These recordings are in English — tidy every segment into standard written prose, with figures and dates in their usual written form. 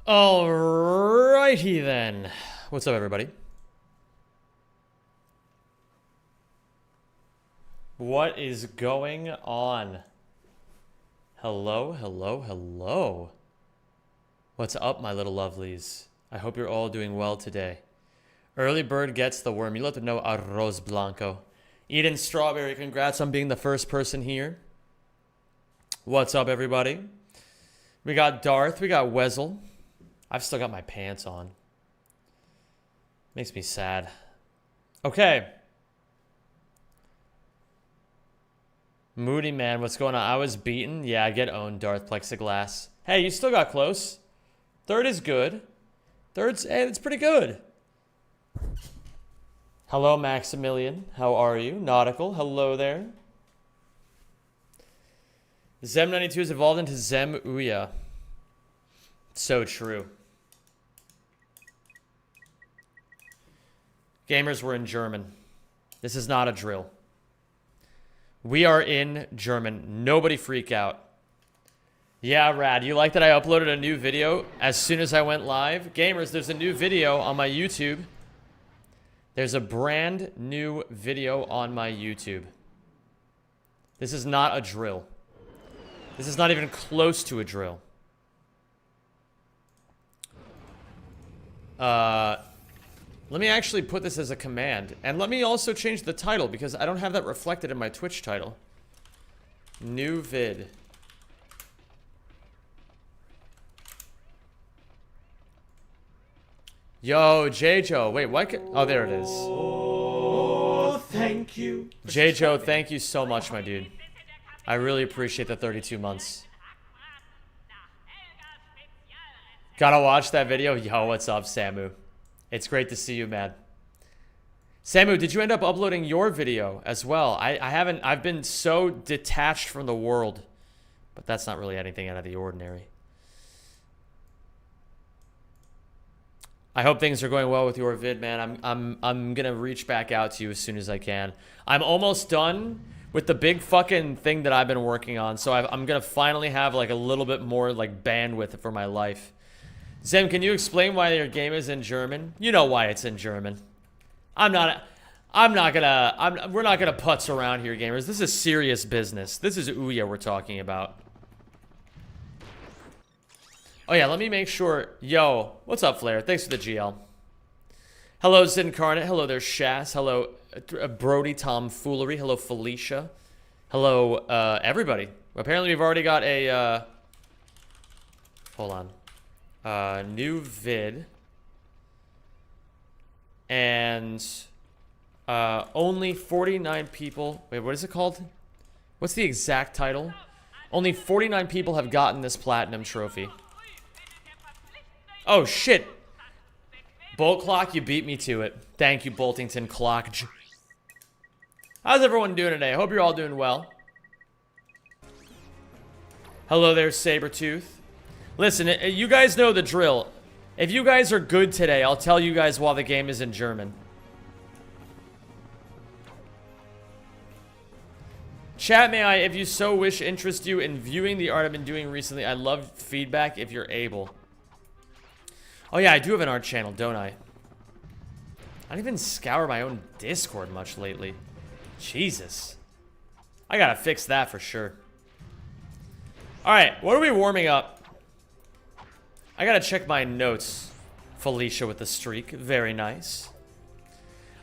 Alrighty then. What's up, everybody? What is going on? Hello, hello, hello. What's up, my little lovelies? I hope you're all doing well today. Early bird gets the worm. You let them know, arroz blanco. Eden Strawberry, congrats on being the first person here. What's up, everybody? We got Darth, we got Wezel. I've still got my pants on. Makes me sad. Okay. Moody man, what's going on? I was beaten. Yeah, I get owned, Darth Plexiglass. Hey, you still got close. Third is good. Third's, hey, it's pretty good. Hello, Maximilian. How are you? Nautical, hello there. Zem92 has evolved into Zem Ouya. So true. Gamers, we're in German. This is not a drill. We are in German. Nobody freak out. Yeah, Rad, you like that I uploaded a new video as soon as I went live? Gamers, there's a new video on my YouTube. There's a brand new video on my YouTube. This is not a drill. This is not even close to a drill. Let me actually put this as a command. And let me also change the title because I don't have that reflected in my Twitch title. New vid. Yo, J-Joe. Wait, what? Oh, there it is. Oh, thank you. J-Joe, thank you so much, my dude. I really appreciate the 32 months. Gotta watch that video. Yo, what's up, Samu? It's great to see you, man. Samu, did you end up uploading your video as well? I haven't. I've been so detached from the world. But that's not really anything out of the ordinary. I hope things are going well with your vid, man. I'm gonna reach back out to you as soon as I can. I'm almost done with the big fucking thing that I've been working on. So I'm gonna finally have like a little bit more like bandwidth for my life. Zem, can you explain why your game is in German? You know why it's in German. We're not gonna putz around here, gamers. This is serious business. This is Ouya we're talking about. Oh yeah, let me make sure. Yo, what's up, Flair? Thanks for the GL. Hello, Zincarnate. Hello there, Shas. Hello, Brody Tomfoolery. Hello, Felicia. Hello, everybody. Apparently we've already got a, hold on. New vid. And only 49 people. Wait, what is it called? What's the exact title? Only 49 people have gotten this platinum trophy. Oh shit. Bolt Clock, you beat me to it. Thank you, Boltington Clock. How's everyone doing today? I hope you're all doing well. Hello there, Sabretooth. Listen, you guys know the drill. If you guys are good today, I'll tell you guys while the game is in German. Chat, may I, if you so wish, interest you in viewing the art I've been doing recently. I love feedback if you're able. Oh yeah, I do have an art channel, don't I? I don't even scour my own Discord much lately. Jesus. I gotta fix that for sure. Alright, what are we warming up? I gotta check my notes. Felicia with the streak. Very nice.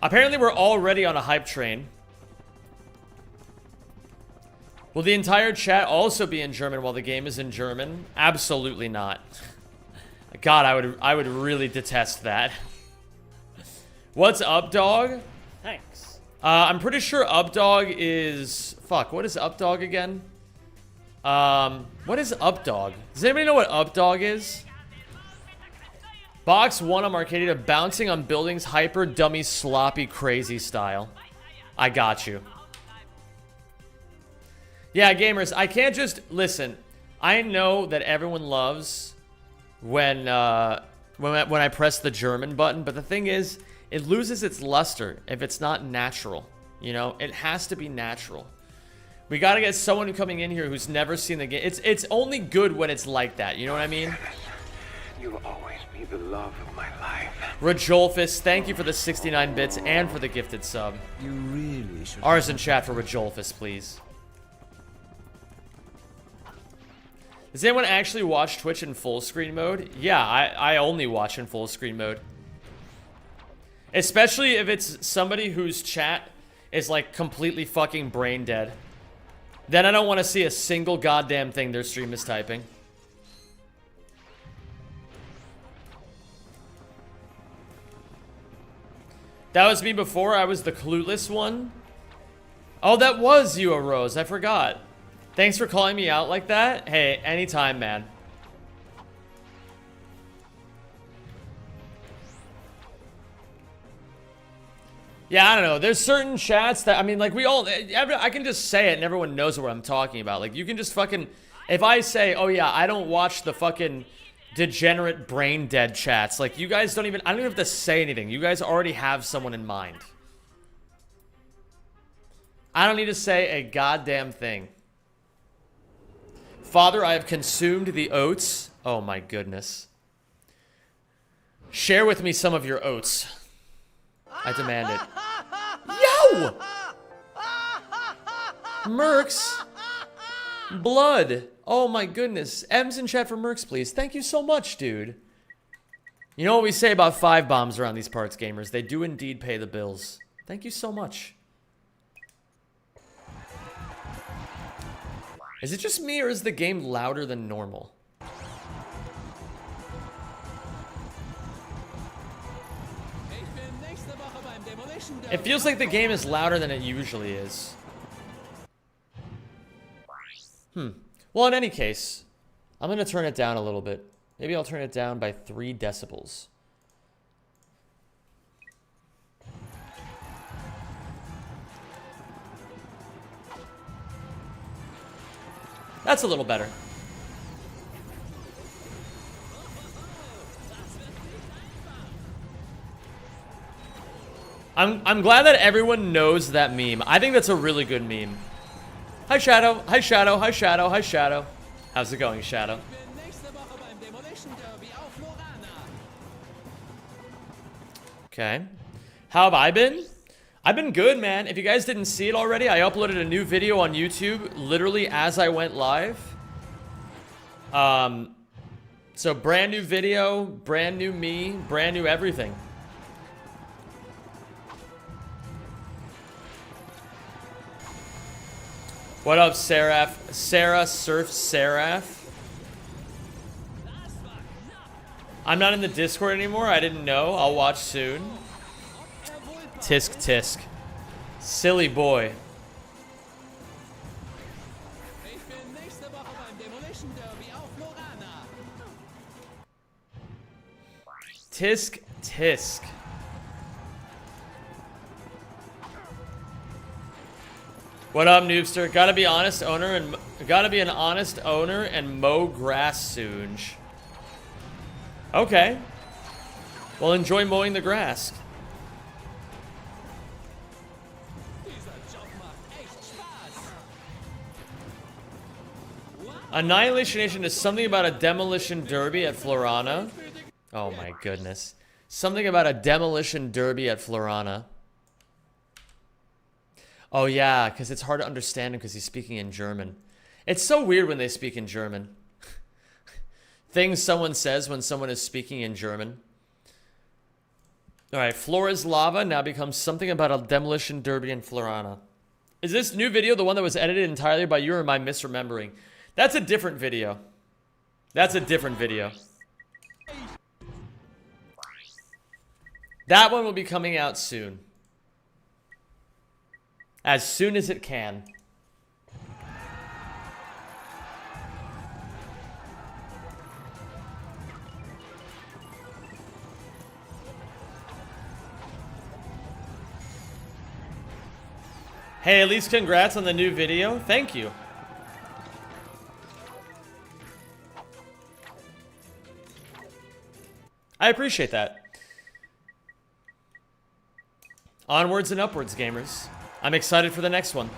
Apparently we're already on a hype train. Will the entire chat also be in German while the game is in German? Absolutely not. God, I would really detest that. What's up, dog? Thanks. I'm pretty sure Updog is... Fuck, what is Updog again? What is Updog? Does anybody know what Updog is? Box 1 on Arcadia, bouncing on buildings, hyper, dummy, sloppy, crazy style. I got you. Yeah, gamers, I can't just... Listen, I know that everyone loves when I press the German button, but the thing is, it loses its luster if it's not natural. You know, it has to be natural. We gotta get someone coming in here who's never seen the game. It's only good when it's like that, you know what I mean? You'll always be the love of my life. Rajolfus, thank you for the 69 bits and for the gifted sub. You really should. R's in chat for Rajolfus, please. Does anyone actually watch Twitch in full screen mode? Yeah, I only watch in full screen mode. Especially if it's somebody whose chat is like completely fucking brain dead. Then I don't want to see a single goddamn thing their stream is typing. That was me before. I was the clueless one. Oh, that was you, Rose. I forgot. Thanks for calling me out like that. Hey, anytime, man. Yeah, I don't know. There's certain chats that, I mean, like, I can just say it and everyone knows what I'm talking about. Like, you can just fucking, if I say, oh yeah, I don't watch the fucking degenerate brain dead chats, like, you guys don't even, I don't even have to say anything. You guys already have someone in mind. I don't need to say a goddamn thing. Father, I have consumed the oats. Oh my goodness. Share with me some of your oats. I demand it. Yo! Mercs. Blood. Oh my goodness. M's in chat for Mercs, please. Thank you so much, dude. You know what we say about 5 bombs around these parts, gamers? They do indeed pay the bills. Thank you so much. Is it just me, or is the game louder than normal? It feels like the game is louder than it usually is. Well, in any case, I'm going to turn it down a little bit. Maybe I'll turn it down by 3 decibels. That's a little better. I'm glad that everyone knows that meme. I think that's a really good meme. Hi, Shadow. Hi, Shadow. Hi, Shadow. Hi, Shadow. How's it going, Shadow? Okay. How have I been? I've been good, man. If you guys didn't see it already, I uploaded a new video on YouTube literally as I went live. So brand new video, brand new me, brand new everything. What up, Seraph? Sarah Surf Seraph. I'm not in the Discord anymore. I didn't know. I'll watch soon. Tisk tisk. Silly boy. Tisk tisk. What up, Noobster? Gotta be honest owner and gotta be an honest owner and mow grass soon. Okay. Well, enjoy mowing the grass. Annihilation Nation is something about a demolition derby at Florana. Oh my goodness. Something about a demolition derby at Florana. Oh yeah, because it's hard to understand him because he's speaking in German. It's so weird when they speak in German. Things someone says when someone is speaking in German. Alright, Flora's lava now becomes something about a demolition derby in Florana. Is this new video the one that was edited entirely by you, or am I misremembering? That's a different video. That's a different video. That one will be coming out soon. As soon as it can. Hey, at least congrats on the new video. Thank you. I appreciate that. Onwards and upwards, gamers. I'm excited for the next one.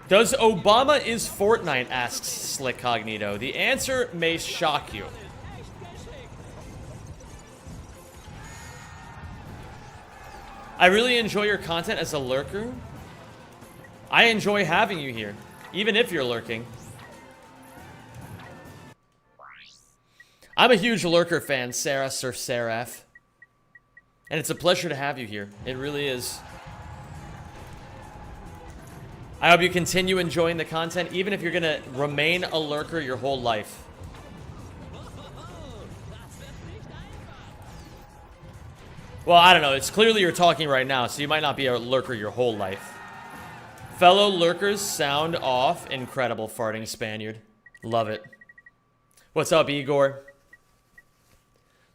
Does Obama is Fortnite, asks Slick Cognito. The answer may shock you. I really enjoy your content as a lurker. I enjoy having you here, even if you're lurking. I'm a huge lurker fan, Sarah Sir Seraph. And it's a pleasure to have you here. It really is. I hope you continue enjoying the content, even if you're gonna remain a lurker your whole life. Well, I don't know. It's clearly you're talking right now, so you might not be a lurker your whole life. Fellow lurkers, sound off. Incredible farting Spaniard. Love it. What's up, Igor?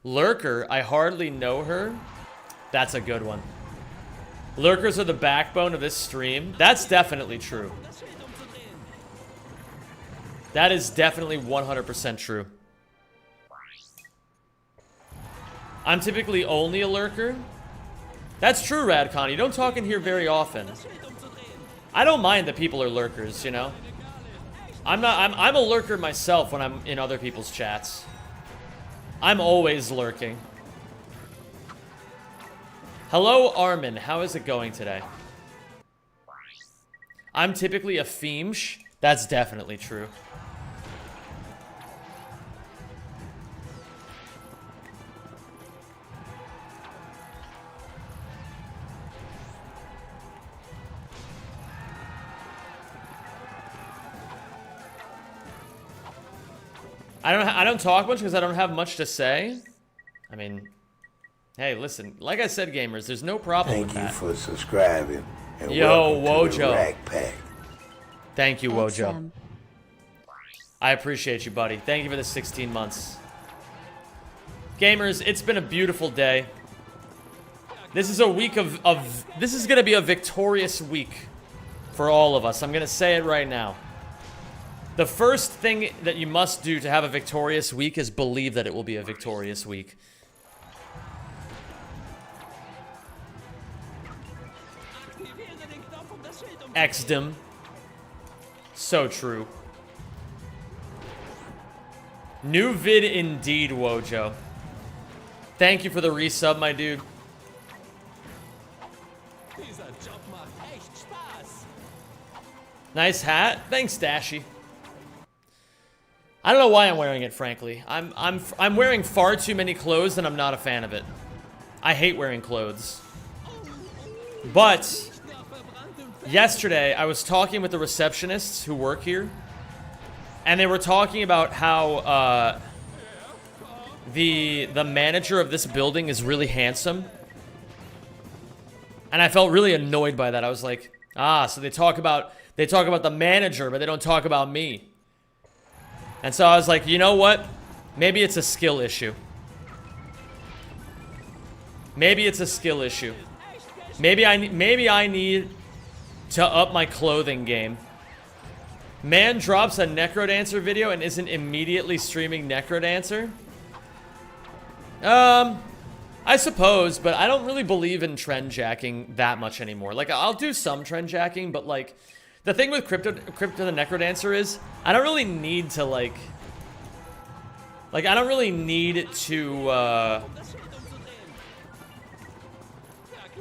Lurker, I hardly know her. That's a good one. Lurkers are the backbone of this stream. That's definitely true. That is definitely 100% true. I'm typically only a lurker. That's true, Radcon. You don't talk in here very often. I don't mind that people are lurkers, you know? I'm a lurker myself when I'm in other people's chats. I'm always lurking. Hello, Armin. How is it going today? I'm typically a fiemsh. That's definitely true. I don't talk much because I don't have much to say. I mean, hey, listen. Like I said, gamers, there's no problem with that. Thank you for subscribing. And Yo, welcome to the Wojo. Rack Pack. Thank you, Wojo. I appreciate you, buddy. Thank you for the 16 months. Gamers, it's been a beautiful day. This is a week of this is going to be a victorious week for all of us. I'm going to say it right now. The first thing that you must do to have a victorious week is believe that it will be a victorious week. Xdom. So true. New vid indeed, Wojo. Thank you for the resub, my dude. Nice hat. Thanks, Dashy. I don't know why I'm wearing it, frankly. I'm wearing far too many clothes and I'm not a fan of it. I hate wearing clothes. But yesterday I was talking with the receptionists who work here, and they were talking about how the manager of this building is really handsome. And I felt really annoyed by that. I was like, so they talk about the manager, but they don't talk about me. And so I was like, you know what? Maybe it's a skill issue. Maybe it's a skill issue. Maybe I need to up my clothing game. Man drops a Necrodancer video and isn't immediately streaming Necrodancer? I suppose, but I don't really believe in trend jacking that much anymore. Like, I'll do some trend jacking, but like, the thing with Crypto the Necrodancer is, I don't really need to, like, I don't really need to,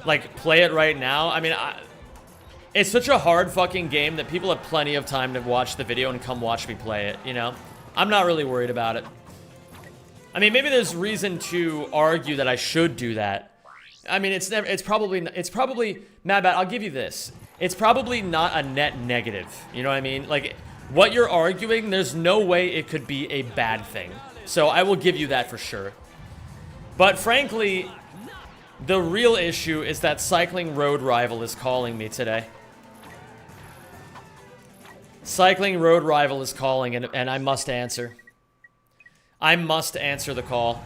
like, play it right now. I mean, it's such a hard fucking game that people have plenty of time to watch the video and come watch me play it, you know? I'm not really worried about it. I mean, maybe there's reason to argue that I should do that. I mean, it's probably, Matt, I'll give you this. It's probably not a net negative. You know what I mean? Like, what you're arguing, there's no way it could be a bad thing. So I will give you that for sure. But frankly, the real issue is that Cycling Road Rival is calling me today. Cycling Road Rival is calling, and I must answer. I must answer the call.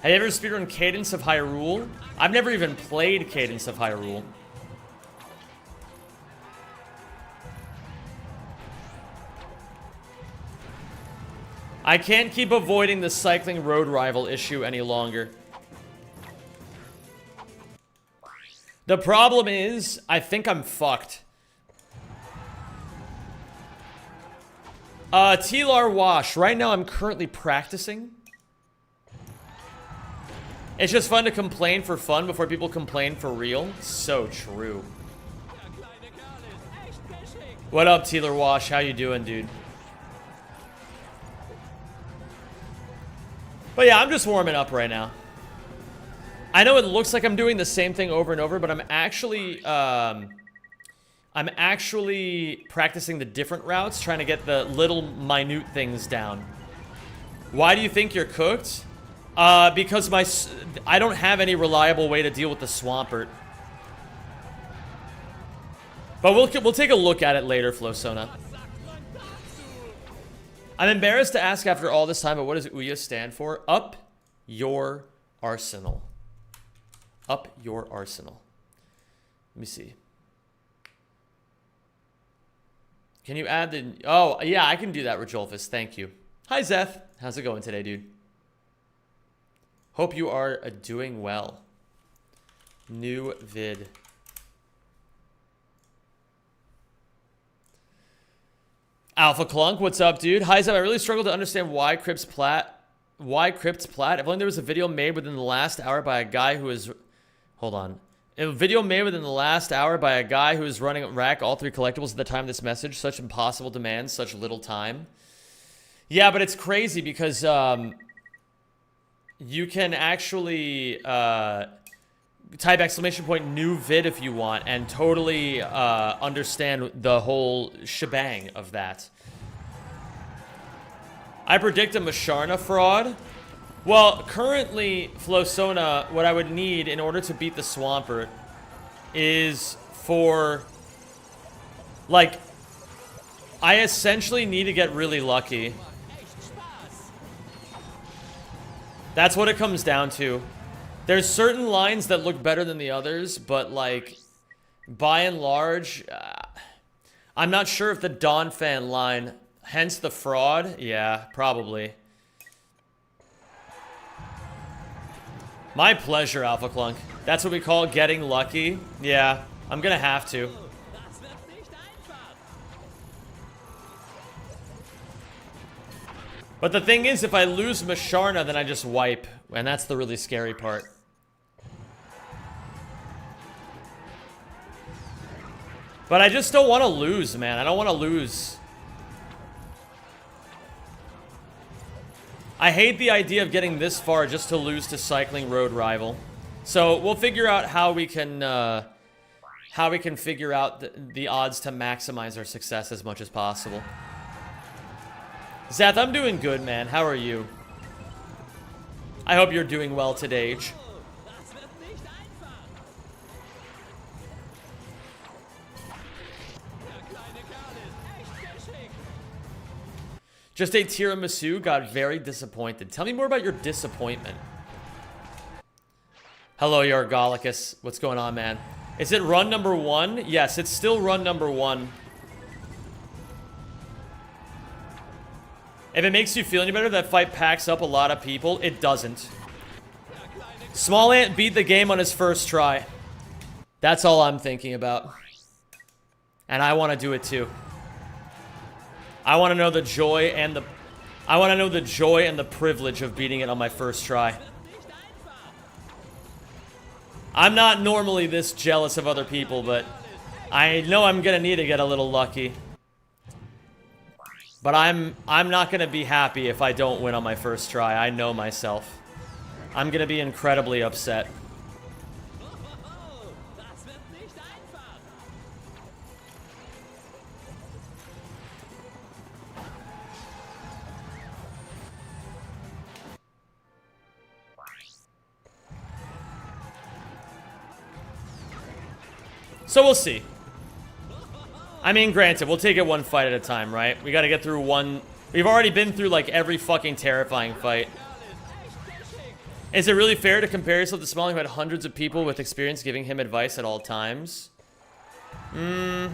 Have you ever speedrun Cadence of Hyrule? I've never even played Cadence of Hyrule. I can't keep avoiding the Cycling Road Rival issue any longer. The problem is, I think I'm fucked. T-Lar Wash. Right now I'm currently practicing. It's just fun to complain for fun before people complain for real. So true. What up, T-Lar Wash? How you doing, dude? But yeah, I'm just warming up right now. I know it looks like I'm doing the same thing over and over, but I'm actually practicing the different routes, trying to get the little minute things down. Why do you think you're cooked? Because I don't have any reliable way to deal with the Swampert. But we'll take a look at it later, Flosona. I'm embarrassed to ask after all this time, but what does Ouya stand for? Up your arsenal. Up your arsenal. Let me see. Can you add the... Oh, yeah, I can do that, Rajolfus. Thank you. Hi, Zeth. How's it going today, dude? Hope you are doing well. New vid. Alpha Clunk, what's up, dude? Hi, Zeth. I really struggle to understand why Crypt's Plat. Why Crypt's Plat? If only there was a video made within the last hour by a guy who is... Hold on. A video made within the last hour by a guy who is running rack all 3 collectibles at the time of this message. Such impossible demands, such little time. Yeah, but it's crazy because you can actually type exclamation point new vid if you want and totally understand the whole shebang of that. I predict a Masharna fraud. Well, currently, Flosona, what I would need in order to beat the Swampert is for, like, I essentially need to get really lucky. That's what it comes down to. There's certain lines that look better than the others, but, like, by and large, I'm not sure if the Dawn Fan line, hence the fraud, yeah, probably. My pleasure, Alpha Clunk. That's what we call getting lucky. Yeah, I'm gonna have to. But the thing is, if I lose Masharna, then I just wipe. And that's the really scary part. But I just don't want to lose, man. I don't want to lose. I hate the idea of getting this far just to lose to Cycling Road Rival. So we'll figure out how we can figure out the odds to maximize our success as much as possible. Zath, I'm doing good, man. How are you? I hope you're doing well today. Just ate tiramisu, got very disappointed. Tell me more about your disappointment. Hello, Yargolicus. What's going on, man? Is it run number 1? Yes, it's still run number 1. If it makes you feel any better, that fight packs up a lot of people. It doesn't. Small Ant beat the game on his first try. That's all I'm thinking about. And I want to do it too. I want to know the joy and the privilege of beating it on my first try. I'm not normally this jealous of other people, but I know I'm gonna need to get a little lucky. But I'm not gonna be happy if I don't win on my first try. I know myself. I'm gonna be incredibly upset. So we'll see. I mean, granted, we'll take it one fight at a time, right? We gotta get through one... We've already been through, like, every fucking terrifying fight. Is it really fair to compare yourself to Smalling, who had hundreds of people with experience giving him advice at all times? I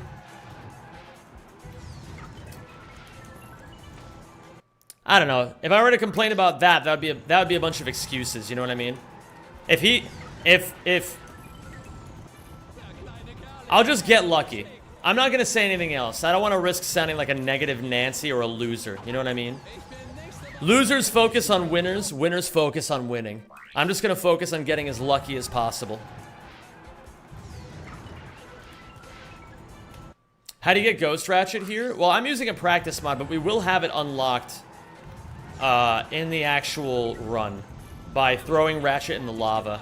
don't know. If I were to complain about that, that would be a bunch of excuses, you know what I mean? I'll just get lucky. I'm not gonna say anything else. I don't want to risk sounding like a negative Nancy or a loser. You know what I mean? Losers focus on winners. Winners focus on winning. I'm just gonna focus on getting as lucky as possible. How do you get Ghost Ratchet here? Well, I'm using a practice mod, but we will have it unlocked in the actual run by throwing Ratchet in the lava.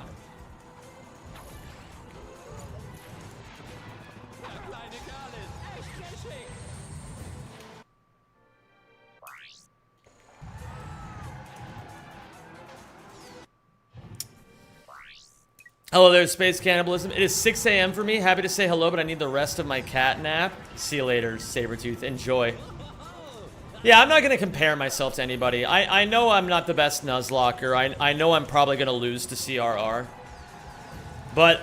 Hello there, Space Cannibalism. It is 6 a.m. for me. Happy to say hello, but I need the rest of my cat nap. See you later, Sabretooth. Enjoy. Yeah, I'm not going to compare myself to anybody. I know I'm not the best Nuzlocker. I know I'm probably going to lose to CRR. But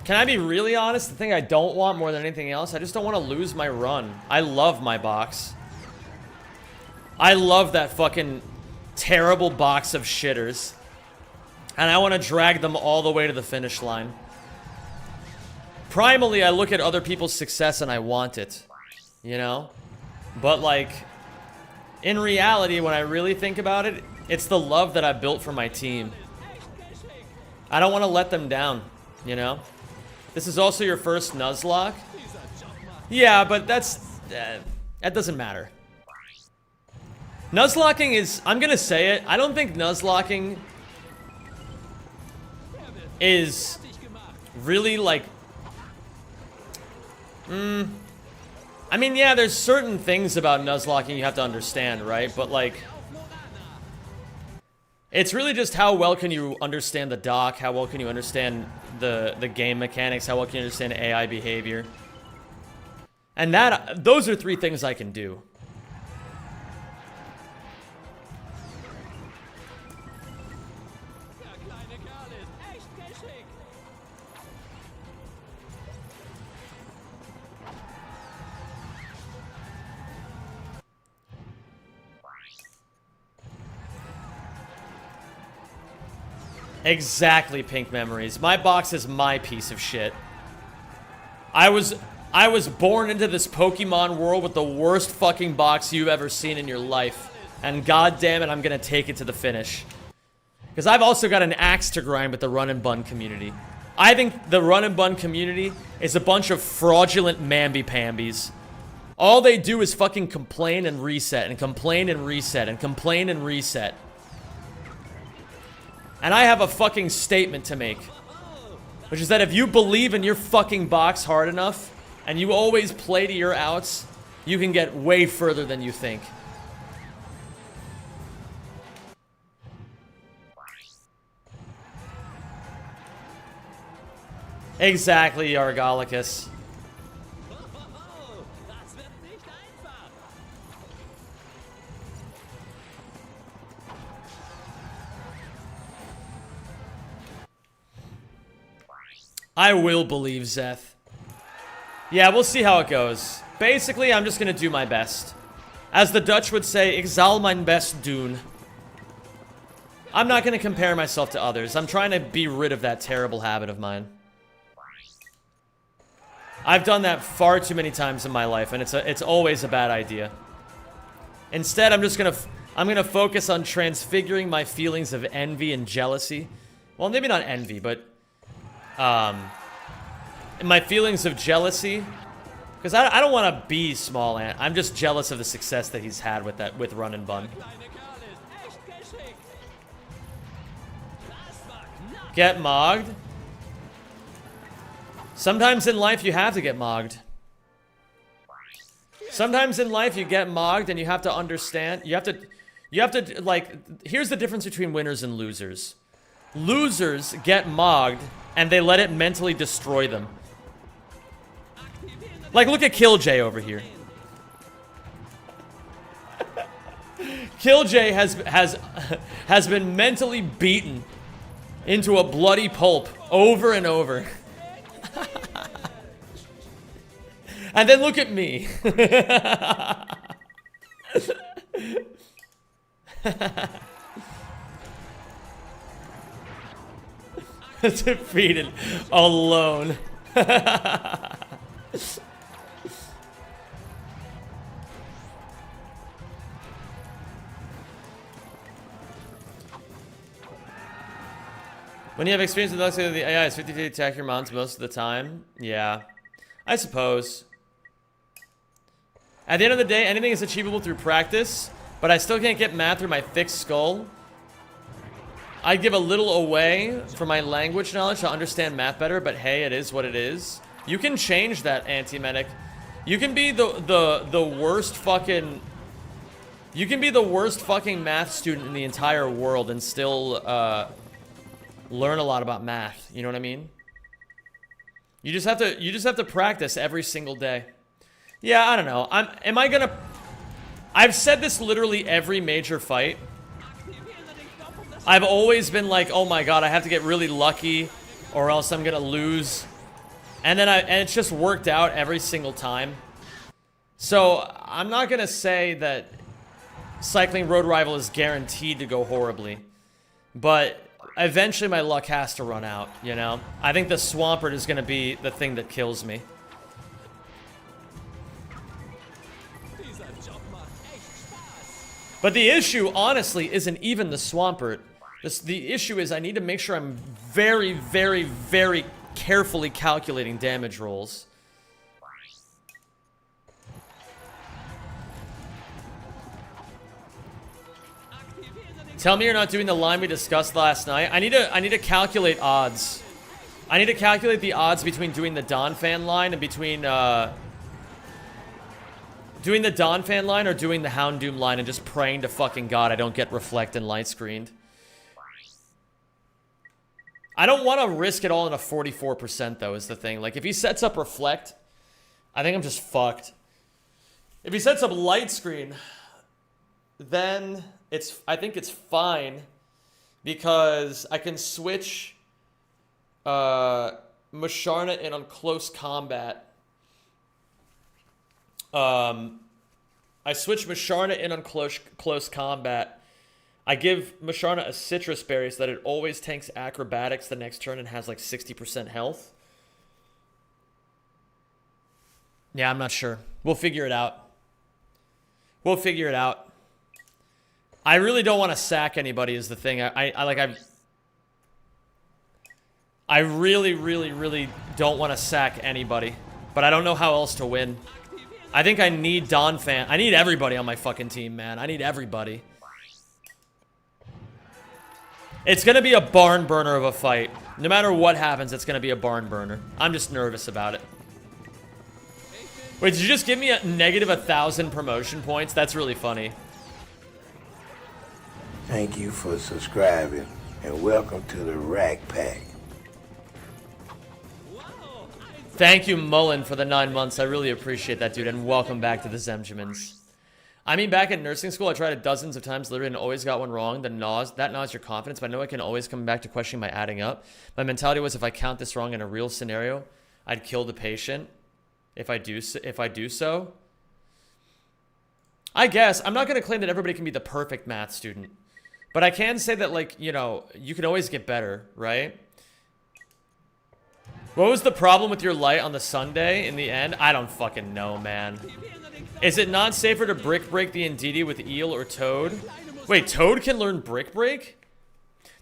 can I be really honest? The thing I don't want more than anything else, I just don't want to lose my run. I love my box. I love that fucking terrible box of shitters. And I want to drag them all the way to the finish line. Primally, I look at other people's success and I want it. You know? But, like, in reality, when I really think about it, it's the love that I built for my team. I don't want to let them down, you know? This is also your first Nuzlocke? Yeah, but that doesn't matter. Nuzlocking is, I'm gonna say it, I don't think Nuzlocking is really like, I mean, yeah, there's certain things about Nuzlocking you have to understand, right? But like, it's really just how well can you understand the dock, how well can you understand the game mechanics, how well can you understand AI behavior. And those are three things I can do. Exactly, Pink Memories. My box is my piece of shit. I was born into this Pokemon world with the worst fucking box you've ever seen in your life. And god damn it, I'm gonna take it to the finish. Because I've also got an axe to grind with the run and bun community. I think the run and bun community is a bunch of fraudulent mamby-pambies. All they do is fucking complain and reset, and complain and reset, and complain and reset. And I have a fucking statement to make. Which is that if you believe in your fucking box hard enough, and you always play to your outs, you can get way further than you think. Exactly, Yargalicus. I will believe Zeth. Yeah, we'll see how it goes. Basically, I'm just gonna do my best. As the Dutch would say, ik zal mijn best doen. I'm not gonna compare myself to others. I'm trying to be rid of that terrible habit of mine. I've done that far too many times in my life, and it's always a bad idea. Instead, I'm gonna focus on transfiguring my feelings of envy and jealousy. Well, maybe not envy, but my feelings of jealousy, because I don't want to be Small Ant. I'm just jealous of the success that he's had with Run and Bun. Get mogged. Sometimes in life you have to get mogged. Sometimes in life you get mogged and you have to understand. You have to like. Here's the difference between winners and losers. Losers get mogged and they let it mentally destroy them. Like, look at Killj over here. Killj has been mentally beaten into a bloody pulp over and over. And then look at me. Defeated alone. When you have experience with the AI, it's 50-50 attack your mounts most of the time. Yeah, I suppose. At the end of the day, anything is achievable through practice, but I still can't get math through my thick skull. I'd give a little away for my language knowledge to understand math better, but hey, it is what it is. You can change that, Anti-Medic. You can be the worst fucking... You can be the worst fucking math student in the entire world and still, learn a lot about math. You know what I mean? You just have to practice every single day. Yeah, I don't know. I've said this literally every major fight. I've always been like, oh my god, I have to get really lucky or else I'm gonna lose. And it's just worked out every single time. So I'm not gonna say that Cycling Road Rival is guaranteed to go horribly. But eventually my luck has to run out, you know? I think the Swampert is gonna be the thing that kills me. But the issue, honestly, isn't even the Swampert. The issue is I need to make sure I'm very, very, very carefully calculating damage rolls. Tell me you're not doing the line we discussed last night. I need to calculate odds. I need to calculate the odds between doing the Donphan line and between doing the Donphan line or doing the Houndoom line and just praying to fucking God I don't get reflect and light screened. I don't want to risk it all in a 44% though is the thing. Like if he sets up reflect, I think I'm just fucked. If he sets up light screen, then I think it's fine because I can switch Musharna in on close combat. I switch Musharna in on close combat. I give Musharna a citrus berry so that it always tanks acrobatics the next turn and has like 60% health. Yeah, I'm not sure. We'll figure it out. We'll figure it out. I really don't want to sack anybody is the thing. I really, really, really don't want to sack anybody. But I don't know how else to win. I think I need Donphan. I need everybody on my fucking team, man. I need everybody. It's going to be a barn burner of a fight. No matter what happens, it's going to be a barn burner. I'm just nervous about it. Wait, did you just give me a negative 1,000 promotion points? That's really funny. Thank you for subscribing and welcome to the Rack Pack. Thank you, Mullen, for the 9 months. I really appreciate that, dude. And welcome back to the Zemjamins. I mean, back in nursing school, I tried it dozens of times, literally, and always got one wrong. That gnaws your confidence, but I know I can always come back to questioning my adding up. My mentality was if I count this wrong in a real scenario, I'd kill the patient. If I do so. I guess. I'm not going to claim that everybody can be the perfect math student. But I can say that, like, you know, you can always get better, right? What was the problem with your light on the Sunday in the end? I don't fucking know, man. Is it not safer to brick break the Ndidi with Eel or Toad? Wait, Toad can learn brick break?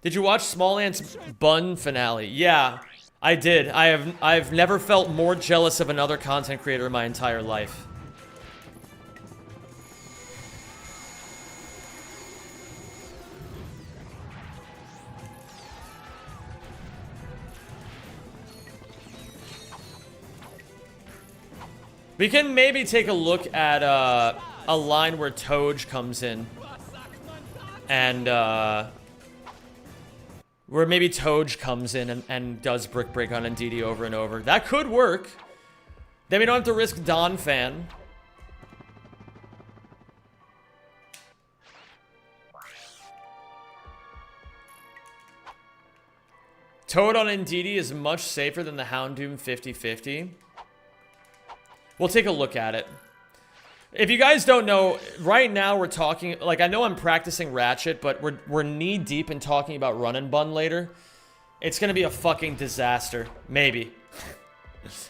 Did you watch Small Ant's Bun finale? Yeah, I did. I've never felt more jealous of another content creator in my entire life. We can maybe take a look at a line where Toad comes in. And, where maybe Toad comes in and does Brick Break on Ndidi over and over. That could work. Then we don't have to risk Donphan. Toad on Ndidi is much safer than the Houndoom 50-50. We'll take a look at it. If you guys don't know, right now we're talking, like, I know I'm practicing Ratchet, but we're knee deep in talking about Run and Bun later. It's gonna be a fucking disaster. Maybe.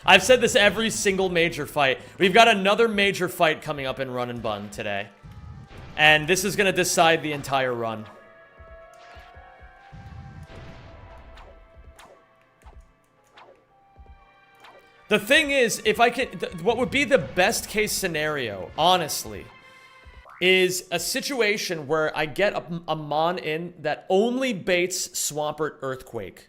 I've said this every single major fight. We've got another major fight coming up in Run and Bun today. And this is going to decide the entire run. The thing is, if I can... what would be the best case scenario, honestly, is a situation where I get a Mon in that only baits Swampert Earthquake.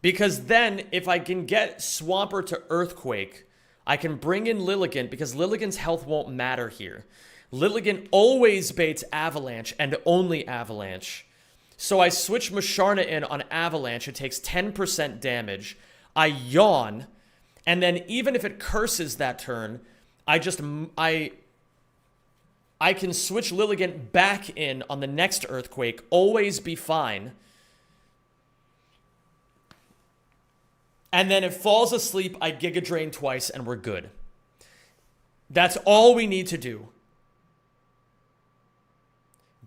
Because then, if I can get Swampert to Earthquake, I can bring in Lilligant, because Lilligant's health won't matter here. Lilligant always baits Avalanche, and only Avalanche. So I switch Musharna in on Avalanche, it takes 10% damage. I yawn, and then even if it curses that turn, I can switch Lilligant back in on the next Earthquake, always be fine. And then it falls asleep, I Giga Drain twice, and we're good. That's all we need to do.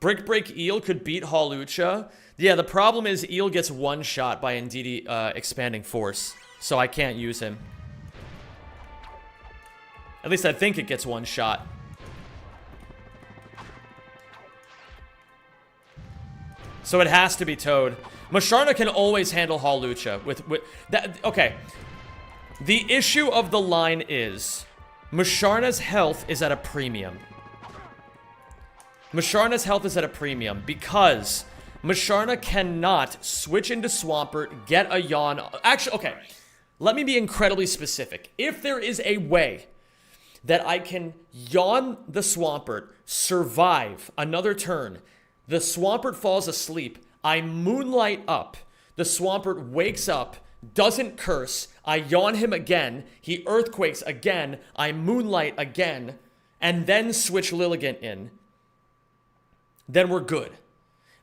Brick Break Eel could beat Hawlucha. Yeah, the problem is Eel gets one shot by Indeedee Expanding Force, so I can't use him. At least I think it gets one shot. So it has to be Toad. Musharna can always handle Hawlucha with that. Okay. The issue of the line is Musharna's health is at a premium. Musharna's health is at a premium because Musharna cannot switch into Swampert, get a yawn. Actually, okay. Let me be incredibly specific. If there is a way that I can yawn the Swampert, survive another turn, the Swampert falls asleep, I Moonlight up, the Swampert wakes up, doesn't curse, I yawn him again, he Earthquakes again, I Moonlight again, and then switch Lilligant in, then we're good.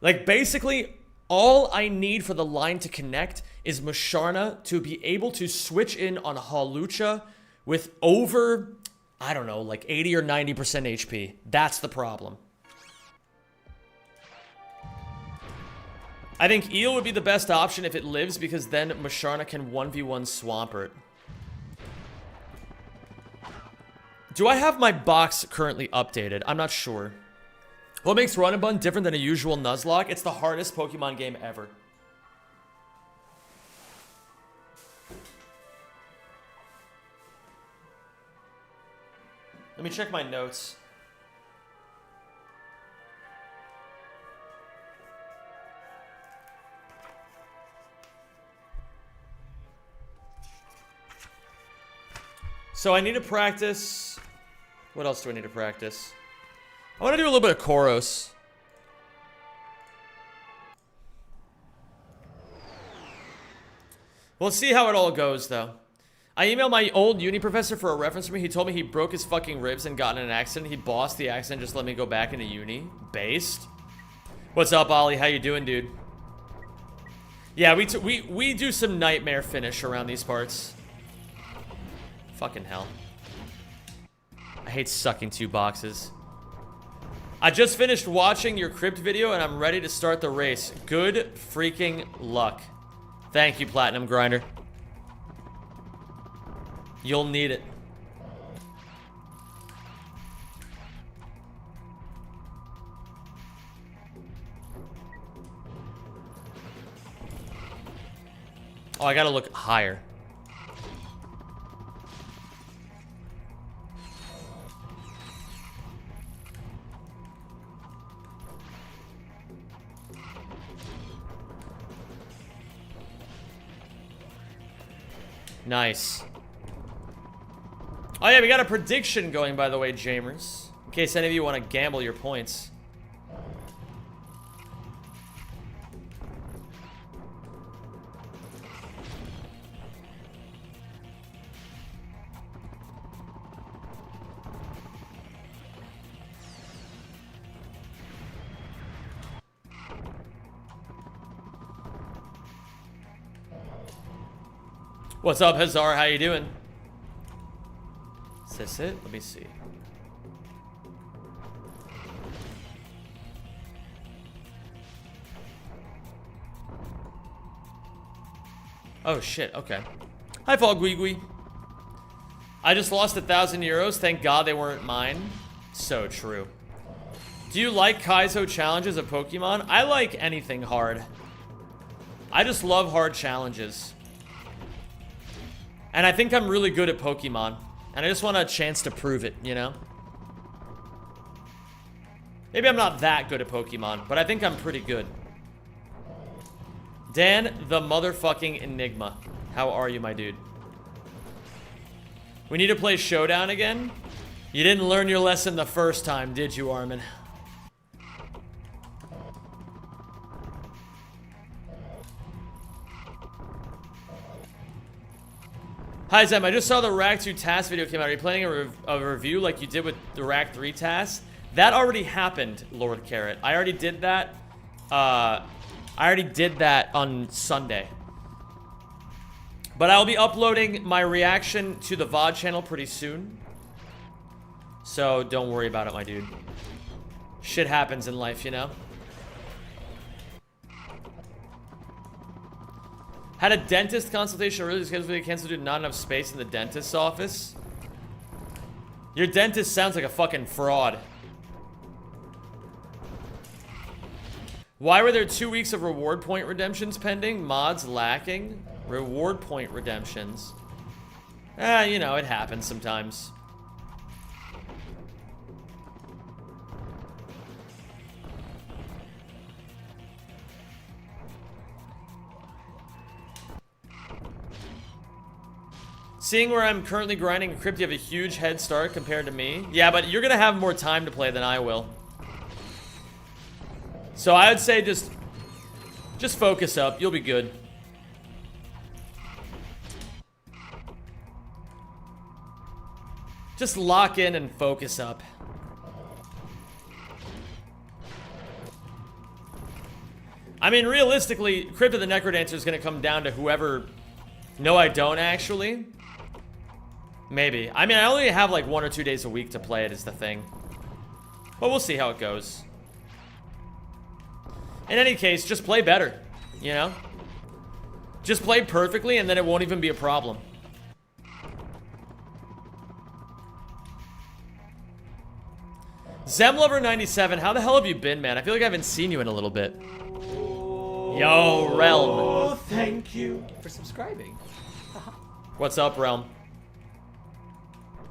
Like, basically, all I need for the line to connect is Musharna to be able to switch in on Hawlucha with over, I don't know, like 80 or 90% HP. That's the problem. I think Eel would be the best option if it lives, because then Musharna can 1v1 Swampert. Do I have my box currently updated? I'm not sure. What makes Run and Bun different than a usual Nuzlocke? It's the hardest Pokemon game ever. Let me check my notes. So I need to practice. What else do I need to practice? I want to do a little bit of Koros. We'll see how it all goes, though. I emailed my old uni professor for a reference for me. He told me he broke his fucking ribs and got in an accident. He bossed the accident, just let me go back into uni. Based. What's up, Ollie? How you doing, dude? Yeah, we do some nightmare finish around these parts. Fucking hell. I hate sucking 2 boxes. I just finished watching your crypt video and I'm ready to start the race. Good freaking luck. Thank you, Platinum Grinder. You'll need it. Oh, I gotta look higher. Nice. Oh yeah, we got a prediction going, by the way, Jamers. In case any of you want to gamble your points. What's up, Hazar? How you doing? Is this it? Let me see. Oh, shit. Okay. Hi, Paul Guigui. I just lost 1,000 euros. Thank God they weren't mine. So true. Do you like Kaizo challenges of Pokemon? I like anything hard. I just love hard challenges. And I think I'm really good at Pokemon. And I just want a chance to prove it, you know? Maybe I'm not that good at Pokemon, but I think I'm pretty good. Dan, the motherfucking Enigma. How are you, my dude? We need to play Showdown again? You didn't learn your lesson the first time, did you, Armin? Hi, Zem. I just saw the Rack 2 task video came out. Are you planning a review like you did with the Rack 3 task? That already happened, Lord Carrot. I already did that. I already did that on Sunday. But I'll be uploading my reaction to the VOD channel pretty soon. So don't worry about it, my dude. Shit happens in life, you know? Had a dentist consultation earlier scheduled for the canceled due to not enough space in the dentist's office. Your dentist sounds like a fucking fraud. Why were there 2 weeks of reward point redemptions pending? Mods lacking? Reward point redemptions. You know, it happens sometimes. Seeing where I'm currently grinding Crypt, you have a huge head start compared to me. Yeah, but you're gonna have more time to play than I will. So I would say just focus up. You'll be good. Just lock in and focus up. I mean, realistically, Crypt of the Necrodancer is going to come down to whoever... No, I don't, actually. Maybe. I mean, I only have like 1 or 2 days a week to play it is the thing. But we'll see how it goes. In any case, just play better, you know? Just play perfectly and then it won't even be a problem. Zemlover97, how the hell have you been, man? I feel like I haven't seen you in a little bit. Yo, Realm. Oh, thank you for subscribing. What's up, Realm?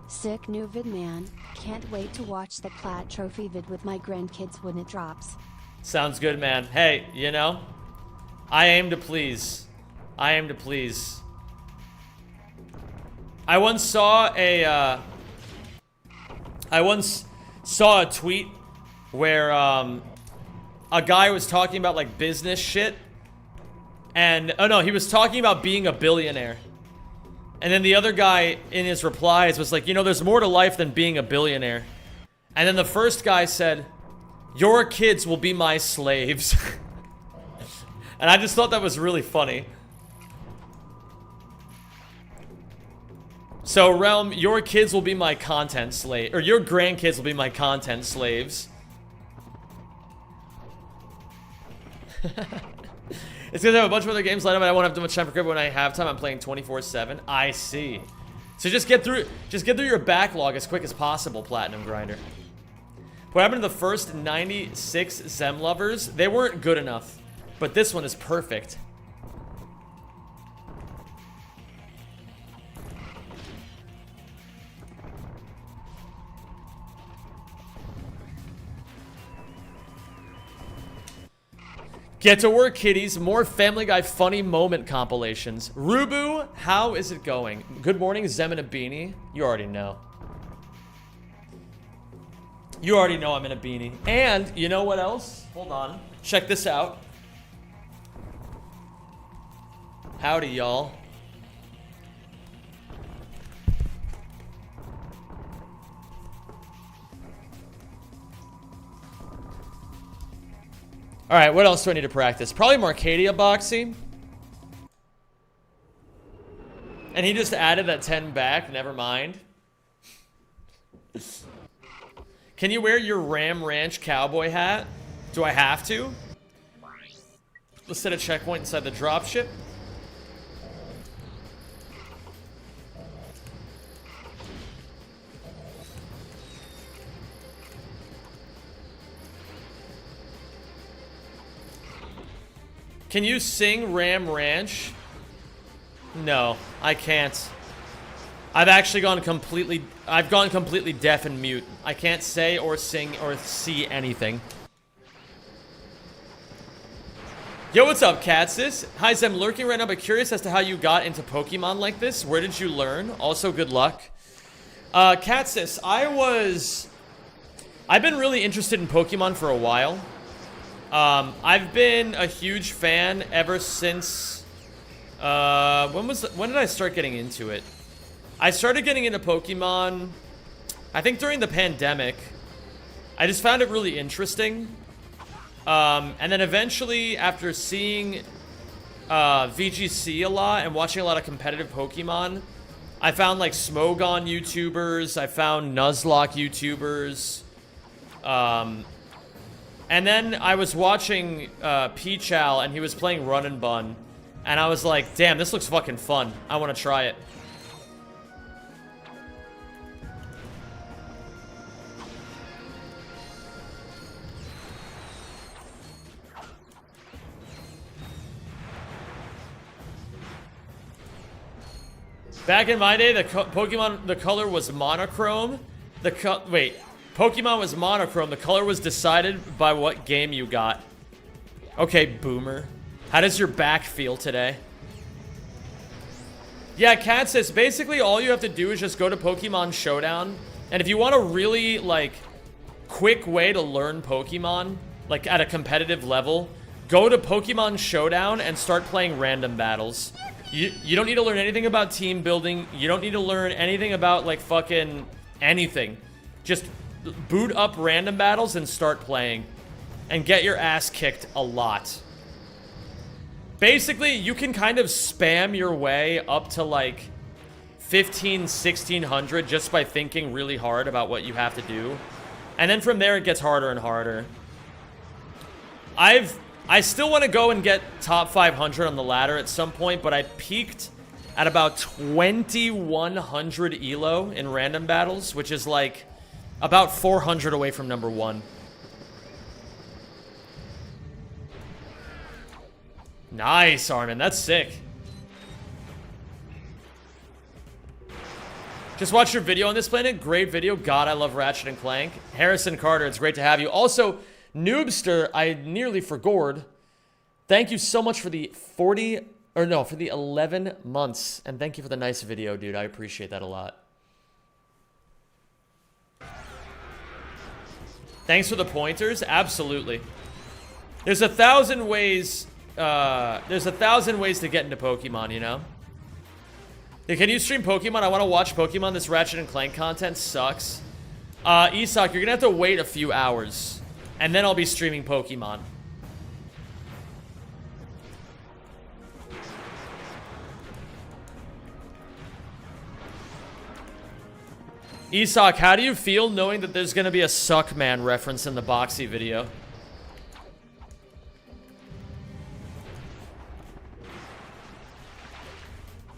Sick new vid, man. Can't wait to watch the Plat Trophy vid with my grandkids when it drops. Sounds good, man. Hey, you know, I aim to please. I aim to please. I once saw a tweet where a guy was talking about like business shit, and oh no, he was talking about being a billionaire. And then the other guy in his replies was like, you know, there's more to life than being a billionaire. And then the first guy said, your kids will be my slaves. And I just thought that was really funny. So, Realm, your kids will be my content slave, or your grandkids will be my content slaves. It's because I have a bunch of other games lined up and I won't have too much time for Crypt. When I have time, I'm playing 24/7. I see. So just get through your backlog as quick as possible, Platinum Grinder. What happened to the first 96 Zem Lovers? They weren't good enough, but this one is perfect. Get to work, kiddies. More Family Guy funny moment compilations. Rubu, how is it going? Good morning, Zem in a beanie. You already know. You already know I'm in a beanie. And you know what else? Hold on. Check this out. Howdy, y'all. Alright, what else do I need to practice? Probably Marcadia boxing. And he just added that 10 back, never mind. Can you wear your Ram Ranch cowboy hat? Do I have to? Let's set a checkpoint inside the dropship. Can you sing Ram Ranch? No, I can't. I've actually gone completely deaf and mute. I can't say or sing or see anything. Yo, what's up, Katsis? Hi, I'm lurking right now, but curious as to how you got into Pokemon like this. Where did you learn? Also, good luck. Katsis, I've been really interested in Pokemon for a while. I've been a huge fan ever since, when did I start getting into it? I started getting into Pokemon, I think during the pandemic. I just found it really interesting. And then eventually, after seeing VGC a lot and watching a lot of competitive Pokemon, I found like Smogon YouTubers, I found Nuzlocke YouTubers, and then I was watching Peachal and he was playing Run and Bun, and I was like, damn, this looks fucking fun. I want to try it. Back in my day, the color was monochrome. Pokemon was monochrome. The color was decided by what game you got. Okay, boomer. How does your back feel today? Yeah, Kat says, basically all you have to do is just go to Pokemon Showdown. And if you want a really, like, quick way to learn Pokemon, like, at a competitive level, go to Pokemon Showdown and start playing random battles. You don't need to learn anything about team building. You don't need to learn anything about, like, fucking anything. Just boot up random battles and start playing. And get your ass kicked a lot. Basically, you can kind of spam your way up to, like, 1600 just by thinking really hard about what you have to do. And then from there, it gets harder and harder. I still want to go and get top 500 on the ladder at some point, but I peaked at about 2100 elo in random battles, which is like about 400 away from number 1. Nice, Armin. That's sick. Just watched your video on this planet. Great video. God, I love Ratchet and Clank. Harrison Carter, it's great to have you. Also, Noobster, I nearly forgot. Thank you so much for the 11 months. And thank you for the nice video, dude. I appreciate that a lot. Thanks for the pointers. Absolutely. There's 1,000 ways. There's 1,000 ways to get into Pokemon, you know? Hey, can you stream Pokemon? I want to watch Pokemon. This Ratchet and Clank content sucks. Isak, you're gonna have to wait a few hours. And then I'll be streaming Pokemon. Isak, how do you feel knowing that there's gonna be a Suckman reference in the Boxy video?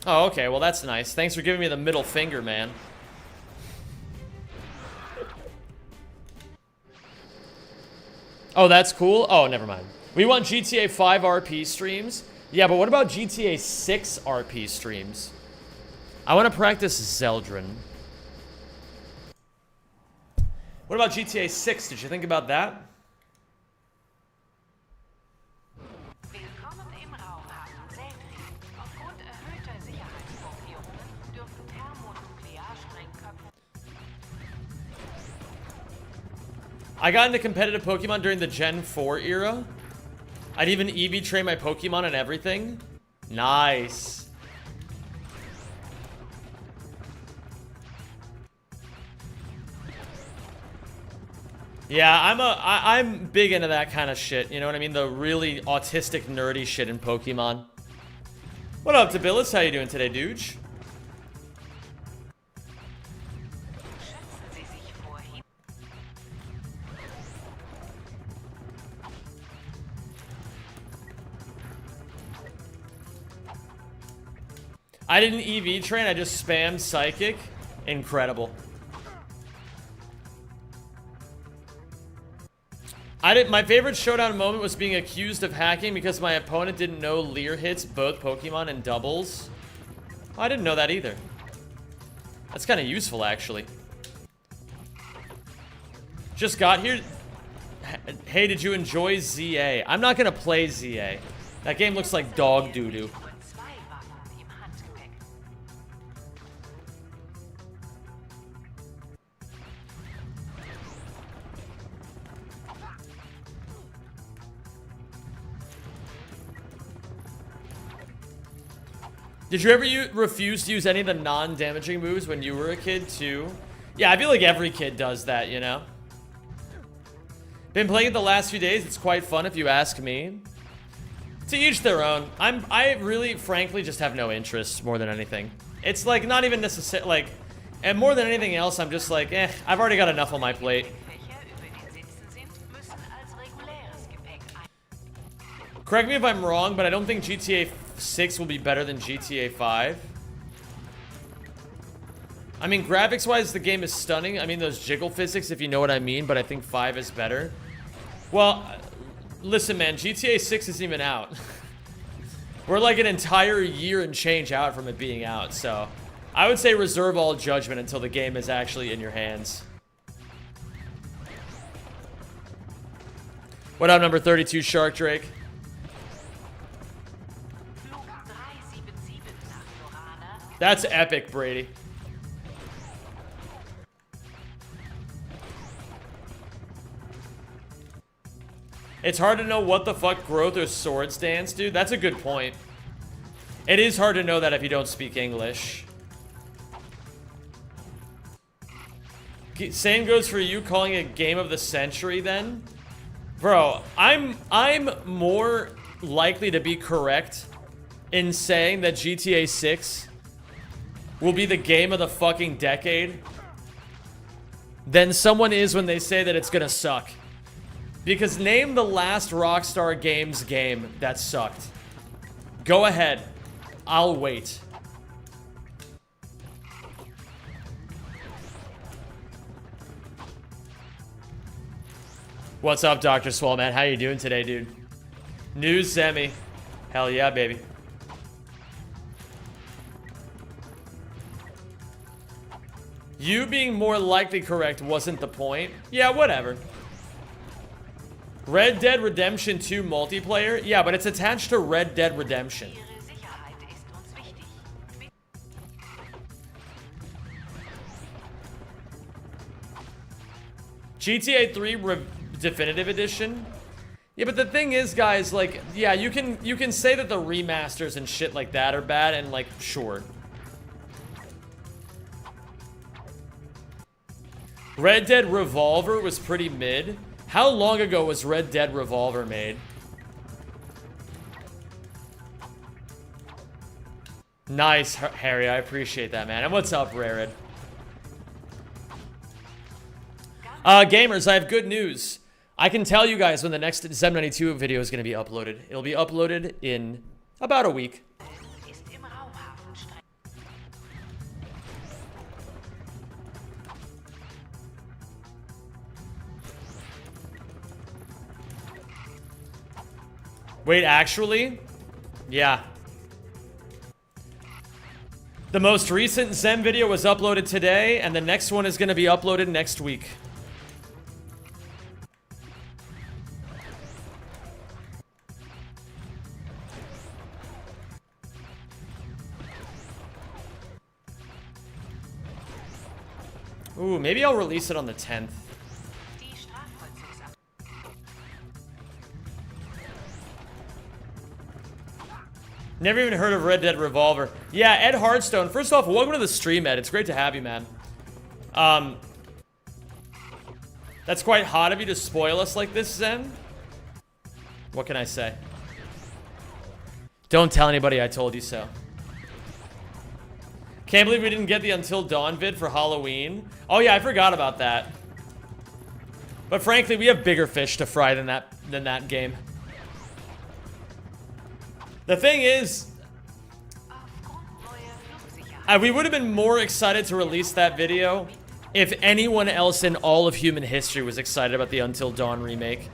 Oh, okay, well that's nice. Thanks for giving me the middle finger, man. Oh, that's cool? Oh, never mind. We want GTA 5 RP streams? Yeah, but what about GTA 6 RP streams? I want to practice Zeldrin. What about GTA 6? Did you think about that? I got into competitive Pokemon during the Gen 4 era. I'd even EV train my Pokemon and everything. Nice. Yeah, I'm big into that kind of shit. You know what I mean? The really autistic, nerdy shit in Pokemon. What up, Tabilis? How you doing today, dude? I didn't EV train, I just spammed Psychic. Incredible. My favorite showdown moment was being accused of hacking because my opponent didn't know Leer hits both Pokemon in doubles. Oh, I didn't know that either. That's kind of useful, actually. Just got here. Hey, did you enjoy ZA? I'm not gonna play ZA. That game looks like dog doo-doo. Did you ever refuse to use any of the non-damaging moves when you were a kid, too? Yeah, I feel like every kid does that, you know? Been playing it the last few days. It's quite fun, if you ask me. To each their own. I really, frankly, just have no interest more than anything. It's, like, not even necessary, like... And more than anything else, I'm just like, I've already got enough on my plate. Correct me if I'm wrong, but I don't think GTA 6 will be better than GTA 5. I mean, graphics-wise, the game is stunning. I mean, those jiggle physics, if you know what I mean, but I think 5 is better. Well, listen, man, GTA 6 isn't even out. We're like an entire year and change out from it being out, so... I would say reserve all judgment until the game is actually in your hands. What up, number 32, Shark Drake? That's epic, Brady. It's hard to know what the fuck growth or swords dance, dude. That's a good point. It is hard to know that if you don't speak English. Same goes for you calling it game of the century then? Bro, I'm more likely to be correct in saying that GTA 6 will be the game of the fucking decade than someone is when they say that it's gonna suck. Because name the last Rockstar Games game that sucked. Go ahead. I'll wait. What's up, Dr. Swellman? How you doing today, dude? New semi. Hell yeah, baby. You being more likely correct wasn't the point. Yeah, whatever. Red Dead Redemption 2 multiplayer? Yeah, but it's attached to Red Dead Redemption. GTA 3 Definitive Edition? Yeah, but the thing is, guys, like, yeah, you can say that the remasters and shit like that are bad, and, like, sure. Red Dead Revolver was pretty mid. How long ago was Red Dead Revolver made? Nice, Harry. I appreciate that, man. And what's up, Rarid? Gamers, I have good news. I can tell you guys when the next Zem92 video is going to be uploaded. It'll be uploaded in about a week. Wait, actually? Yeah. The most recent Zem video was uploaded today, and the next one is going to be uploaded next week. Ooh, maybe I'll release it on the 10th. Never even heard of Red Dead Revolver. Yeah, Ed Hardstone. First off, welcome to the stream, Ed. It's great to have you, man. That's quite hot of you to spoil us like this, Zen. What can I say? Don't tell anybody I told you so. Can't believe we didn't get the Until Dawn vid for Halloween. Oh yeah, I forgot about that. But frankly, we have bigger fish to fry than that game. The thing is, we would have been more excited to release that video if anyone else in all of human history was excited about the Until Dawn remake.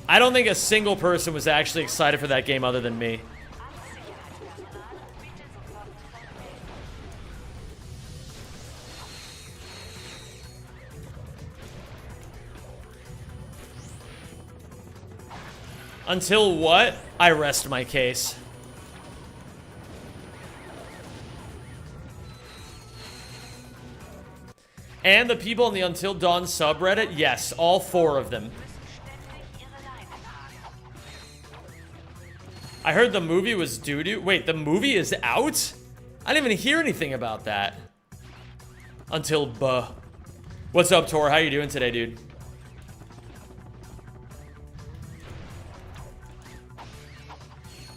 I don't think a single person was actually excited for that game other than me. Until what? I rest my case. And the people in the Until Dawn subreddit? Yes, all 4 of them. I heard the movie was doo-doo. Wait, the movie is out? I didn't even hear anything about that. Until buh. What's up, Tor? How you doing today, dude?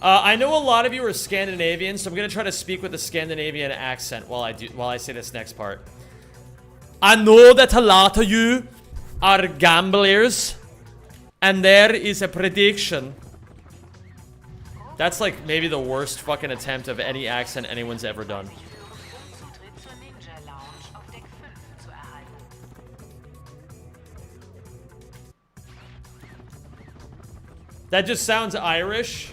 I know a lot of you are Scandinavian, so I'm gonna try to speak with a Scandinavian accent while I say this next part. I know that a lot of you are gamblers, and there is a prediction. That's like maybe the worst fucking attempt of any accent anyone's ever done. That just sounds Irish.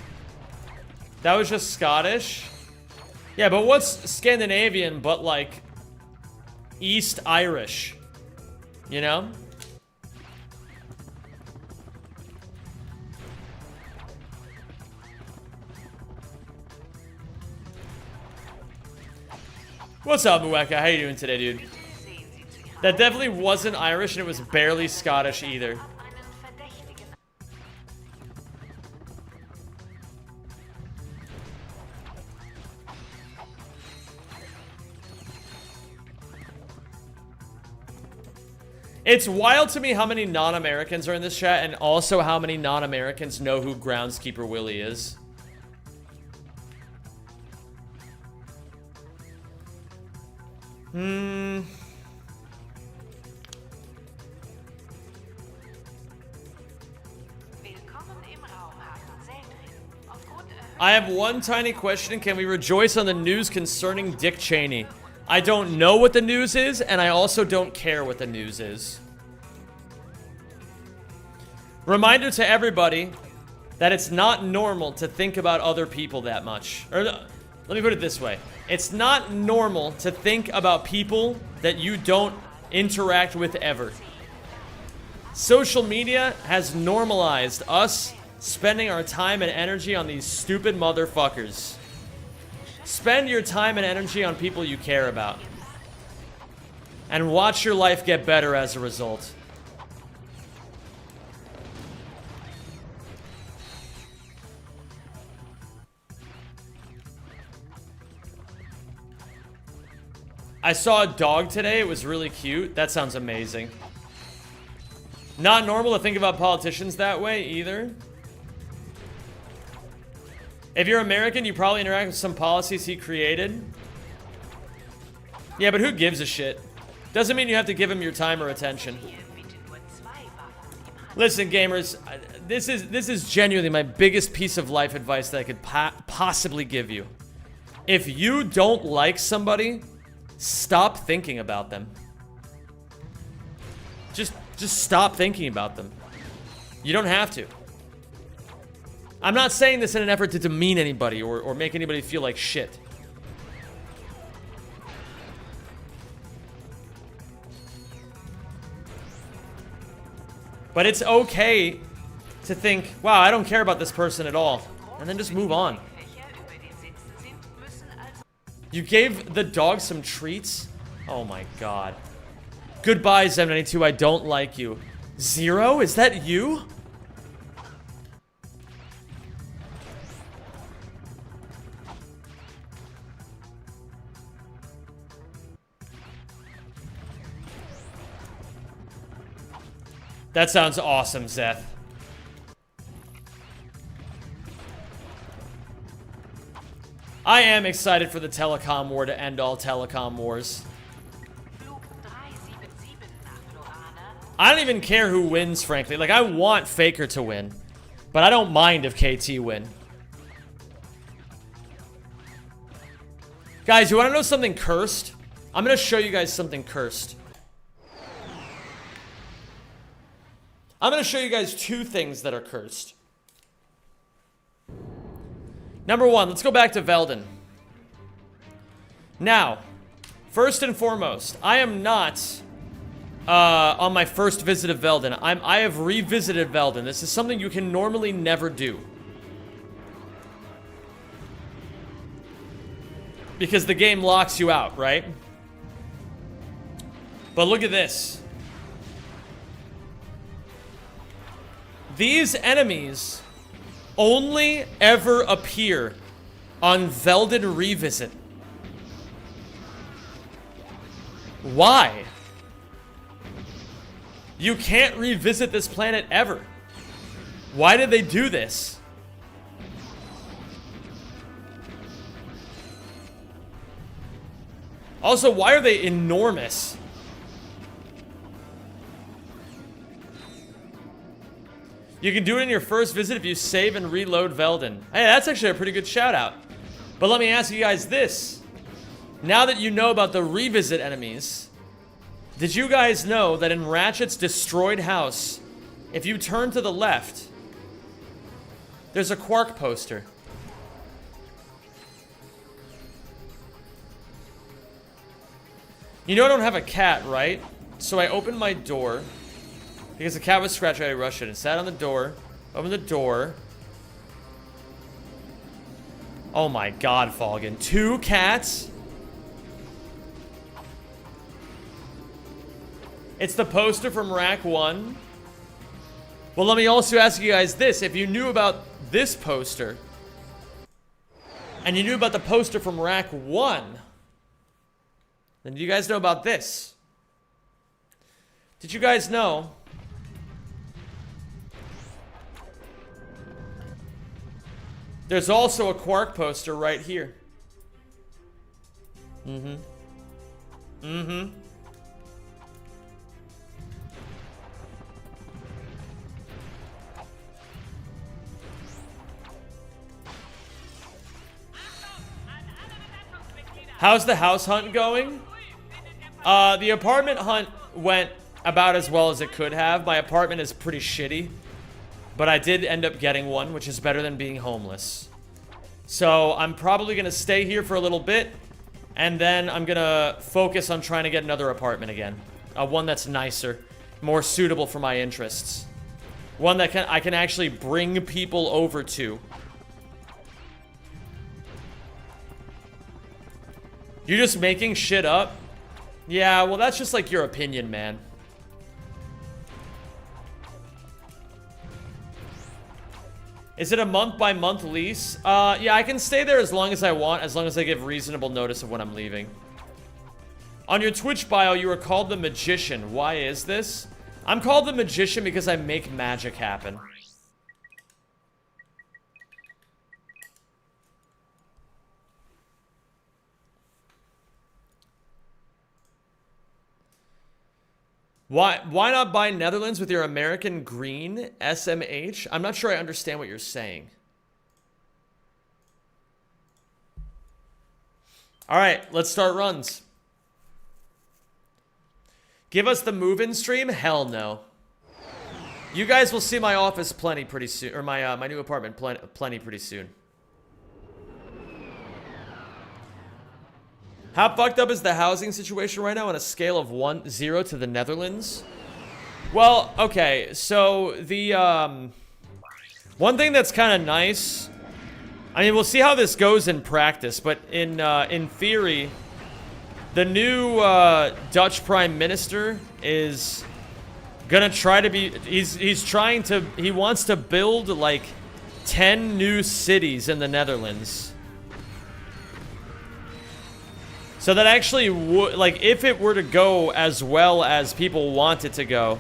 That was just Scottish. Yeah, but what's Scandinavian but like East Irish? You know? What's up, Mueka? How you doing today, dude? That definitely wasn't Irish, and it was barely Scottish either. It's wild to me how many non-Americans are in this chat, and also how many non-Americans know who Groundskeeper Willie is. I have one tiny question. Can we rejoice on the news concerning Dick Cheney? I don't know what the news is, and I also don't care what the news is. Reminder to everybody that it's not normal to think about other people that much. Or let me put it this way. It's not normal to think about people that you don't interact with ever. Social media has normalized us spending our time and energy on these stupid motherfuckers. Spend your time and energy on people you care about. And watch your life get better as a result. I saw a dog today. It was really cute. That sounds amazing. Not normal to think about politicians that way either. If you're American, you probably interact with some policies he created. Yeah, but who gives a shit? Doesn't mean you have to give him your time or attention. Listen, gamers, this is genuinely my biggest piece of life advice that I could possibly give you. If you don't like somebody, stop thinking about them. Just stop thinking about them. You don't have to. I'm not saying this in an effort to demean anybody or make anybody feel like shit. But it's okay to think, wow, I don't care about this person at all. And then just move on. You gave the dog some treats? Oh my god. Goodbye, Zem92, I don't like you. Zero? Is that you? That sounds awesome, Zeth. I am excited for the telecom war to end all telecom wars. I don't even care who wins, frankly. Like, I want Faker to win. But I don't mind if KT win. Guys, you want to know something cursed? I'm going to show you guys something cursed. I'm going to show you guys 2 things that are cursed. Number 1, let's go back to Velden. Now, first and foremost, I am not on my first visit of Velden. I have revisited Velden. This is something you can normally never do. Because the game locks you out, right? But look at this. These enemies only ever appear on Velden Revisit. Why? You can't revisit this planet ever. Why did they do this? Also, why are they enormous? You can do it in your first visit if you save and reload Velden. Hey, that's actually a pretty good shout out. But let me ask you guys this. Now that you know about the revisit enemies, did you guys know that in Ratchet's destroyed house, if you turn to the left, there's a Quark poster? You know I don't have a cat, right? So I opened my door because the cat was scratching. I rushed it and sat on the door. Opened the door. Oh my god, Falcon. 2 cats? It's the poster from Rack 1. Well, let me also ask you guys this. If you knew about this poster, and you knew about the poster from Rack 1, then do you guys know about this? Did you guys know there's also a Quark poster right here? How's the house hunt going? The apartment hunt went about as well as it could have. My apartment is pretty shitty, but I did end up getting one, which is better than being homeless. So I'm probably gonna stay here for a little bit, and then I'm gonna focus on trying to get another apartment again. One that's nicer, more suitable for my interests. One that I can actually bring people over to. You're just making shit up? Yeah, well, that's just like your opinion, man. Is it a month-by-month lease? Yeah, I can stay there as long as I want, as long as I give reasonable notice of when I'm leaving. On your Twitch bio, you are called the Magician. Why is this? I'm called the Magician because I make magic happen. Why not buy Netherlands with your American green SMH? I'm not sure I understand what you're saying. All right, let's start runs. Give us the move-in stream? Hell no. You guys will see my office plenty pretty soon, or my new apartment plenty pretty soon. How fucked up is the housing situation right now on a scale of 0 to the Netherlands? Well, okay, so the, one thing that's kind of nice, I mean, we'll see how this goes in practice, but in theory, the new, Dutch Prime Minister is gonna try to be, he wants to build, like, 10 new cities in the Netherlands. So that actually would, like, if it were to go as well as people want it to go,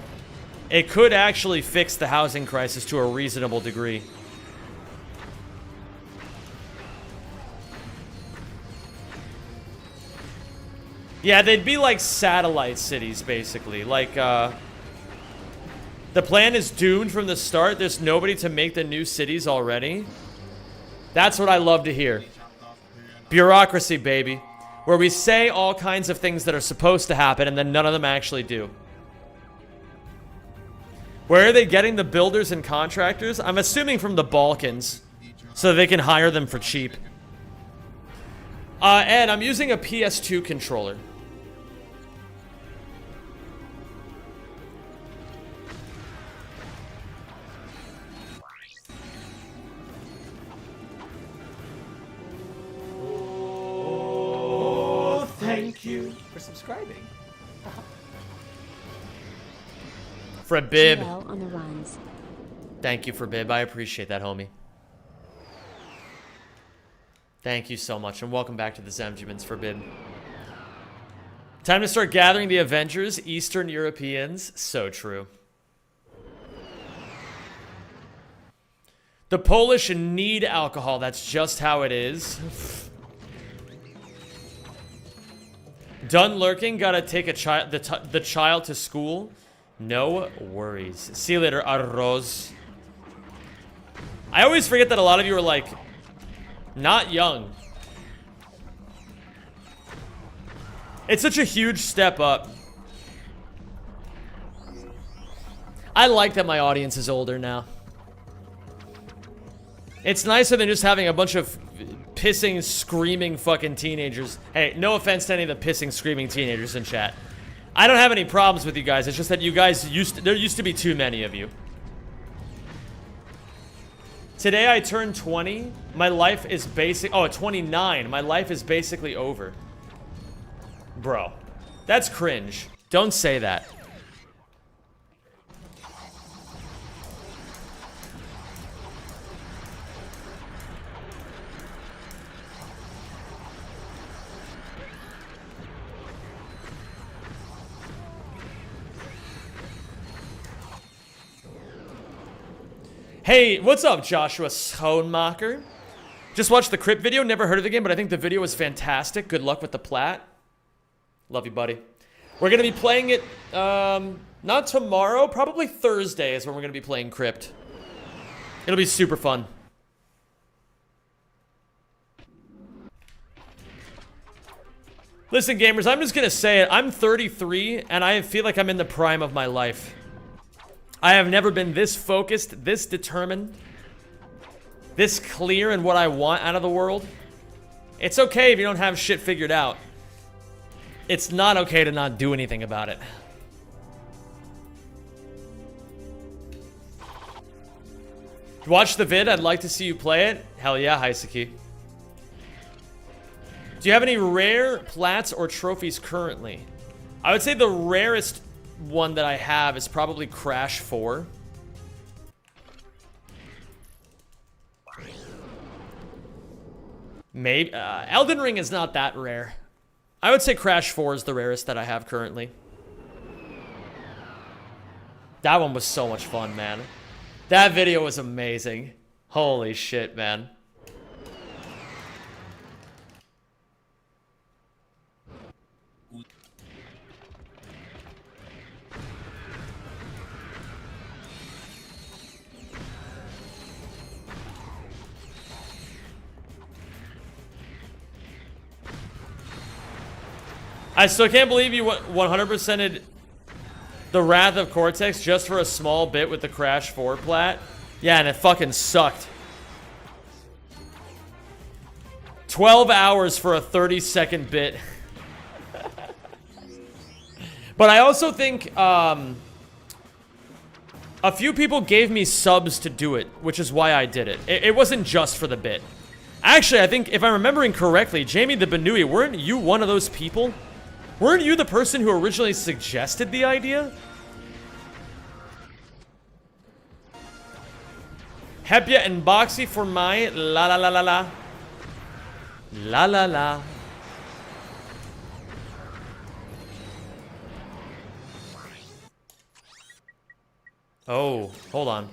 it could actually fix the housing crisis to a reasonable degree. Yeah, they'd be like satellite cities, basically. Like, the plan is doomed from the start. There's nobody to make the new cities already. That's what I love to hear. Bureaucracy, baby. Where we say all kinds of things that are supposed to happen and then none of them actually do. Where are they getting the builders and contractors? I'm assuming from the Balkans, so they can hire them for cheap. And I'm using a PS2 controller. Oh, thank you for subscribing. For Bib. GL on the runs. Thank you for Bib. I appreciate that, homie. Thank you so much, and welcome back to the Zemjimans for Bib. Time to start gathering the Avengers, Eastern Europeans. So true. The Polish need alcohol. That's just how it is. Done lurking. Gotta take a child, the child to school. No worries. See you later, Arroz. I always forget that a lot of you are like not young. It's such a huge step up. I like that my audience is older now. It's nicer than just having a bunch of pissing, screaming fucking teenagers. Hey, no offense to any of the pissing, screaming teenagers in chat. I don't have any problems with you guys. It's just that you guys there used to be too many of you. Today I turned 20. My life is oh, 29. My life is basically over. Bro, that's cringe. Don't say that. Hey, what's up, Joshua Schoenmacher? Just watched the Crypt video, never heard of the game, but I think the video was fantastic. Good luck with the plat. Love you, buddy. We're gonna be playing it, not tomorrow, probably Thursday is when we're gonna be playing Crypt. It'll be super fun. Listen, gamers, I'm just gonna say it. I'm 33, and I feel like I'm in the prime of my life. I have never been this focused, this determined, this clear in what I want out of the world. It's okay if you don't have shit figured out. It's not okay to not do anything about it. Watch the vid, I'd like to see you play it. Hell yeah, Heiseki. Do you have any rare plats or trophies currently? I would say the rarest one that I have is probably Crash 4. Maybe Elden Ring is not that rare. I would say Crash 4 is the rarest that I have currently. That one was so much fun, man. That video was amazing. Holy shit, man. I still can't believe you 100%ed the Wrath of Cortex just for a small bit with the Crash 4 plat. Yeah, and it fucking sucked. 12 hours for a 30-second bit. But I also think a few people gave me subs to do it, which is why I did it. It wasn't just for the bit. Actually, I think if I'm remembering correctly, Jamie the Benui, weren't you one of those people? Weren't you the person who originally suggested the idea? Hepia and Boxy for my la la la la la. La la la. Oh, hold on.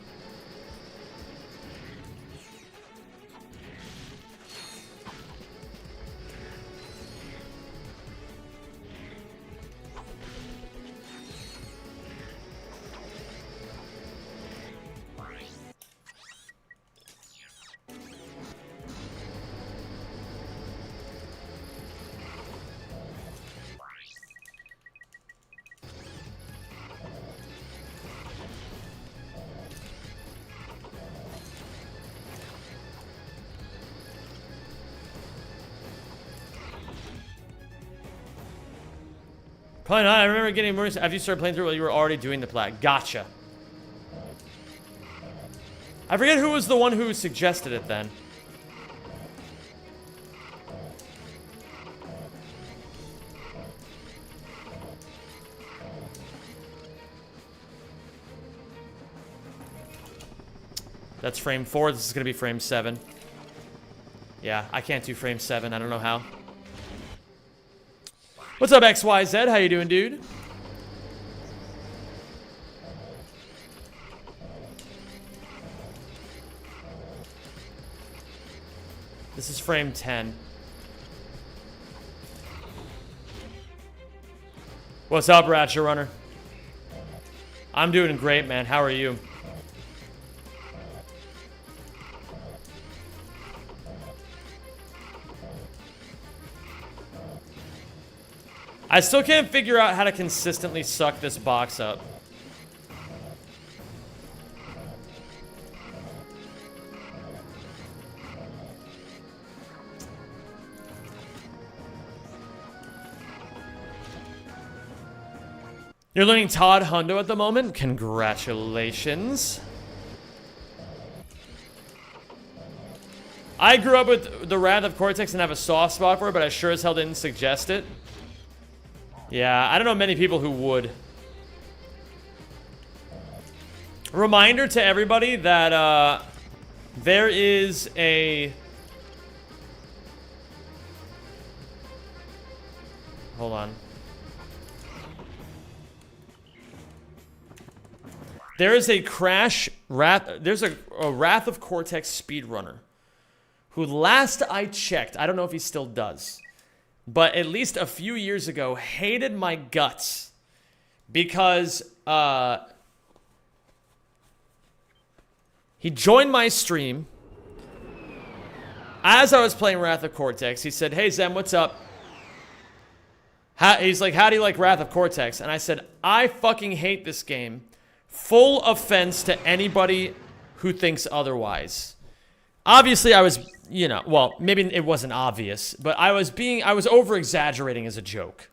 Probably not. I remember getting more after you started playing through while you were already doing the plat. Gotcha. I forget who was the one who suggested it then. That's frame 4. This is going to be frame 7. Yeah, I can't do frame 7. I don't know how. What's up, XYZ? How you doing, dude? This is frame 10. What's up, Ratchet Runner? I'm doing great, man. How are you? I still can't figure out how to consistently suck this box up. You're learning Todd Hundo at the moment? Congratulations. I grew up with the Wrath of Cortex and have a soft spot for it, but I sure as hell didn't suggest it. Yeah, I don't know many people who would. Reminder to everybody that there is a... Hold on. There is a there's a Wrath of Cortex speedrunner who, last I checked, I don't know if he still does, but at least a few years ago, hated my guts because he joined my stream as I was playing Wrath of Cortex. He said, "Hey Zem, what's up?" He's like, "How do you like Wrath of Cortex?" And I said, "I fucking hate this game. Full offense to anybody who thinks otherwise." Obviously, I was, you know, well, maybe it wasn't obvious, but I was over-exaggerating as a joke.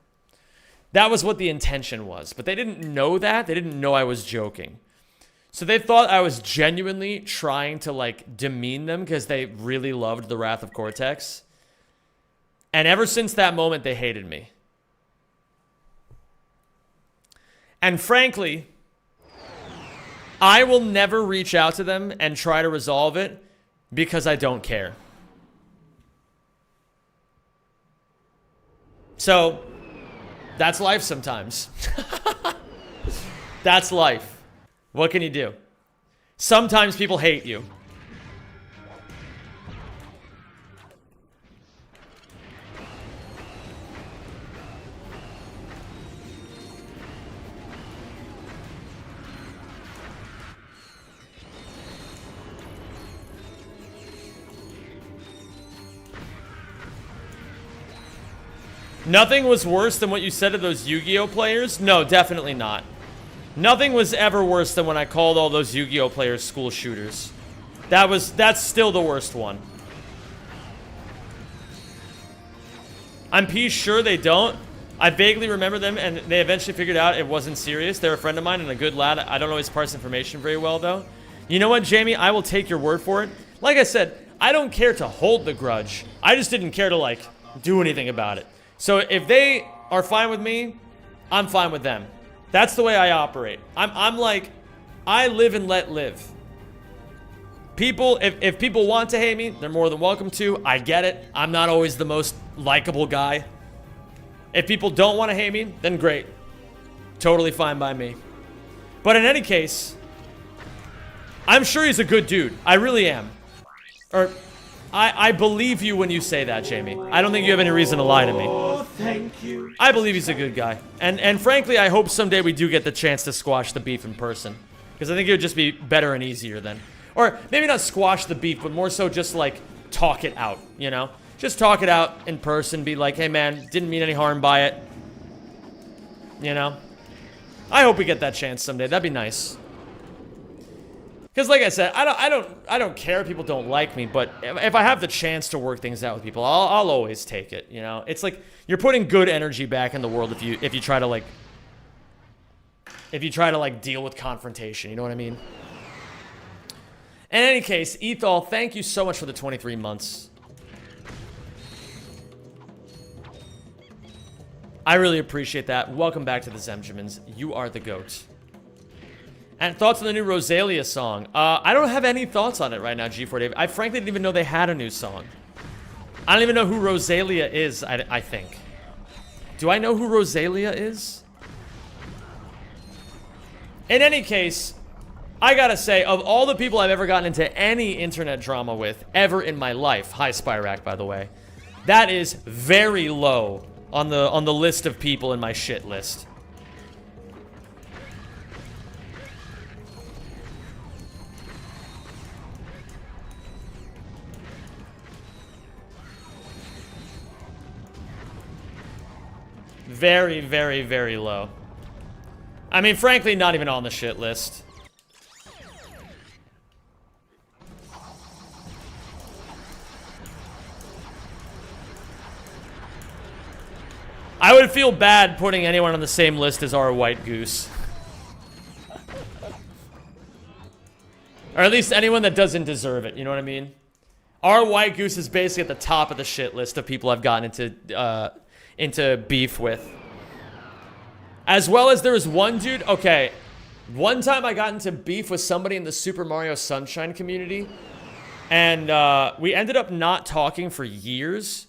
That was what the intention was. But they didn't know that. They didn't know I was joking. So they thought I was genuinely trying to, like, demean them because they really loved the Wrath of Cortex. And ever since that moment, they hated me. And frankly, I will never reach out to them and try to resolve it because I don't care. So, that's life sometimes. That's life. What can you do? Sometimes people hate you. Nothing was worse than what you said to those Yu-Gi-Oh players? No, definitely not. Nothing was ever worse than when I called all those Yu-Gi-Oh players school shooters. That's still the worst one. I'm sure they don't. I vaguely remember them, and they eventually figured out it wasn't serious. They're a friend of mine and a good lad. I don't always parse information very well, though. You know what, Jamie? I will take your word for it. Like I said, I don't care to hold the grudge. I just didn't care to, like, do anything about it. So if they are fine with me, I'm fine with them. That's the way I operate. I'm like, I live and let live. People, if people want to hate me, they're more than welcome to. I get it. I'm not always the most likable guy. If people don't want to hate me, then great. Totally fine by me. But in any case, I'm sure he's a good dude. I really am. Or, I believe you when you say that, Jamie. I don't think you have any reason to lie to me. Oh, thank you. I believe he's a good guy. And frankly, I hope someday we do get the chance to squash the beef in person. Because I think it would just be better and easier then. Or maybe not squash the beef, but more so just, like, talk it out, you know? Just talk it out in person. Be like, hey, man, didn't mean any harm by it. You know? I hope we get that chance someday. That'd be nice. Because like I said, I don't care if people don't like me, but if I have the chance to work things out with people, I'll always take it. You know, it's like you're putting good energy back in the world if you try to like deal with confrontation. You know what I mean? In any case, Ethol, thank you so much for the 23 months. I really appreciate that. Welcome back to the Zemjamins. You are the GOAT. And thoughts on the new Rosalia song? I don't have any thoughts on it right now, G4 Dave. I frankly didn't even know they had a new song. I don't even know who Rosalia is, I think. Do I know who Rosalia is? In any case, I gotta say, of all the people I've ever gotten into any internet drama with, ever in my life, hi Spyrack, by the way, that is very low on the list of people in my shit list. Very, very, very low. I mean, frankly, not even on the shit list. I would feel bad putting anyone on the same list as our white goose. Or at least anyone that doesn't deserve it, you know what I mean? Our white goose is basically at the top of the shit list of people I've gotten into beef with. As well as there was one dude, okay, one time I got into beef with somebody in the Super Mario Sunshine community, and we ended up not talking for years.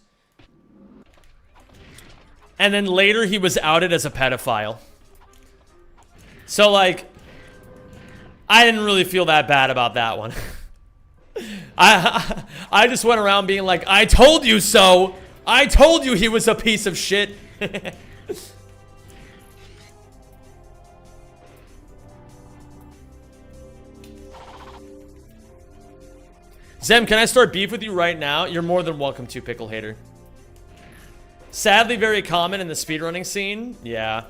And then later he was outed as a pedophile. So like, I didn't really feel that bad about that one. I just went around being like, I told you so! I told you he was a piece of shit! Zem, can I start beef with you right now? You're more than welcome to, Pickle Hater. Sadly very common in the speedrunning scene. Yeah.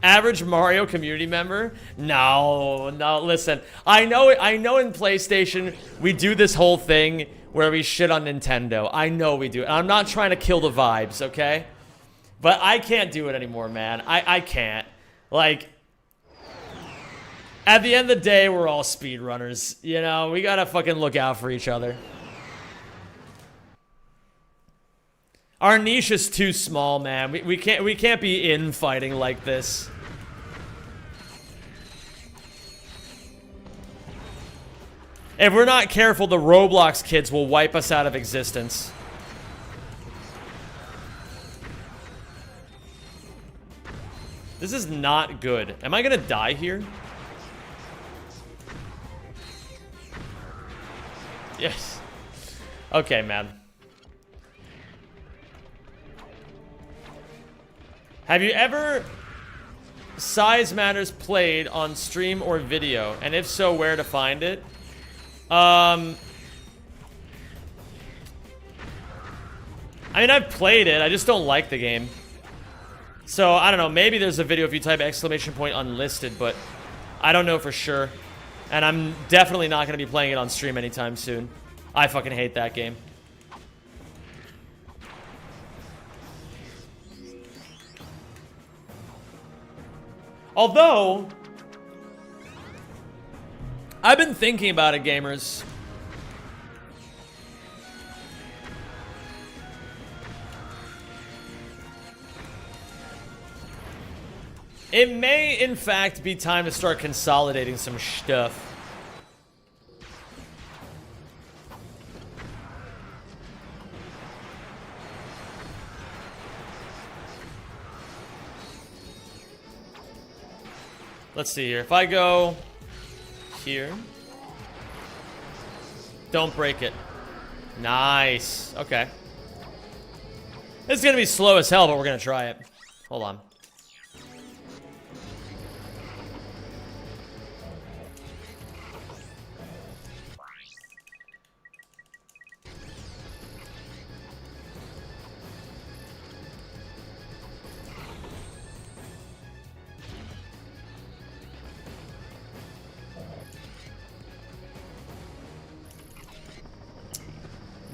Average Mario community member? No, listen. I know in PlayStation we do this whole thing where we shit on Nintendo. I know we do. And I'm not trying to kill the vibes, okay? But I can't do it anymore, man. I can't. Like, at the end of the day, we're all speedrunners. You know, we gotta fucking look out for each other. Our niche is too small, man. We can't be infighting like this. If we're not careful, the Roblox kids will wipe us out of existence. This is not good. Am I gonna die here? Yes. Okay, man. Have you ever Size Matters played on stream or video? And if so, where to find it? I mean, I've played it. I just don't like the game. So, I don't know. Maybe there's a video if you type !unlisted, but I don't know for sure. And I'm definitely not going to be playing it on stream anytime soon. I fucking hate that game. Although, I've been thinking about it, gamers. It may, in fact, be time to start consolidating some stuff. Let's see here. If I go here. Don't break it. Nice. Okay. It's gonna be slow as hell, but we're gonna try it. Hold on.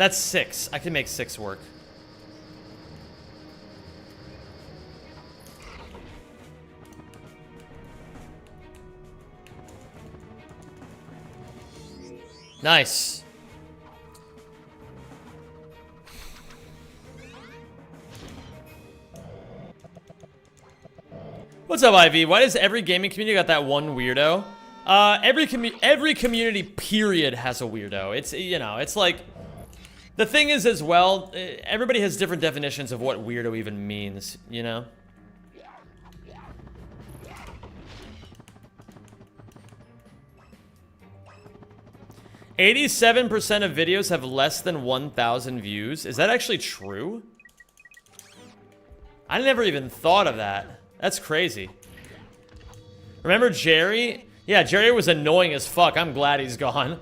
That's 6. I can make 6 work. Nice. What's up, Ivy? Why does every gaming community got that one weirdo? Every community period has a weirdo. It's, you know, it's like, the thing is as well, everybody has different definitions of what weirdo even means, you know? 87% of videos have less than 1,000 views. Is that actually true? I never even thought of that. That's crazy. Remember Jerry? Yeah, Jerry was annoying as fuck. I'm glad he's gone.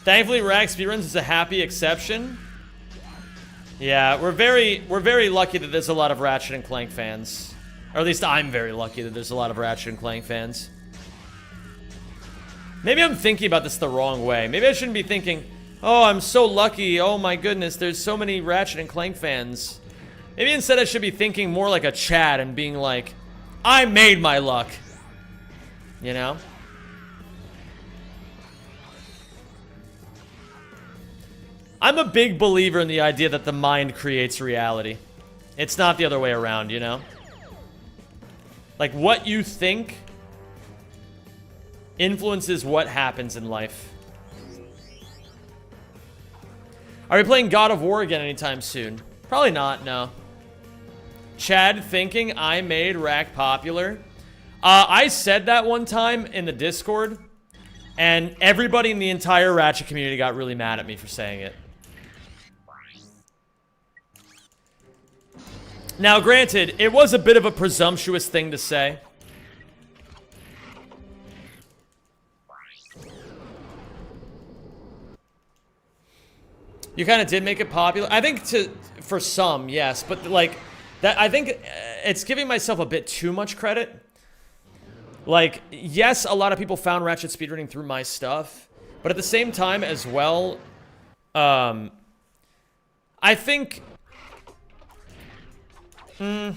Thankfully, Rag Speedruns is a happy exception. Yeah, we're very lucky that there's a lot of Ratchet and Clank fans. Or at least I'm very lucky that there's a lot of Ratchet and Clank fans. Maybe I'm thinking about this the wrong way. Maybe I shouldn't be thinking, oh, I'm so lucky. Oh my goodness, there's so many Ratchet and Clank fans. Maybe instead I should be thinking more like a Chad and being like, I made my luck. You know? I'm a big believer in the idea that the mind creates reality. It's not the other way around, you know? Like, what you think influences what happens in life. Are we playing God of War again anytime soon? Probably not, no. Chad thinking I made Rack popular. I said that one time in the Discord, and everybody in the entire Ratchet community got really mad at me for saying it. Now, granted, it was a bit of a presumptuous thing to say. You kind of did make it popular. I think for some, yes, but like that, I think it's giving myself a bit too much credit. Like, yes, a lot of people found Ratchet speedrunning through my stuff, but at the same time as well, I think, I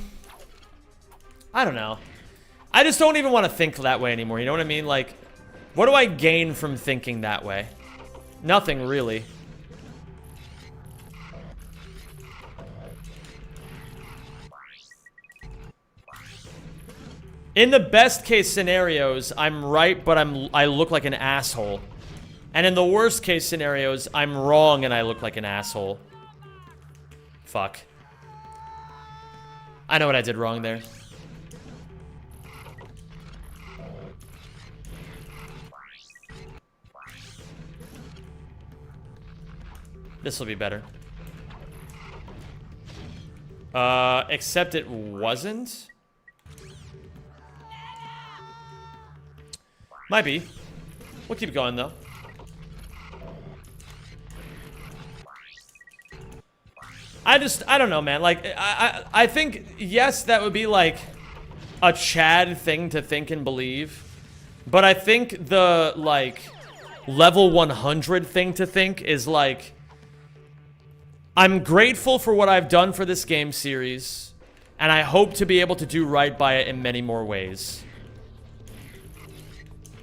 don't know. I just don't even want to think that way anymore, you know what I mean? Like, what do I gain from thinking that way? Nothing, really. In the best case scenarios, I'm right, but I look like an asshole. And in the worst case scenarios, I'm wrong and I look like an asshole. Fuck. I know what I did wrong there. This will be better. Except it wasn't. Might be. We'll keep going, though. I don't know, man. Like, I think, yes, that would be, like, a Chad thing to think and believe. But I think the, like, level 100 thing to think is, like, I'm grateful for what I've done for this game series, and I hope to be able to do right by it in many more ways.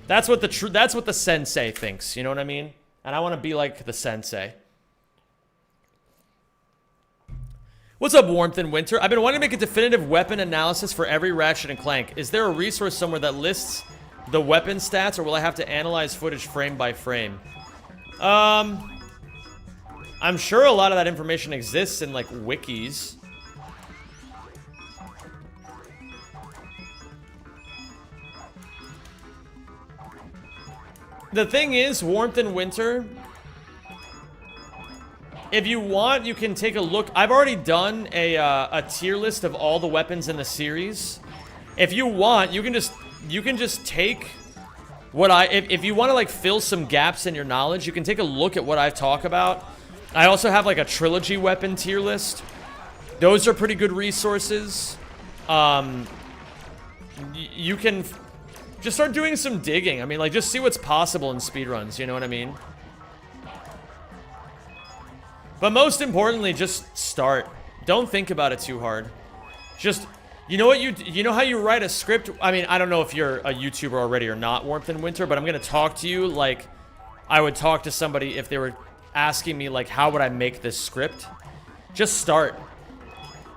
That's what the sensei thinks, you know what I mean? And I want to be like the sensei. What's up, Warmth in Winter? I've been wanting to make a definitive weapon analysis for every Ratchet and Clank. Is there a resource somewhere that lists the weapon stats, or will I have to analyze footage frame by frame? I'm sure a lot of that information exists in, like, wikis. The thing is, Warmth in Winter, if you want, you can take a look. I've already done a tier list of all the weapons in the series. If you want, you can just take what if you want to, like, fill some gaps in your knowledge, you can take a look at what I talk about. I also have, like, a trilogy weapon tier list Those are pretty good resources. You can just start doing some digging. I mean, like, just see what's possible in speedruns, you know what I mean? But most importantly, just start. Don't think about it too hard. Just, you know what you know how you write a script? I mean, I don't know if you're a YouTuber already or not, Warmth in Winter, but I'm gonna talk to you like I would talk to somebody if they were asking me, like, how would I make this script? Just start.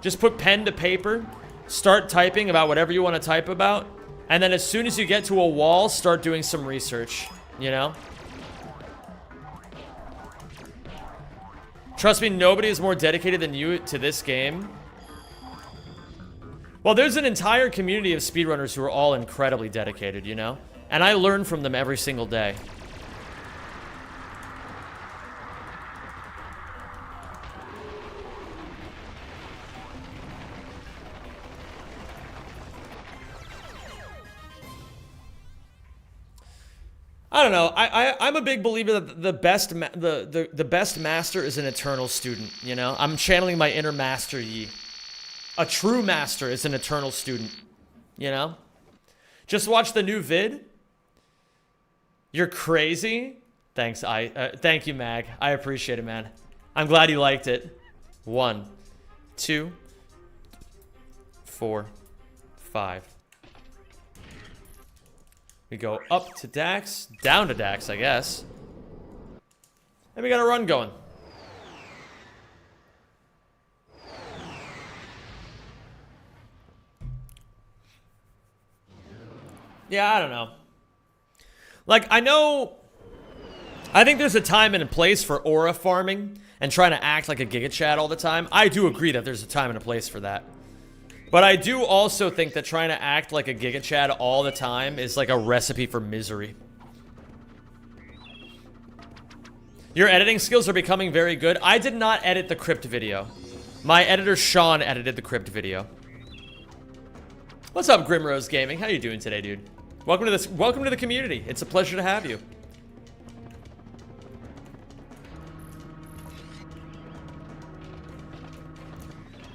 Just put pen to paper, start typing about whatever you want to type about, and then as soon as you get to a wall, start doing some research, you know? Trust me, nobody is more dedicated than you to this game. Well, there's an entire community of speedrunners who are all incredibly dedicated, you know? And I learn from them every single day. I don't know. I'm a big believer that the best master is an eternal student, you know? I'm channeling my inner master Yi. A true master is an eternal student, you know? Just watch the new vid. You're crazy. Thanks, thank you, Mag. I appreciate it, man. I'm glad you liked it. 1, 2, 4, 5. We go up to Dax, down to Dax, I guess. And we got a run going. Yeah, I don't know. Like, I think there's a time and a place for aura farming and trying to act like a Giga Chad all the time. I do agree that there's a time and a place for that. But I do also think that trying to act like a Giga Chad all the time is like a recipe for misery. Your editing skills are becoming very good. I did not edit the crypt video. My editor, Sean, edited the crypt video. What's up, Grimrose Gaming? How you doing today, dude? Welcome to the community. It's a pleasure to have you.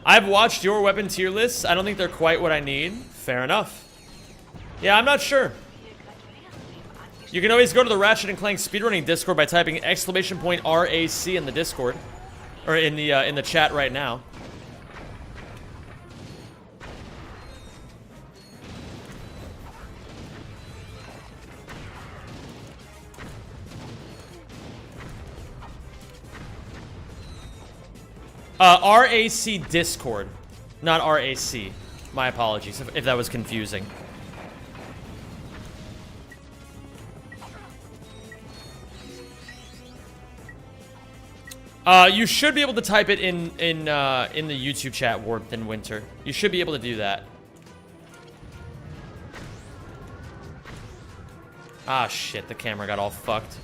I've watched your weapon tier lists. I don't think they're quite what I need. Fair enough. Yeah, I'm not sure. You can always go to the Ratchet & Clank speedrunning Discord by typing !RAC in the Discord. Or in the chat right now. RAC Discord, not RAC. My apologies if that was confusing. You should be able to type it in the YouTube chat, Warmth in Winter. You should be able to do that. Ah, shit, the camera got all fucked.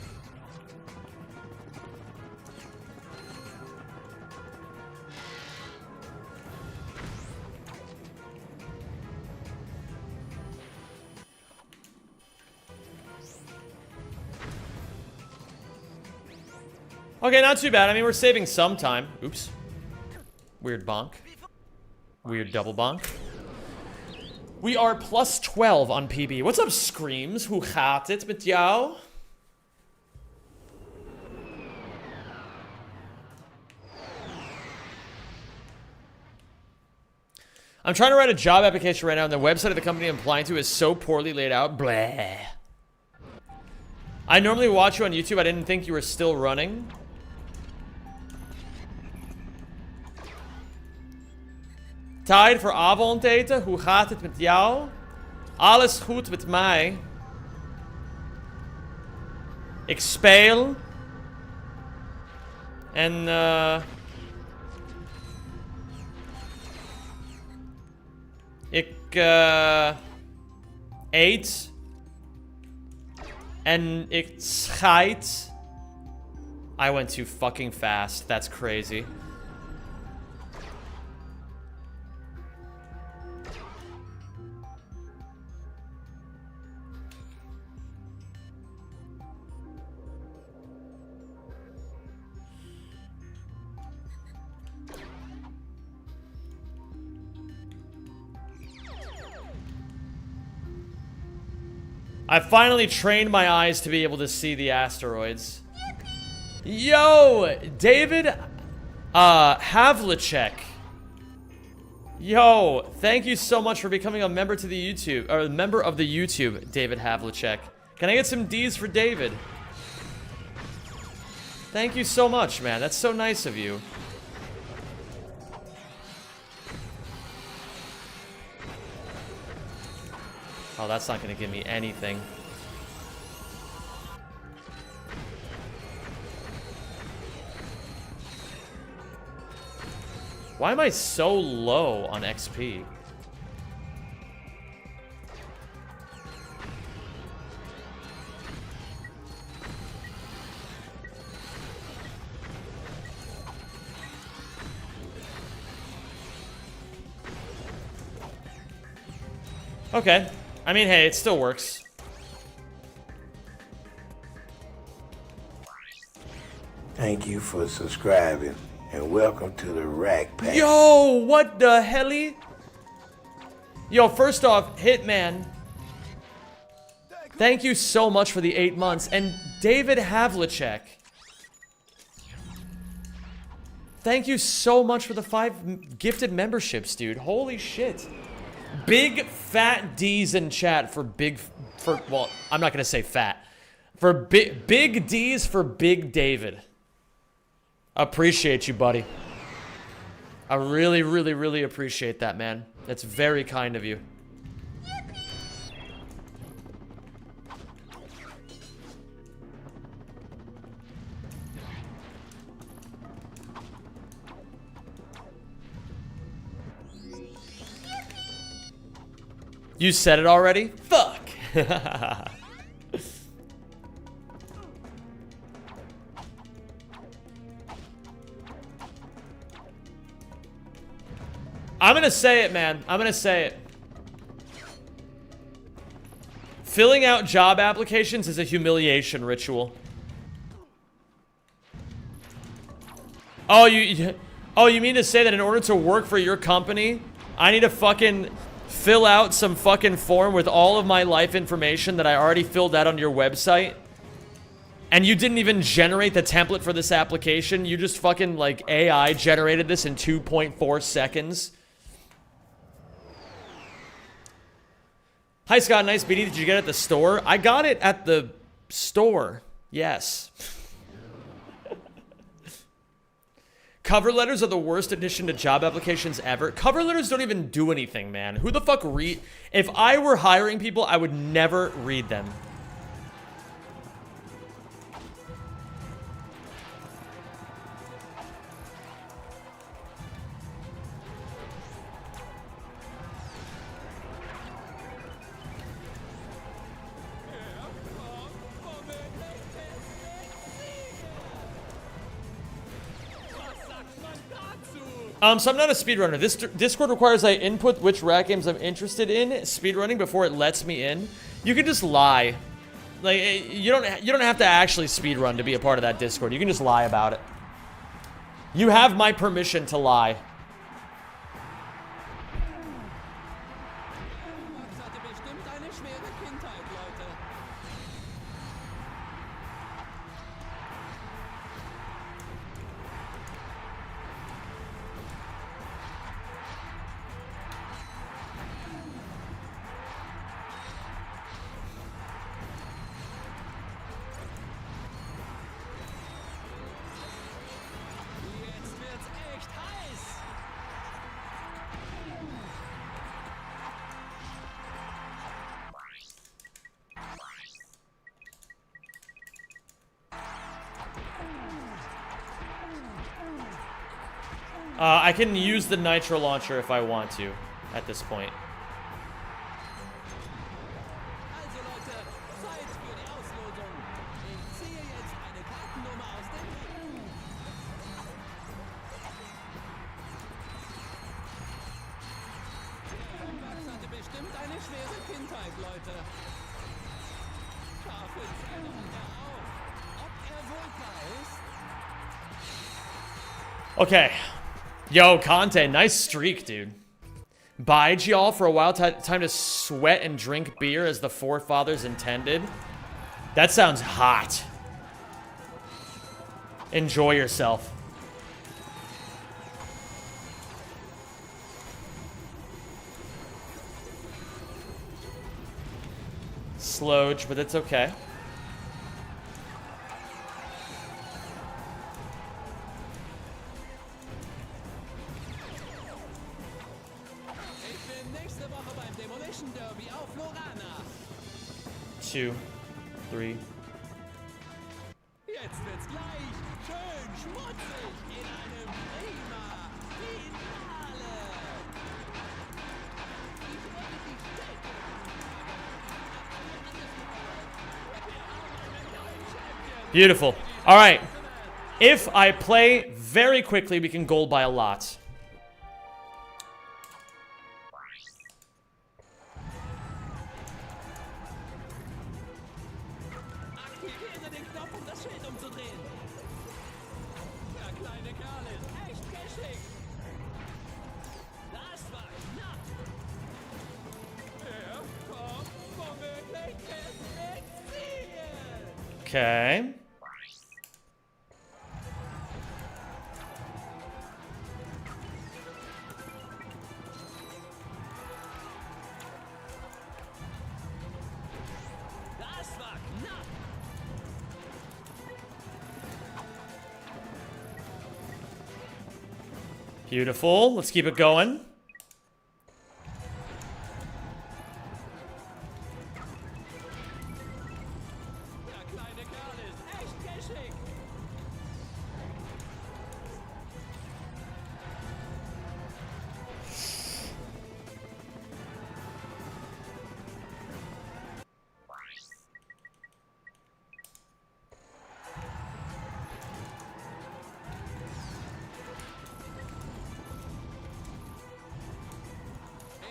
Okay, not too bad. I mean, we're saving some time. Oops. Weird bonk. Weird double bonk. We are plus 12 on PB. What's up, Screams? Hoe gaat het met jou? I'm trying to write a job application right now, and the website of the company I'm applying to is so poorly laid out. Blah. I normally watch you on YouTube. I didn't think you were still running. Tijd voor avondeten. Hoe gaat het met jou? Alles goed met mij. Ik speel. En ik eet. En ik scheid. I went too fucking fast. That's crazy. I finally trained my eyes to be able to see the asteroids. Yo, David Havlicek. Yo, thank you so much for becoming a member to the YouTube, or a member of the YouTube, David Havlicek. Can I get some D's for David? Thank you so much, man. That's so nice of you. Oh, that's not gonna give me anything. Why am I so low on XP? Okay. I mean, hey, it still works. Thank you for subscribing and welcome to the Rack Pack. Yo, what the helly? Yo, first off, Hitman, thank you so much for the 8 months. And David Havlicek, thank you so much for the 5 gifted memberships, dude. Holy shit. Big fat D's in chat for well, I'm not gonna say fat. For big D's for Big David. Appreciate you, buddy. I really, really, really appreciate that, man. That's very kind of you. You said it already? Fuck. I'm gonna say it, man. I'm gonna say it. Filling out job applications is a humiliation ritual. Oh, you mean to say that in order to work for your company, I need to fucking fill out some fucking form with all of my life information that I already filled out on your website? And you didn't even generate the template for this application? You just fucking, like, AI generated this in 2.4 seconds? Hi, Scott. Nice BD. Did you get it at the store? I got it at the store. Yes. Cover letters are the worst addition to job applications ever. Cover letters don't even do anything, man. Who the fuck read? If I were hiring people, I would never read them. So I'm not a speedrunner. This Discord requires I input which rat games I'm interested in speedrunning before it lets me in. You can just lie. Like, you don't have to actually speedrun to be a part of that Discord. You can just lie about it. You have my permission to lie. I can use the nitro launcher if I want to at this point. Okay. Yo, Conte, nice streak, dude. Bide y'all for a while, time to sweat and drink beer as the forefathers intended. That sounds hot. Enjoy yourself. Slowed, but it's okay. Two, three. Jetzt wird's gleich schön schmutzig in einem prima Finale. Beautiful. All right. If I play very quickly, we can gold by a lot. Aktiviere den Knopf, um das Schild umzudrehen. Der kleine Kerl ist echt geschickt. Das war knapp. Er kommt womöglich bis ins Ziel. Okay. Das war knapp. Beautiful. Let's keep it going. Der kleine Kerl ist echt geschickt.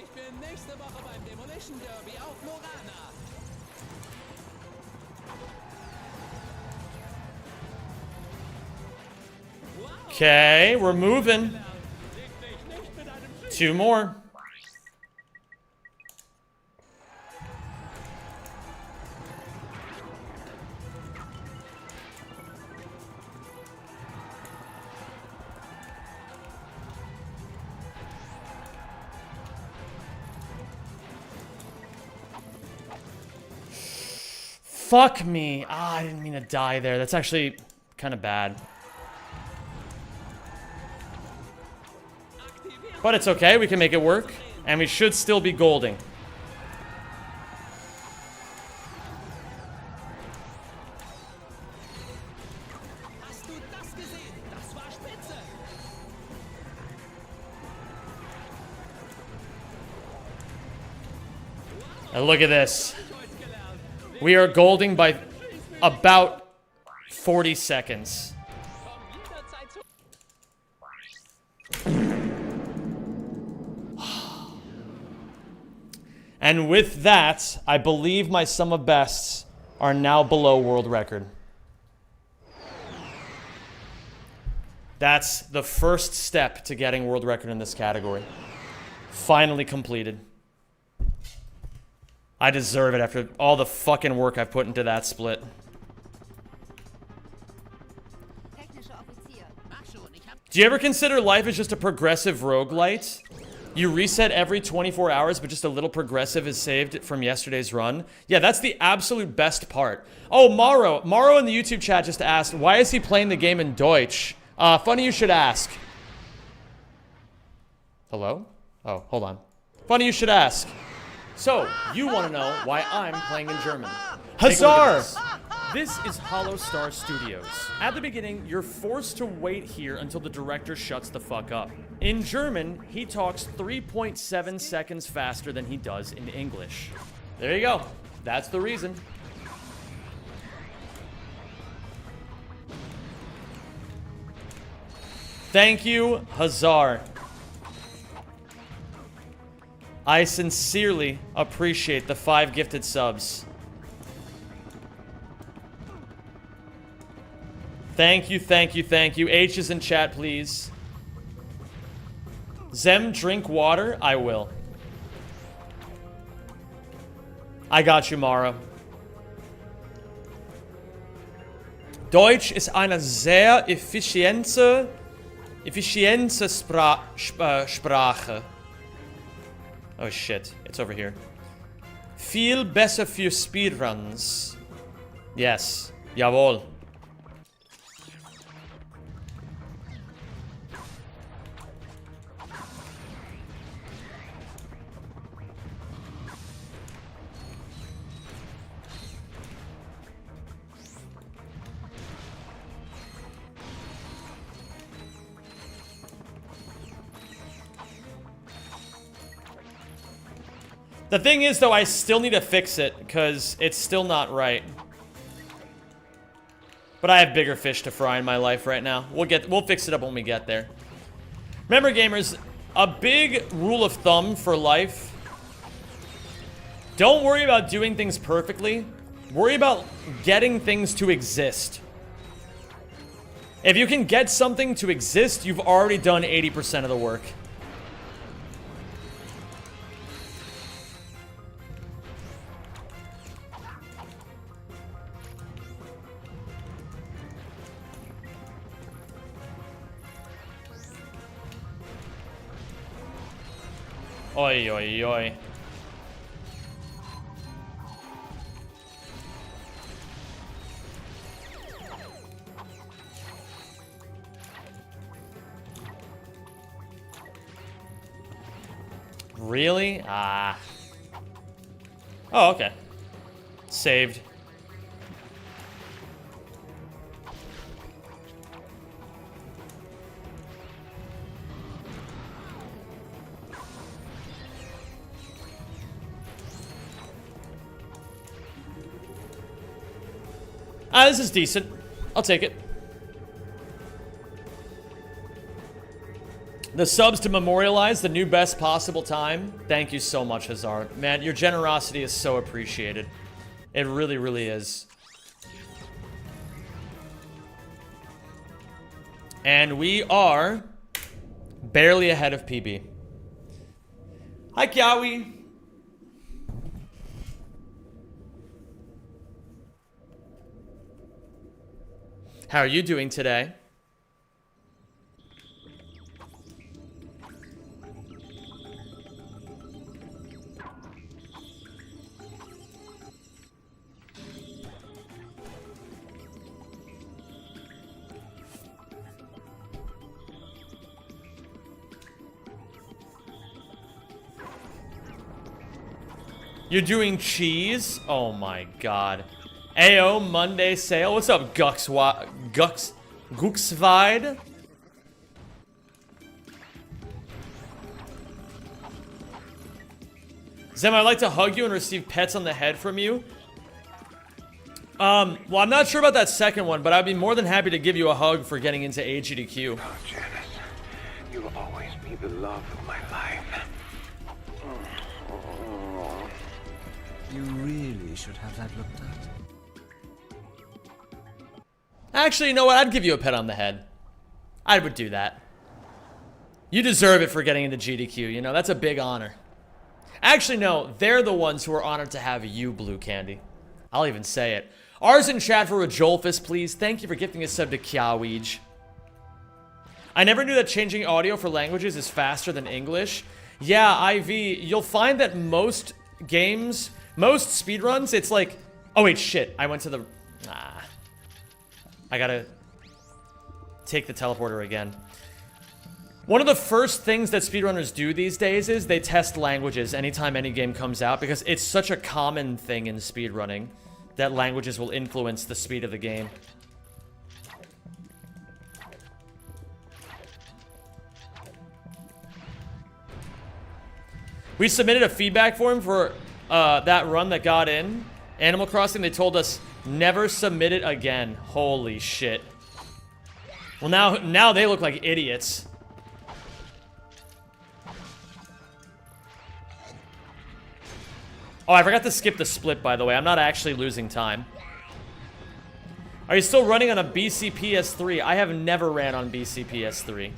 Ich bin nächste Woche beim Demolition Derby auf Lorana. Okay, we're moving. Leg dich nicht mit einem Schild. Two more. Fuck me. Ah, I didn't mean to die there. That's actually kind of bad. But it's okay. We can make it work. And we should still be golding. Hast du das gesehen? Das war spitze. And look at this. We are golding by about 40 seconds. And with that, I believe my sum of bests are now below world record. That's the first step to getting world record in this category. Finally completed. I deserve it after all the fucking work I've put into that split. Do you ever consider life as just a progressive roguelite? You reset every 24 hours, but just a little progressive is saved from yesterday's run? Yeah, that's the absolute best part. Oh, Maro. Maro in the YouTube chat just asked, why is he playing the game in Deutsch? Funny you should ask. Hello? Oh, hold on. Funny you should ask. So, you want to know why I'm playing in German. Huzzar! This is Hollow Star Studios. At the beginning, you're forced to wait here until the director shuts the fuck up. In German, he talks 3.7 seconds faster than he does in English. There you go. That's the reason. Thank you, Hazar. I sincerely appreciate the 5 gifted subs. Thank you, thank you, thank you. H is in chat, please. Zem, drink water? I will. I got you, Mara. Deutsch ist eine sehr effiziente Sprache. Oh shit, it's over here. Viel besser für Speedruns. Yes, jawohl. The thing is, though, I still need to fix it, because it's still not right. But I have bigger fish to fry in my life right now. We'll fix it up when we get there. Remember, gamers, a big rule of thumb for life. Don't worry about doing things perfectly. Worry about getting things to exist. If you can get something to exist, you've already done 80% of the work. Oi, oi, oi. Really? Ah. Oh, okay. Saved. This is decent. I'll take it. The subs to memorialize the new best possible time. Thank you so much, Hazard. Man, your generosity is so appreciated. It really, really is. And we are barely ahead of PB. Hi, Kiawi. How are you doing today? You're doing cheese? Oh my god. Ayo, Monday sale. What's up, Guxvide? Zem, I'd like to hug you and receive pets on the head from you. Well, I'm not sure about that second one, but I'd be more than happy to give you a hug for getting into AGDQ. Oh, Janice, you'll always be the love of my life. You really should have that looked at. Actually, you know what? I'd give you a pet on the head. I would do that. You deserve it for getting into GDQ, you know? That's a big honor. Actually, no. They're the ones who are honored to have you, Blue Candy. I'll even say it. Ours in chat for Rajolfus, please. Thank you for gifting a sub to Kiaweej. I never knew that changing audio for languages is faster than English. Yeah, IV, you'll find that most games, most speedruns, it's like... Oh, wait, shit. I went to the... I gotta take the teleporter again. One of the first things that speedrunners do these days is they test languages anytime any game comes out, because it's such a common thing in speedrunning that languages will influence the speed of the game. We submitted a feedback form for that run that got in Animal Crossing. They told us never submit it again. Holy shit. Well, now they look like idiots. Oh, I forgot to skip the split, by the way. I'm not actually losing time. Are you still running on a BCPS3? I have never ran on BCPS3.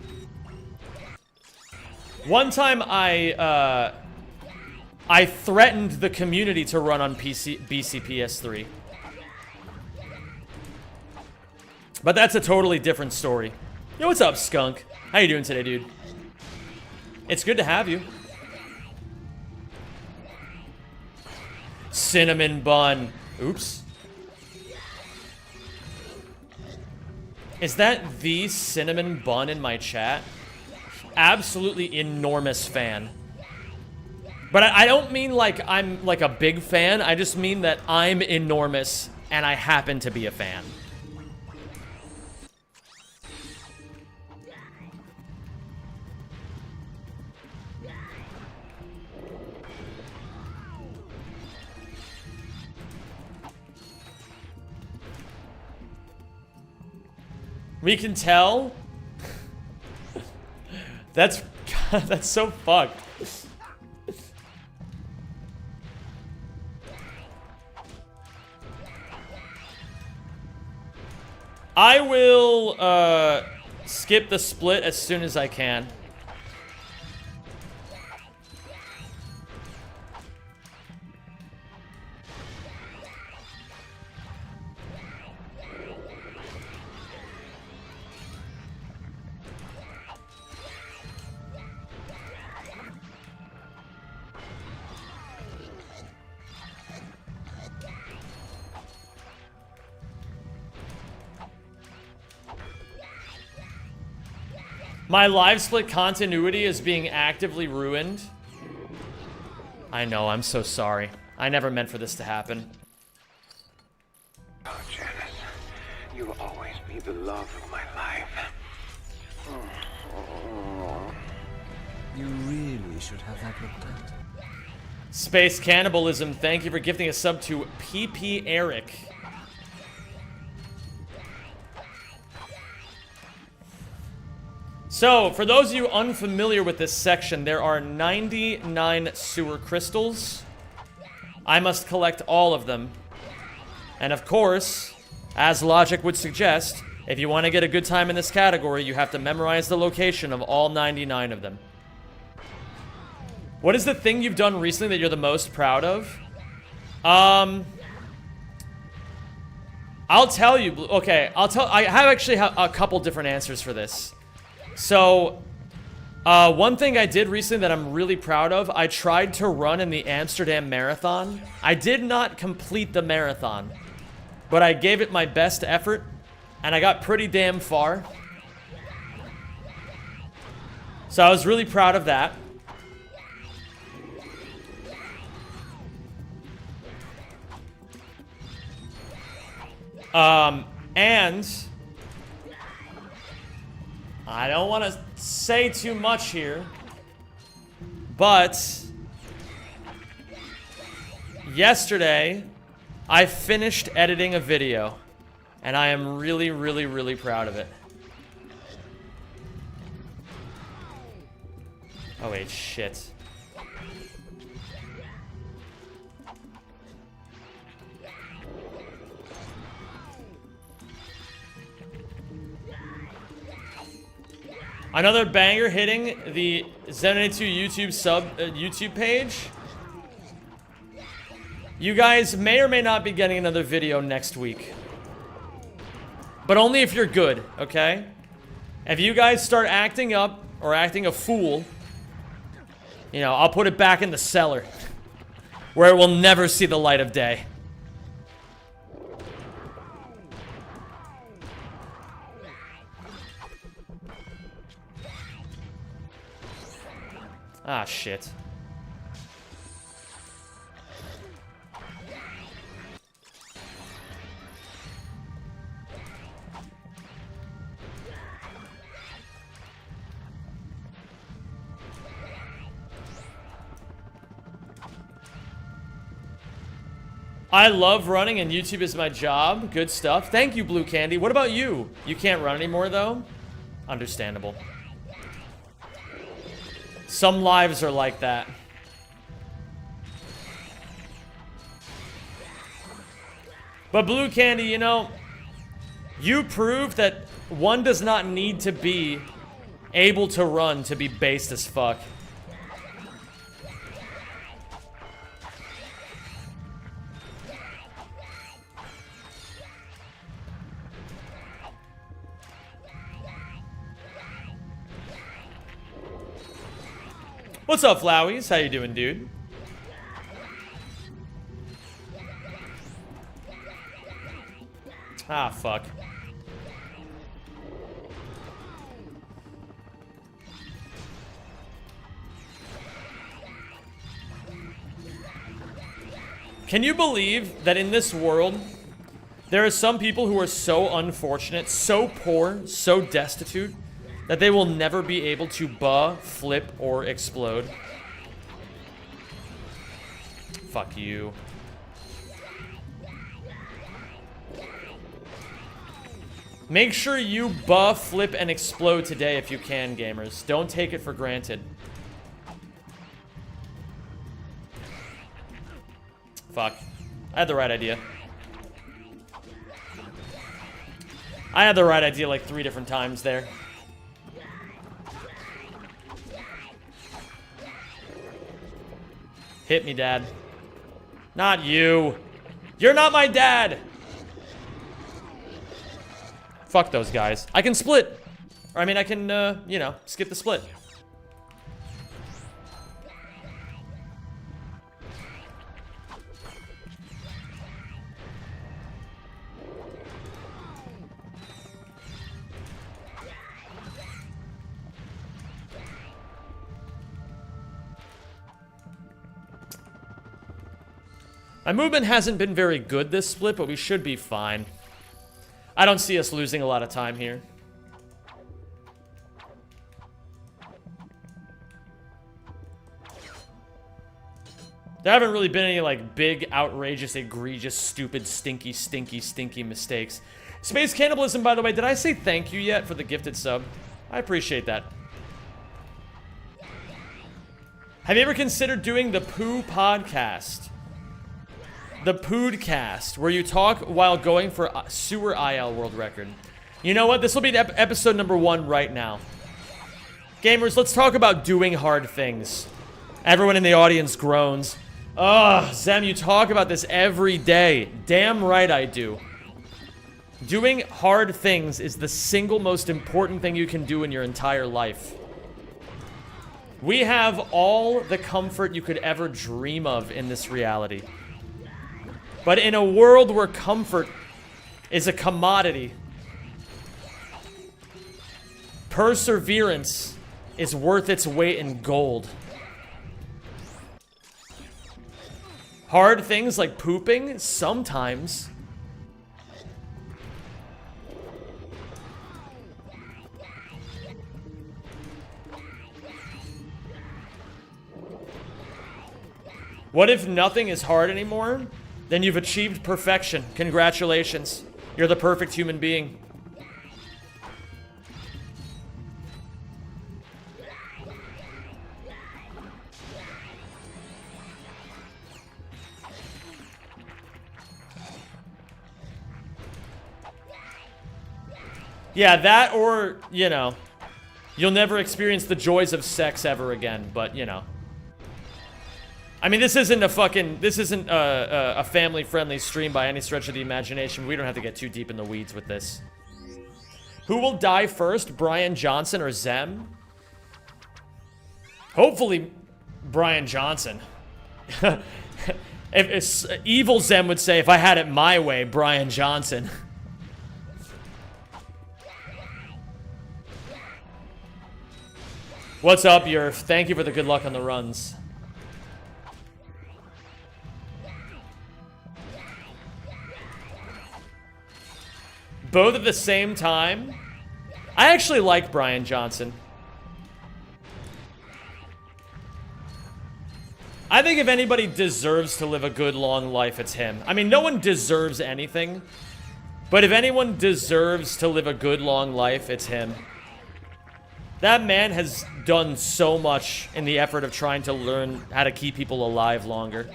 One time I I threatened the community to run on BCPS3. But that's a totally different story. Yo, what's up, Skunk? How you doing today, dude? It's good to have you. Cinnamon bun. Oops. Is that the cinnamon bun in my chat? Absolutely enormous fan. But I don't mean like I'm like a big fan. I just mean that I'm enormous and I happen to be a fan. We can tell. That's God, that's so fucked. I will skip the split as soon as I can. My live split continuity is being actively ruined. I know, I'm so sorry. I never meant for this to happen. Oh, Janice, you will always be the love of my life. You really should have that looked at. Space Cannibalism, thank you for gifting a sub to PP Eric. So, for those of you unfamiliar with this section, there are 99 sewer crystals. I must collect all of them. And of course, as logic would suggest, if you want to get a good time in this category, you have to memorize the location of all 99 of them. What is the thing you've done recently that you're the most proud of? I'll tell you. Okay, I have actually a couple different answers for this. So, one thing I did recently that I'm really proud of, I tried to run in the Amsterdam Marathon. I did not complete the marathon, but I gave it my best effort, and I got pretty damn far. So I was really proud of that. And I don't want to say too much here, but yesterday I finished editing a video, and I am really, really, really proud of it. Oh wait, shit. Another banger hitting the Zen82 YouTube page. You guys may or may not be getting another video next week. But only if you're good, okay? If you guys start acting up or acting a fool, you know, I'll put it back in the cellar where it will never see the light of day. Ah, shit. I love running and YouTube is my job. Good stuff. Thank you, Blue Candy. What about you? You can't run anymore, though? Understandable. Some lives are like that. But Blue Candy, you know, you proved that one does not need to be able to run to be based as fuck. What's up, Flowey's? How you doing, dude? Ah, fuck. Can you believe that in this world, there are some people who are so unfortunate, so poor, so destitute, that they will never be able to flip, or explode? Fuck you. Make sure you flip, and explode today if you can, gamers. Don't take it for granted. Fuck. I had the right idea. I had the right idea like 3 different times there. Hit me, Dad. Not you. You're not my dad. Fuck those guys. I can split. Or, I mean, I can, you know, skip the split. My movement hasn't been very good this split, but we should be fine. I don't see us losing a lot of time here. There haven't really been any, like, big, outrageous, egregious, stupid, stinky, stinky, stinky mistakes. Space Cannibalism, by the way, did I say thank you yet for the gifted sub? I appreciate that. Have you ever considered doing the Poo podcast? The Poodcast, where you talk while going for sewer IL world record. You know what? This will be episode number 1 right now. Gamers, let's talk about doing hard things. Everyone in the audience groans. Ugh, Zem, you talk about this every day. Damn right I do. Doing hard things is the single most important thing you can do in your entire life. We have all the comfort you could ever dream of in this reality. But in a world where comfort is a commodity, perseverance is worth its weight in gold. Hard things like pooping, sometimes. What if nothing is hard anymore? Then you've achieved perfection. Congratulations. You're the perfect human being. Yeah, that or, you know, you'll never experience the joys of sex ever again, but, you know. I mean, this isn't a family-friendly stream by any stretch of the imagination. We don't have to get too deep in the weeds with this. Who will die first, Brian Johnson or Zem? Hopefully, Brian Johnson. If evil Zem would say, if I had it my way, Brian Johnson. What's up, Yerf? Thank you for the good luck on the runs. Both at the same time? I actually like Brian Johnson. I think if anybody deserves to live a good, long life, it's him. I mean, no one deserves anything. But if anyone deserves to live a good, long life, it's him. That man has done so much in the effort of trying to learn how to keep people alive longer.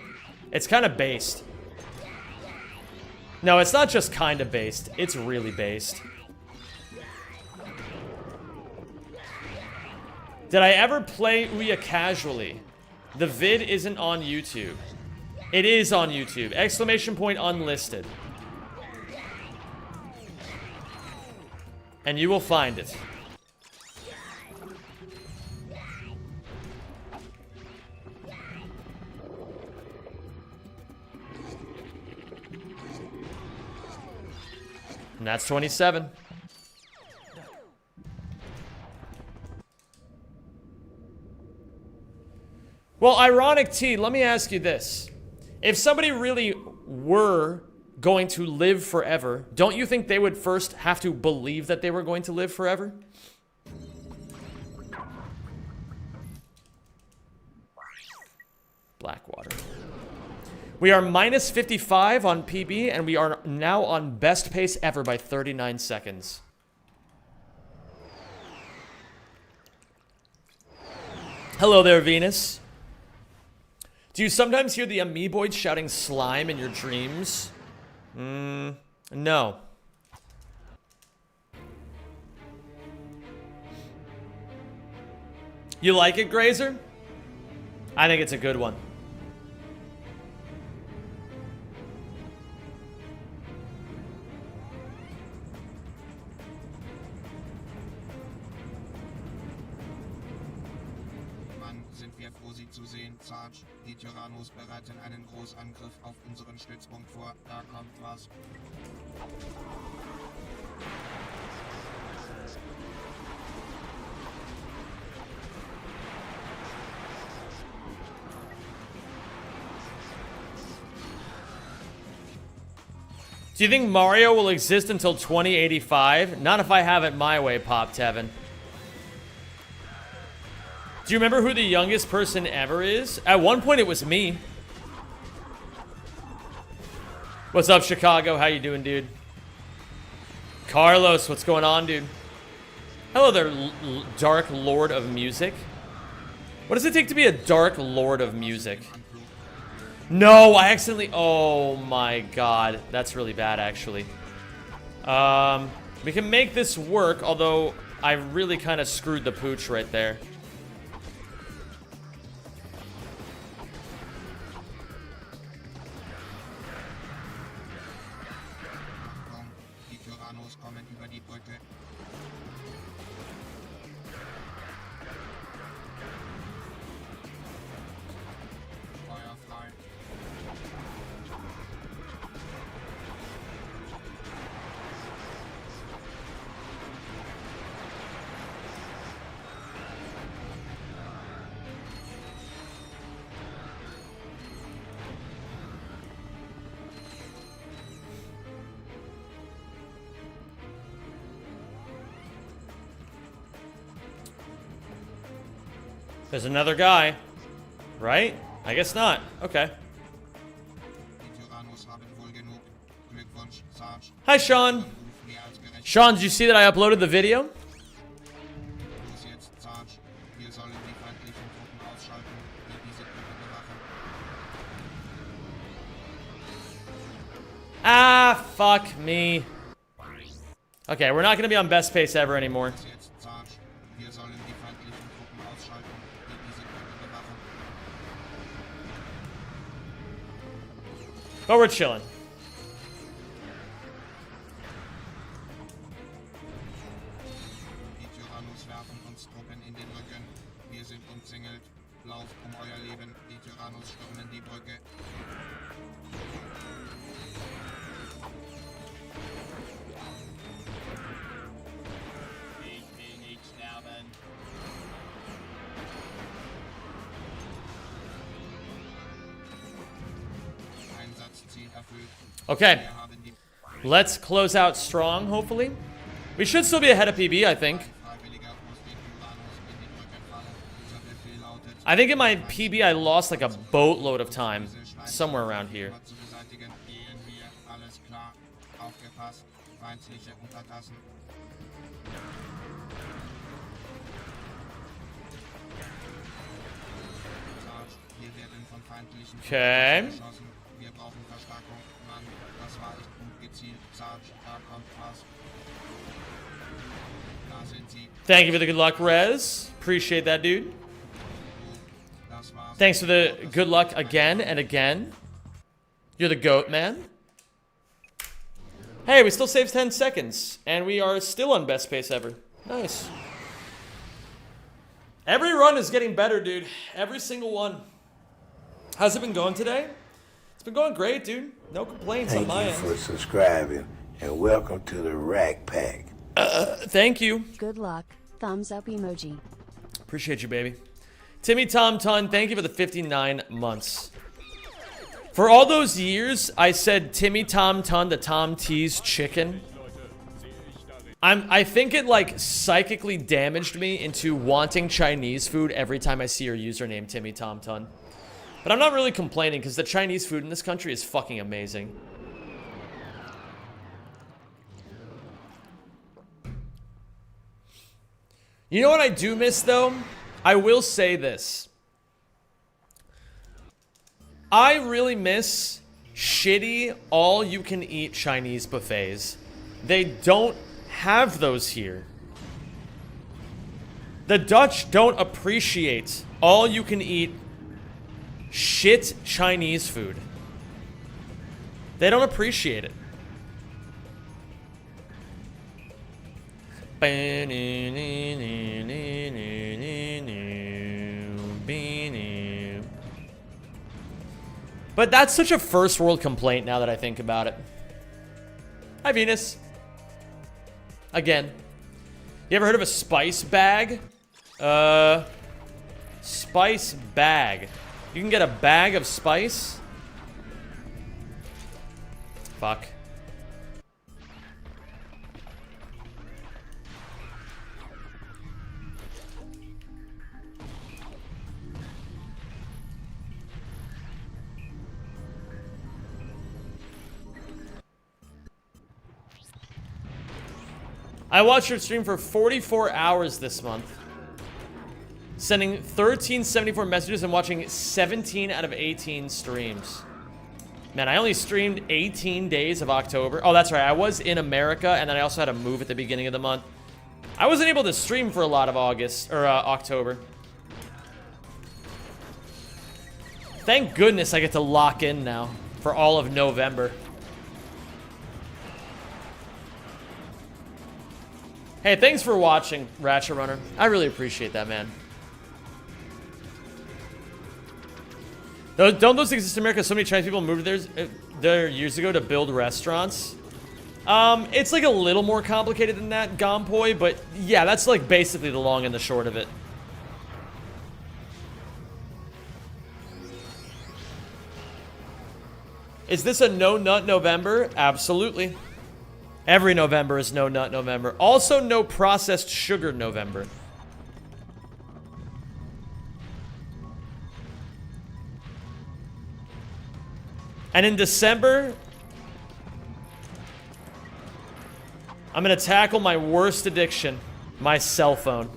It's kind of based. No, it's not just kind of based. It's really based. Did I ever play Ouya casually? The vid isn't on YouTube. It is on YouTube. Exclamation point unlisted. And you will find it. And that's 27. Well, ironic T, let me ask you this. If somebody really were going to live forever, don't you think they would first have to believe that they were going to live forever? Blackwater. We are minus 55 on PB, and we are now on best pace ever by 39 seconds. Hello there, Venus. Do you sometimes hear the amoeboid shouting slime in your dreams? No. You like it, Grazer? I think it's a good one. Mann, sind wir froh, Sie zu sehen, Sarge. Die Tyrannos bereiten einen Großangriff auf unseren Stützpunkt vor. Da kommt was. Do you think Mario will exist until 2085? Not if I have it my way, Pop Tevin. Do you remember who the youngest person ever is? At one point, it was me. What's up, Chicago? How you doing, dude? Carlos, what's going on, dude? Hello there, Dark Lord of Music. What does it take to be a Dark Lord of Music? No, I accidentally... Oh my god. That's really bad, actually. We can make this work, although I really kind of screwed the pooch right there. Die Tyrannos kommen über die Brücke. Feuer frei. There's another guy. Right? I guess not. Okay. Die Tyrannos haben wohl genug. Glückwunsch, Sarge. Hi, Sean. Ruf mehr als gerecht. Sean, did you see that I uploaded the video? Los jetzt, Sarge. Wir sollen die feindlichen Truppen ausschalten, die diese Brücke bewachen. Ah, fuck me. Okay, we're not gonna be on best pace ever anymore. Los jetzt, Sarge. Wir sollen die feindlichen Truppen ausschalten, die diese Brücke bewachen. But we're chilling. Die Tyrannos werfen uns Truppen in den Rücken. Wir sind umzingelt. Lauft um euer Leben. Die Tyrannos stürmen die Brücke. Ich will nicht sterben. Einsatzziel erfüllt. Okay, Wir haben die let's close out strong, hopefully. We should still be ahead of PB, I think. Freiwilliger muss den Tyrannos in die Brücke fallen. Dieser Befehl lautet, I think in my PB I lost like a boatload of time. Somewhere around here. zu beseitigen. Gehen wir. Alles klar. Aufgepasst. Feindliche Untertassen. Sarge, wir werden von feindlichen Okay. geschossen. Wir brauchen Verstärkung. Mann, das war echt gut gezielt. Sarge, da kommt was. Da sind sie. Thank you for the good luck, Rez. Appreciate that, dude. Das war's. Thanks for the good luck again and again. You're the GOAT, man. Hey, we still saved 10 seconds. And we are still on best pace ever. Nice. Every run is getting better, dude. Every single one. How's it been going today? It's been going great, dude. No complaints on Thank my you end. for subscribing and welcome to the Rack Pack. Thank you. Good luck. Thumbs up emoji. Appreciate you, baby. Timmy Tom Ton, thank you for the 59 months. For all those years, I said Timmy Tom Ton to Tom T's chicken. I think it like psychically damaged me into wanting Chinese food every time I see your username, Timmy Tom Ton. But I'm not really complaining because the Chinese food in this country is fucking amazing. You know what I do miss though? I will say this. I really miss shitty all-you-can-eat Chinese buffets. They don't have those here. The Dutch don't appreciate all-you-can-eat shit Chinese food. They don't appreciate it. But that's such a first world complaint now that I think about it. Hi, Venus. Again. You ever heard of a spice bag? Spice bag. You can get a bag of spice? Fuck. I watched your stream for 44 hours this month. Sending 1374 messages and watching 17 out of 18 streams. Man, I only streamed 18 days of October. Oh, that's right. I was in America, and then I also had to move at the beginning of the month. I wasn't able to stream for a lot of October. Thank goodness I get to lock in now for all of November. Hey, thanks for watching, Ratchet Runner. I really appreciate that, man. Don't those exist in America? So many Chinese people moved there years ago to build restaurants. It's like a little more complicated than that, Gompoy, but yeah, that's like basically the long and the short of it. Is this a no nut November? Absolutely. Every November is no nut November. Also no processed sugar November. And in December, I'm gonna tackle my worst addiction, my cell phone.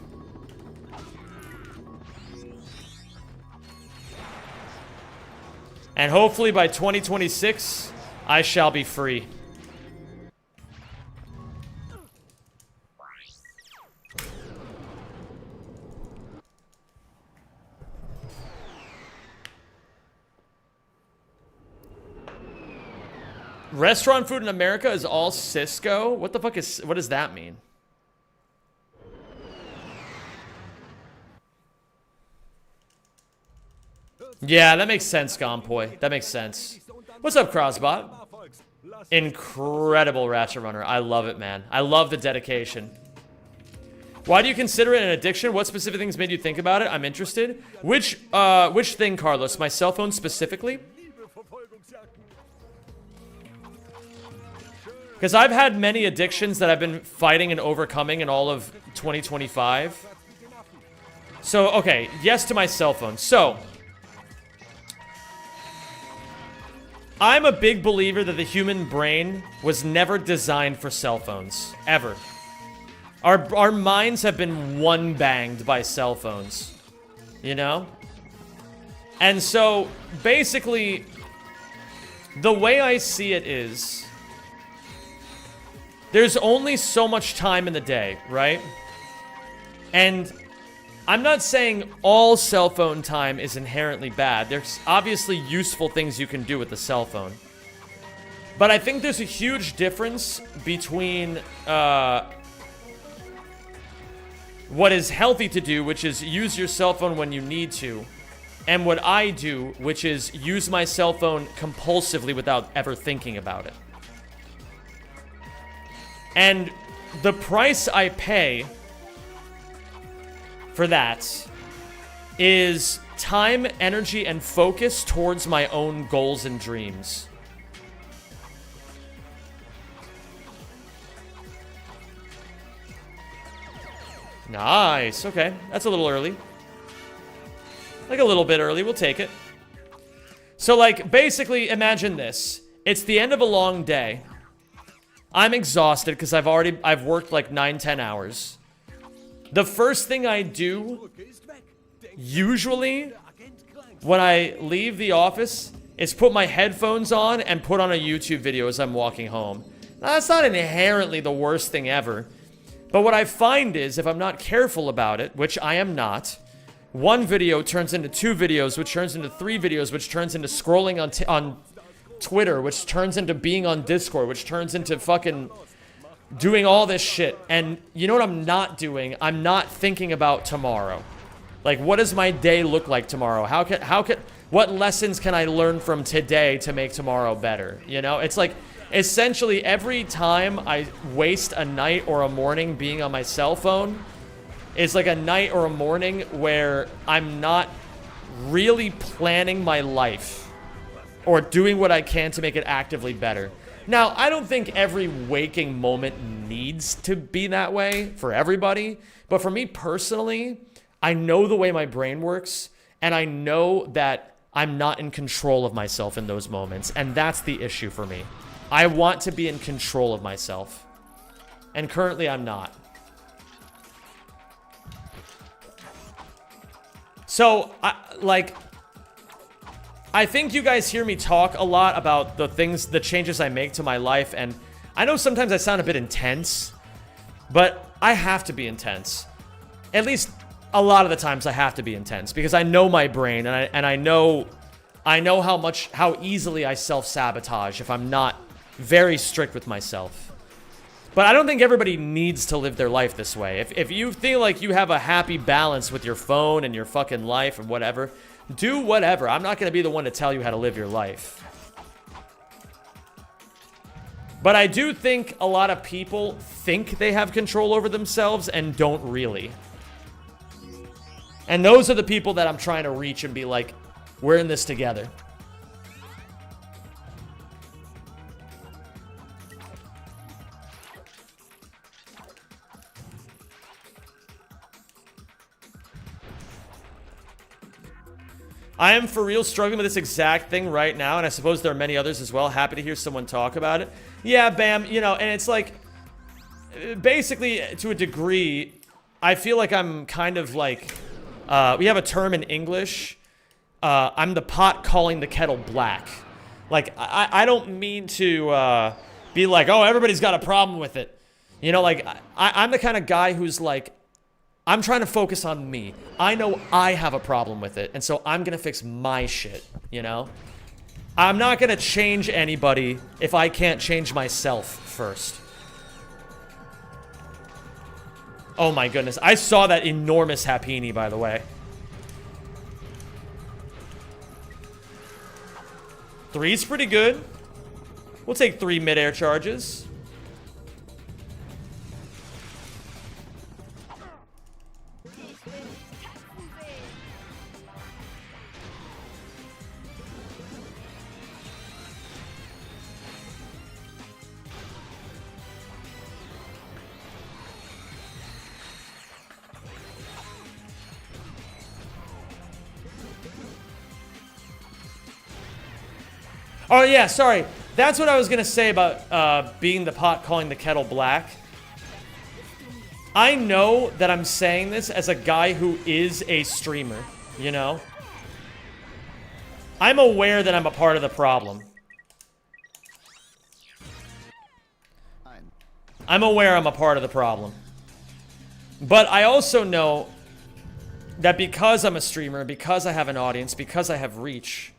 And hopefully by 2026, I shall be free. Restaurant food in America is all Cisco? What the fuck is... What does that mean? Yeah, that makes sense, Gompoy. That makes sense. What's up, Crossbot? Incredible Ratchet Runner. I love it, man. I love the dedication. Why do you consider it an addiction? What specific things made you think about it? I'm interested. Which thing, Carlos? My cell phone specifically? Because I've had many addictions that I've been fighting and overcoming in all of 2025. So, okay, yes to my cell phone. So, I'm a big believer that the human brain was never designed for cell phones. Ever. Our minds have been one-banged by cell phones. You know? And so, basically, the way I see it is... There's only so much time in the day, right? And I'm not saying all cell phone time is inherently bad. There's obviously useful things you can do with the cell phone. But I think there's a huge difference between what is healthy to do, which is use your cell phone when you need to, and what I do, which is use my cell phone compulsively without ever thinking about it. And the price I pay for that is time, energy, and focus towards my own goals and dreams. Nice. Okay. That's a little early. Like a little bit early. We'll take it. So, like, basically, imagine this. It's the end of a long day. I'm exhausted because I've worked like 9-10 hours. The first thing I do, usually, when I leave the office, is put my headphones on and put on a YouTube video as I'm walking home. Now, that's not inherently the worst thing ever. But what I find is, if I'm not careful about it, which I am not, one video turns into 2 videos, which turns into 3 videos, which turns into scrolling on Twitter, which turns into being on Discord, which turns into fucking doing all this shit. And you know what I'm not doing? I'm not thinking about tomorrow. Like, what does my day look like tomorrow? What lessons can I learn from today to make tomorrow better? You know, it's like, essentially, every time I waste a night or a morning being on my cell phone, it's like a night or a morning where I'm not really planning my life or doing what I can to make it actively better. Now, I don't think every waking moment needs to be that way for everybody, but for me personally, I know the way my brain works, and I know that I'm not in control of myself in those moments, and that's the issue for me. I want to be in control of myself. And currently, I'm not. So, I think you guys hear me talk a lot about the changes I make to my life, and I know sometimes I sound a bit intense, but I have to be intense. At least a lot of the times I have to be intense, because I know my brain, and I know how easily I self-sabotage if I'm not very strict with myself. But I don't think everybody needs to live their life this way. If you feel like you have a happy balance with your phone and your fucking life and whatever, do whatever. I'm not going to be the one to tell you how to live your life. But I do think a lot of people think they have control over themselves and don't really. And those are the people that I'm trying to reach and be like, we're in this together. I am for real struggling with this exact thing right now, and I suppose there are many others as well. Happy to hear someone talk about it. Yeah, Bam, you know, and it's like, basically, to a degree, I feel like I'm kind of like, we have a term in English, I'm the pot calling the kettle black. Like, I don't mean to be like, oh, everybody's got a problem with it. You know, like, I'm the kind of guy who's like, I'm trying to focus on me. I know I have a problem with it, and so I'm gonna fix my shit, you know? I'm not gonna change anybody if I can't change myself first. Oh my goodness, I saw that enormous Happini, by the way. 3's pretty good. We'll take 3 mid-air charges. Oh, yeah, sorry. That's what I was going to say about being the pot calling the kettle black. I know that I'm saying this as a guy who is a streamer, you know? I'm aware that I'm a part of the problem. I'm aware I'm a part of the problem. But I also know that because I'm a streamer, because I have an audience, because I have reach,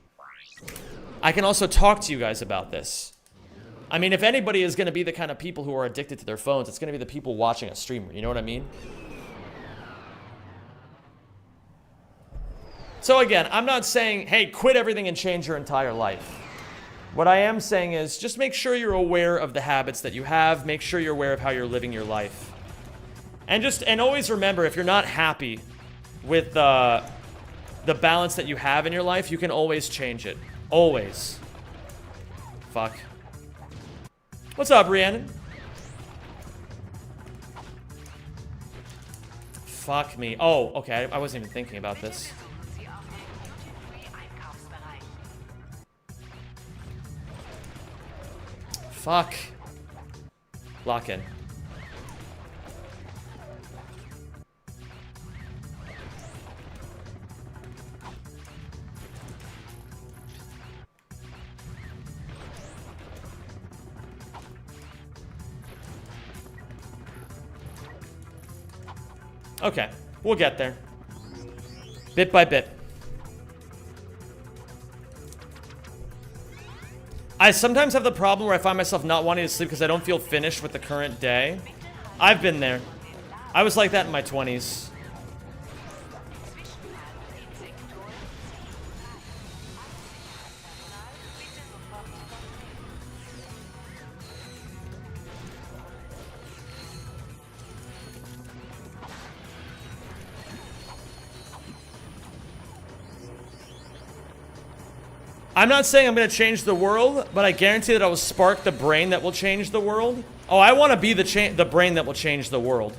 I can also talk to you guys about this. I mean, if anybody is going to be the kind of people who are addicted to their phones, it's going to be the people watching a streamer. You know what I mean? So again, I'm not saying, hey, quit everything and change your entire life. What I am saying is just make sure you're aware of the habits that you have. Make sure you're aware of how you're living your life. And always remember, if you're not happy with the balance that you have in your life, you can always change it. Always. Fuck. What's up, Rhiannon? Fuck me. Oh, okay. I wasn't even thinking about this. Fuck. Lock in. Okay, we'll get there. Bit by bit. I sometimes have the problem where I find myself not wanting to sleep because I don't feel finished with the current day. I've been there. I was like that in my 20s. I'm not saying I'm going to change the world, but I guarantee that I will spark the brain that will change the world. Oh, I want to be the brain that will change the world.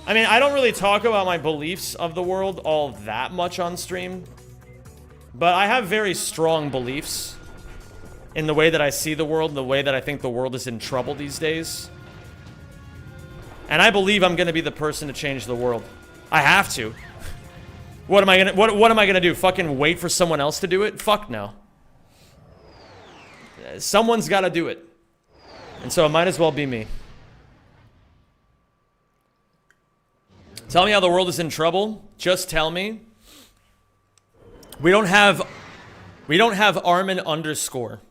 I mean, I don't really talk about my beliefs of the world all that much on stream, but I have very strong beliefs in the way that I see the world, the way that I think the world is in trouble these days. And I believe I'm gonna be the person to change the world. I have to. What am I gonna do? Fucking wait for someone else to do it? Fuck no. Someone's gotta do it. And so it might as well be me. Tell me how the world is in trouble. Just tell me. We don't have Armin underscore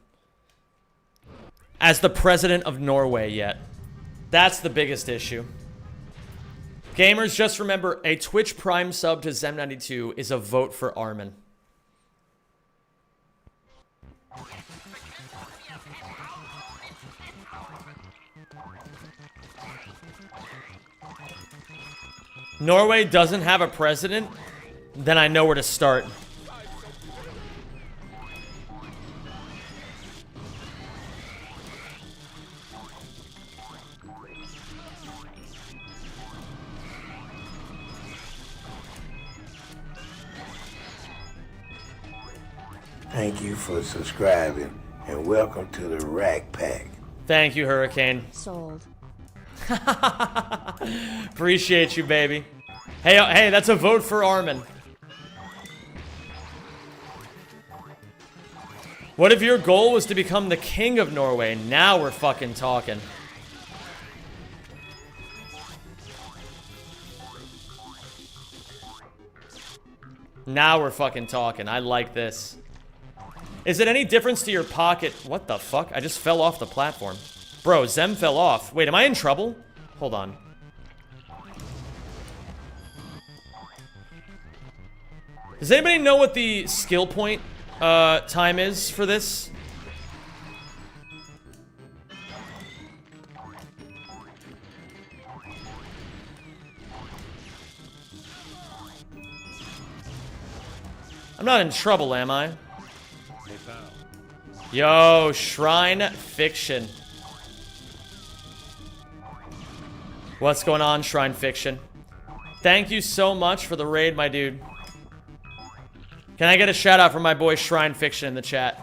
as the president of Norway yet. That's the biggest issue. Gamers, just remember, a Twitch Prime sub to Zem92 is a vote for Armin. Norway doesn't have a president? Then I know where to start. Thank you for subscribing and welcome to the Rack Pack. Thank you, Hurricane. Sold. Appreciate you, baby. Hey, that's a vote for Armin. What if your goal was to become the king of Norway? Now we're fucking talking. Now we're fucking talking. I like this. Is it any difference to your pocket? What the fuck? I just fell off the platform. Bro, Zem fell off. Wait, am I in trouble? Hold on. Does anybody know what the skill point time is for this? I'm not in trouble, am I? Yo, Shrine Fiction. What's going on, Shrine Fiction? Thank you so much for the raid, my dude. Can I get a shout out from my boy Shrine Fiction in the chat?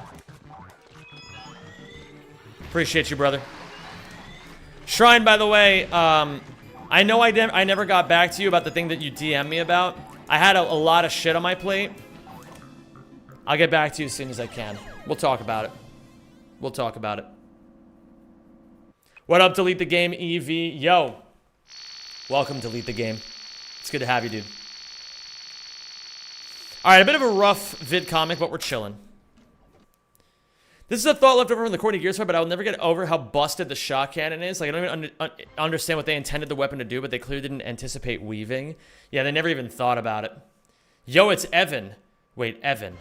Appreciate you, brother. Shrine, by the way, I know I never got back to you about the thing that you DM'd me about. I had a lot of shit on my plate. I'll get back to you as soon as I can. We'll talk about it. We'll talk about it. What up, Delete the Game, EV? Yo. Welcome, Delete the Game. It's good to have you, dude. Alright, a bit of a rough vid comic, but we're chilling. This is a thought left over from the Courtney Gears fight, but I will never get over how busted the shot cannon is. Like, I don't even understand what they intended the weapon to do, but they clearly didn't anticipate weaving. Yeah, they never even thought about it. Yo, it's Evan. Wait, Evan.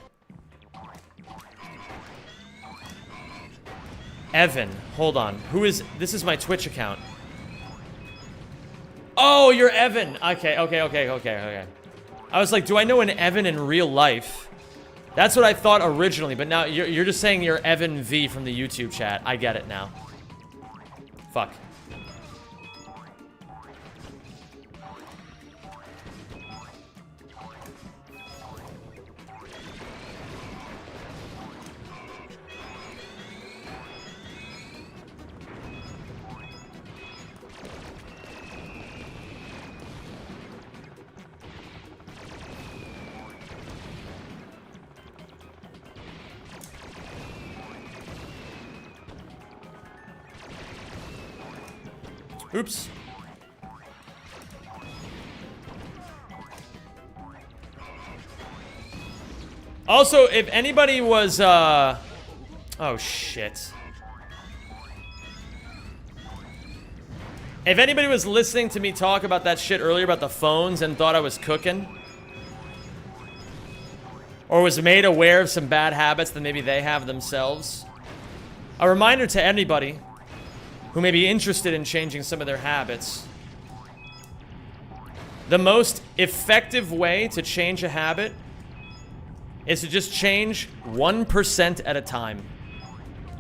Evan. Hold on. Who is... This is my Twitch account. Oh, you're Evan. Okay. I was like, do I know an Evan in real life? That's what I thought originally, but now you're just saying you're Evan V from the YouTube chat. I get it now. Fuck. Oops. Also, if anybody was, oh shit. If anybody was listening to me talk about that shit earlier about the phones and thought I was cooking, or was made aware of some bad habits that maybe they have themselves, a reminder to anybody who may be interested in changing some of their habits. The most effective way to change a habit is to just change 1% at a time.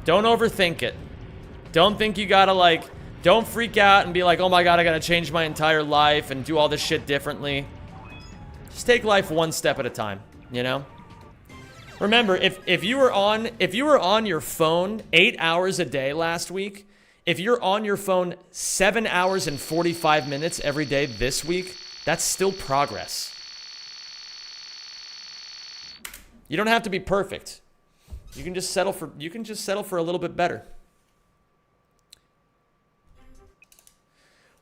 Don't overthink it. Don't think you gotta, like, don't freak out and be like, oh my god, I gotta change my entire life and do all this shit differently. Just take life one step at a time, you know? Remember, if you were on your phone 8 hours a day last week, if you're on your phone 7 hours and 45 minutes every day this week, that's still progress. You don't have to be perfect. You can just settle for a little bit better.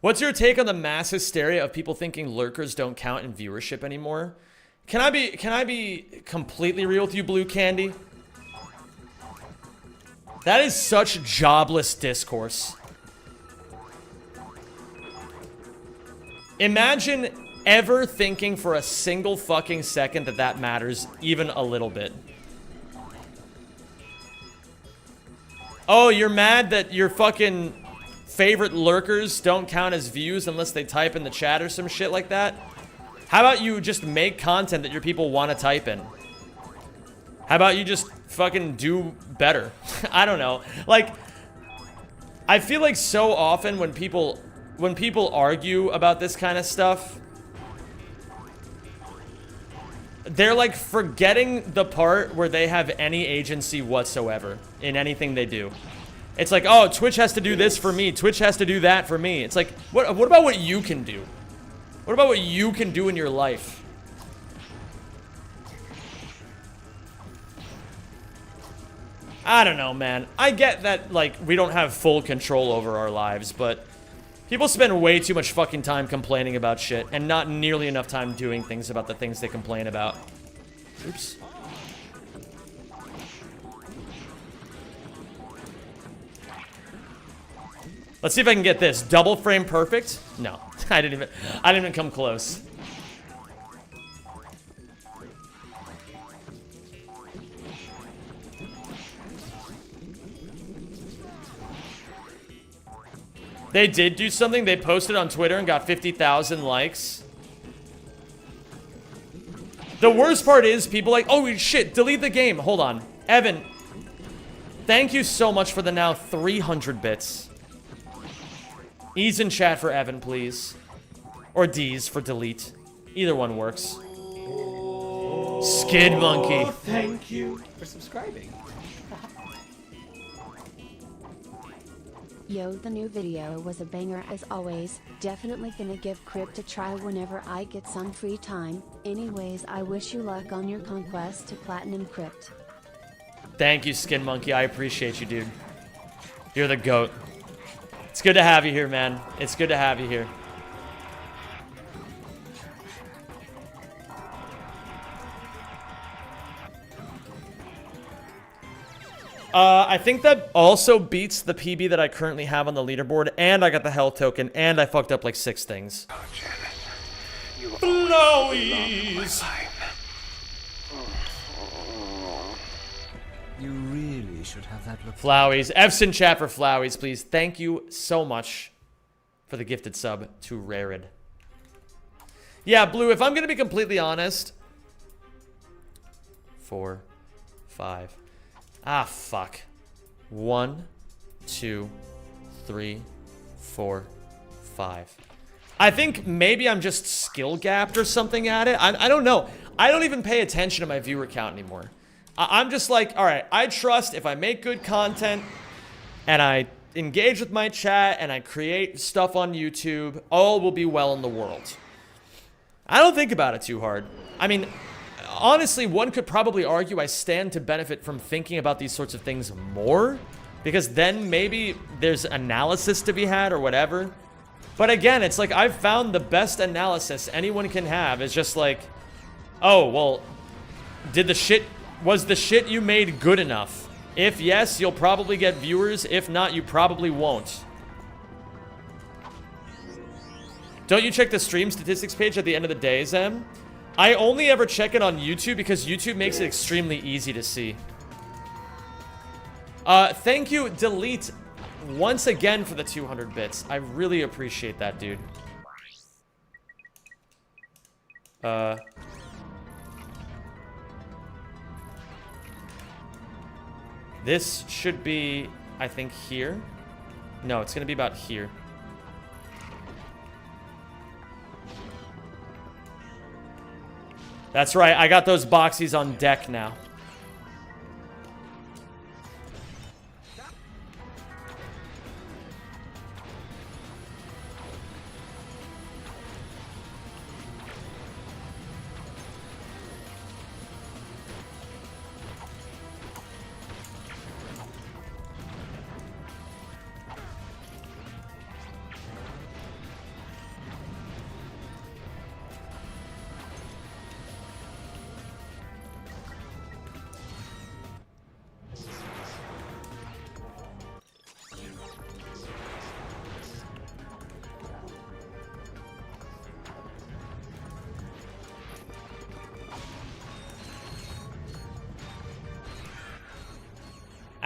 What's your take on the mass hysteria of people thinking lurkers don't count in viewership anymore? Can I be completely real with you, Blue Candy? That is such jobless discourse. Imagine ever thinking for a single fucking second that that matters even a little bit. Oh, you're mad that your fucking favorite lurkers don't count as views unless they type in the chat or some shit like that? How about you just make content that your people want to type in? How about you just fucking do better? I don't know. Like, I feel like so often when people argue about this kind of stuff, they're like forgetting the part where they have any agency whatsoever in anything they do. It's like, oh, Twitch has to do this for me. Twitch has to do that for me. It's like, what about what you can do? What about what you can do in your life? I don't know, man. I get that, like, we don't have full control over our lives, but people spend way too much fucking time complaining about shit and not nearly enough time doing things about the things they complain about. Oops. Let's see if I can get this. Double frame perfect? No. I didn't even come close. They did do something. They posted on Twitter and got 50,000 likes. The worst part is people like, oh shit, delete the game. Hold on. Evan, thank you so much for the now 300 bits. E's in chat for Evan, please. Or D's for delete. Either one works. Skid Monkey. Thank you for subscribing. Yo, the new video was a banger as always. Definitely gonna give Crypt a try whenever I get some free time. Anyways, I wish you luck on your conquest to Platinum Crypt. Thank you, Skin Monkey. I appreciate you, dude. You're the GOAT. It's good to have you here, man. It's good to have you here. I think that also beats the PB that I currently have on the leaderboard, and I got the health token, and I fucked up like 6 things. Oh, Janice, you will always be the love of my life. You really should have that look. Flowies. F's in chat for Flowies, please. Thank you so much for the gifted sub to Rarid. Yeah, Blue, if I'm going to be completely honest. 4, 5. Ah, fuck. 1, 2, 3, 4, 5. I think maybe I'm just skill gapped or something at it. I don't know. I don't even pay attention to my viewer count anymore. I'm just like, all right, I trust if I make good content and I engage with my chat and I create stuff on YouTube, all will be well in the world. I don't think about it too hard. I mean, honestly, one could probably argue I stand to benefit from thinking about these sorts of things more, because then maybe there's analysis to be had or whatever. But again, it's like I've found the best analysis anyone can have is just like, oh, well, was the shit you made good enough? If yes, you'll probably get viewers. If not, you probably won't. Don't you check the stream statistics page at the end of the day, Zem? I only ever check it on YouTube because YouTube makes it extremely easy to see. Thank you, Delete, once again for the 200 bits. I really appreciate that, dude. This should be, I think, here. No, it's gonna be about here. That's right, I got those boxies on deck now.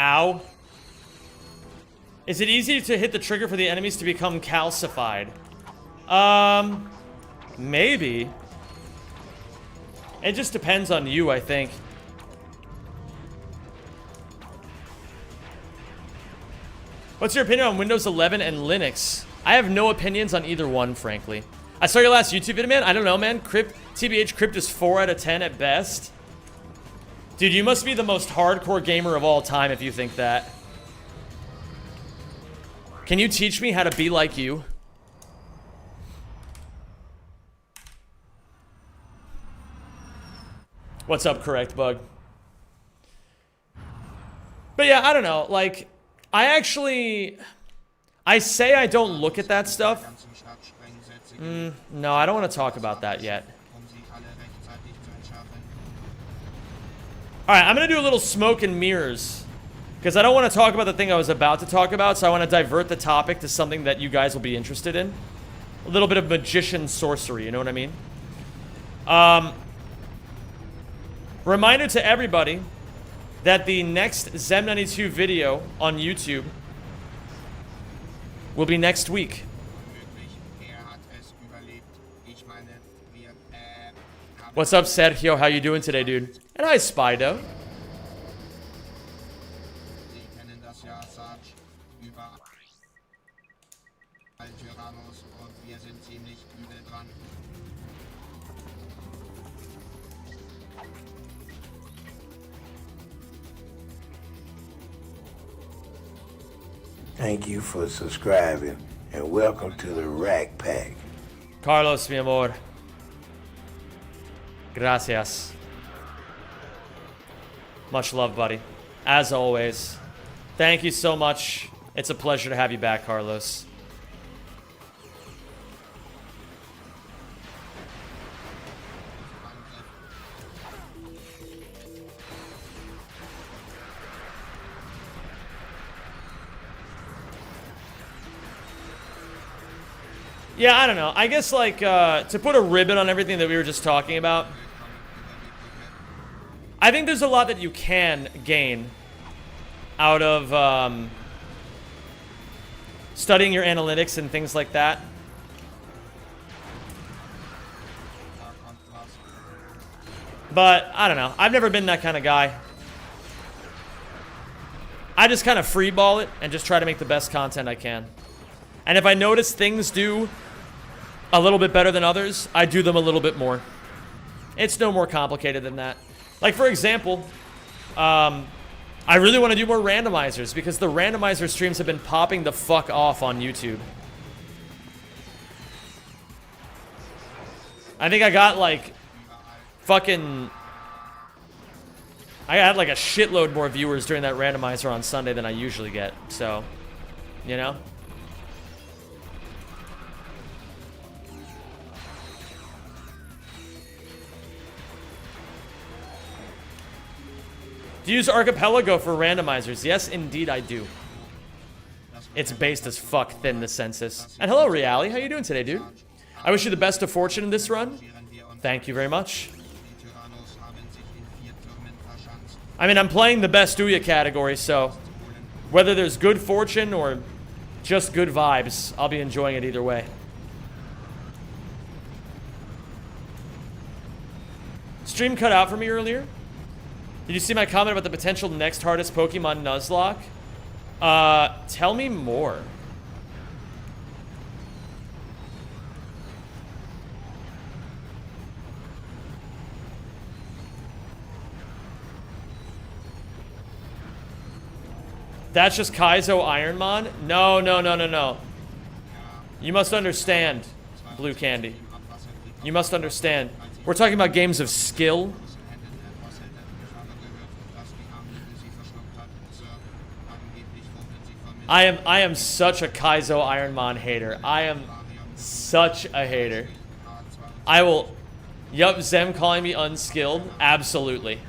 Ow. Is it easy to hit the trigger for the enemies to become calcified? Maybe. It just depends on you, I think. What's your opinion on Windows 11 and Linux? I have no opinions on either one, frankly. I saw your last YouTube video, man. I don't know, man. TBH Crypt is 4 out of 10 at best. Dude, you must be the most hardcore gamer of all time if you think that. Can you teach me how to be like you? What's up, Correct Bug? But yeah, I don't know. Like, I say I don't look at that stuff. No, I don't want to talk about that yet. Alright, I'm going to do a little smoke and mirrors. Because I don't want to talk about the thing I was about to talk about, so I want to divert the topic to something that you guys will be interested in. A little bit of magician sorcery, you know what I mean? Reminder to everybody that the next Zem92 video on YouTube will be next week. What's up, Sergio? How you doing today, dude? And hi, Spido. Thank you for subscribing and welcome to the Rack Pack. Carlos, mi amor. Gracias. Much love, buddy. As always. Thank you so much. It's a pleasure to have you back, Carlos. Yeah, I don't know. I guess, like, to put a ribbon on everything that we were just talking about, I think there's a lot that you can gain out of studying your analytics and things like that. But, I don't know. I've never been that kind of guy. I just kind of freeball it and just try to make the best content I can. And if I notice things do a little bit better than others, I do them a little bit more. It's no more complicated than that. Like, for example, I really want to do more randomizers because the randomizer streams have been popping the fuck off on YouTube. I think I got, like, fucking... I had, like, a shitload more viewers during that randomizer on Sunday than I usually get. So, you know? Do you use Archipelago for randomizers? Yes, indeed I do. It's based as fuck thin, the census. And hello, Reali. How you doing today, dude? I wish you the best of fortune in this run. Thank you very much. I mean, I'm playing the best Ouya category, so whether there's good fortune or just good vibes, I'll be enjoying it either way. Stream cut out for me earlier. Did you see my comment about the potential next hardest Pokemon Nuzlocke? Tell me more. That's just Kaizo Ironmon? No, no, no, no, no. You must understand, Blue Candy. You must understand. We're talking about games of skill. I am such a Kaizo Ironmon hater. I am such a hater. I will... Yup, Zem calling me unskilled? Absolutely.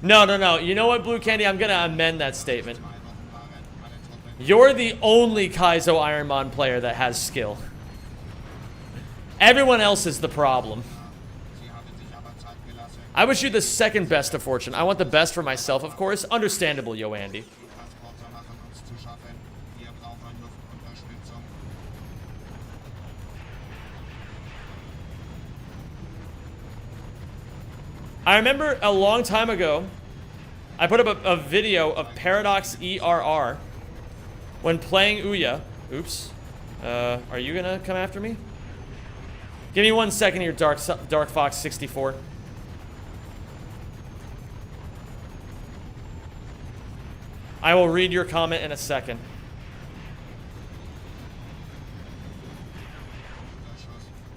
No, no, no. You know what, Blue Candy? I'm gonna amend that statement. You're the only Kaizo Ironmon player that has skill. Everyone else is the problem. I wish you the second best of fortune. I want the best for myself, of course. Understandable, Yo Andy. I remember a long time ago, I put up a video of Paradox ERR when playing Ouya. Oops. Are you gonna come after me? Give me 1 second here, Dark Fox 64. I will read your comment in a second.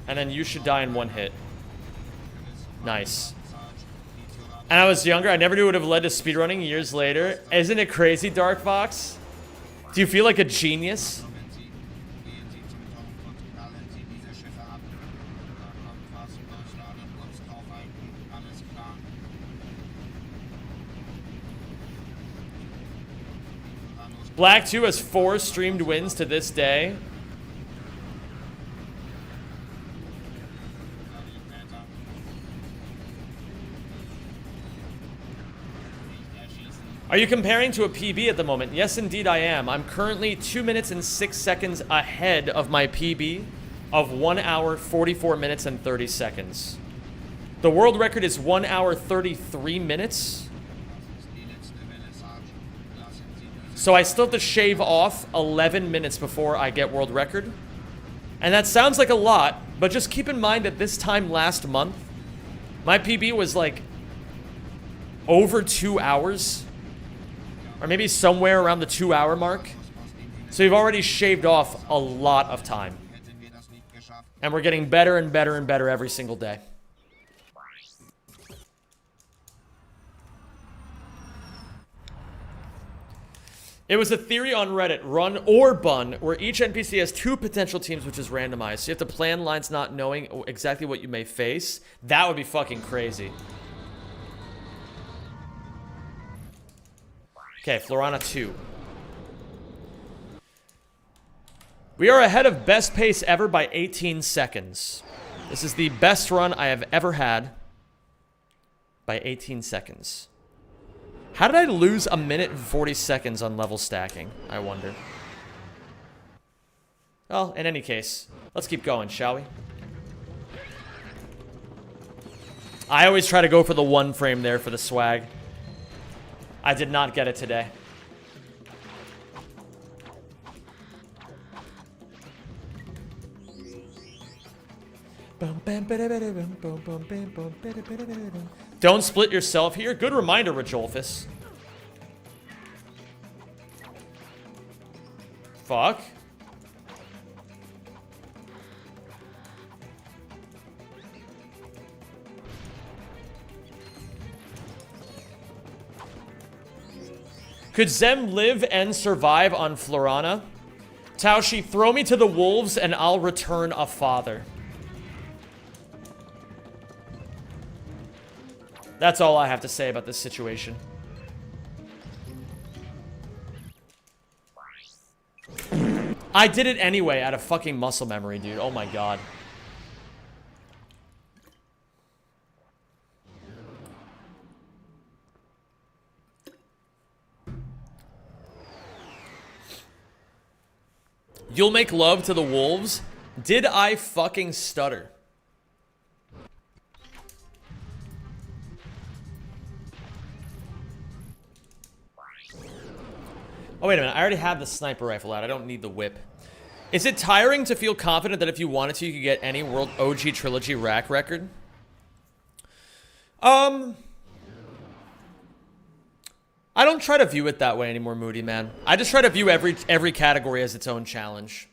And then you should die in 1 hit. Nice. And I was younger. I never knew it would have led to speedrunning years later. Isn't it crazy, Dark Fox? Do you feel like a genius? Black 2 has 4 streamed wins to this day. Are you comparing to a PB at the moment? Yes, indeed I am. I'm currently 2 minutes and 6 seconds ahead of my PB of 1 hour, 44 minutes, and 30 seconds. The world record is 1 hour, 33 minutes. So I still have to shave off 11 minutes before I get world record. And that sounds like a lot, but just keep in mind that this time last month, my PB was like over 2 hours. Or maybe somewhere around the 2 hour mark. So you've already shaved off a lot of time. And we're getting better and better and better every single day. It was a theory on Reddit, Run or Bun, where each NPC has 2 potential teams, which is randomized. So you have to plan lines not knowing exactly what you may face. That would be fucking crazy. Okay, Florana 2. We are ahead of best pace ever by 18 seconds. This is the best run I have ever had by 18 seconds. How did I lose a minute and 40 seconds on level stacking, I wonder? Well, in any case, let's keep going, shall we? I always try to go for the one frame there for the swag. I did not get it today. Don't split yourself here. Good reminder, Rajolfus. Fuck. Could Zem live and survive on Florana? Taoshi, throw me to the wolves and I'll return a father. That's all I have to say about this situation. I did it anyway out of fucking muscle memory, dude. Oh my god. You'll make love to the wolves? Did I fucking stutter? Oh, wait a minute. I already have the sniper rifle out. I don't need the whip. Is it tiring to feel confident that if you wanted to, you could get any World OG Trilogy rack record? I don't try to view it that way anymore, Moody, man. I just try to view every category as its own challenge.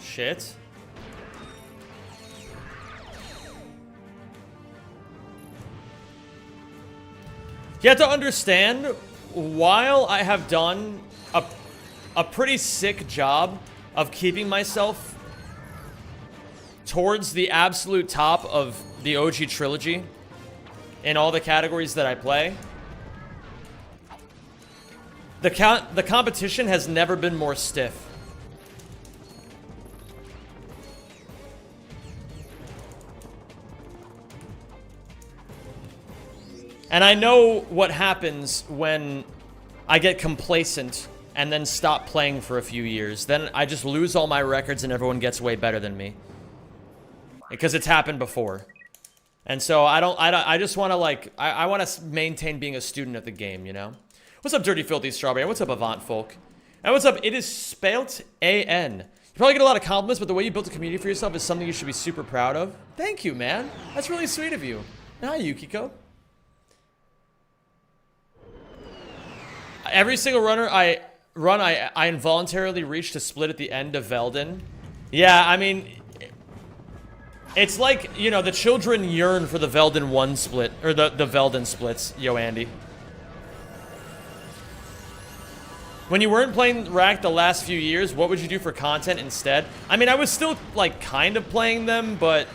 Shit. You have to understand, while I have done a pretty sick job of keeping myself towards the absolute top of the OG trilogy in all the categories that I play, the competition has never been more stiff. And I know what happens when I get complacent and then stop playing for a few years. Then I just lose all my records and everyone gets way better than me. Because it's happened before. And so I just want to like, I want to maintain being a student of the game, you know? What's up, Dirty Filthy Strawberry? What's up, Avant Folk? And what's up? It is spelt A-N. You probably get a lot of compliments, but the way you built a community for yourself is something you should be super proud of. Thank you, man. That's really sweet of you. Hi, Yukiko. Every single runner I involuntarily reach to split at the end of Velden. Yeah, I mean, it's like, you know, the children yearn for the Velden 1 split, or the Velden splits, yo Andy. When you weren't playing Rack the last few years, what would you do for content instead? I mean, I was still, like, kind of playing them, but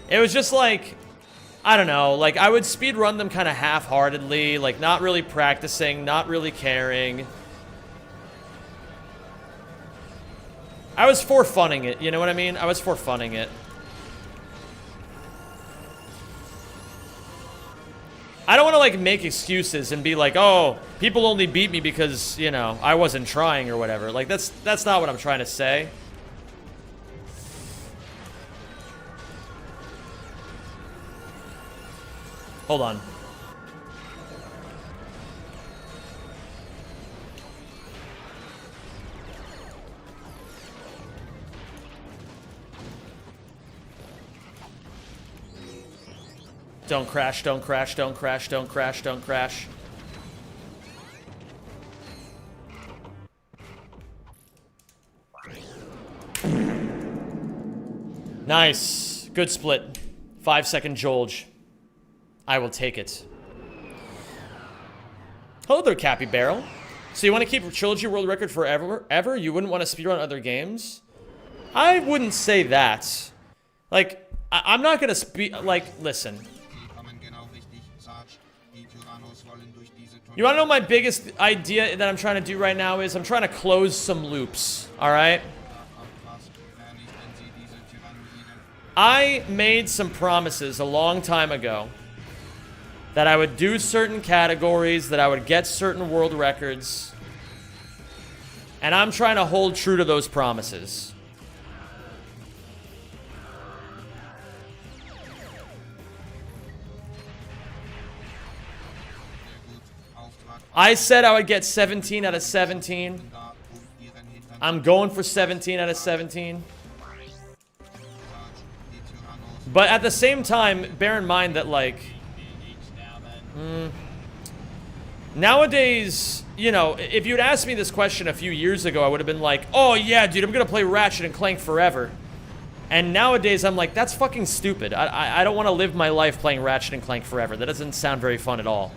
it was just like, I don't know, like, I would speedrun them kind of half-heartedly, like, not really practicing, not really caring. I was for-funning it, you know what I mean? I was for-funning it. I don't want to, like, make excuses and be like, oh, people only beat me because, you know, I wasn't trying or whatever. Like, that's not what I'm trying to say. Hold on. Don't crash, don't crash, don't crash, don't crash, don't crash. Nice. Good split. 5-second Jolge. I will take it. Hello there, Cappy Barrel. So you want to keep Trilogy World Record forever? Ever? You wouldn't want to speedrun other games? I wouldn't say that. Like, I'm not gonna like, listen. You wanna know my biggest idea that I'm trying to do right now is I'm trying to close some loops, alright? I made some promises a long time ago that I would do certain categories, that I would get certain world records, and I'm trying to hold true to those promises. I said I would get 17 out of 17. I'm going for 17 out of 17. But at the same time, bear in mind that, like, nowadays, you know, if you'd asked me this question a few years ago, I would have been like, oh yeah, dude, I'm gonna play Ratchet and Clank forever. And nowadays, I'm like, that's fucking stupid. I don't want to live my life playing Ratchet and Clank forever. That doesn't sound very fun at all.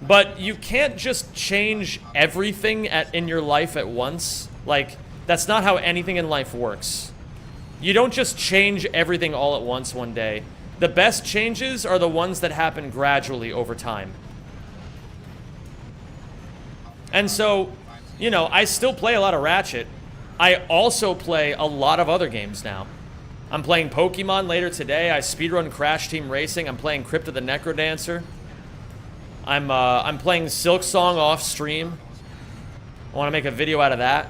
But you can't just change everything in your life at once. Like, that's not how anything in life works. You don't just change everything all at once one day. The best changes are the ones that happen gradually over time. And so, you know, I still play a lot of Ratchet. I also play a lot of other games now. I'm playing Pokemon later today. I speedrun Crash Team Racing. I'm playing Crypt of the Necrodancer. I'm playing Silk Song off stream. I want to make a video out of that.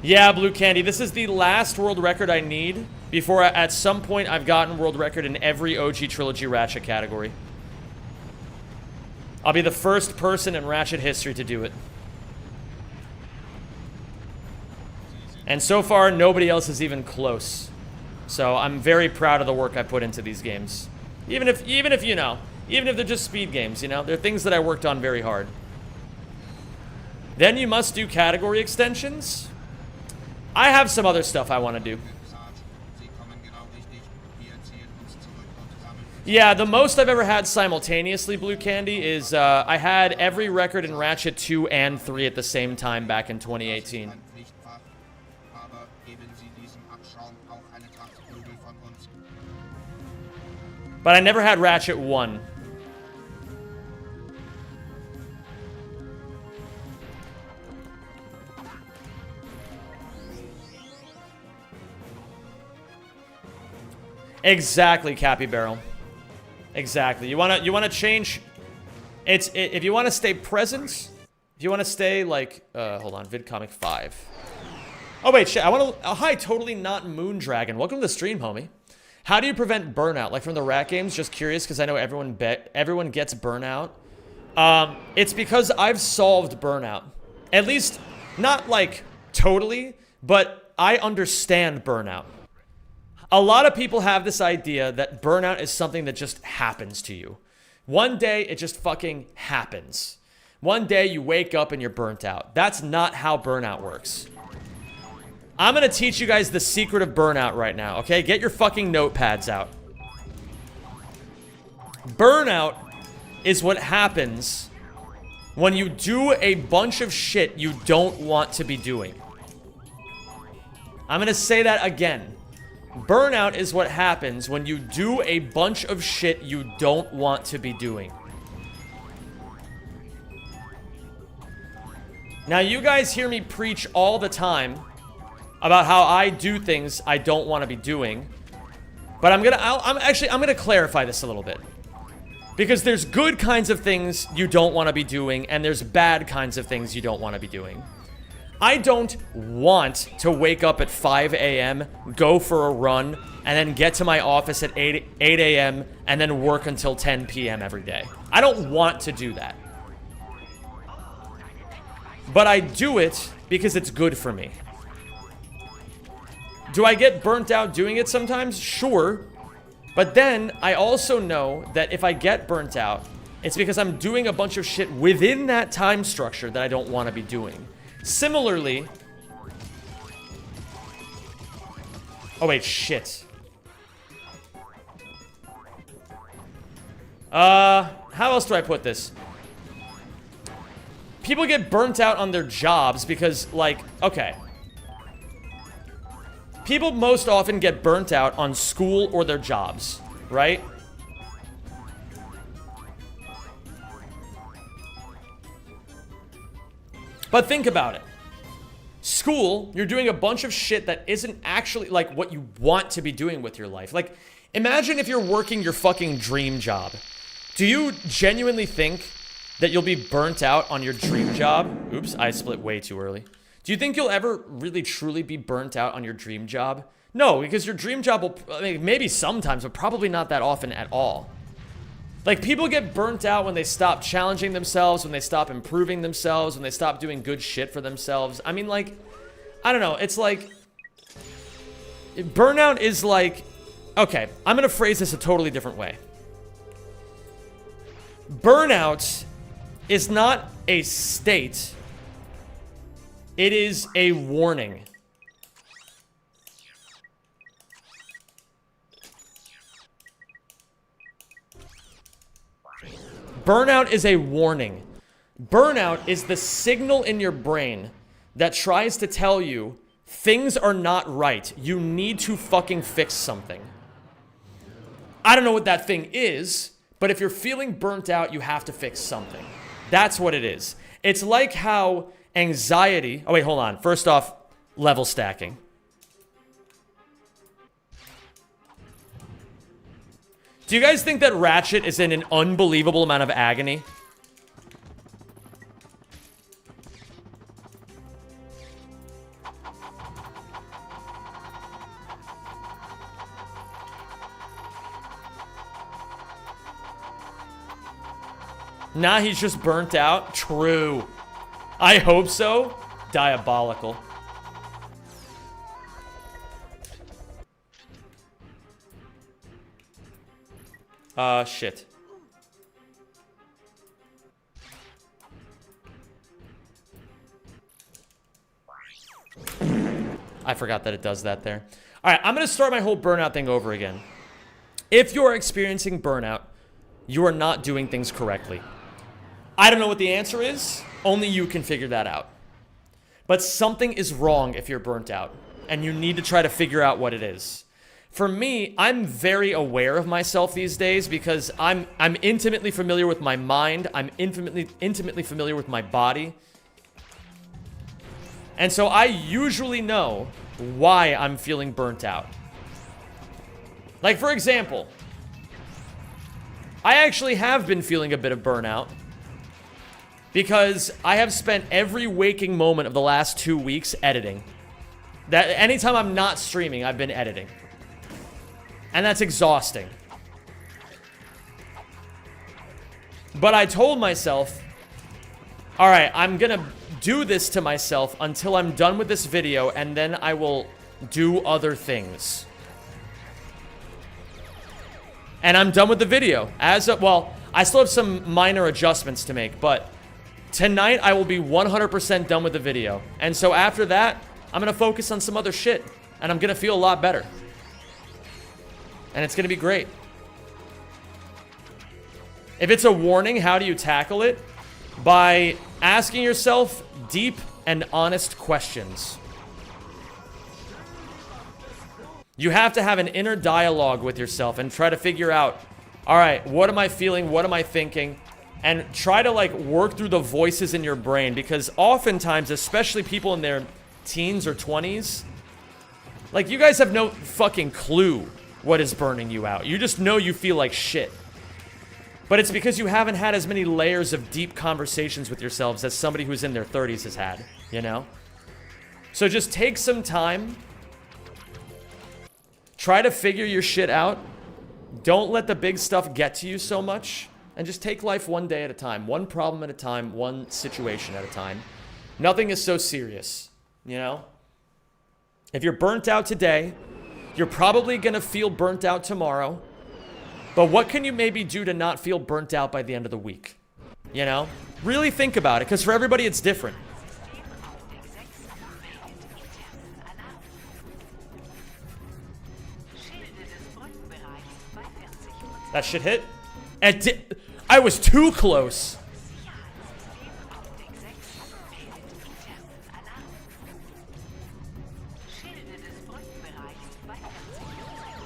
Yeah, Blue Candy, this is the last world record I need before at some point I've gotten world record in every OG Trilogy Ratchet category. I'll be the first person in Ratchet history to do it. And so far, nobody else is even close. So I'm very proud of the work I put into these games. Even if you know, even if they're just speed games, you know, they're things that I worked on very hard. Then you must do category extensions. I have some other stuff I want to do. Yeah, the most I've ever had simultaneously, Blue Candy, is I had every record in Ratchet 2 and 3 at the same time back in 2018. But I never had Ratchet 1. Exactly, Cappy Barrel. Exactly. You wanna change. If you want to stay present, if you want to stay like hold on, VidComic 5. Oh wait, shit. I want to. Oh, hi, totally not Moondragon. Welcome to the stream, homie. How do you prevent burnout? Like from the rat games? Just curious because I know everyone gets burnout. It's because I've solved burnout. At least not like totally, but I understand burnout. A lot of people have this idea that burnout is something that just happens to you. One day, it just fucking happens. One day, you wake up and you're burnt out. That's not how burnout works. I'm gonna teach you guys the secret of burnout right now, okay? Get your fucking notepads out. Burnout is what happens when you do a bunch of shit you don't want to be doing. I'm gonna say that again. Burnout is what happens when you do a bunch of shit you don't want to be doing. Now, you guys hear me preach all the time about how I do things I don't want to be doing. But I'm gonna clarify this a little bit. Because there's good kinds of things you don't want to be doing, and there's bad kinds of things you don't want to be doing. I don't want to wake up at 5 a.m., go for a run, and then get to my office at 8 a.m., and then work until 10 p.m. every day. I don't want to do that. But I do it because it's good for me. Do I get burnt out doing it sometimes? Sure. But then I also know that if I get burnt out, it's because I'm doing a bunch of shit within that time structure that I don't want to be doing. Similarly... Oh wait, shit. How else do I put this? People get burnt out on their jobs because, like, okay. People most often get burnt out on school or their jobs, right? But think about it. School, you're doing a bunch of shit that isn't actually, like, what you want to be doing with your life. Like, imagine if you're working your fucking dream job. Do you genuinely think that you'll be burnt out on your dream job? Oops, I split way too early. Do you think you'll ever really truly be burnt out on your dream job? No, because your dream job will, I mean, maybe sometimes, but probably not that often at all. Like, people get burnt out when they stop challenging themselves, when they stop improving themselves, when they stop doing good shit for themselves. I mean, like, I don't know. It's like, burnout is like, okay, I'm going to phrase this a totally different way. Burnout is not a state. It is a warning. Burnout is a warning. Burnout is the signal in your brain that tries to tell you things are not right. You need to fucking fix something. I don't know what that thing is, but if you're feeling burnt out, you have to fix something. That's what it is. It's like how anxiety... Oh, wait, hold on. First off, level stacking. Do you guys think that Ratchet is in an unbelievable amount of agony? Nah, he's just burnt out? True. I hope so. Diabolical. Shit. I forgot that it does that there. All right, I'm going to start my whole burnout thing over again. If you're experiencing burnout, you are not doing things correctly. I don't know what the answer is. Only you can figure that out. But something is wrong if you're burnt out, and you need to try to figure out what it is. For me, I'm very aware of myself these days because I'm intimately familiar with my mind. I'm intimately familiar with my body. And so I usually know why I'm feeling burnt out. Like, for example, I actually have been feeling a bit of burnout because I have spent every waking moment of the last 2 weeks editing. That anytime I'm not streaming, I've been editing. And that's exhausting. But I told myself, all right, I'm gonna do this to myself until I'm done with this video, and then I will do other things. And I'm done with the video. Well, I still have some minor adjustments to make, but tonight I will be 100% done with the video. And so after that, I'm gonna focus on some other shit, and I'm gonna feel a lot better. And it's going to be great. If it's a warning, how do you tackle it? By asking yourself deep and honest questions. You have to have an inner dialogue with yourself and try to figure out, all right, what am I feeling? What am I thinking? And try to, like, work through the voices in your brain, because oftentimes, especially people in their teens or 20s, like, you guys have no fucking clue what is burning you out. You just know you feel like shit. But it's because you haven't had as many layers of deep conversations with yourselves as somebody who's in their 30s has had, you know? So just take some time. Try to figure your shit out. Don't let the big stuff get to you so much. And just take life one day at a time. One problem at a time. One situation at a time. Nothing is so serious, you know? If you're burnt out today, you're probably going to feel burnt out tomorrow. But what can you maybe do to not feel burnt out by the end of the week? You know? Really think about it, because for everybody it's different. That shit hit? I was too close.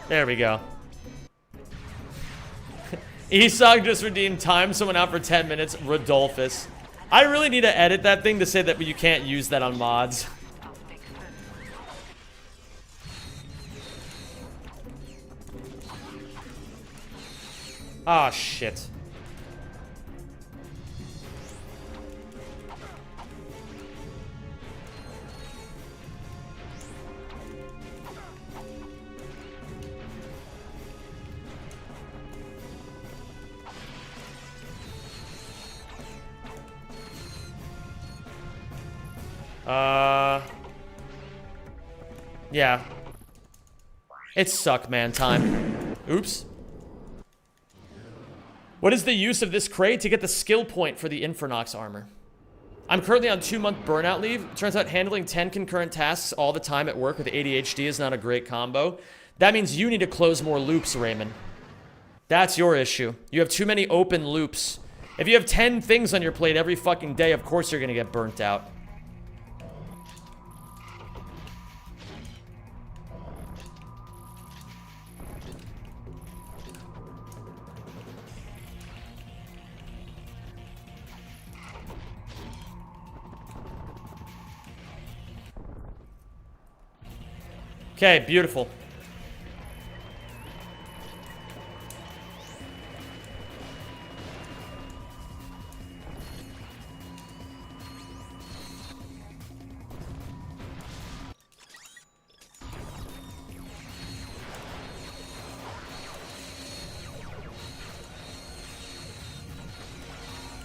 There we go. Esog just redeemed time someone out for 10 minutes. Rodolphus. I really need to edit that thing to say that you can't use that on mods. Ah, shit. Yeah. It's suck man time. Oops. What is the use of this crate? To get the skill point for the Infernox armor. I'm currently on 2-month burnout leave. Turns out handling 10 concurrent tasks all the time at work with ADHD is not a great combo. That means you need to close more loops, Raymond. That's your issue. You have too many open loops. If you have 10 things on your plate every fucking day, of course you're gonna get burnt out. Okay, beautiful.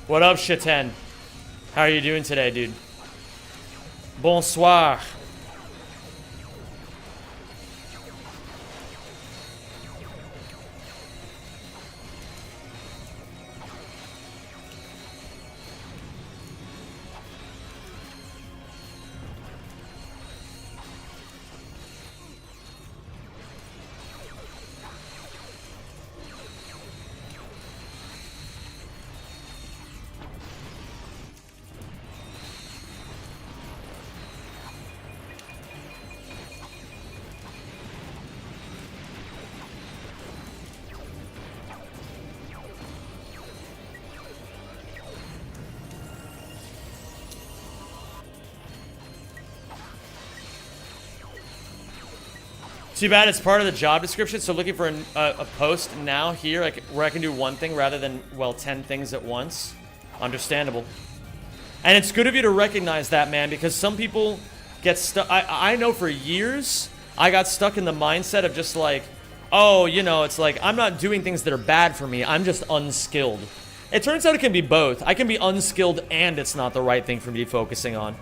What up, Shiten? How are you doing today, dude? Bonsoir. Too bad it's part of the job description, so looking for a post now here where I can do one thing rather than, well, 10 things at once. Understandable. And it's good of you to recognize that, man, because some people get stuck. I know for years, I got stuck in the mindset of just like, oh, you know, it's like, I'm not doing things that are bad for me, I'm just unskilled. It turns out it can be both. I can be unskilled and it's not the right thing for me to be focusing on.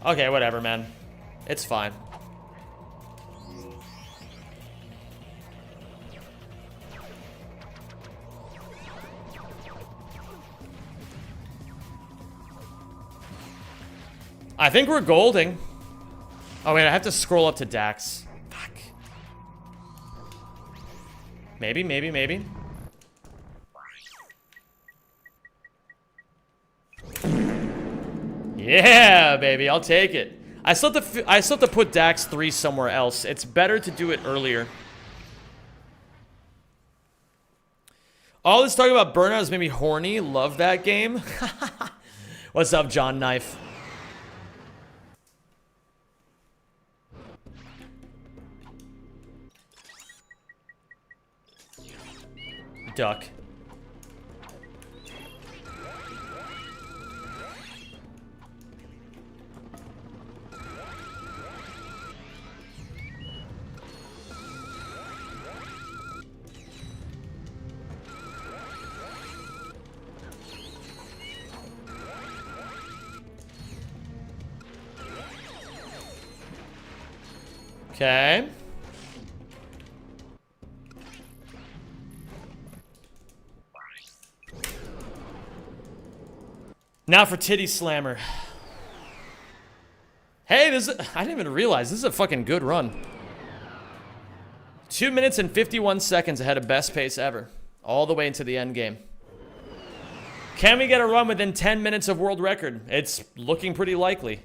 Okay, whatever, man. It's fine. I think we're golding. Oh, wait, I have to scroll up to Dax. Fuck. Maybe, maybe, maybe. Yeah, baby, I'll take it. I still have to put Dax 3 somewhere else. It's better to do it earlier. All this talk about Burnout has made me horny. Love that game. What's up, John Knife? Duck. Okay. Now for Titty Slammer. Hey, I didn't even realize this is a fucking good run. 2 minutes and 51 seconds ahead of best pace ever. All the way into the end game. Can we get a run within 10 minutes of world record? It's looking pretty likely.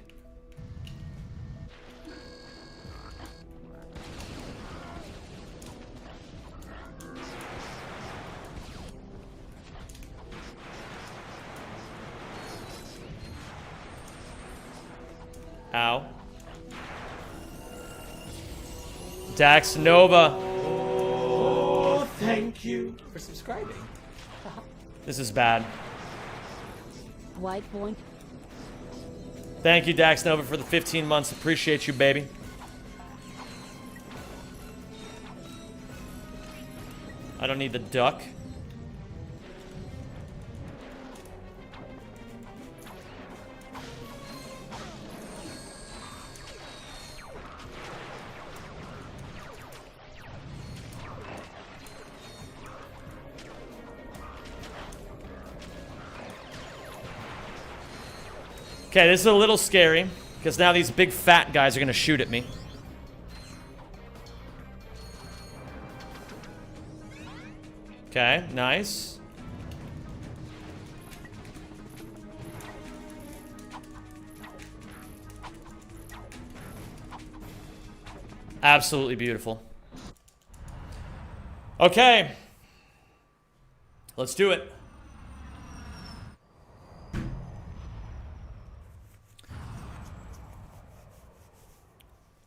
Ow. Dax Nova. Oh, thank you for subscribing. This is bad. White boy. Thank you, Dax Nova, for the 15 months. Appreciate you, baby. I don't need the duck. Okay, this is a little scary, because now these big fat guys are going to shoot at me. Okay, nice. Absolutely beautiful. Okay. Let's do it.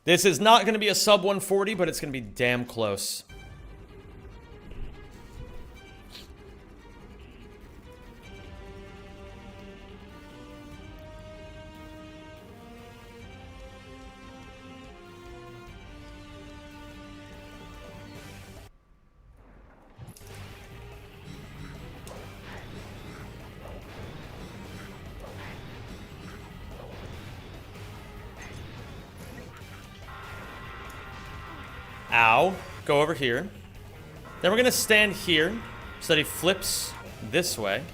This is not going to be a sub 140, but it's going to be damn close. Ow. Go over here. Then we're going to stand here so that he flips this way.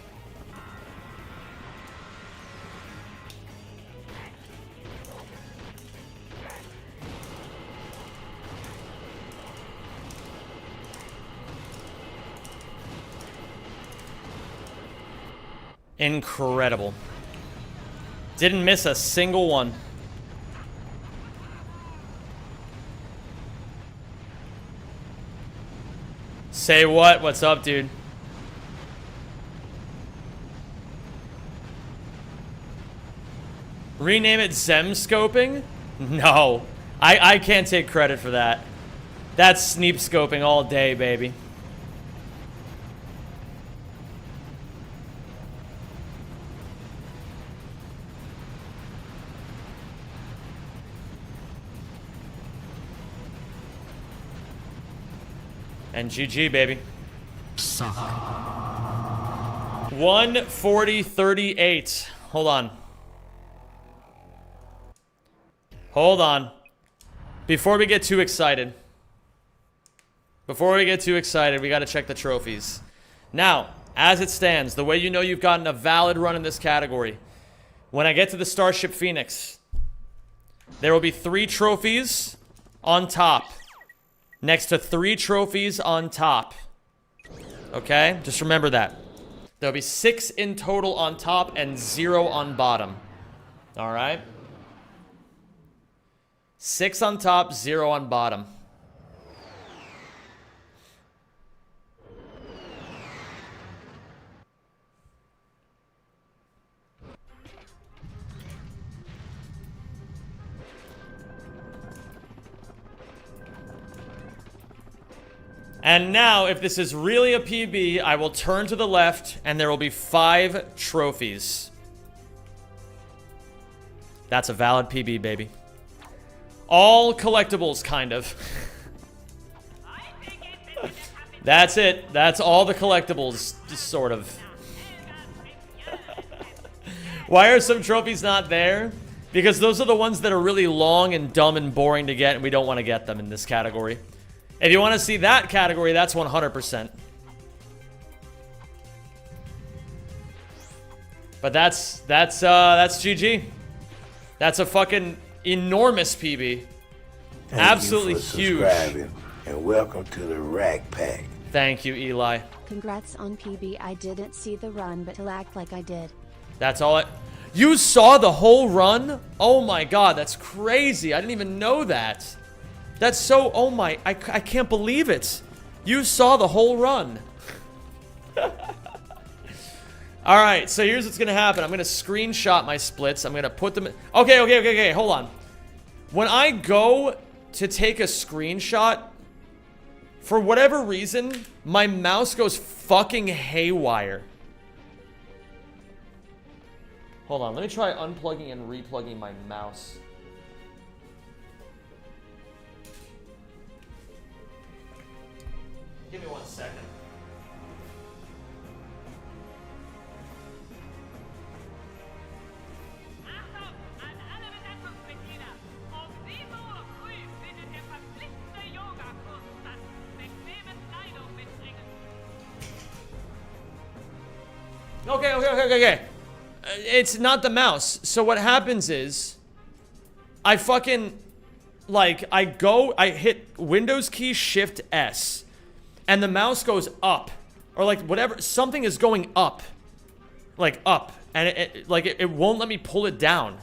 Incredible. Didn't miss a single one. Say what? What's up, dude? Rename it Zem Scoping? No. I can't take credit for that. That's Sneep Scoping all day, baby. And GG, baby. Suck. 140.38. Hold on. Hold on. Before we get too excited. We gotta check the trophies. Now, as it stands, the way you know you've gotten a valid run in this category, when I get to the Starship Phoenix, there will be 3 trophies on top. Next to 3 trophies on top. Okay? Just remember that. There'll be 6 in total on top and 0 on bottom. Alright? 6 on top, 0 on bottom. And now, if this is really a PB, I will turn to the left, and there will be 5 trophies. That's a valid PB, baby. All collectibles, kind of. That's it. That's all the collectibles, just sort of. Why are some trophies not there? Because those are the ones that are really long and dumb and boring to get, and we don't want to get them in this category. If you want to see that category, that's 100%. But that's GG. That's a fucking enormous PB. Absolutely huge. Subscribing and welcome to the Rack Pack. Thank you, Eli. Congrats on PB. I didn't see the run, but he'll act like I did. That's all it. You saw the whole run? Oh my god, that's crazy. I didn't even know that. That's so, oh my, I can't believe it. You saw the whole run. Alright, so here's what's gonna happen. I'm gonna screenshot my splits. I'm gonna put them in. Okay, hold on. When I go to take a screenshot, for whatever reason, my mouse goes fucking haywire. Hold on, let me try unplugging and replugging my mouse. Give me 1 second. Achtung an alle Besatzungsmitglieder! Um 7 Uhr früh findet der verpflichtende Yogakurs statt. Bequeme Kleidung mitbringen. Okay. It's not the mouse. So what happens is, I fucking, like, I hit Windows key Shift S, and the mouse goes up, or like whatever, something is going up, like up, and it won't let me pull it down.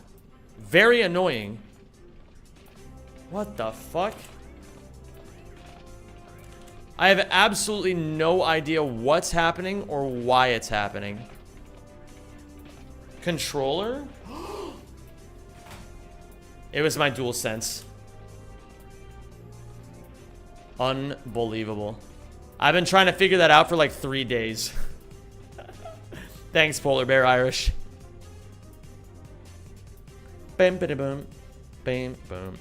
Very annoying. What the fuck? I have absolutely no idea what's happening or why it's happening. Controller? It was my DualSense. Unbelievable. I've been trying to figure that out for like 3 days. Thanks, Polar Bear Irish. Bam, bam, boom. Bam, boom.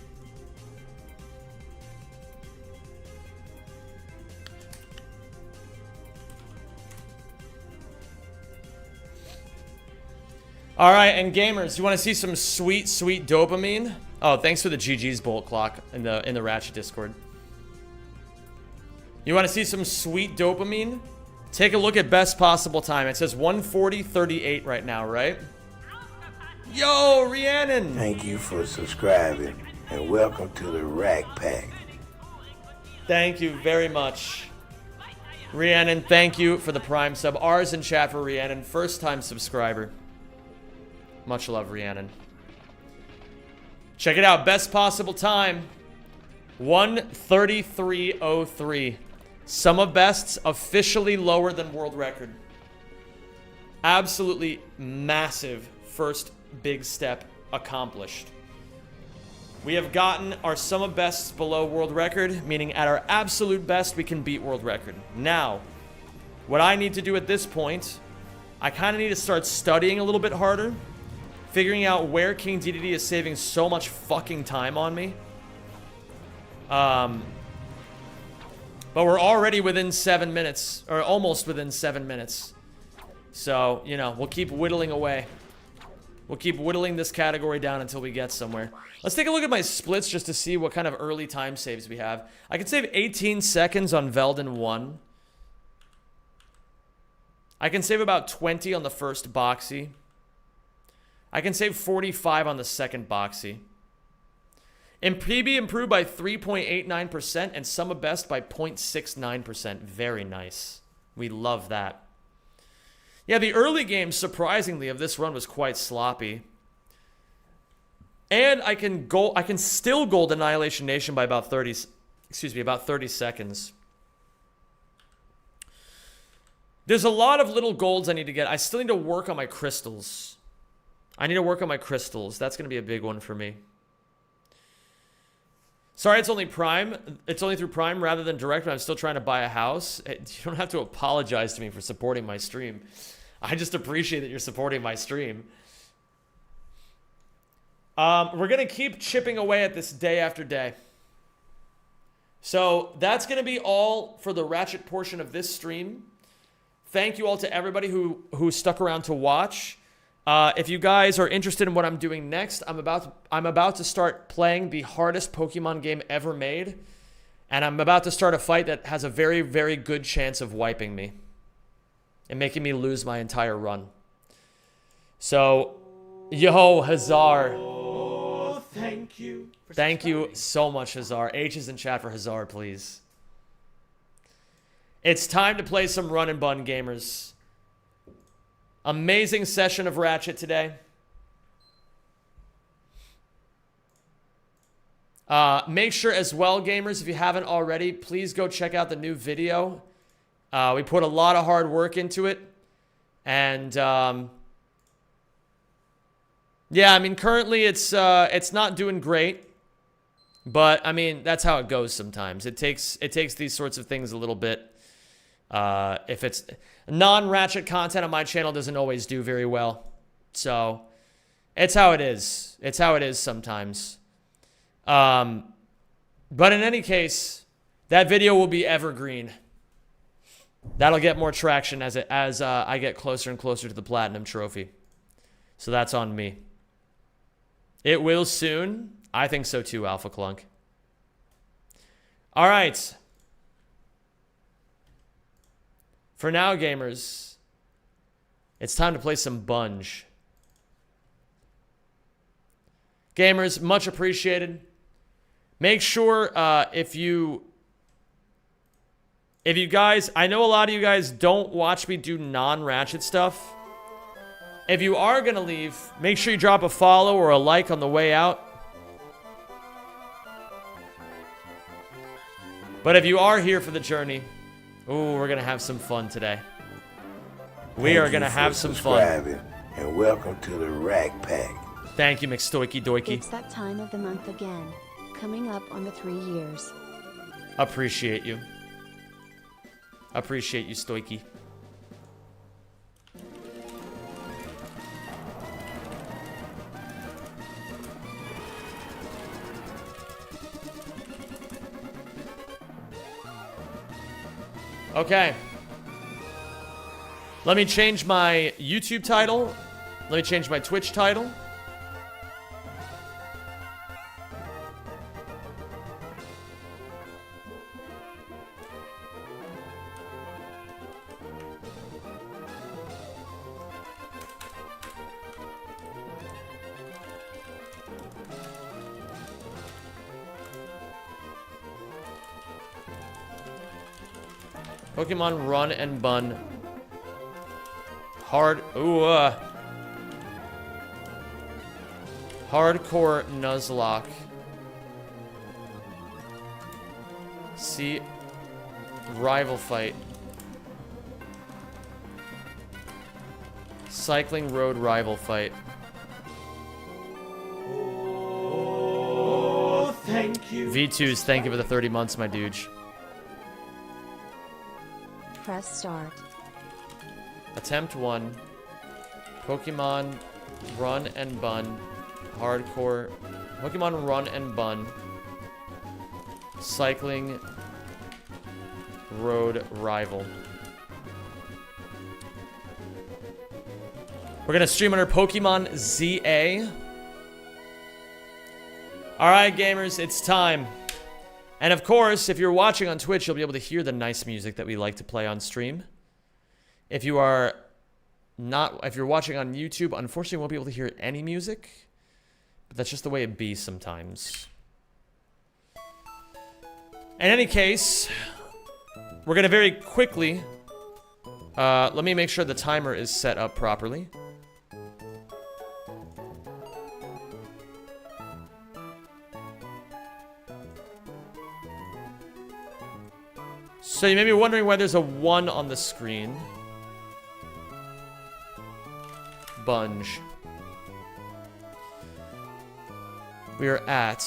All right, and gamers, you want to see some sweet, sweet dopamine? Oh, thanks for the GG's Bolt Clock in the Ratchet Discord. You want to see some sweet dopamine? Take a look at best possible time. It says 1:40:38 right now, right? Yo, Rhiannon! Thank you for subscribing and welcome to the Rack Pack. Thank you very much. Rhiannon, thank you for the Prime sub. R's in chat for Rhiannon, first time subscriber. Much love, Rhiannon. Check it out. Best possible time. 1:33:03. Some of bests officially lower than world record. Absolutely massive first big step accomplished. We have gotten our sum of bests below world record, meaning at our absolute best, we can beat world record. Now, what I need to do at this point, I kind of need to start studying a little bit harder. Figuring out where King DDD is saving so much fucking time on me. But we're already within 7 minutes, or almost within 7 minutes. So, you know, we'll keep whittling away. We'll keep whittling this category down until we get somewhere. Let's take a look at my splits just to see what kind of early time saves we have. I can save 18 seconds on Velden 1. I can save about 20 on the first Boxy. I can save 45 on the second Boxy. In PB improved by 3.89% and sum of best by 0.69%. Very nice. We love that. Yeah, the early game, surprisingly, of this run was quite sloppy. And I can still gold Annihilation Nation by about 30 seconds. There's a lot of little golds I need to get. I still need to work on my crystals. That's going to be a big one for me. Sorry, it's only Prime. It's only through Prime rather than direct, but I'm still trying to buy a house. You don't have to apologize to me for supporting my stream. I just appreciate that you're supporting my stream. We're going to keep chipping away at this day after day. So that's going to be all for the Ratchet portion of this stream. Thank you all to everybody who stuck around to watch. If you guys are interested in what I'm doing next, I'm about to start playing the hardest Pokemon game ever made. And I'm about to start a fight that has a very, very good chance of wiping me. And making me lose my entire run. So, yo, Hazard. Oh, thank you. Thank you so much, Hazard. H is in chat for Hazard, please. It's time to play some run and bun, gamers. Amazing session of Ratchet today. Make sure as well, gamers, if you haven't already, please go check out the new video. We put a lot of hard work into it. And, yeah, I mean, currently it's not doing great. But, I mean, that's how it goes sometimes. It takes these sorts of things a little bit. If it's non-Ratchet content on my channel doesn't always do very well. So, it's how it is. It's how it is sometimes. But in any case, that video will be evergreen. That'll get more traction as I get closer and closer to the Platinum Trophy. So that's on me. It will soon. I think so too, Alpha Clunk. All right. For now, gamers, it's time to play some Bunge. Gamers, much appreciated. Make sure if you guys, I know a lot of you guys don't watch me do non-Ratchet stuff. If you are going to leave, make sure you drop a follow or a like on the way out. But if you are here for the journey, ooh, we're going to have some fun today. We are going to have some fun. And welcome to the Rack Pack. Thank you, McStoiky Doiky. It's that time of the month again. Coming up on the 3 years. Appreciate you. Appreciate you, Stoiky. Okay. Let me change my YouTube title. Let me change my Twitch title. Pokemon Run and Bun. Hardcore Nuzlocke. See, rival fight. Cycling road rival fight. Oh, thank you. V2s, thank you for the 30 months, my dude. Press start. Attempt 1. Pokemon Run and Bun. Hardcore. Pokemon Run and Bun. Cycling road rival. We're gonna stream under Pokemon ZA. Alright, gamers, it's time. And of course, if you're watching on Twitch, you'll be able to hear the nice music that we like to play on stream. If you are not, if you're watching on YouTube, unfortunately, you won't be able to hear any music. But that's just the way it be sometimes. In any case, we're gonna very quickly, let me make sure the timer is set up properly. So you may be wondering why there's a 1 on the screen. Bunge. We are at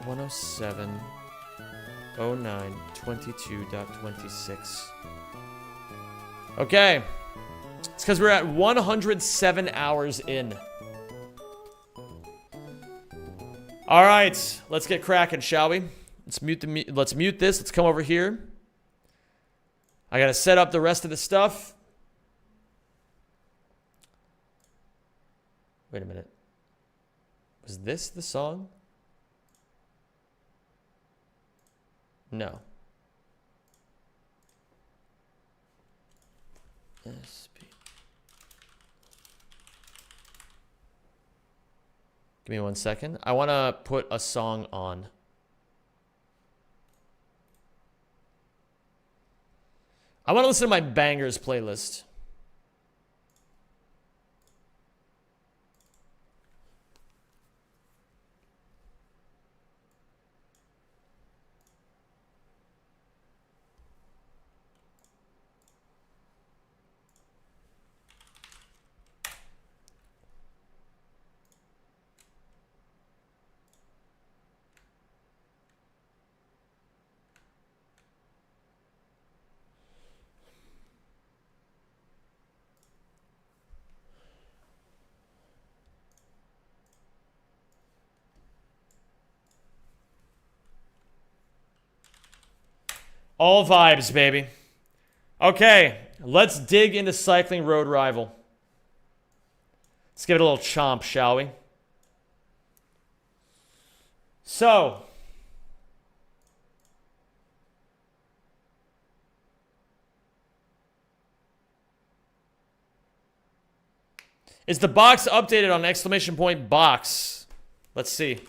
107.09.22.26. Okay. It's because we're at 107 hours in. All right, let's get cracking, shall we? Let's mute this. Let's come over here. I gotta set up the rest of the stuff. Wait a minute. Was this the song? No. SP. Give me 1 second. I want to put a song on. I want to listen to my bangers playlist. All vibes, baby. Okay, let's dig into Cycling Road Rival. Let's give it a little chomp, shall we? So, is the box updated on exclamation point box? Let's see.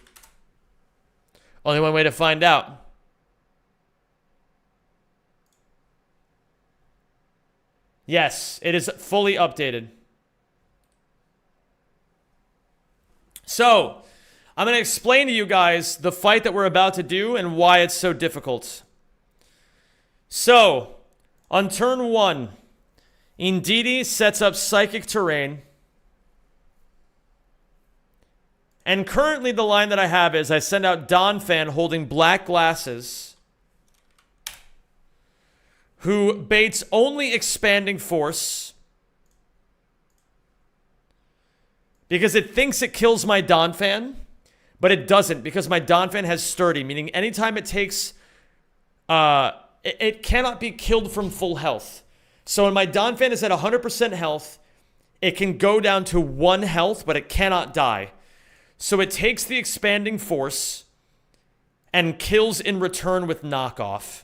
Only one way to find out. Yes, it is fully updated. So, I'm going to explain to you guys the fight that we're about to do and why it's so difficult. So, on turn 1, Indeedee sets up Psychic Terrain. And currently the line that I have is I send out Donphan holding black glasses, who baits only Expanding Force because it thinks it kills my Donphan, but it doesn't because my Donphan has Sturdy, meaning anytime it takes, it cannot be killed from full health. So when my Donphan is at 100% health, it can go down to 1 health, but it cannot die. So it takes the Expanding Force and kills in return with Knockoff.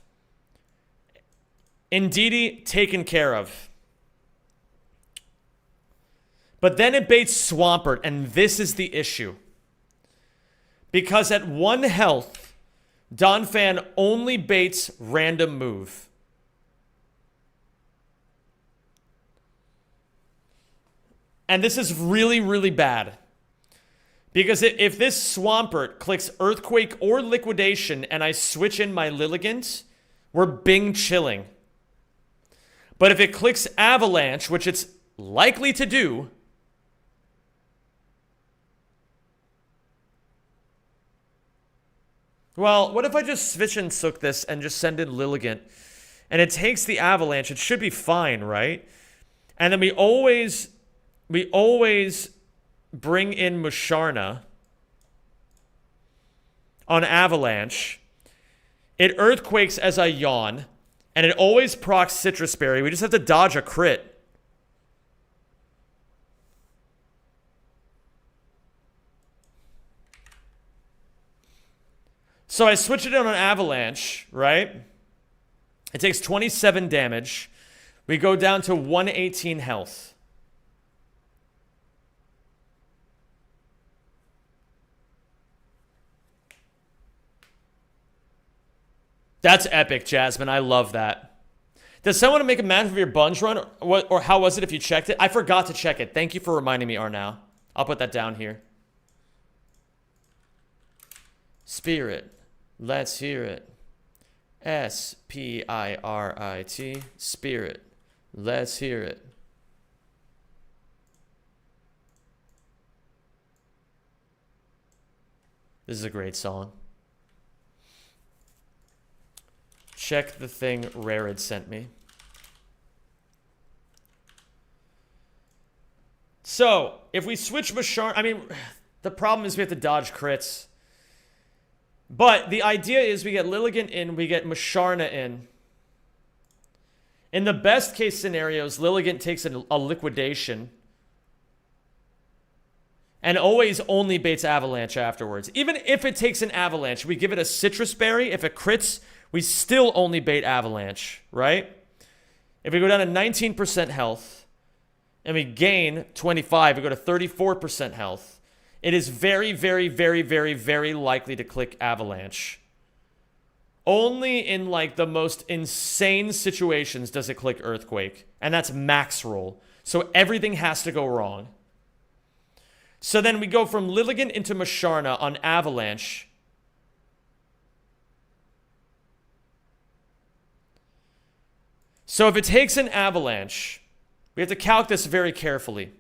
Indeedee taken care of. But then it baits Swampert, and this is the issue. Because at 1 health, Donphan only baits Random Move. And this is really, really bad. Because if this Swampert clicks Earthquake or Liquidation and I switch in my Lilligant, we're Bing chilling. But if it clicks Avalanche, which it's likely to do, well, what if I just switch and sook this and just send in Lilligant and it takes the Avalanche? It should be fine, right? And then we always bring in Musharna on Avalanche. It Earthquakes as I yawn. And it always procs Citrus Berry. We just have to dodge a crit. So I switch it on an Avalanche, right? It takes 27 damage. We go down to 118 health. That's epic, Jasmine. I love that. Does someone make a match of your Bunge run? Or how was it if you checked it? I forgot to check it. Thank you for reminding me, Arnau. I'll put that down here. Spirit. Let's hear it. S-P-I-R-I-T. Spirit. Let's hear it. This is a great song. Check the thing Rarid sent me. So, if we switch Musharna, I mean, the problem is we have to dodge crits. But the idea is we get Lilligant in, we get Musharna in. In the best case scenarios, Lilligant takes a liquidation. and always only baits avalanche afterwards. Even if it takes an avalanche, we give it a citrus berry. If it crits, we still only bait avalanche, right? If we go down to 19% health and we gain 25, we go to 34% health. It is very, very, very, very, very likely to click avalanche. Only in like the most insane situations does it click earthquake, and that's max roll. So everything has to go wrong. So then we go from Lilligant into Masharna on avalanche. So if it takes an avalanche, we have to calc this very carefully.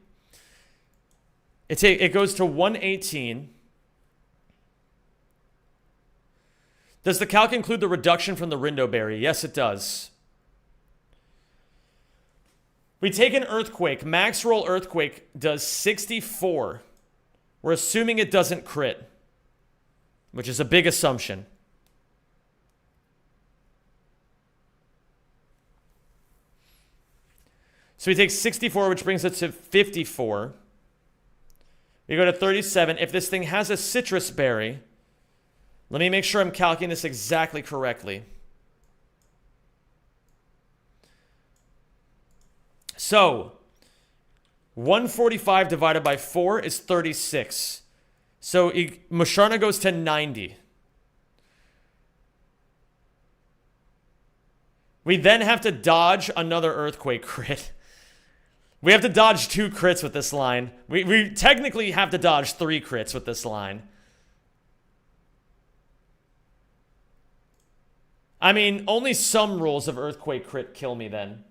It goes to 118. Does the calc include the reduction from the Rindo Berry? Yes, it does. We take an earthquake. Max roll earthquake does 64. We're assuming it doesn't crit, which is a big assumption. So we take 64, which brings us to 54. We go to 37. If this thing has a citrus berry, let me make sure I'm calculating this exactly correctly. So, 145 divided by 4 is 36. So, Masharna goes to 90. We then have to dodge another earthquake crit. We have to dodge 2 crits with this line. We technically have to dodge 3 crits with this line. I mean, only some rules of earthquake crit kill me then.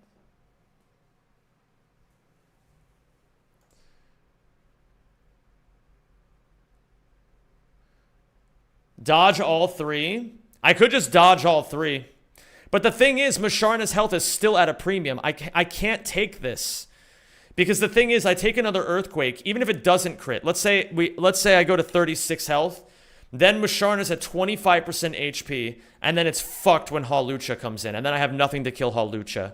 Dodge all 3. I could just dodge all 3. But the thing is, Masharna's health is still at a premium. I can't take this. Because the thing is, I take another earthquake, even if it doesn't crit. Let's say I go to 36 health. Then Masharna's at 25% HP, and then it's fucked when Hawlucha comes in, and then I have nothing to kill Hawlucha.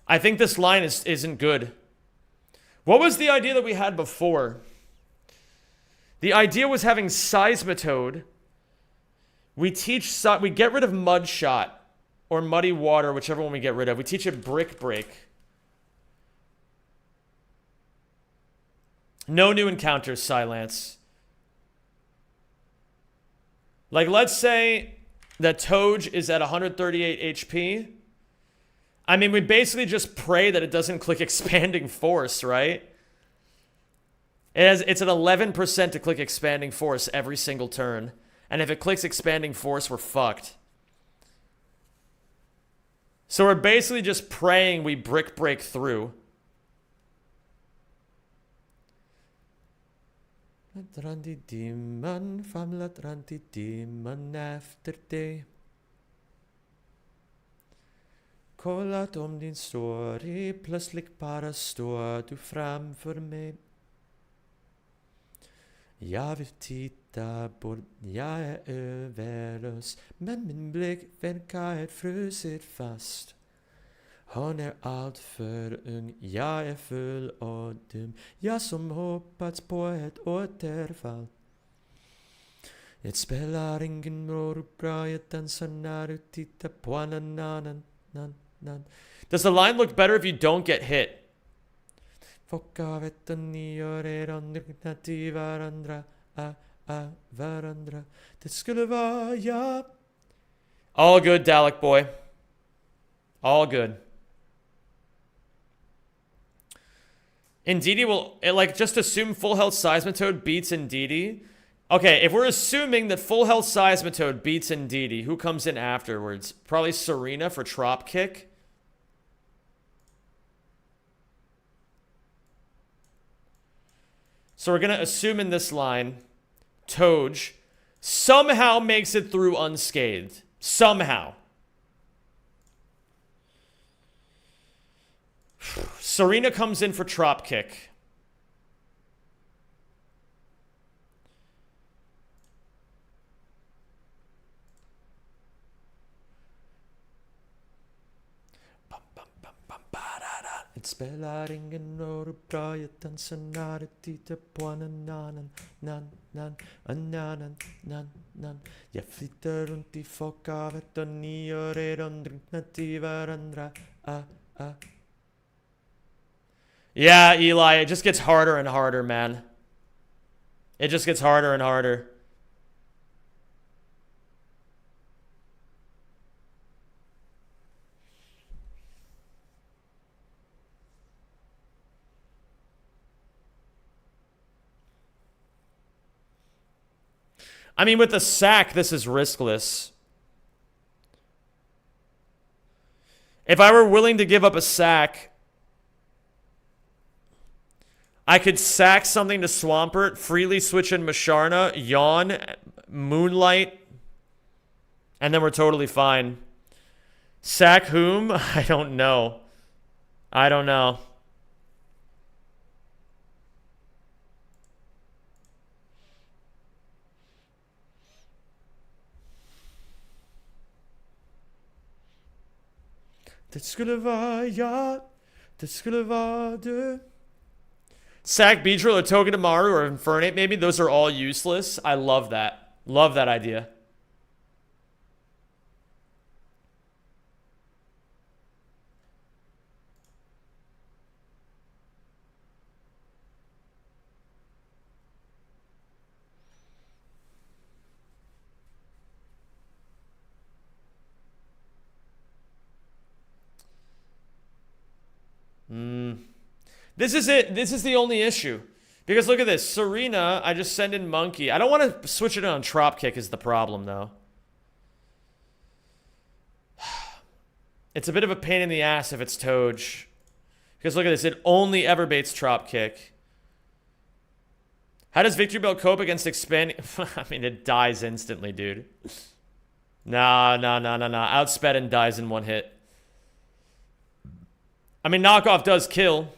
I think this line isn't good. What was the idea that we had before? The idea was having Seismitoad. We get rid of Mud Shot, or Muddy Water, whichever one we get rid of. We teach it Brick Break. No new encounters, Silence. Like, let's say that Toge is at 138 HP. I mean, we basically just pray that it doesn't click Expanding Force, right? It's an 11% to click Expanding Force every single turn. And if it clicks Expanding Force, we're fucked. So we're basically just praying we Brick Break through. Latranti demon from Latranti demon after day. Kollat om din story, plötsligt bara står du framför mig. Jag vill titta bort, jag är överlös, men min blick verkar frusit fast. Hon är allt för ung, jag är full och dum, jag som hoppats på ett återfall. Det spelar ingen roll hur bra jag dansar när du tittar på en annan. Does the line look better if you don't get hit? Folk vet att ni gör er till varandra, varandra. Det skulle vara jag. All good, Dalek boy. All good. Indeedee will, just assume full health Seismitoad beats Indeedee. Okay, if we're assuming that full health Seismitoad beats Indeedee, who comes in afterwards? Probably Serena for Trop Kick. So we're going to assume in this line, Toge somehow makes it through unscathed. Somehow. Serena comes in for Trop Kick. spelar ingen roll bra jag dansar när det tittar på en annan. Jag flyttar runt i folkhavet och ni gör redan drunknat i varandra. Yeah, Eli, it just gets harder and harder, man. It just gets harder and harder. I mean, with the sack, this is riskless. If I were willing to give up a sack, I could sack something to Swampert, freely switch in Masharna, Yawn, Moonlight, and then we're totally fine. Sack whom? I don't know. I don't know. Det skulle vara jag. Det skulle vara du. Sack Beedrill or Togedemaru or Infernate, maybe. Those are all useless. I love that. Love that idea. This is it. This is the only issue. Because look at this. Serena, I just send in Monkey. I don't want to switch it on Trop Kick is the problem, though. It's a bit of a pain in the ass if it's Toj. Because look at this. It only ever baits Trop Kick. How does Victory Belt cope against expanding? I mean, it dies instantly, dude. Nah. Outsped and dies in one hit. I mean, knockoff does kill.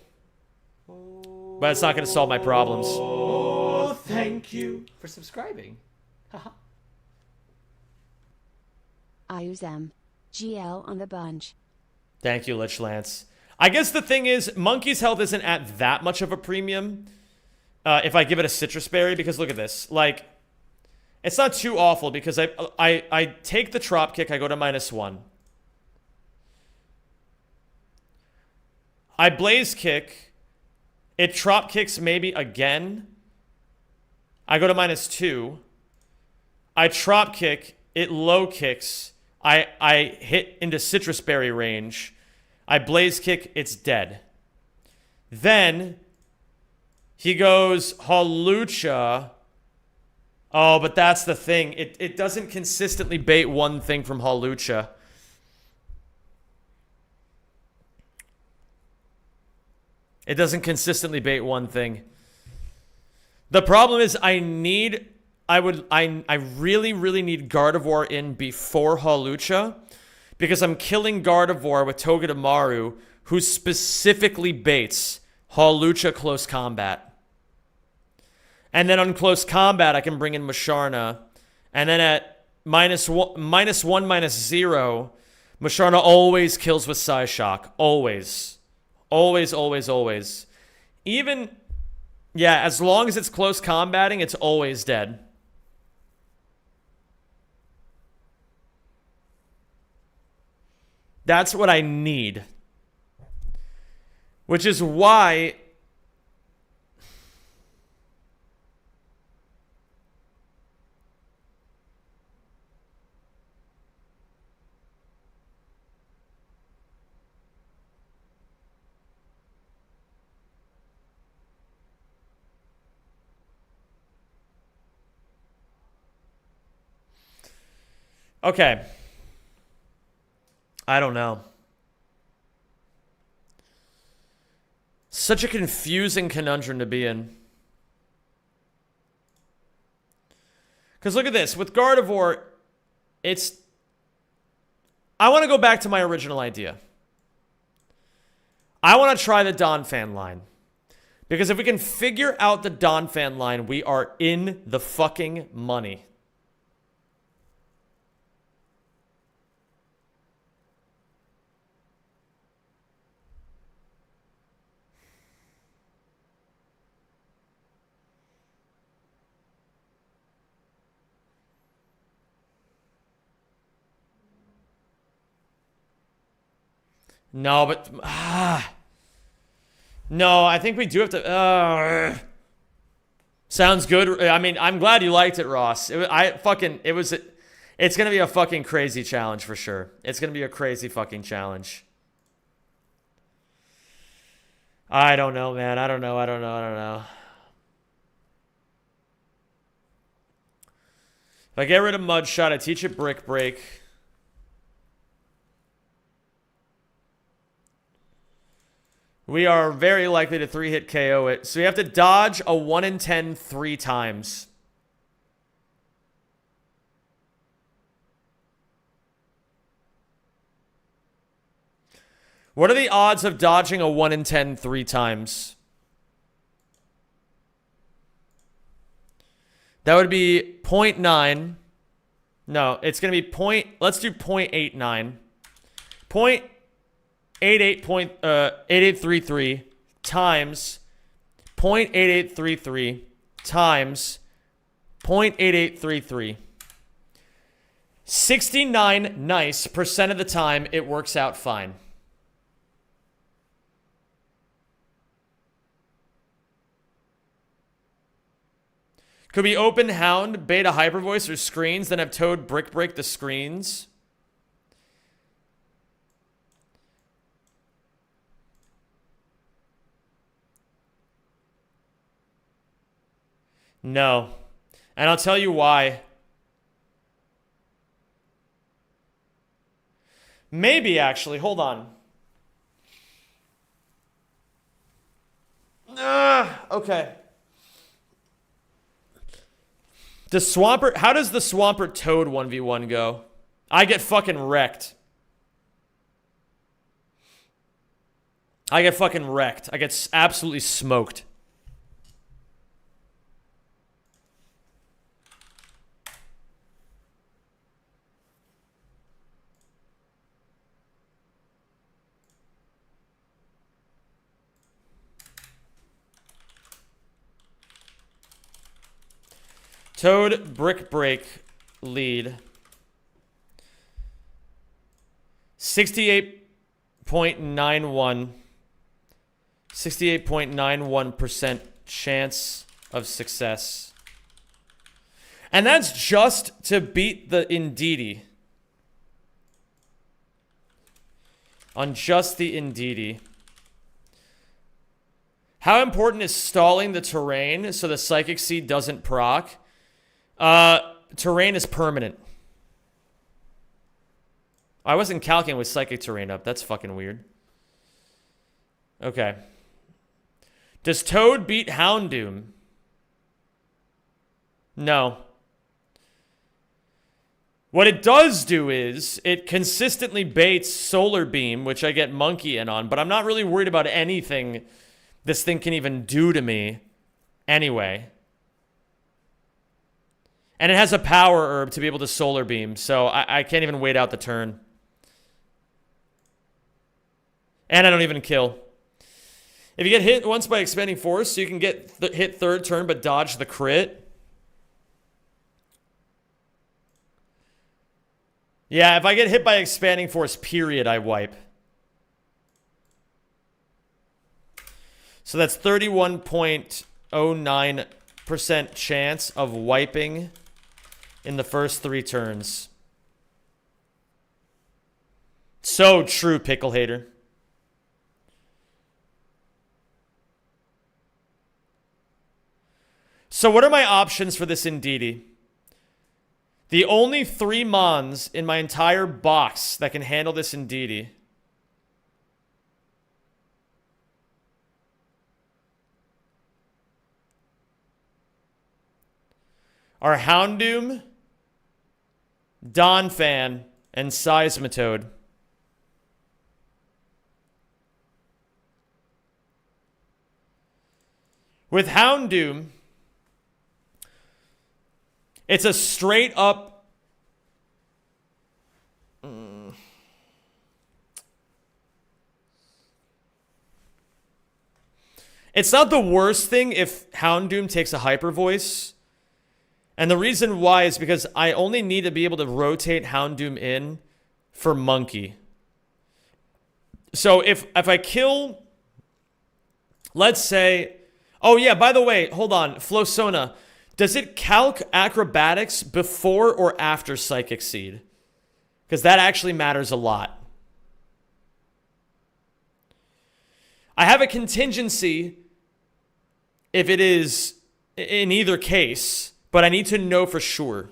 But it's not going to solve my problems. Oh, thank you for subscribing. I use M. GL on the bunch. Thank you, Lich Lance. I guess the thing is, Monkey's health isn't at that much of a premium if I give it a Citrus Berry, because look at this. Like, it's not too awful because I take the Trop Kick, I go to -1. I Blaze Kick. It Trop Kicks maybe again. I go to -2. I Trop Kick. It low kicks. I hit into Citrus Berry range. I Blaze Kick. It's dead. Then he goes Hawlucha. Oh, but that's the thing. It doesn't consistently bait one thing from Hawlucha. It doesn't consistently bait one thing. The problem is I really need Gardevoir in before Hawlucha because I'm killing Gardevoir with Togedemaru, who specifically baits Hawlucha close combat. And then on close combat, I can bring in Masharna. And then at -1, -0, Masharna always kills with Psyshock. Always. Always. Even, yeah, as long as it's close combating, it's always dead. That's what I need. Which is why... Okay. I don't know. Such a confusing conundrum to be in. Because look at this. With Gardevoir, it's... I want to go back to my original idea. I want to try the Donphan line. Because if we can figure out the Donphan line, we are in the fucking money. No, but... No, I think we do have to... Sounds good. I mean, I'm glad you liked it, Ross. It's going to be a fucking crazy challenge for sure. It's going to be a crazy fucking challenge. I don't know, man. I don't know. If I get rid of Mudshot, I teach it Brick Break. We are very likely to 3-hit KO it. So you have to dodge a 1 in 10 3 times. What are the odds of dodging a 1 in 10 3 times? That would be 0.9. No, it's going to be let's do 0.89. 8833 times 0.8833 times 0.8833. 69% of the time, it works out fine. Could we open Hound, Beta Hyper Voice, or screens, then have Toad Brick Break the screens? No. And I'll tell you why. Maybe, actually. Hold on. Okay. How does the Swampert Toad 1v1 go? I get fucking wrecked. I get absolutely smoked. Toad Brick Break lead. 68.91% chance of success. And that's just to beat the Indeedee. On just the Indeedee. How important is stalling the terrain so the Psychic Seed doesn't proc? Terrain is permanent. I wasn't calculating with Psychic Terrain up. That's fucking weird. Okay. Does Toad beat Houndoom? No. What it does do is it consistently baits Solar Beam, which I get Monkey in on, but I'm not really worried about anything this thing can even do to me anyway. And it has a Power Herb to be able to Solar Beam, so I can't even wait out the turn. And I don't even kill. If you get hit once by Expanding Force, so you can get hit third turn but dodge the crit. Yeah, if I get hit by Expanding Force, period, I wipe. So that's 31.09% chance of wiping in the first 3 turns. So true, Pickle Hater. So what are my options for this Indeedee? The only 3 Mons in my entire box that can handle this Indeedee are Houndoom, Donphan, and Seismitoad. With Houndoom, it's a straight up... It's not the worst thing if Houndoom takes a Hyper Voice. And the reason why is because I only need to be able to rotate Houndoom in for Monkey. So if I kill, let's say, oh yeah, by the way, hold on, Flosona, does it calc acrobatics before or after Psychic Seed? Because that actually matters a lot. I have a contingency if it is in either case, but I need to know for sure.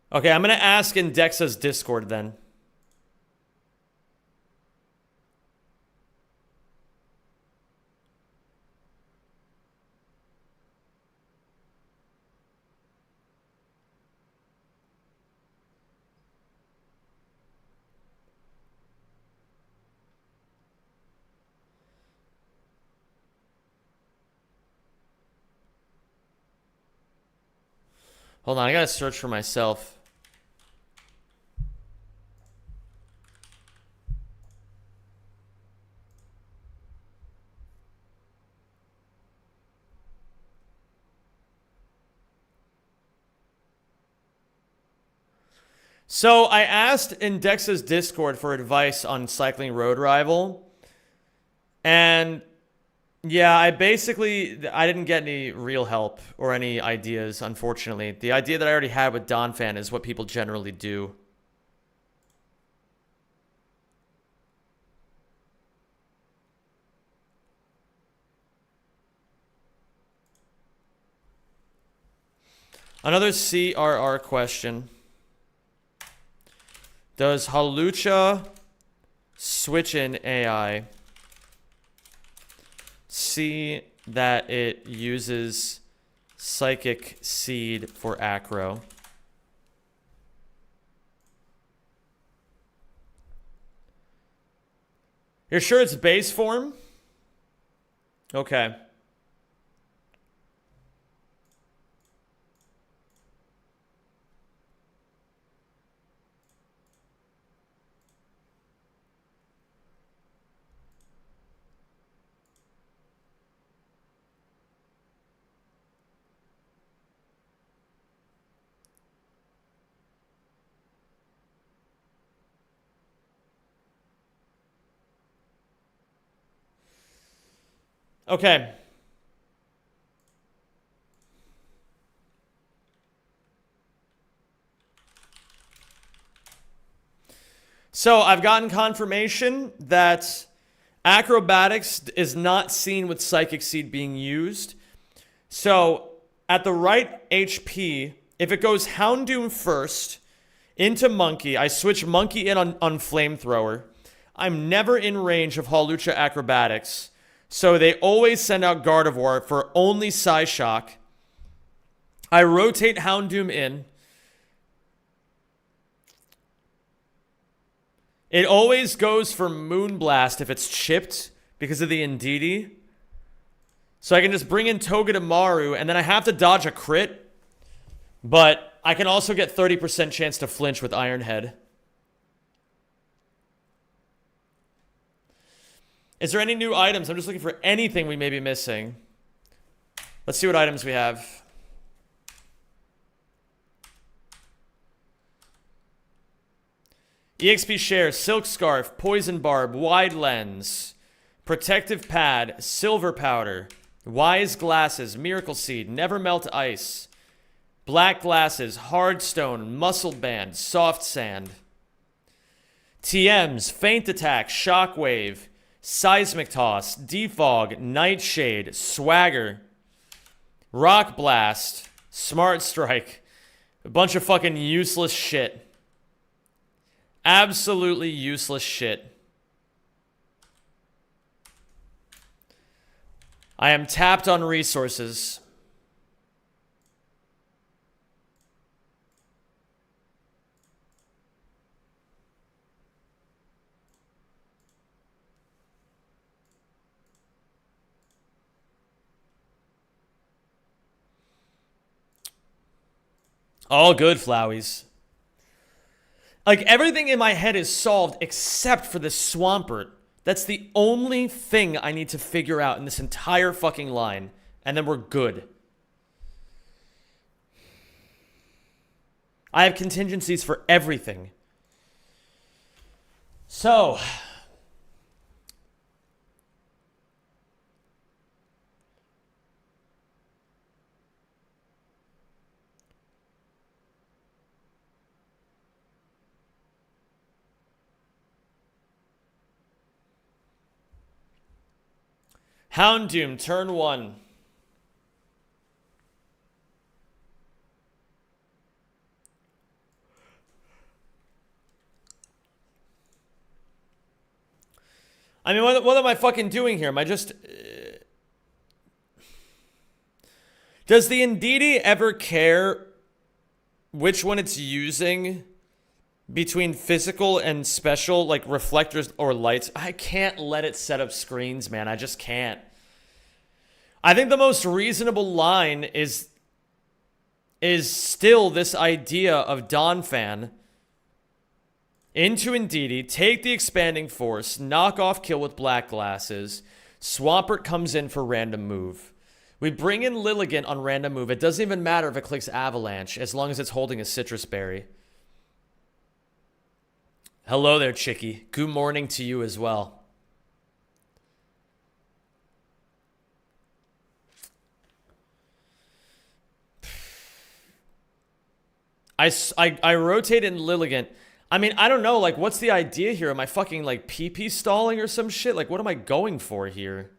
Okay, I'm going to ask in Dexa's Discord then. Hold on, I gotta search for myself. So I asked in Dex's Discord for advice on cycling Road Rival. And yeah, I didn't get any real help or any ideas, unfortunately. The idea that I already had with Donphan is what people generally do. Another CRR question. Does Halucha switch in AI see that it uses Psychic Seed for acro? You're sure it's base form? Okay. Okay. So I've gotten confirmation that acrobatics is not seen with Psychic Seed being used. So at the right HP, if it goes Houndoom first into Monkey, I switch Monkey in on Flamethrower. I'm never in range of Halucha acrobatics. So they always send out Gardevoir for only Psyshock. I rotate Houndoom in. It always goes for Moonblast if it's chipped because of the Indeedee. So I can just bring in Togedemaru and then I have to dodge a crit. But I can also get 30% chance to flinch with Iron Head. Is there any new items? I'm just looking for anything we may be missing. Let's see what items we have. EXP Share, Silk Scarf, Poison Barb, Wide Lens, Protective Pad, Silver Powder, Wise Glasses, Miracle Seed, Never Melt Ice, Black Glasses, Hard Stone, Muscle Band, Soft Sand. TMs, Feint Attack, Shockwave, Seismic Toss, Defog, Nightshade, Swagger, Rock Blast, Smart Strike. A bunch of fucking useless shit. Absolutely useless shit. I am tapped on resources. All good, Flowies. Like, everything in my head is solved except for this Swampert. That's the only thing I need to figure out in this entire fucking line. And then we're good. I have contingencies for everything. So... Houndoom, turn 1. I mean, what am I fucking doing here? Am I just... Does the Ndidi ever care which one it's using between physical and special, like reflectors or lights? I can't let it set up screens, man. I just can't. I think the most reasonable line is still this idea of Donphan into Ndidi, take the expanding force, knock off kill with black glasses, Swampert comes in for random move. We bring in Lilligant on random move. It doesn't even matter if it clicks Avalanche, as long as it's holding a citrus berry. Hello there, Chicky. Good morning to you as well. I rotate in Lilligant. I mean, I don't know, like, what's the idea here? Am I fucking, like, PP stalling or some shit? Like, what am I going for here?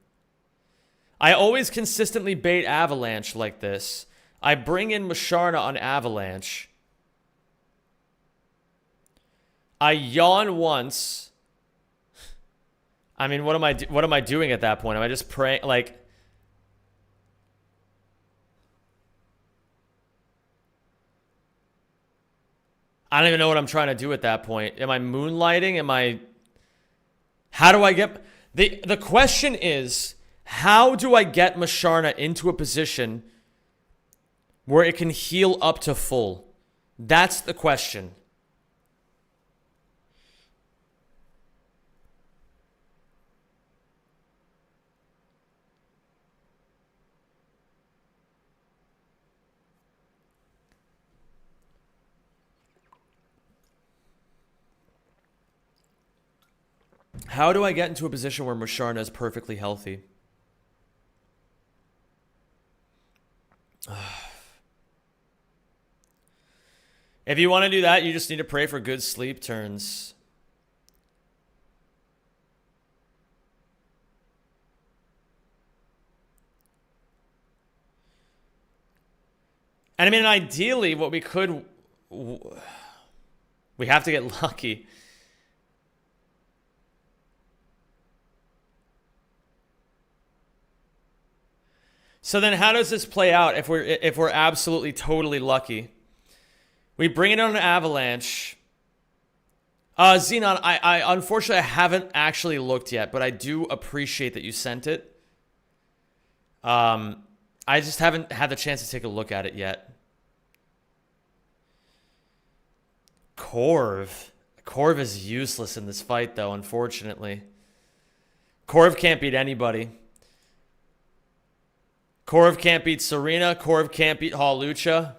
I always consistently bait Avalanche like this. I bring in Musharna on Avalanche. I yawn once. I mean, what am I doing at that point? Am I just praying, like... I don't even know what I'm trying to do at that point. Am I moonlighting? Am I... How do I get... The question is, how do I get Musharna into a position where it can heal up to full? That's the question. How do I get into a position where Musharna is perfectly healthy? If you want to do that, you just need to pray for good sleep turns. And I mean, ideally, what we could... We have to get lucky. So then how does this play out if we're absolutely totally lucky? We bring it on an Avalanche. Xenon, I unfortunately haven't actually looked yet, but I do appreciate that you sent it. I just haven't had the chance to take a look at it yet. Corv. Corv is useless in this fight, though, unfortunately. Corv can't beat anybody. Corv can't beat Serena. Corv can't beat Hawlucha.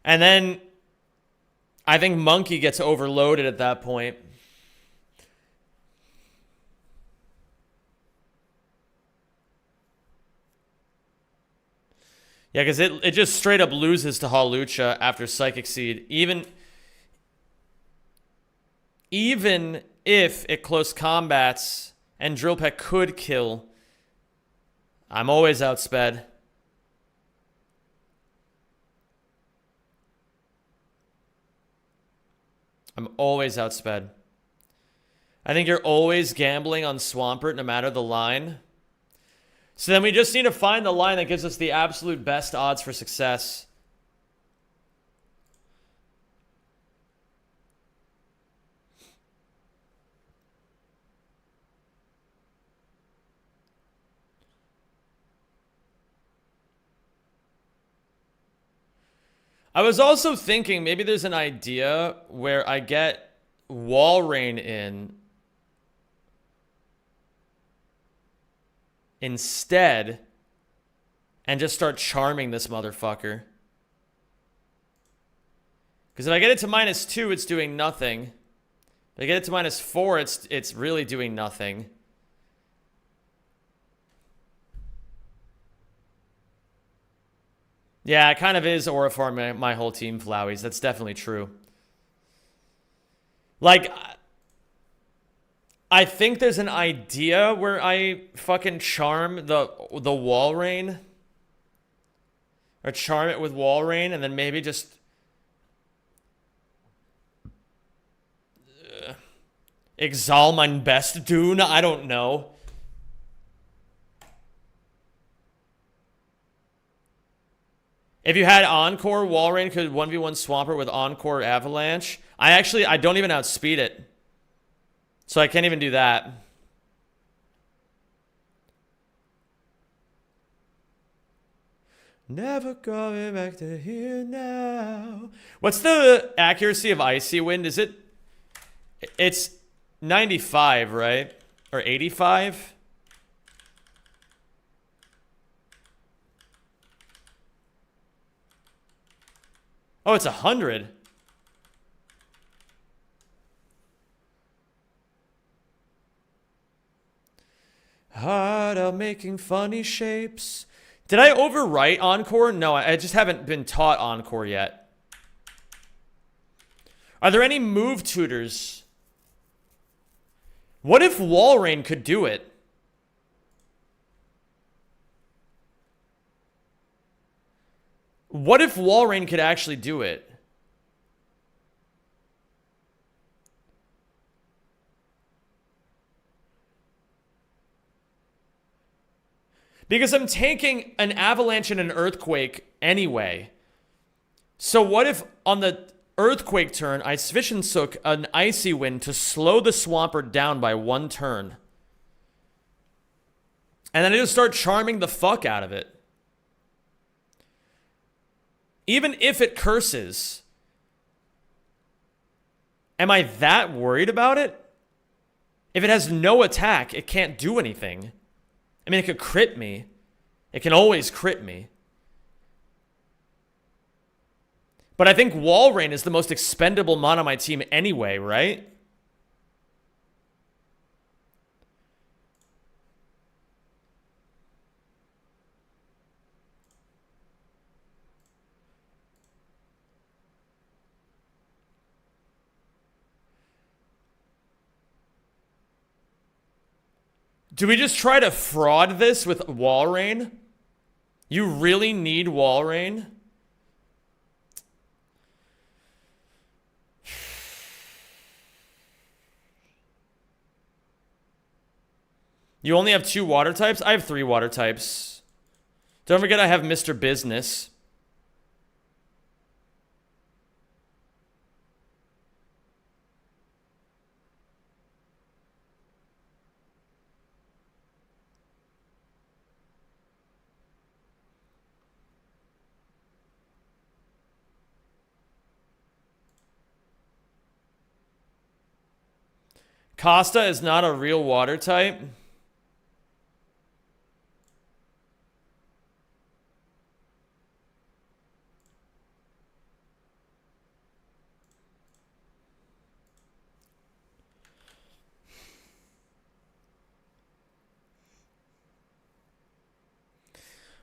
And then I think Monkey gets overloaded at that point. Yeah, because it just straight up loses to Hawlucha after Psychic Seed. Even if it close combats and Drill Peck could kill, I'm always outsped. I'm always outsped. I think you're always gambling on Swampert no matter the line. So then we just need to find the line that gives us the absolute best odds for success. I was also thinking maybe there's an idea where I get Wall Rain in instead and just start charming this motherfucker. Because if I get it to -2, it's doing nothing. If I get it to -4, it's really doing nothing. Yeah, it kind of is aura farm my whole team, Flowey's. That's definitely true. Like, I think there's an idea where I fucking charm the Wall Rain. Or charm it with Wall Rain, and then maybe just... exalt my best Dune? I don't know. If you had Encore, Wall Rain could 1v1 Swampert with Encore Avalanche. I don't even outspeed it. So I can't even do that. Never coming back to here now. What's the accuracy of Icy Wind? Is it... It's 95, right? Or 85? Oh, it's 100. Hard out making funny shapes. Did I overwrite Encore? No, I just haven't been taught Encore yet. Are there any move tutors? What if Wall Rain could do it? What if Wall Rain could actually do it? Because I'm taking an Avalanche and an Earthquake anyway. So what if on the Earthquake turn, I Sufficient Soak an Icy Wind to slow the Swampert down by 1 turn? And then I just start charming the fuck out of it. Even if it curses, am I that worried about it? If it has no attack, it can't do anything. I mean, it could crit me. It can always crit me. But I think Wall Rain is the most expendable mon on my team anyway, right? Do we just try to fraud this with Wall Rain? You really need Wall Rain? You only have 2 water types? I have 3 water types. Don't forget I have Mr. Business. Costa is not a real water type.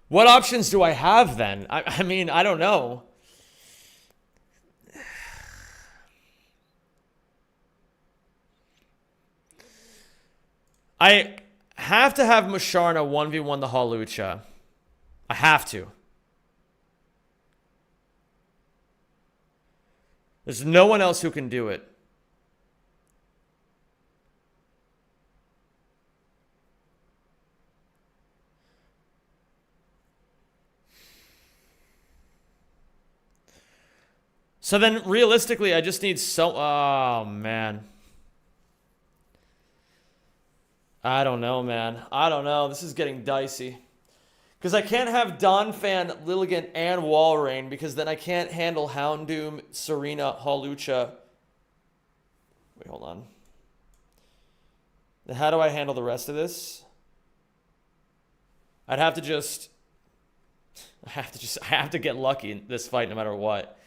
What options do I have then? I mean, I don't know. I have to have Musharna 1v1 the Hawlucha. I have to. There's no one else who can do it. So then, realistically, I just need oh, man. I don't know, man. I don't know. This is getting dicey. Because I can't have Donphan, Lilligant, and Walrein, because then I can't handle Houndoom, Serena, Hawlucha. Wait, hold on. Then how do I handle the rest of this? I have to get lucky in this fight no matter what.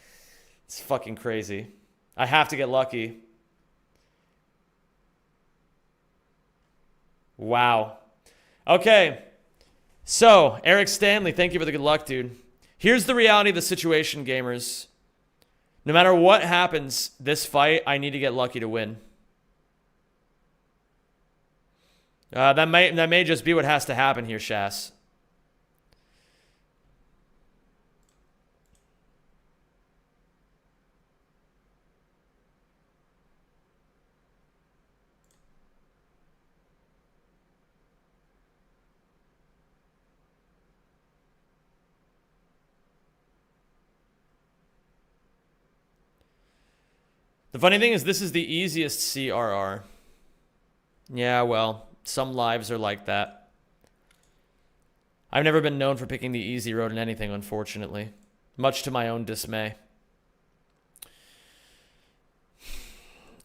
It's fucking crazy. I have to get lucky. Wow. Okay. So, Eric Stanley, thank you for the good luck, dude. Here's the reality of the situation, gamers. No matter what happens this fight, I need to get lucky to win. That may just be what has to happen here, Shas. The funny thing is, this is the easiest CRR. Yeah, well, some lives are like that. I've never been known for picking the easy road in anything, unfortunately. Much to my own dismay.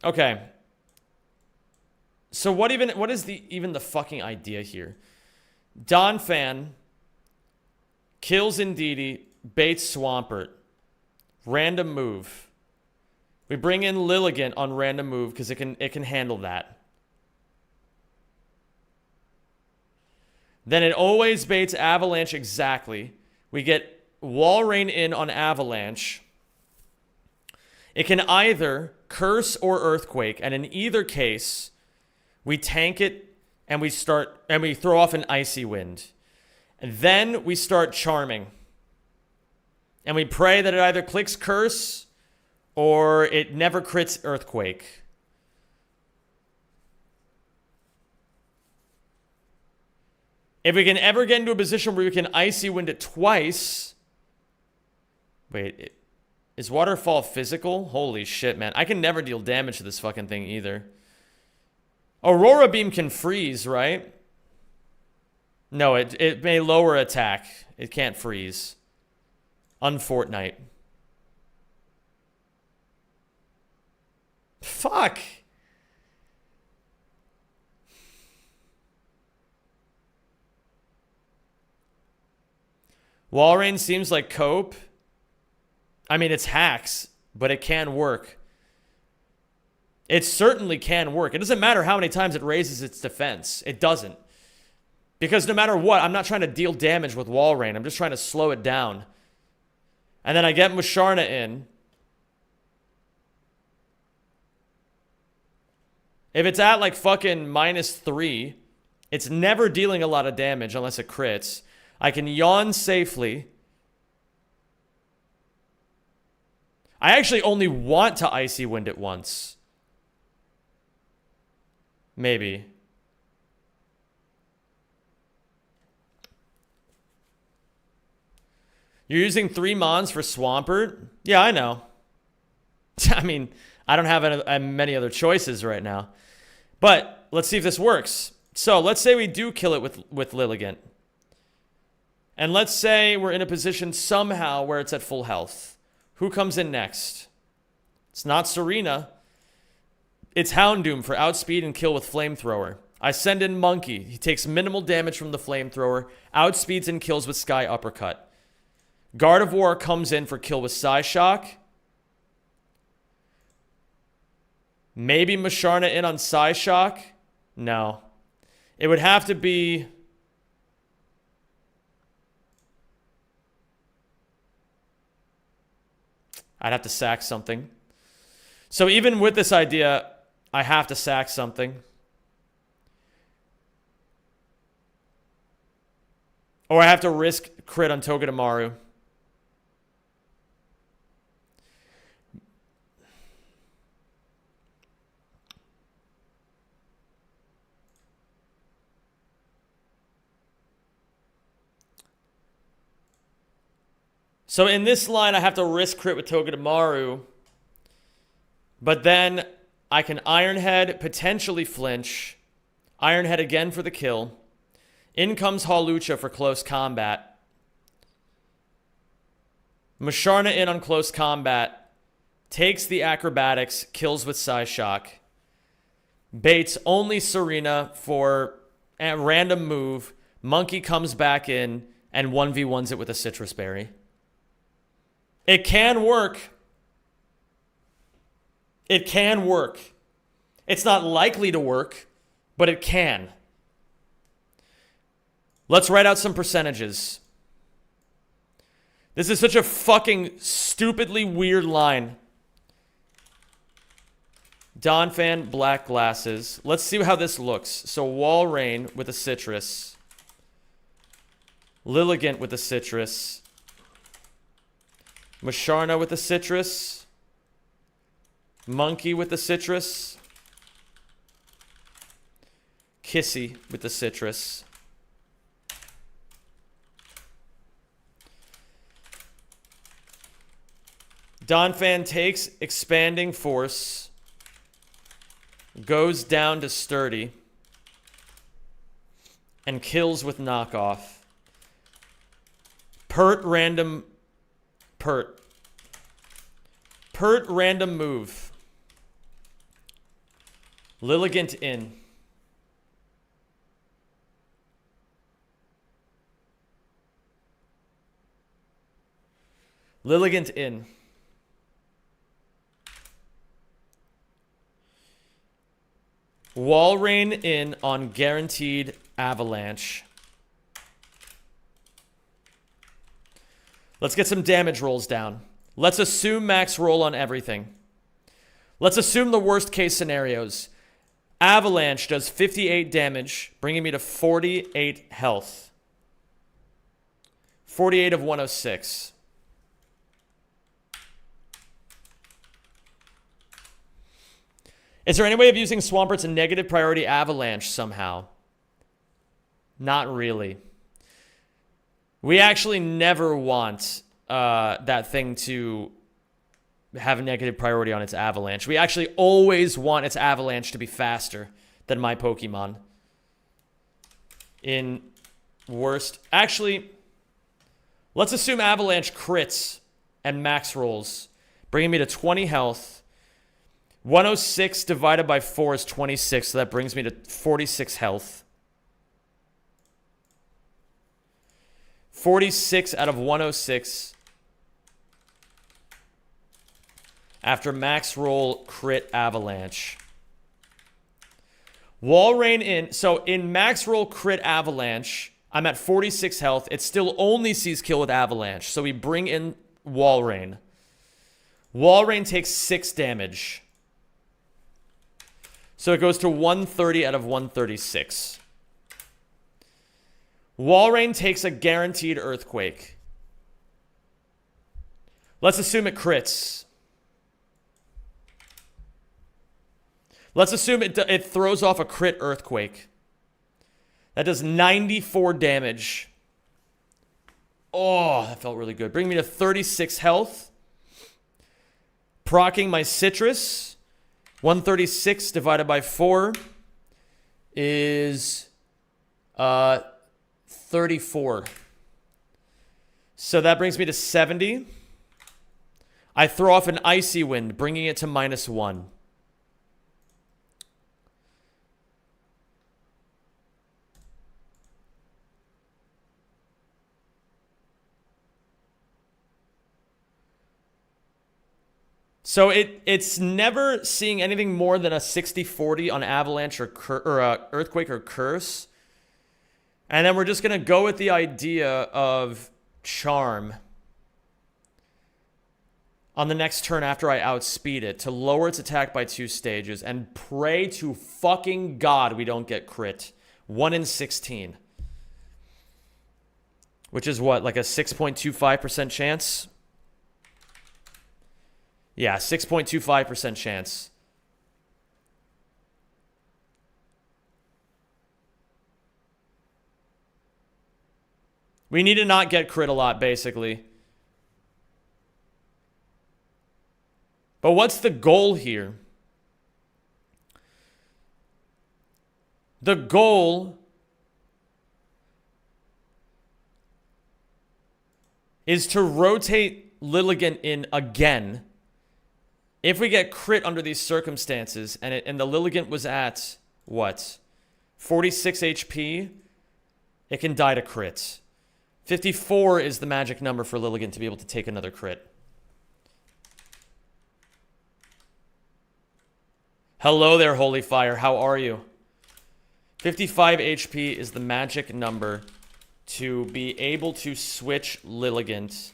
Okay. So what is even the fucking idea here? Donphan kills Indeedee, baits Swampert. Random move. We bring in Lilligant on random move because it can handle that. Then it always baits Avalanche exactly. We get Walrein in on Avalanche. It can either Curse or Earthquake, and in either case, we tank it and we throw off an Icy Wind. And then we start charming. And we pray that it either clicks Curse or it never crits Earthquake. If we can ever get into a position where we can Icy Wind it twice... Wait, is Waterfall physical? Holy shit, man. I can never deal damage to this fucking thing either. Aurora Beam can freeze, right? No, it may lower attack. It can't freeze. Unfortnite. Fuck. Walrein seems like cope. I mean, it's hacks, but it can work. It certainly can work. It doesn't matter how many times it raises its defense. It doesn't. Because no matter what, I'm not trying to deal damage with Walrein. I'm just trying to slow it down. And then I get Musharna in. If it's at like fucking -3, it's never dealing a lot of damage unless it crits. I can yawn safely. I actually only want to Icy Wind it once. Maybe. You're using 3 Mons for Swampert? Yeah, I know. I mean, I don't have many other choices right now. But let's see if this works. So let's say we do kill it with Lilligant. And let's say we're in a position somehow where it's at full health. Who comes in next? It's not Serena. It's Houndoom for outspeed and kill with Flamethrower. I send in Monkey. He takes minimal damage from the Flamethrower, outspeeds and kills with Sky Uppercut. Gardevoir comes in for kill with Psyshock. Maybe Musharna in on Psyshock? No. It would have to be... I'd have to sack something. So even with this idea, I have to sack something. Or I have to risk crit on Togedemaru. So in this line, I have to risk crit with Togedemaru. But then I can Iron Head, potentially flinch. Iron Head again for the kill. In comes Hawlucha for close combat. Musharna in on close combat. Takes the acrobatics, kills with Psyshock. Baits only Serena for a random move. Monkey comes back in and 1v1s it with a Citrus Berry. It can work. It can work. It's not likely to work, but it can. Let's write out some percentages. This is such a fucking stupidly weird line. Donphan, black glasses. Let's see how this looks. So Walrein with a Citrus. Lilligant with a Citrus. Musharna with a Citrus. Monkey with the Citrus. Kissy with the Citrus. Donphan takes Expanding Force. Goes down to Sturdy. And kills with Knockoff. Pert random move. Lilligant in. Lilligant in. Walrein in on guaranteed Avalanche. Let's get some damage rolls down. Let's assume max roll on everything. Let's assume the worst case scenarios. Avalanche does 58 damage, bringing me to 48 health. 48 of 106. Is there any way of using Swampert's negative priority Avalanche somehow? Not really. We actually never want that thing to have a negative priority on its Avalanche. We actually always want its Avalanche to be faster than my Pokemon. In worst... Actually, let's assume Avalanche crits and max rolls, bringing me to 20 health. 106 divided by 4 is 26, so that brings me to 46 health. 46 out of 106 after max roll crit Avalanche. Walrein in. So in max roll crit Avalanche, I'm at 46 health. It still only sees kill with Avalanche. So we bring in Walrein. Walrein takes 6 damage. So it goes to 130 out of 136. Walrein takes a guaranteed Earthquake. Let's assume it crits. Let's assume it throws off a crit Earthquake. That does 94 damage. Oh, that felt really good. Bring me to 36 health. Procking my Citrus. 136 divided by 4 is 34. So that brings me to 70. I throw off an Icy Wind, bringing it to -1. So it's never seeing anything more than a 60-40 on Avalanche or Earthquake or Curse. And then we're just going to go with the idea of Charm on the next turn after I outspeed it to lower its attack by 2 stages and pray to fucking God we don't get crit. 1 in 16. Which is what, like a 6.25% chance? Yeah, 6.25% chance. We need to not get crit a lot, basically. But what's the goal here? The goal is to rotate Lilligant in again. If we get crit under these circumstances, and the Lilligant was at, what, 46 HP, it can die to crits. 54 is the magic number for Lilligant to be able to take another crit. Hello there, Holy Fire. How are you? 55 HP is the magic number to be able to switch Lilligant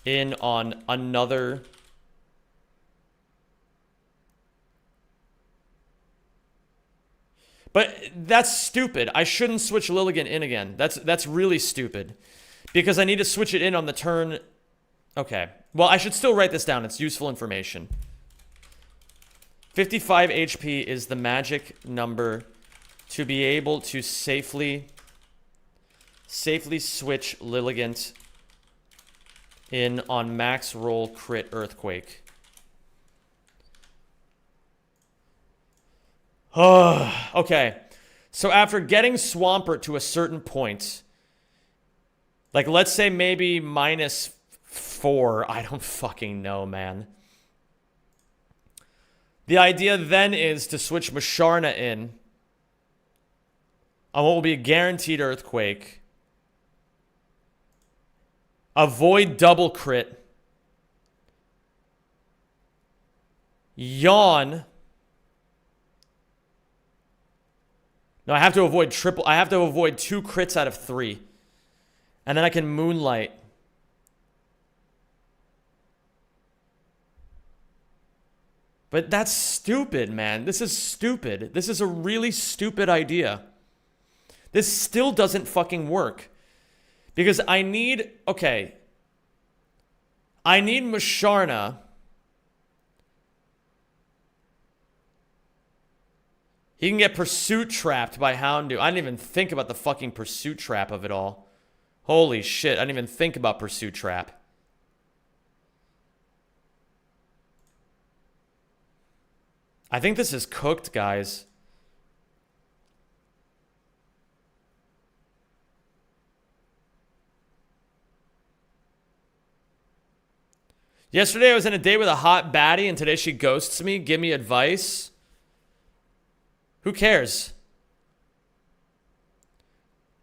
in on another... But that's stupid. I shouldn't switch Lilligant in again. That's really stupid. Because I need to switch it in on the turn... Okay. Well, I should still write this down. It's useful information. 55 HP is the magic number to be able to safely switch Lilligant in on max roll crit Earthquake. Okay. So after getting Swampert to a certain point, like let's say maybe -4, I don't fucking know, man. The idea then is to switch Masharna in on what will be a guaranteed Earthquake. Avoid double crit. Yawn. No, I have to avoid triple. I have to avoid 2 crits out of 3. And then I can Moonlight. But that's stupid, man. This is stupid. This is a really stupid idea. This still doesn't fucking work. Because I need... Okay. I need Masharna. He can get Pursuit Trapped by Houndoom. I didn't even think about the fucking Pursuit Trap of it all. Holy shit, I didn't even think about Pursuit Trap. I think this is cooked, guys. Yesterday I was in a date with a hot baddie and today she ghosts me. Give me advice. Who cares?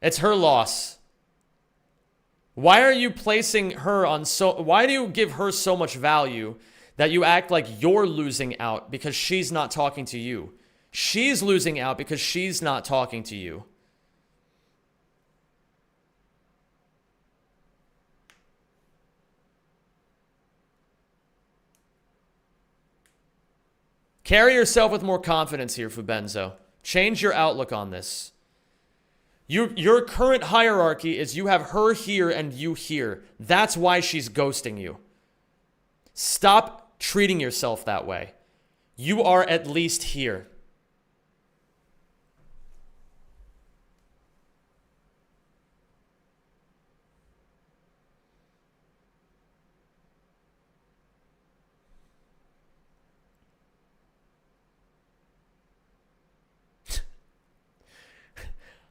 It's her loss. Why are you placing her on so... Why do you give her so much value that you act like you're losing out because she's not talking to you? She's losing out because she's not talking to you. Carry yourself with more confidence here, Fubenzo. Change your outlook on this. Your current hierarchy is you have her here and you here. That's why she's ghosting you. Stop treating yourself that way. You are at least here.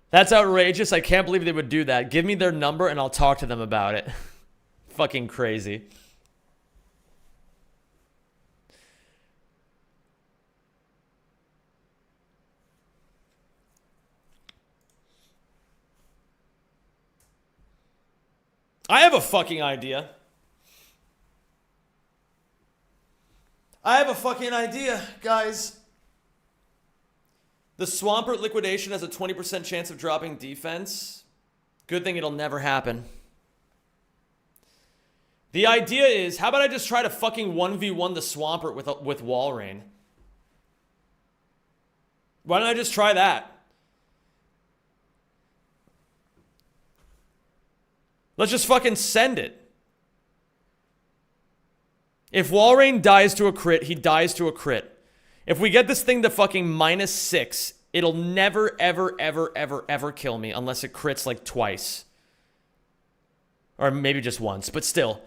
That's outrageous. I can't believe they would do that. Give me their number and I'll talk to them about it. Fucking crazy. I have a fucking idea. I have a fucking idea, guys. The Swampert liquidation has a 20% chance of dropping defense. Good thing it'll never happen. The idea is, how about I just try to fucking 1v1 the Swampert with Walrein? Why don't I just try that? Let's just fucking send it. If Walrein dies to a crit, he dies to a crit. If we get this thing to fucking -6, it'll never, ever, ever, ever, ever kill me unless it crits like twice. Or maybe just once, but still.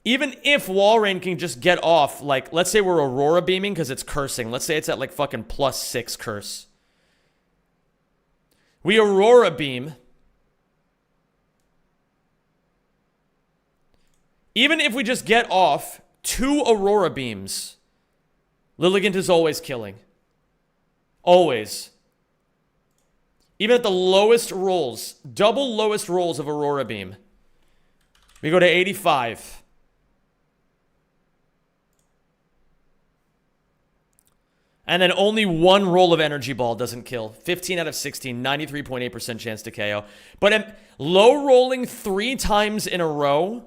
Even if Walrein can just get off, like, let's say we're Aurora beaming because it's cursing. Let's say it's at like fucking +6 curse. We Aurora beam. Even if we just get off 2 Aurora beams, Lilligant is always killing. Always. Even at the lowest rolls, double lowest rolls of Aurora beam. We go to 85. And then only 1 roll of Energy Ball doesn't kill. 15 out of 16, 93.8% chance to KO. But low rolling 3 times in a row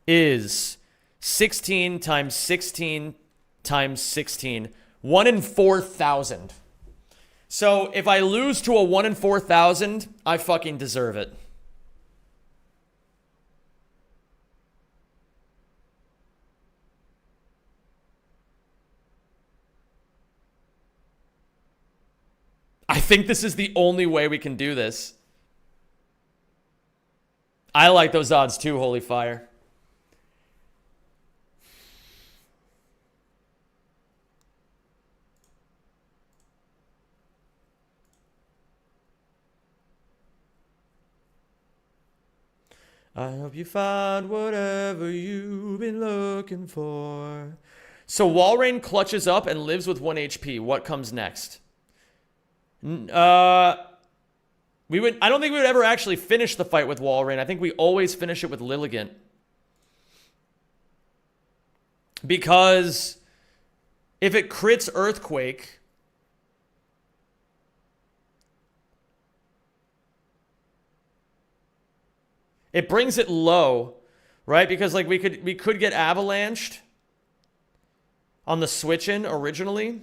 is 16 times 16 times 16. 1 in 4,000. So if I lose to a 1 in 4,000, I fucking deserve it. I think this is the only way we can do this. I like those odds too, Holy Fire. I hope you find whatever you've been looking for. So Walrein clutches up and lives with 1 HP. What comes next? I don't think we would ever actually finish the fight with Walrein. I think we always finish it with Lilligant. Because if it crits Earthquake, it brings it low, right? Because like we could get avalanched on the switch-in originally.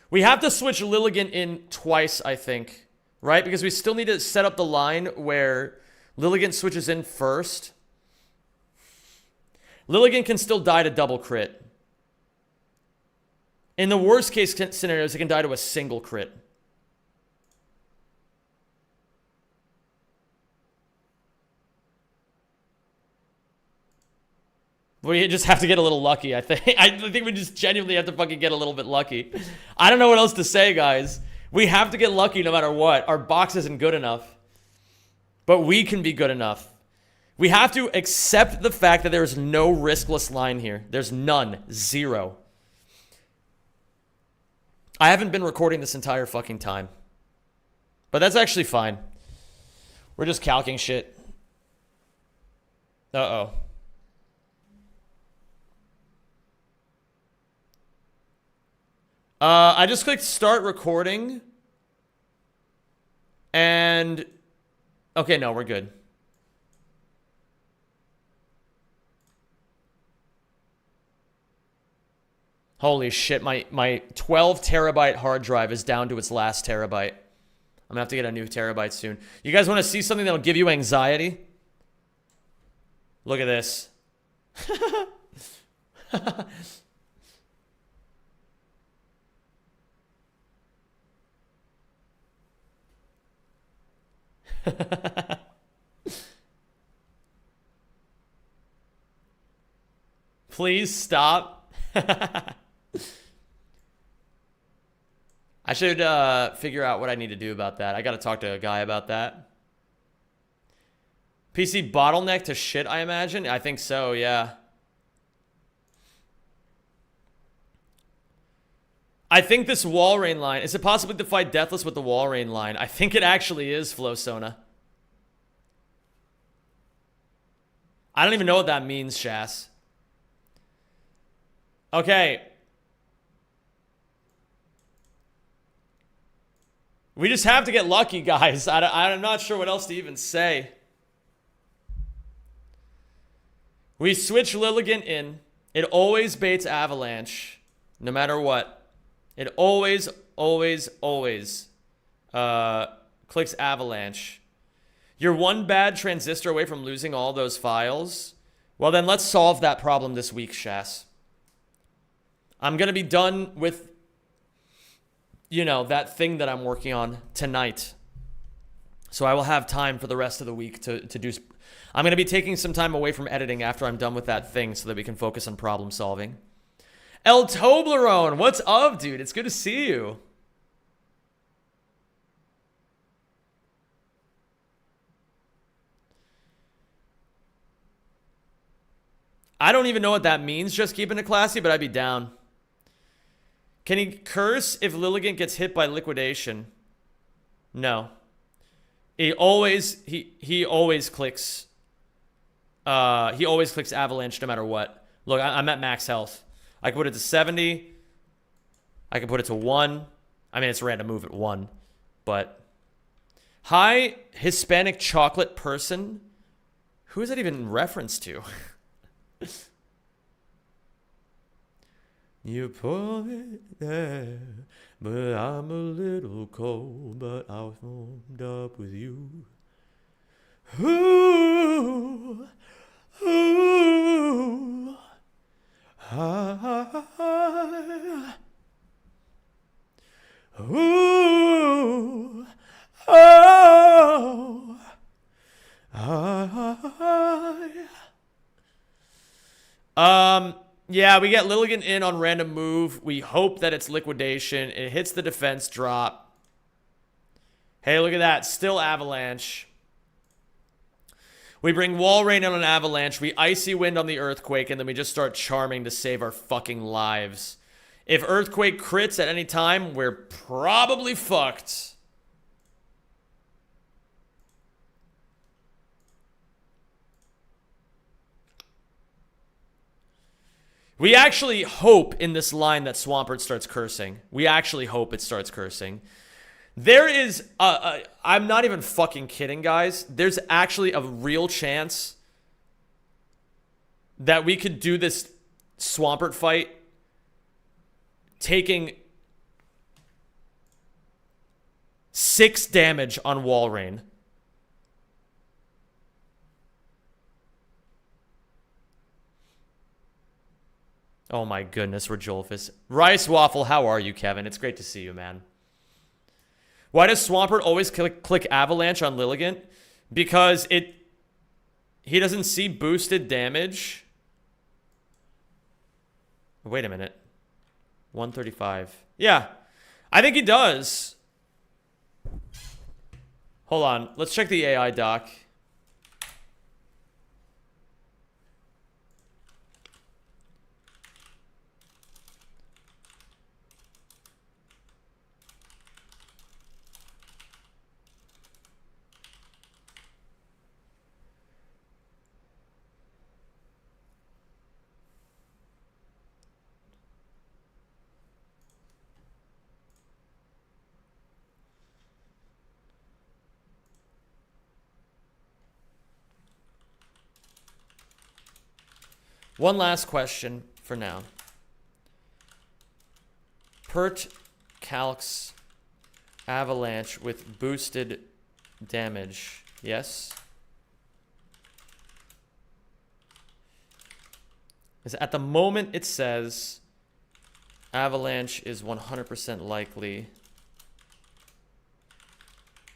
We have to switch Lilligant in twice, I think, right? Because we still need to set up the line where Lilligant switches in first. Lilligant can still die to double crit. In the worst case scenarios, it can die to a single crit. We just have to get a little lucky, I think. I think we just genuinely have to fucking get a little bit lucky. I don't know what else to say, guys. We have to get lucky no matter what. Our box isn't good enough. But we can be good enough. We have to accept the fact that there is no riskless line here. There's none. 0. I haven't been recording this entire fucking time. But that's actually fine. We're just calcing shit. Uh-oh. I just clicked start recording. And... okay, no, we're good. Holy shit, my 12 terabyte hard drive is down to its last terabyte. I'm gonna have to get a new terabyte soon. You guys want to see something that'll give you anxiety? Look at this. Please stop. I should figure out what I need to do about that. I gotta talk to a guy about that. PC bottleneck to shit, I imagine? I think so, yeah. I think this Walrein line... is it possible to fight Deathless with the Walrein line? I think it actually is, Flowsona. I don't even know what that means, Shas. Okay. We just have to get lucky, guys. I'm not sure what else to even say. We switch Lilligant in. It always baits Avalanche. No matter what. It always clicks Avalanche. You're one bad transistor away from losing all those files. Well, then let's solve that problem this week, Shas. I'm going to be done with, you know, that thing that I'm working on tonight. So I will have time for the rest of the week to do... I'm going to be taking some time away from editing after I'm done with that thing so that we can focus on problem solving. El Toblerone, what's up, dude? It's good to see you. I don't even know what that means, just keeping it classy, but I'd be down. Can he curse if Lilligant gets hit by liquidation? No. He always clicks. He always clicks avalanche no matter what. Look, I'm at max health. I can put it to 70. I can put it to 1. I mean, it's a random move at 1. But hi, Hispanic chocolate person. Who is that even in reference to? You put it there, but I'm a little cold, but I was warmed up with you. Ooh, ooh, ooh, oh, yeah, we get Lilligant in on random move. We hope that it's liquidation. It hits the defense drop. Hey, look at that. Still avalanche. We bring Wall Rain on an avalanche. We Icy Wind on the Earthquake, and then we just start charming to save our fucking lives. If Earthquake crits at any time, we're probably fucked. We actually hope in this line that Swampert starts cursing. We actually hope it starts cursing. There is, I'm not even fucking kidding, guys. There's actually a real chance that we could do this Swampert fight taking 6 damage on Wall Rain. Oh my goodness, Rajolfus. Rice Waffle, how are you, Kevin? It's great to see you, man. Why does Swampert always click Avalanche on Lilligant? Because he doesn't see boosted damage. Wait a minute. 135. Yeah, I think he does. Hold on. Let's check the AI doc. One last question for now. Pert Calx Avalanche with boosted damage. Yes? Because at the moment it says Avalanche is 100% likely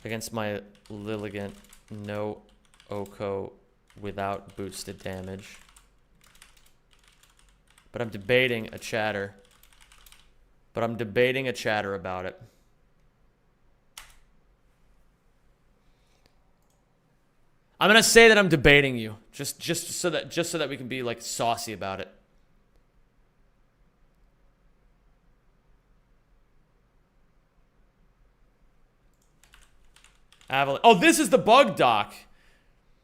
against my Lilligant. No Oko without boosted damage. But I'm debating a chatter. about it. I'm gonna say that I'm debating you, just so that we can be like saucy about it. Avalanche. Oh, this is the bug doc.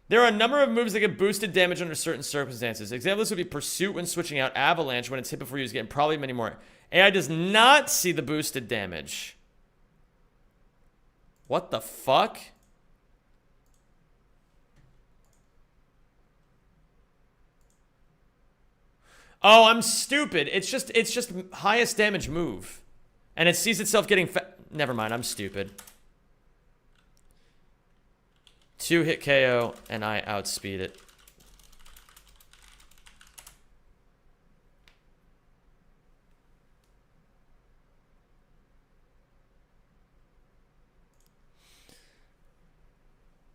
There are a number of moves that get boosted damage under certain circumstances. Examples would be Pursuit when switching out, Avalanche when it's hit before you use it, and probably many more. AI does not see the boosted damage. What the fuck? Oh, I'm stupid. It's just highest damage move. And it sees itself getting never mind, I'm stupid. 2-hit KO, and I outspeed it.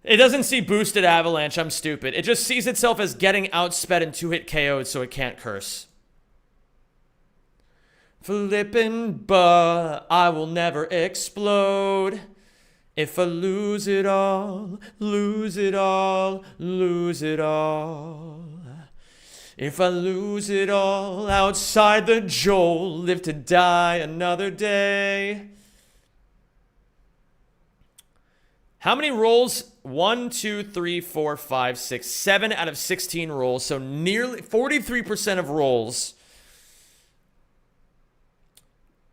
It doesn't see boosted Avalanche, I'm stupid. It just sees itself as getting outsped and 2-hit KO'd, so it can't curse. Flippin' but I will never explode. If I lose it all, lose it all, lose it all. If I lose it all outside the Joel, live to die another day. How many rolls? 1, 2, 3, 4, 5, 6, 7 out of 16 rolls. So nearly 43% of rolls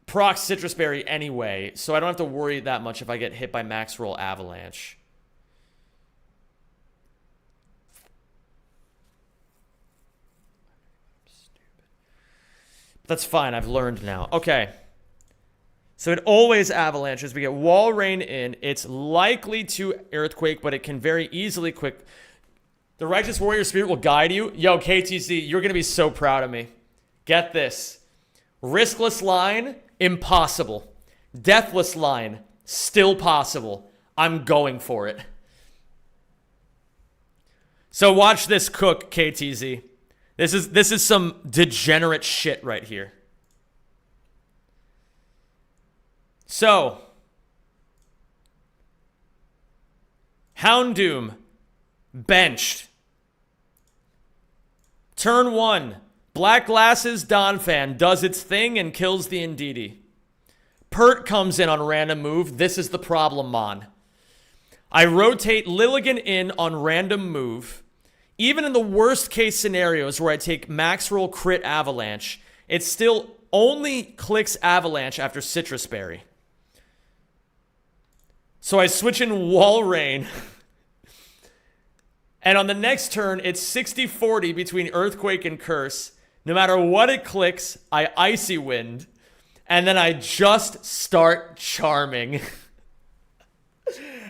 proc Citrus Berry anyway. So I don't have to worry that much if I get hit by max roll Avalanche. That's fine. I've learned now. Okay. So it always avalanches. We get Wall Rain in. It's likely to Earthquake, but it can very easily quick. The Righteous Warrior Spirit will guide you. Yo, KTC, you're going to be so proud of me. Get this. Riskless line, impossible. Deathless line, still possible. I'm going for it. So watch this cook, KTZ. This is some degenerate shit right here. So, Houndoom, benched. Turn 1, Black Glasses Donphan does its thing and kills the Indeedee. Pert comes in on random move. This is the problem, Mon. I rotate Lilligan in on random move. Even in the worst case scenarios where I take max roll crit Avalanche, it still only clicks Avalanche after Citrus Berry. So I switch in Wall Rain. And on the next turn, it's 60-40 between Earthquake and Curse. No matter what it clicks, I Icy Wind. And then I just start charming.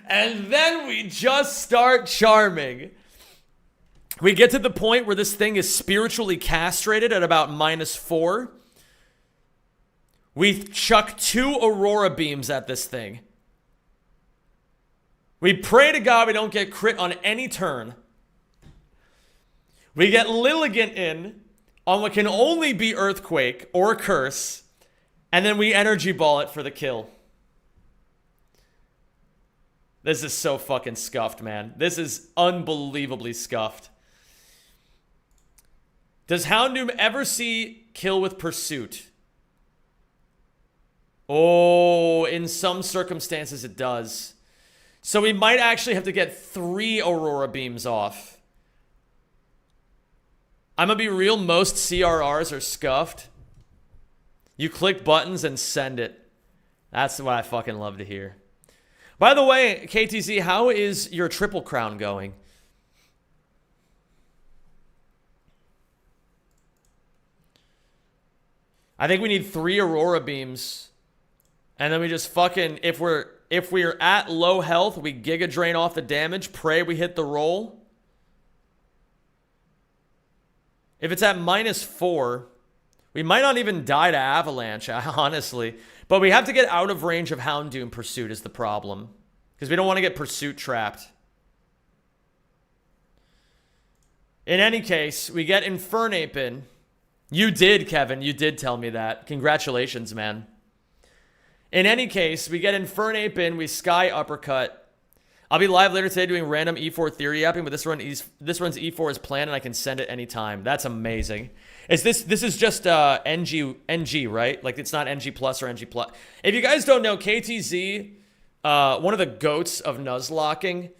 And then we just start charming. We get to the point where this thing is spiritually castrated at about -4. We chuck 2 Aurora Beams at this thing. We pray to God we don't get crit on any turn. We get Lilligan in on what can only be Earthquake or Curse. And then we Energy Ball it for the kill. This is so fucking scuffed, man. This is unbelievably scuffed. Does Houndoom ever see kill with Pursuit? Oh, in some circumstances it does. So we might actually have to get 3 Aurora Beams off. I'm gonna be real, most CRRs are scuffed. You click buttons and send it. That's what I fucking love to hear. By the way, KTZ, how is your Triple Crown going? I think we need 3 Aurora Beams. And then we just fucking, if we're at low health, we Giga Drain off the damage, pray we hit the roll. If it's at -4, we might not even die to Avalanche, honestly. But we have to get out of range of Houndoom Pursuit is the problem. Because we don't want to get Pursuit trapped. In any case, we get Infernape in. You did, Kevin. You did tell me that. Congratulations, man. In any case, we get Infernape in. We Sky Uppercut. I'll be live later today doing random E4 theory apping, but this runs E4 as planned, and I can send it anytime. That's amazing. This is just NG, right? Like, it's not NG plus or NG plus. If you guys don't know, KTZ, one of the goats of Nuzlocking,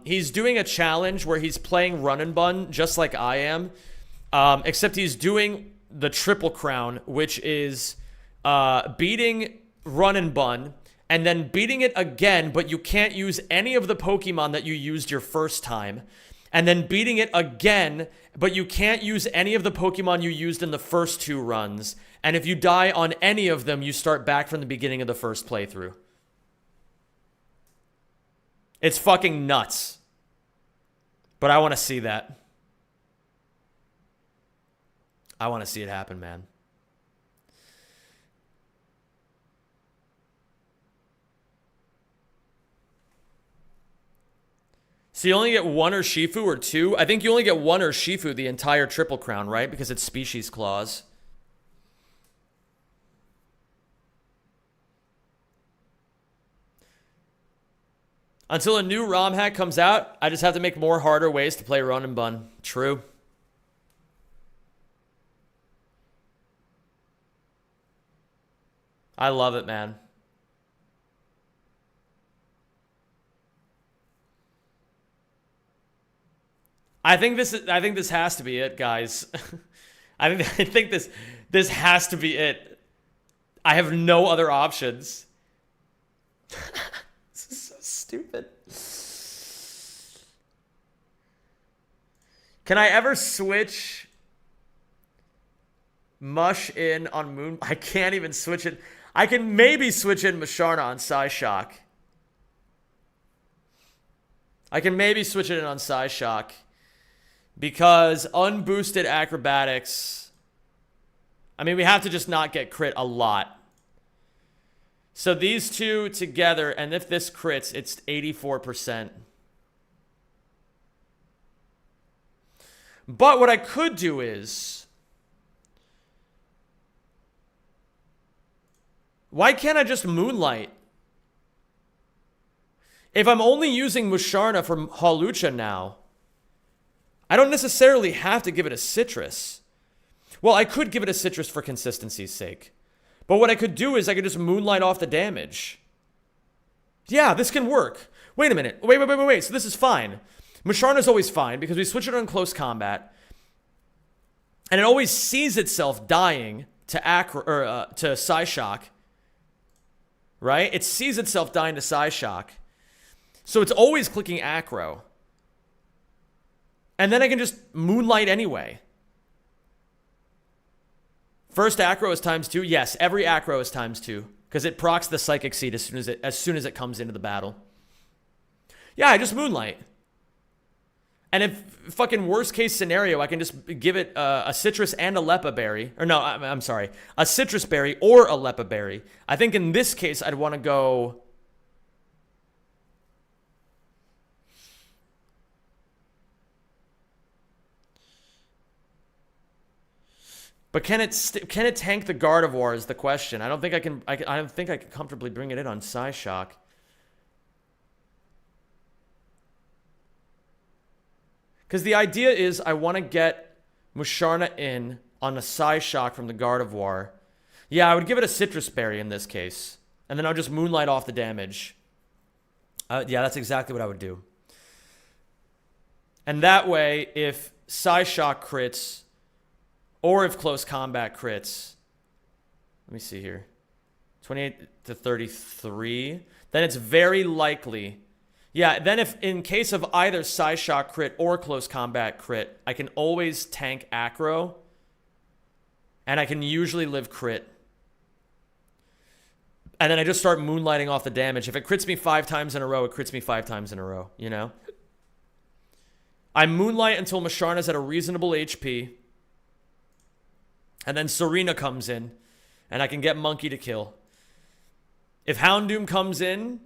he's doing a challenge where he's playing Run and Bun, just like I am. Except he's doing the Triple Crown, which is beating Run and Bun, and then beating it again, but you can't use any of the Pokemon that you used your first time. And then beating it again, but you can't use any of the Pokemon you used in the first 2 runs. And if you die on any of them, you start back from the beginning of the first playthrough. It's fucking nuts. But I want to see that. I want to see it happen, man. So you only get 1 Urshifu or 2? I think you only get 1 Urshifu the entire Triple Crown, right? Because it's Species Clause. Until a new ROM hack comes out, I just have to make more harder ways to play Run and Bun. True. I love it, man. I think this has to be it, guys. I think this has to be it. I have no other options. This is so stupid. Can I ever switch Mush in on Moon? I can't even switch it. I can maybe switch in Musharna on Psyshock. I can maybe switch it in on Psyshock. Because unboosted acrobatics, I mean, we have to just not get crit a lot. So these two together, and if this crits, it's 84%. But what I could do is, why can't I just Moonlight? If I'm only using Musharna from Hawlucha now, I don't necessarily have to give it a citrus. Well, I could give it a citrus for consistency's sake. But what I could do is I could just Moonlight off the damage. Yeah, this can work. Wait a minute. Wait. So this is fine. Musharna's always fine because we switch it on close combat. And it always sees itself dying to to Psyshock. Right? It sees itself dying to Psyshock. So it's always clicking Acro. And then I can just Moonlight anyway. First Acro is ×2. Yes, every Acro is ×2. Because it procs the Psychic Seed as soon as it comes into the battle. Yeah, I just Moonlight. And if fucking worst case scenario, I can just give it a Citrus and a Lepa Berry. Or no, I'm sorry. A Citrus Berry or a Lepa Berry. I think in this case, I'd want to go... But can it tank the Gardevoir is the question. I don't think I can. I don't think I can comfortably bring it in on Psyshock. Because the idea is I want to get Musharna in on a Psyshock from the Gardevoir. Yeah, I would give it a Citrus Berry in this case. And then I'll just Moonlight off the damage. Yeah, that's exactly what I would do. And that way, if Psyshock crits... Or if close combat crits, let me see here, 28 to 33, then it's very likely. Yeah, then if in case of either Psyshock crit or close combat crit, I can always tank Acro, and I can usually live crit. And then I just start Moonlighting off the damage. If it crits me 5 times in a row, it crits me 5 times in a row, you know? I Moonlight until Musharna's at a reasonable HP. And then Serena comes in, and I can get Monkey to kill. If Houndoom comes in,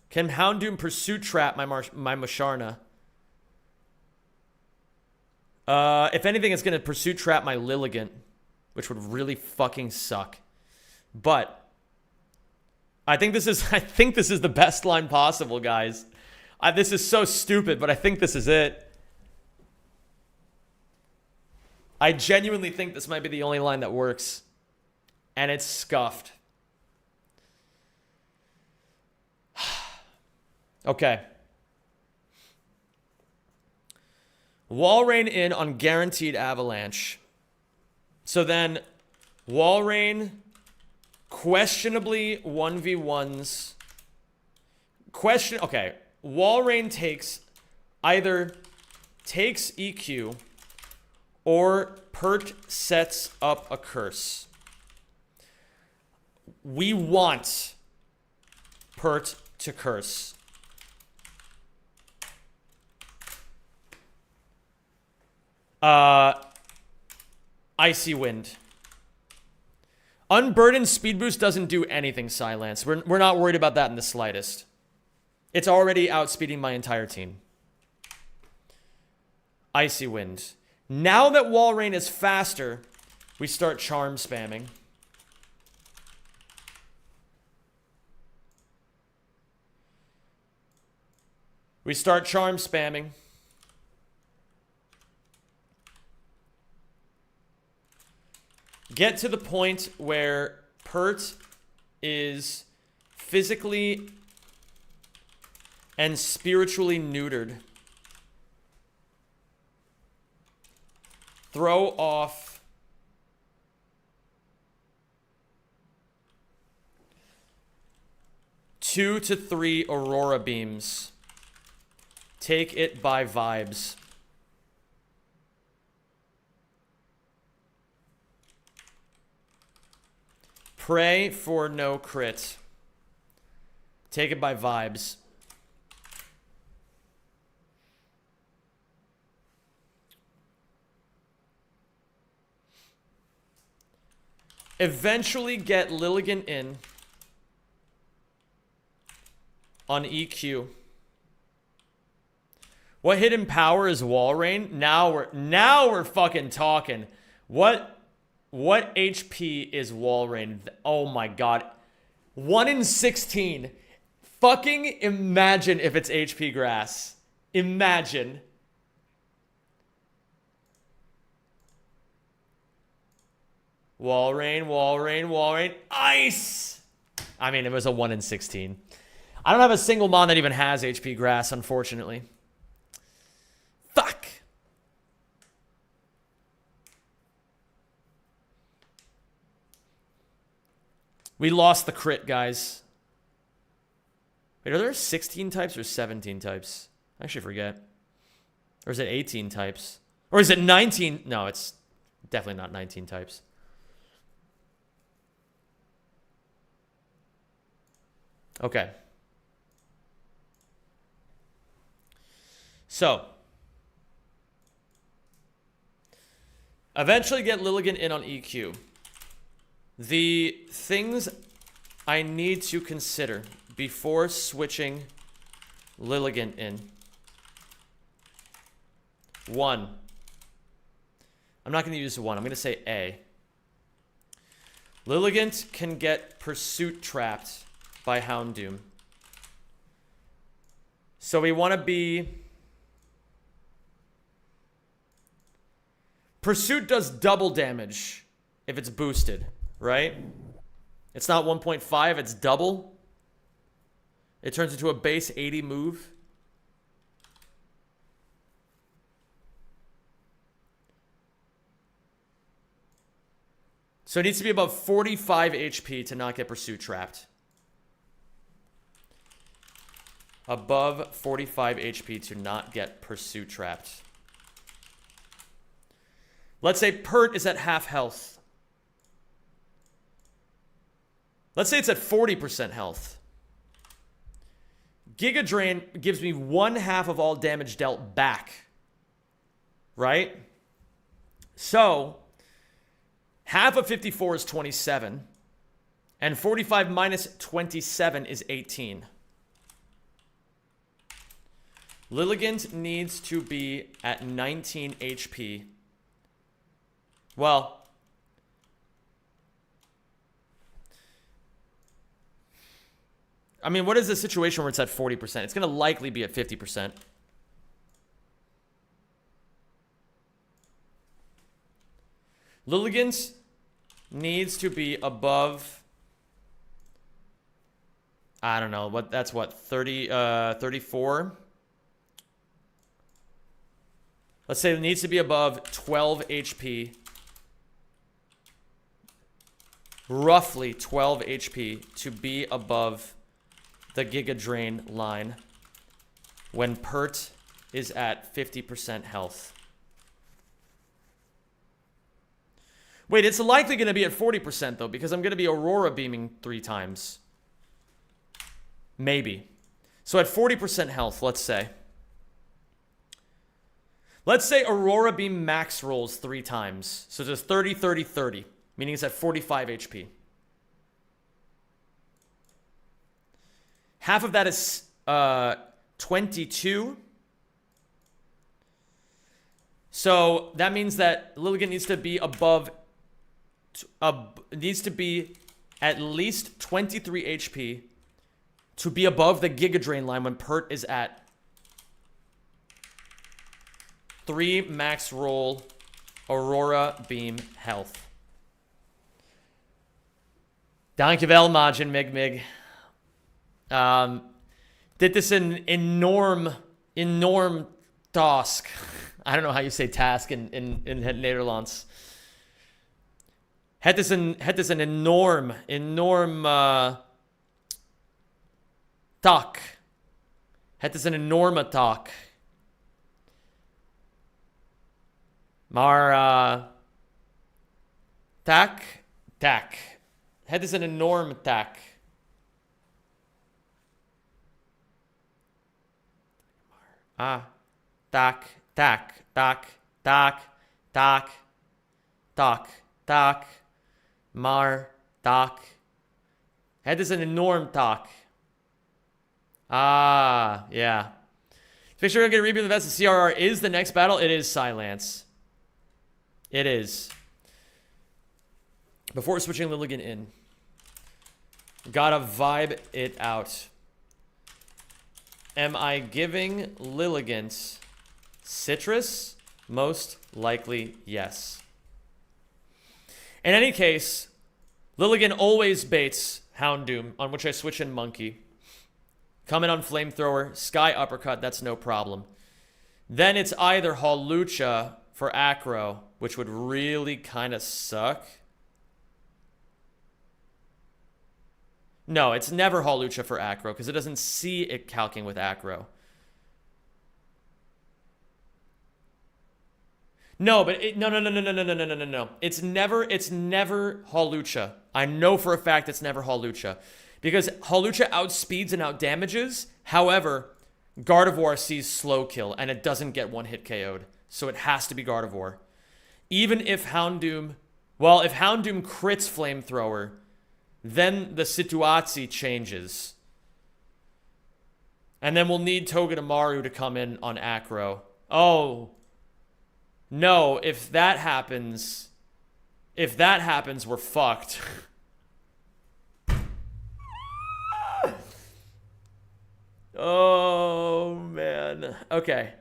can Houndoom Pursuit Trap my Musharna? If anything, it's going to Pursuit Trap my Lilligant, which would really fucking suck. But I think this is the best line possible, guys. This is so stupid, but I think this is it. I genuinely think this might be the only line that works. And it's scuffed. Okay. Walrein in on guaranteed Avalanche. So then, Walrein questionably 1v1s. Okay. Walrein takes EQ... or Pert sets up a curse. We want Pert to curse. Icy Wind. Unburdened Speed Boost doesn't do anything, Silence. We're not worried about that in the slightest. It's already outspeeding my entire team. Icy Wind. Now that Walrein is faster, we start Charm spamming. We start Charm spamming. Get to the point where Pert is physically and spiritually neutered. Throw off 2 to 3 aurora beams. Take it by vibes. Pray for no crit. Take it by vibes. Eventually get Lilligan in on EQ. What hidden power is wall rain? Now we're fucking talking. What HP is wall rain? Oh my god. 1 in 16. Fucking imagine if it's HP grass. Imagine. Wall rain, wall rain, wall rain. Ice! I mean, it was a 1 in 16. I don't have a single mon that even has HP grass, unfortunately. Fuck! We lost the crit, guys. Wait, are there 16 types or 17 types? I actually forget. Or is it 18 types? Or is it 19? No, it's definitely not 19 types. Okay. So. Eventually get Lilligan in on EQ. The things I need to consider before switching Lilligan in. 1. I'm not going to use 1. I'm going to say A. Lilligant can get pursuit trapped by Houndoom. So we want to be... Pursuit does double damage if it's boosted, right? It's not 1.5, it's double. It turns into a base 80 move. So it needs to be above 45 HP to not get pursuit trapped. Above 45 HP to not get pursuit trapped. Let's say Pert is at half health. Let's say it's at 40% health. Giga Drain gives me 1/2 of all damage dealt back. Right? So, half of 54 is 27. And 45 minus 27 is 18. Lilligant needs to be at 19 HP. Well, I mean, what is the situation where it's at 40%? It's going to likely be at 50%. Lilligant needs to be above, I don't know, that's what, 34? Let's say it needs to be above 12 HP. Roughly 12 HP to be above the Giga Drain line when Pert is at 50% health. Wait, it's likely going to be at 40% though, because I'm going to be Aurora beaming 3 times. Maybe. So at 40% health, let's say. Let's say Aurora beam max rolls 3 times. So there's 30, 30, 30. Meaning it's at 45 HP. Half of that is 22. So that means that Lilligan needs to be above... needs to be at least 23 HP to be above the Giga Drain line when Pert is at 3 max roll Aurora beam health. Dankjewel, Majin Mig. Dit is een enorm task. I don't know how you say task in het Nederlands. Het is een enorm taak. Het is een enorme taak. Maar taak. Het is een enorme taak. Taak. Maar taak. Het is een enorm taak. Yeah. Make sure you get a reboot of the vest. The CRR is the next battle. It is Silence. It is. Before switching Lilligan in. Gotta vibe it out. Am I giving Lilligant citrus? Most likely, yes. In any case, Lilligan always baits Houndoom, on which I switch in Monkey. Come in on Flamethrower, Sky Uppercut, that's no problem. Then it's either Hawlucha for Acro, which would really kind of suck. No, it's never Hawlucha for Acro, because it doesn't see it calcing with Acro. No, but no. It's never Hawlucha. I know for a fact it's never Hawlucha. Because Hawlucha outspeeds and outdamages. However, Gardevoir sees slow kill, and it doesn't get one hit KO'd. So it has to be Gardevoir. Even if Houndoom... Well, if Houndoom crits Flamethrower, then the situatie changes. And then we'll need Togedemaru to come in on Acro. Oh. No, if that happens, we're fucked. Oh, man. Okay.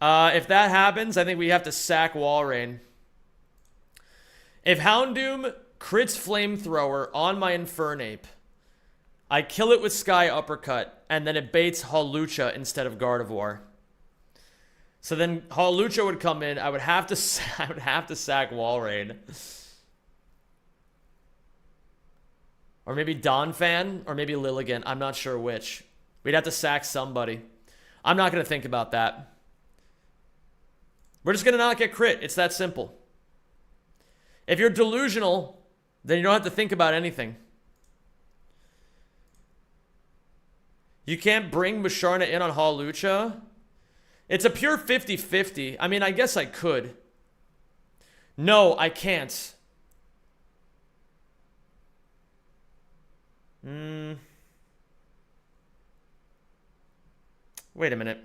If that happens, I think we have to sack Walrein. If Houndoom crits Flamethrower on my Infernape, I kill it with Sky Uppercut, and then it baits Hawlucha instead of Gardevoir. So then Hawlucha would come in. I would have to sack Walrein. Or maybe Donphan, or maybe Lilligan. I'm not sure which. We'd have to sack somebody. I'm not going to think about that. We're just going to not get crit. It's that simple. If you're delusional, then you don't have to think about anything. You can't bring Musharna in on Hawlucha. It's a pure 50-50. I mean, I guess I could. No, I can't. Wait a minute.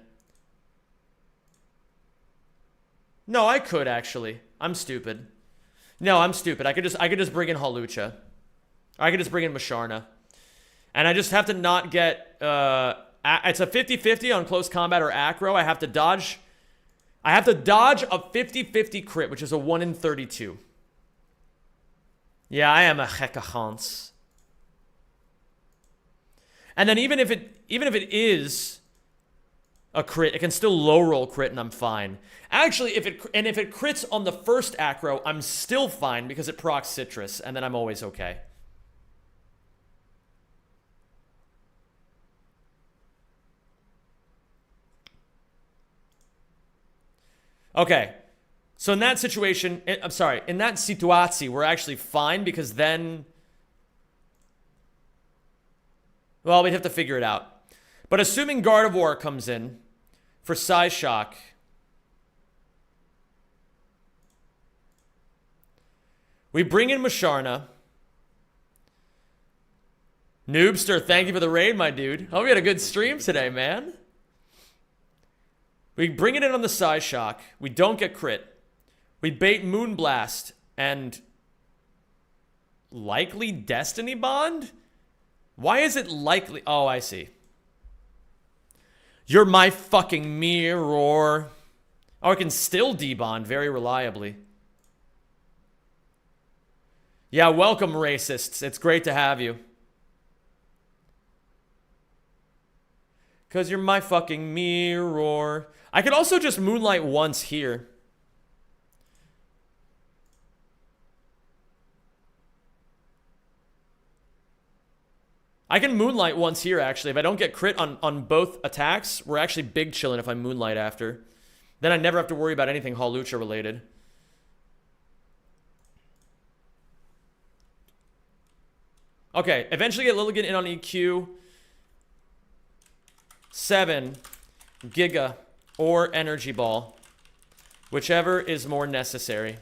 No, I could actually. I'm stupid. No, I'm stupid. I could just bring in Hawlucha. I could just bring in Musharna. And I just have to not get it's a 50-50 on close combat or acro. I have to dodge a 50-50 crit, which is a 1 in 32. Yeah, I am a Hekahans. And then even if it is a crit, it can still low roll crit and I'm fine. Actually, if it crits on the first acro, I'm still fine because it procs citrus and then I'm always okay. Okay. So in that situation, in that situatie, we're actually fine because then, well, we'd have to figure it out. But assuming Gardevoir comes in for Psyshock, we bring in Musharna. Noobster, thank you for the raid, my dude. Hope we had a good stream today, man. We bring it in on the Psyshock. We don't get crit. We bait Moonblast and likely Destiny Bond? Why is it likely? Oh, I see. You're my fucking mirror. Oh, I can still debond very reliably. Yeah, welcome, racists. It's great to have you. Because you're my fucking mirror. I could also just moonlight once here. I can moonlight once here, actually. If I don't get crit on both attacks, we're actually big chilling if I moonlight after. Then I never have to worry about anything Hall Lucha related. Okay, eventually get Lilligan in on EQ. 7 Giga or Energy Ball. Whichever is more necessary.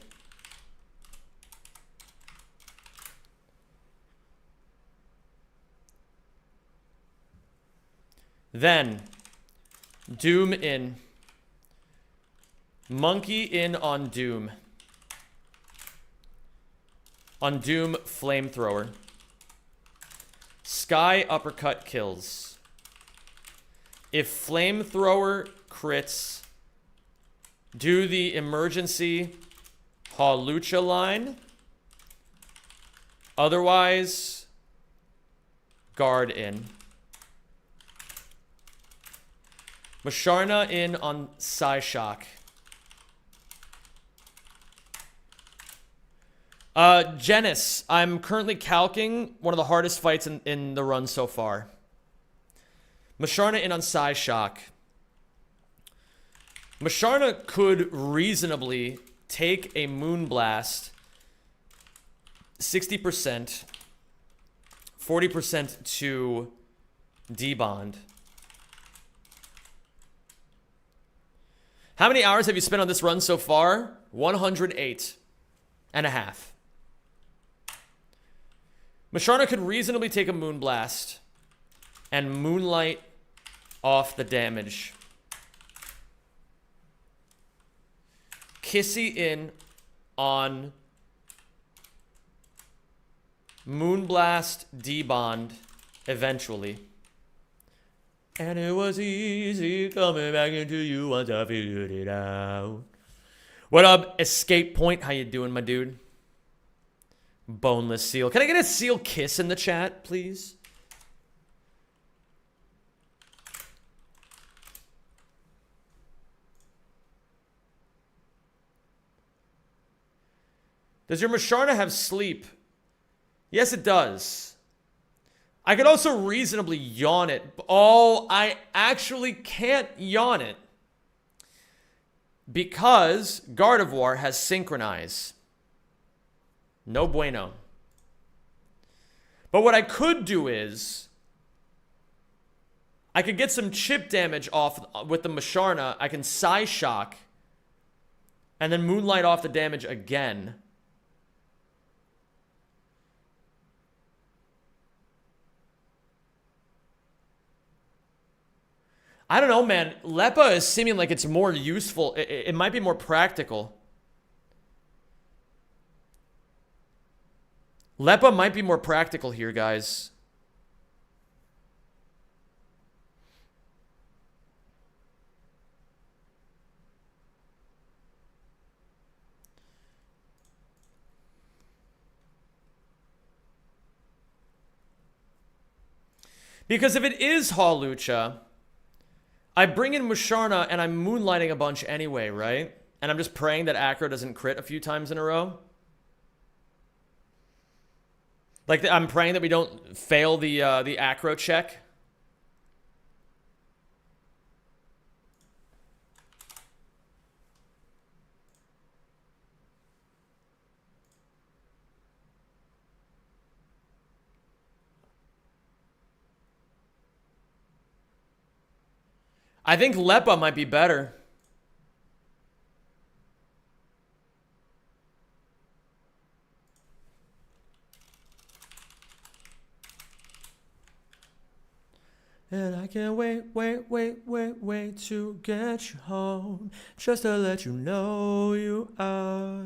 Then, Doom in. Monkey in on Doom. On Doom, Flamethrower. Sky Uppercut kills. If Flamethrower crits, do the emergency Hall Lucha line. Otherwise, guard in. Masharna in on Psyshock. Genis, I'm currently calcing one of the hardest fights in the run so far. Masharna in on Psyshock. Masharna could reasonably take a Moonblast 60%, 40% to debond. How many hours have you spent on this run so far? 108 and a half. Masharna could reasonably take a Moonblast and Moonlight off the damage. Kissy in on Moonblast debond eventually. And it was easy coming back into you once I figured it out. What up, Escape Point? How you doing, my dude? Boneless Seal. Can I get a seal kiss in the chat, please? Does your Masharna have sleep? Yes, it does. I could also reasonably yawn it. Oh, I actually can't yawn it. Because Gardevoir has Synchronize. No bueno. But what I could do is I could get some chip damage off with the Masharna. I can Psyshock and then Moonlight off the damage again. I don't know, man. Lepa is seeming like it's more useful. It might be more practical. Lepa might be more practical here, guys. Because if it is Hall Lucha, I bring in Masharna and I'm moonlighting a bunch anyway, right? And I'm just praying that Acro doesn't crit a few times in a row. Like, I'm praying that we don't fail the Acro check. I think Lepa might be better. And I can't wait to get you home, just to let you know you are.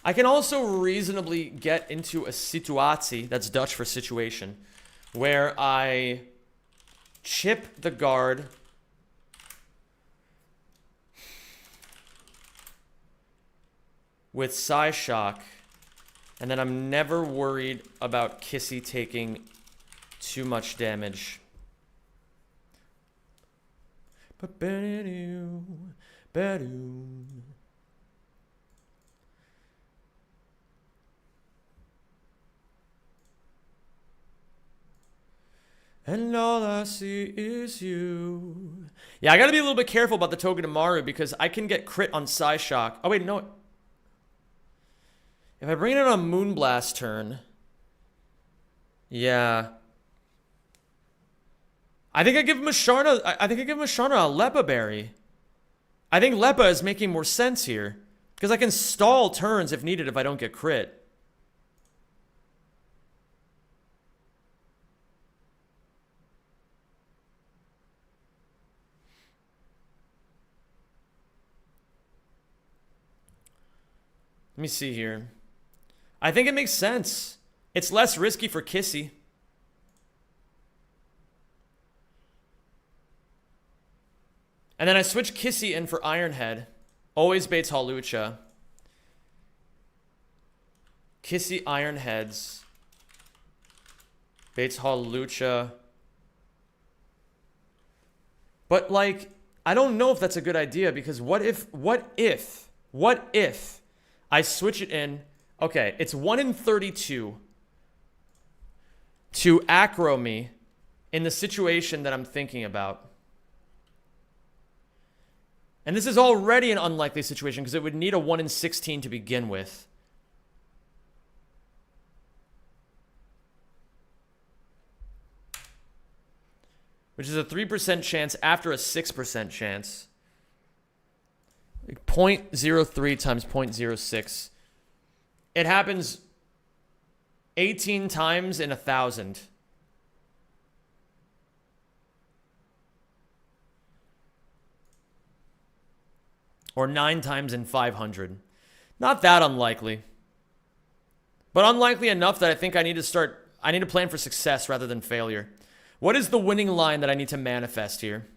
I can also reasonably get into a situatie, that's Dutch for situation, where I chip the guard, with Psyshock, and then I'm never worried about Kissy taking too much damage. And all I see is you. Yeah, I gotta be a little bit careful about the Togedemaru because I can get crit on Psyshock. Oh, wait, no. If I bring it on a Moonblast turn. Yeah. I think I give Masharna. I think I give Masharna a Lepa Berry. I think Lepa is making more sense here. Because I can stall turns if needed if I don't get crit. Let me see here. I think it makes sense. It's less risky for Kissy. And then I switch Kissy in for Ironhead. Always baits Hawlucha. Kissy Ironheads. Baits Hawlucha. But like, I don't know if that's a good idea because what if I switch it in? Okay, it's 1 in 32 to acro me in the situation that I'm thinking about. And this is already an unlikely situation because it would need a 1 in 16 to begin with. Which is a 3% chance after a 6% chance. Like 0.03 times 0.06. It happens 18 times in 1,000. Or 9 times in 500. Not that unlikely. But unlikely enough that I think I need to plan for success rather than failure. What is the winning line that I need to manifest here?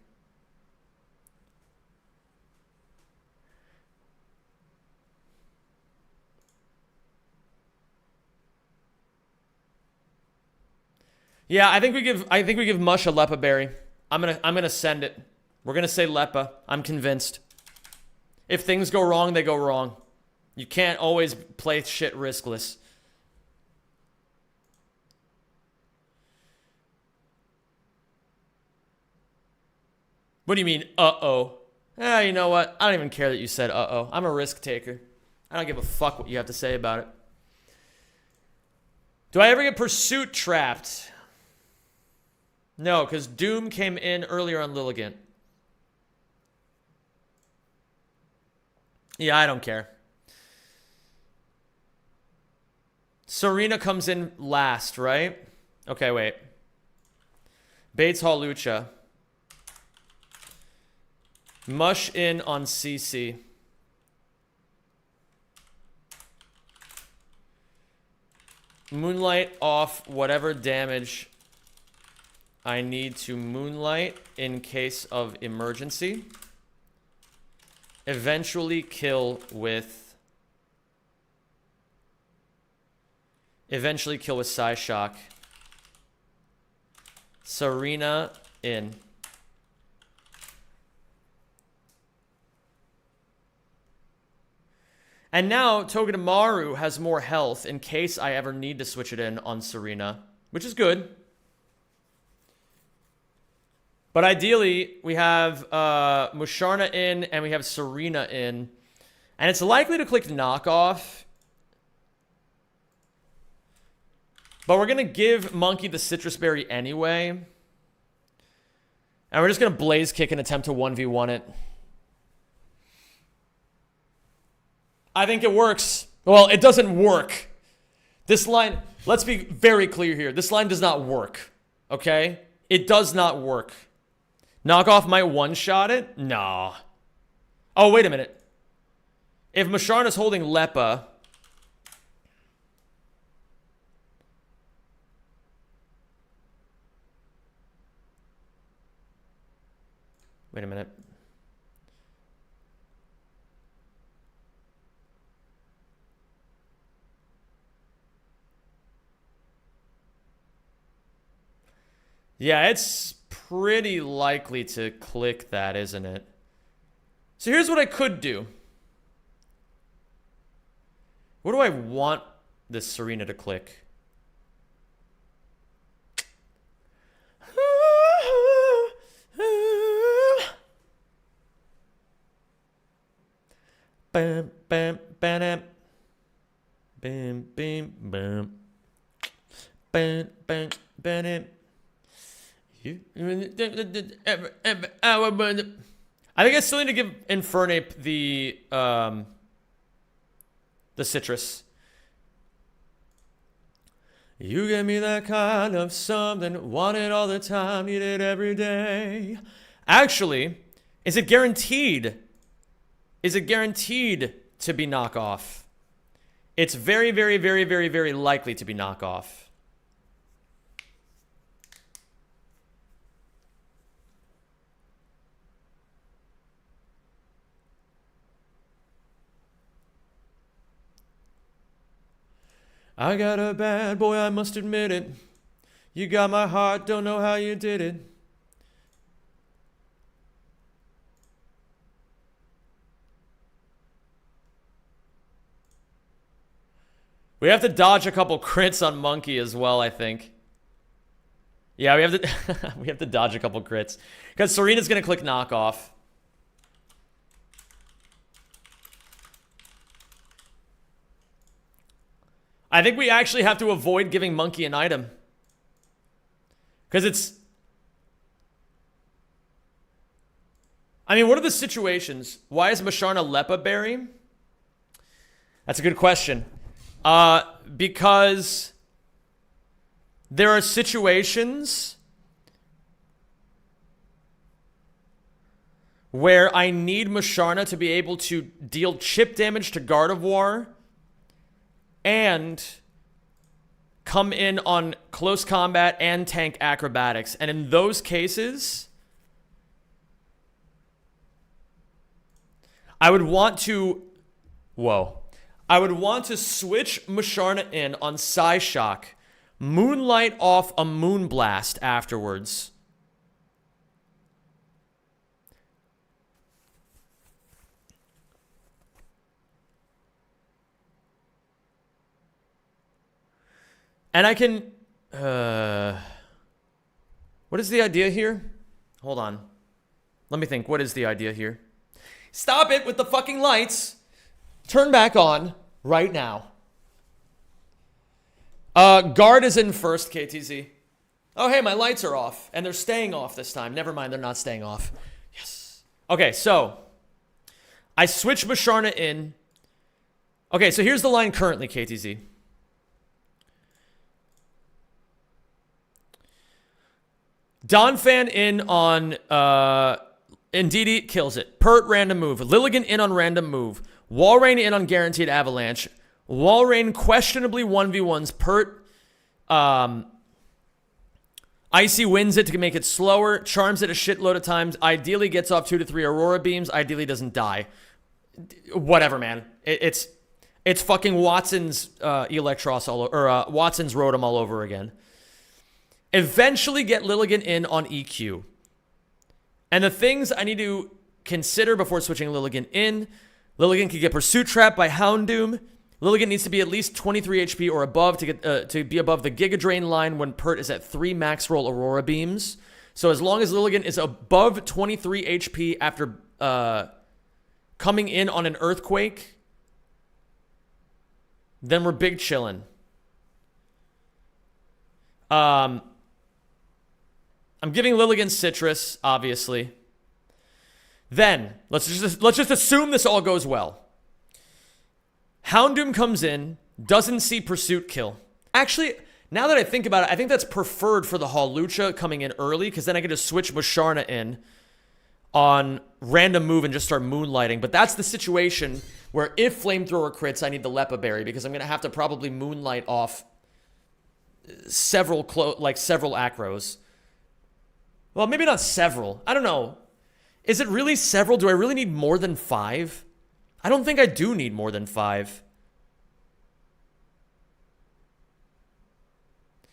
Yeah, I think we give Mush a Lepa Berry. I'm gonna send it. We're gonna say Lepa. I'm convinced. If things go wrong, they go wrong. You can't always play shit riskless. What do you mean, uh-oh? You know what? I don't even care that you said uh-oh. I'm a risk taker. I don't give a fuck what you have to say about it. Do I ever get Pursuit trapped? No, because Doom came in earlier on Lilligant. Yeah, I don't care. Serena comes in last, right? Okay, wait. Bates Hawlucha. Mush in on CC. Moonlight off whatever damage I need to Moonlight in case of emergency. Eventually kill with Psyshock. Serena in. And now Togedemaru has more health in case I ever need to switch it in on Serena, which is good. But ideally, we have Musharna in and we have Serena in. And it's likely to click knockoff. But we're going to give Monkey the Citrus Berry anyway. And we're just going to Blaze Kick and attempt to 1v1 it. I think it works. Well, it doesn't work. This line, let's be very clear here. This line does not work. Okay? It does not work. Knockoff might one-shot it? Nah. Oh, wait a minute. If Musharna's holding Lepa... Wait a minute. Yeah, it's pretty likely to click that, isn't it? So here's what I could do. What do I want this Serena to click? Bam, bam, bam, bam, bam, bam, bam, bam, bam. I think I still need to give Infernape the citrus. You give me that kind of something, want it all the time, need it every day. Actually, is it guaranteed? Is it guaranteed to be knockoff? It's very, very, very, very, very likely to be knockoff. I got a bad boy, I must admit it. You got my heart, don't know how you did it. We have to dodge a couple crits on Monkey as well, I think. Yeah, we have to we have to dodge a couple crits. Because Serena's gonna click knockoff. I think we actually have to avoid giving Monkey an item. Because it's... I mean, what are the situations? Why is Masharna Lepa Berry? That's a good question. Because there are situations where I need Masharna to be able to deal chip damage to Gardevoir and come in on close combat and tank acrobatics. And in those cases, I would want to... Whoa. I would want to switch Masharna in on Psyshock, Moonlight off a Moonblast afterwards. And I can... what is the idea here? Hold on. Let me think. What is the idea here? Stop it with the fucking lights. Turn back on right now. Guard is in first, KTZ. Oh, hey, my lights are off. And they're staying off this time. Never mind, they're not staying off. Yes. Okay, so I switch Masharna in. Okay, so here's the line currently, KTZ. Donphan in on Indeedee kills it. Pert random move. Lilligant in on random move. Walrein in on guaranteed avalanche. Walrein questionably 1v1s Pert. Icy wins it to make it slower. Charms it a shitload of times. Ideally gets off 2 to 3 Aurora beams. Ideally doesn't die. Whatever, man. It's fucking Watson's Electros all over, or Watson's Rotom all over again. Eventually get Lilligant in on EQ. And the things I need to consider before switching Lilligant in: Lilligant can get Pursuit Trap by Houndoom. Lilligant needs to be at least 23 HP or above to get to be above the Giga Drain line when Pert is at 3 max roll Aurora Beams. So as long as Lilligant is above 23 HP after coming in on an Earthquake, then we're big chillin'. I'm giving Lilligant Citrus, obviously. Then, let's just assume this all goes well. Houndoom comes in, doesn't see Pursuit kill. Actually, now that I think about it, I think that's preferred for the Hawlucha coming in early, because then I can just switch Masharna in on random move and just start moonlighting. But that's the situation where if Flamethrower crits, I need the Lepa Berry, because I'm going to have to probably moonlight off several acros. Well, maybe not several. I don't know. Is it really several? Do I really need more than 5? I don't think I do need more than 5.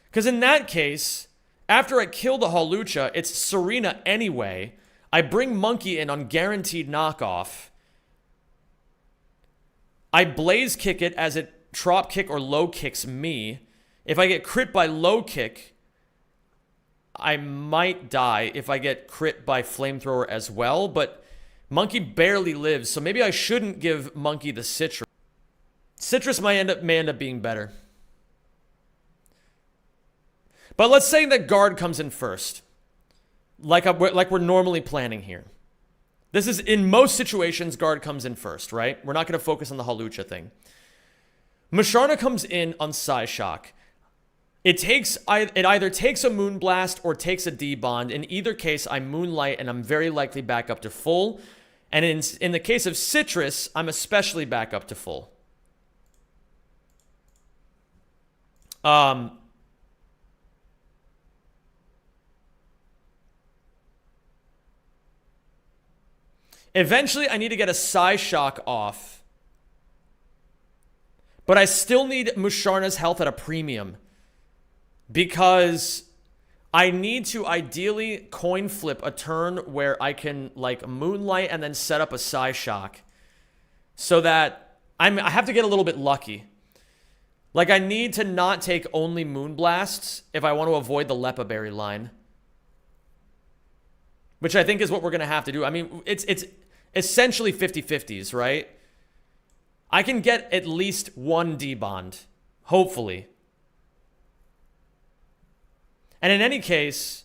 Because in that case, after I kill the Hawlucha, it's Serena anyway. I bring Monkey in on guaranteed knockoff. I blaze kick it as it trop kick or low kicks me. If I get crit by low kick, I might die if I get crit by flamethrower as well, but Monkey barely lives, so maybe I shouldn't give Monkey the Citrus. Citrus may end up being better. But let's say that guard comes in first. Like we're normally planning here. This is, in most situations, guard comes in first, right? We're not going to focus on the Hawlucha thing. Musharna comes in on Psyshock. It either takes a Moonblast or takes a D-Bond. In either case, I Moonlight and I'm very likely back up to full. And in the case of Citrus, I'm especially back up to full. Eventually, I need to get a Psyshock off. But I still need Musharna's health at a premium. Because I need to ideally coin flip a turn where I can, like, Moonlight and then set up a Psyshock. So that I have to get a little bit lucky. Like, I need to not take only Moonblasts if I want to avoid the Lepa Berry line. Which I think is what we're going to have to do. I mean, it's essentially 50-50s, right? I can get at least one D-Bond. Hopefully. And in any case,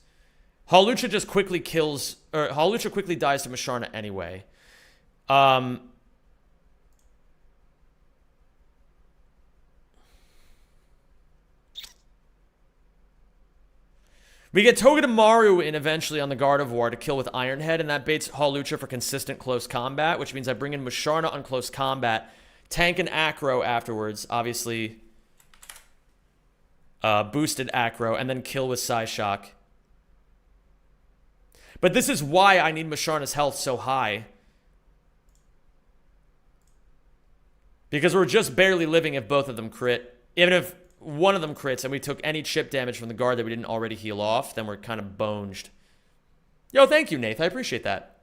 Hawlucha just quickly kills... Or Hawlucha quickly dies to Musharna anyway. We get Togedemaru in eventually on the Gardevoir to kill with Iron Head, and that baits Hawlucha for consistent close combat, which means I bring in Musharna on close combat, tank and Acro afterwards, obviously boosted Acro, and then kill with Psyshock. But this is why I need Musharna's health so high. Because we're just barely living if both of them crit. Even if one of them crits and we took any chip damage from the guard that we didn't already heal off, then we're kind of bonged. Yo, thank you, Nath. I appreciate that.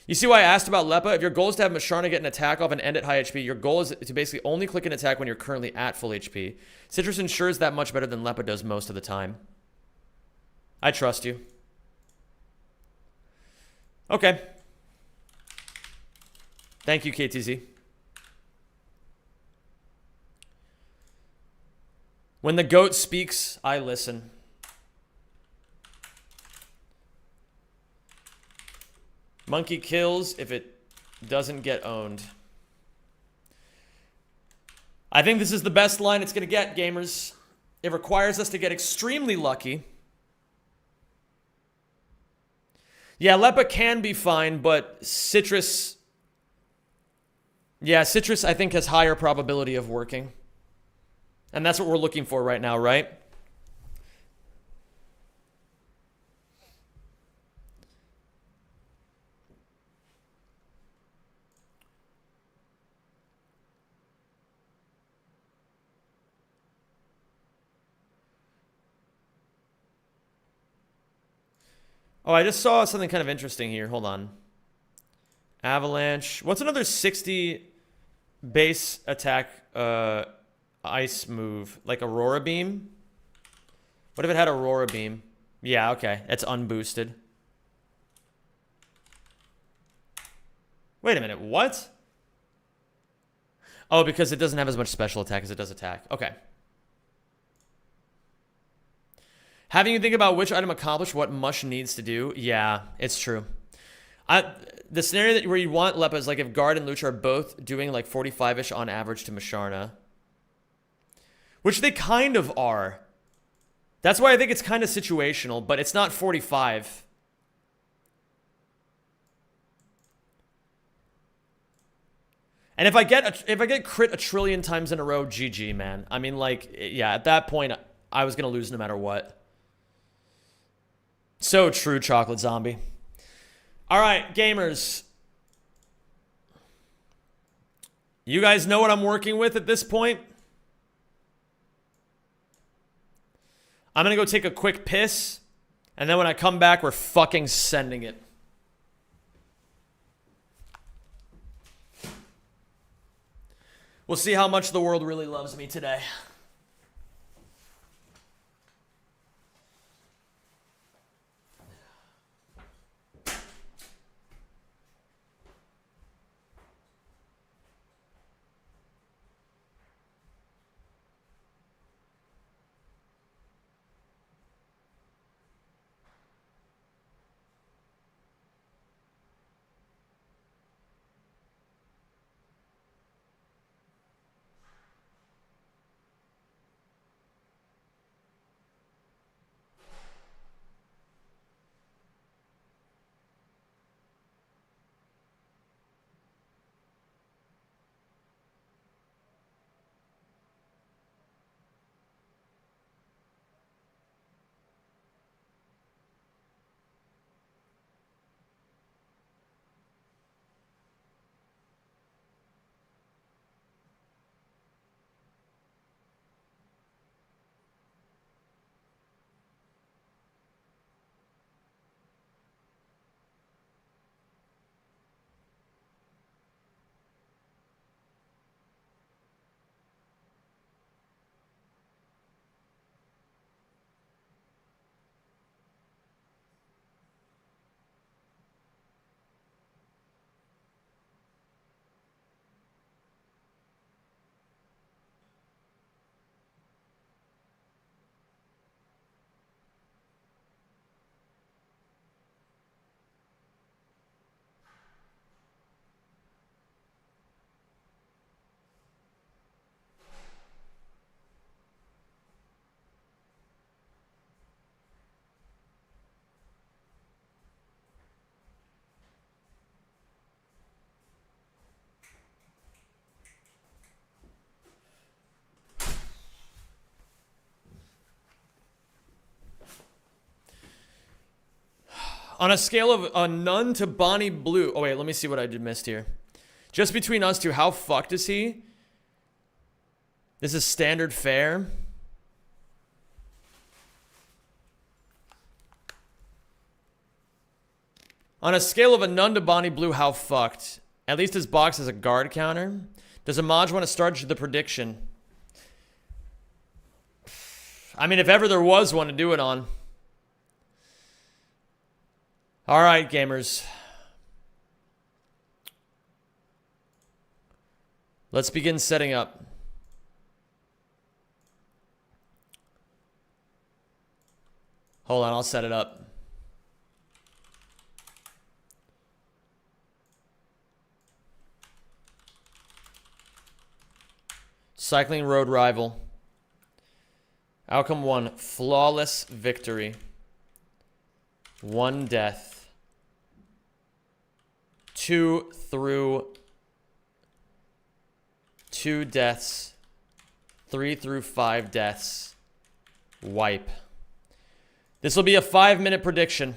You see why I asked about Lepa? If your goal is to have Musharna get an attack off and end at high HP, your goal is to basically only click an attack when you're currently at full HP. Citrus ensures that much better than Lepa does most of the time. I trust you. Okay. Thank you, KTZ. When the goat speaks, I listen. Monkey kills if it doesn't get owned. I think this is the best line it's going to get, gamers. It requires us to get extremely lucky. Yeah, Lepa can be fine, but Citrus... Yeah, Citrus, I think, has higher probability of working. And that's what we're looking for right now, right? Oh, I just saw something kind of interesting here. Hold on. Avalanche. What's another 60 base attack ice move? Like Aurora Beam? What if it had Aurora Beam? Yeah, okay. It's unboosted. Wait a minute. What? Oh, because it doesn't have as much special attack as it does attack. Okay. Having you think about which item accomplished what Mush needs to do. Yeah, it's true. The scenario where you want Lepa is like if Guard and Lucha are both doing like 45-ish on average to Musharna. Which they kind of are. That's why I think it's kind of situational, but it's not 45. And if I get crit a trillion times in a row, GG, man. I mean, like, yeah, at that point, I was going to lose no matter what. So true, Chocolate Zombie. All right, gamers. You guys know what I'm working with at this point? I'm going to go take a quick piss. And then when I come back, we're fucking sending it. We'll see how much the world really loves me today. On a scale of a nun to Bonnie Blue. Oh, wait, let me see what I missed here. Just between us two, how fucked is he? This is standard fare. On a scale of a nun to Bonnie Blue, how fucked? At least his box has a guard counter. Does Amaj want to start the prediction? I mean, if ever there was one to do it on. All right, gamers. Let's begin setting up. Hold on, I'll set it up. Cycling Road Rival. Outcome 1, flawless victory. 1 death. 2 through 2 deaths. 3 through 5 deaths. Wipe. This will be a 5-minute prediction.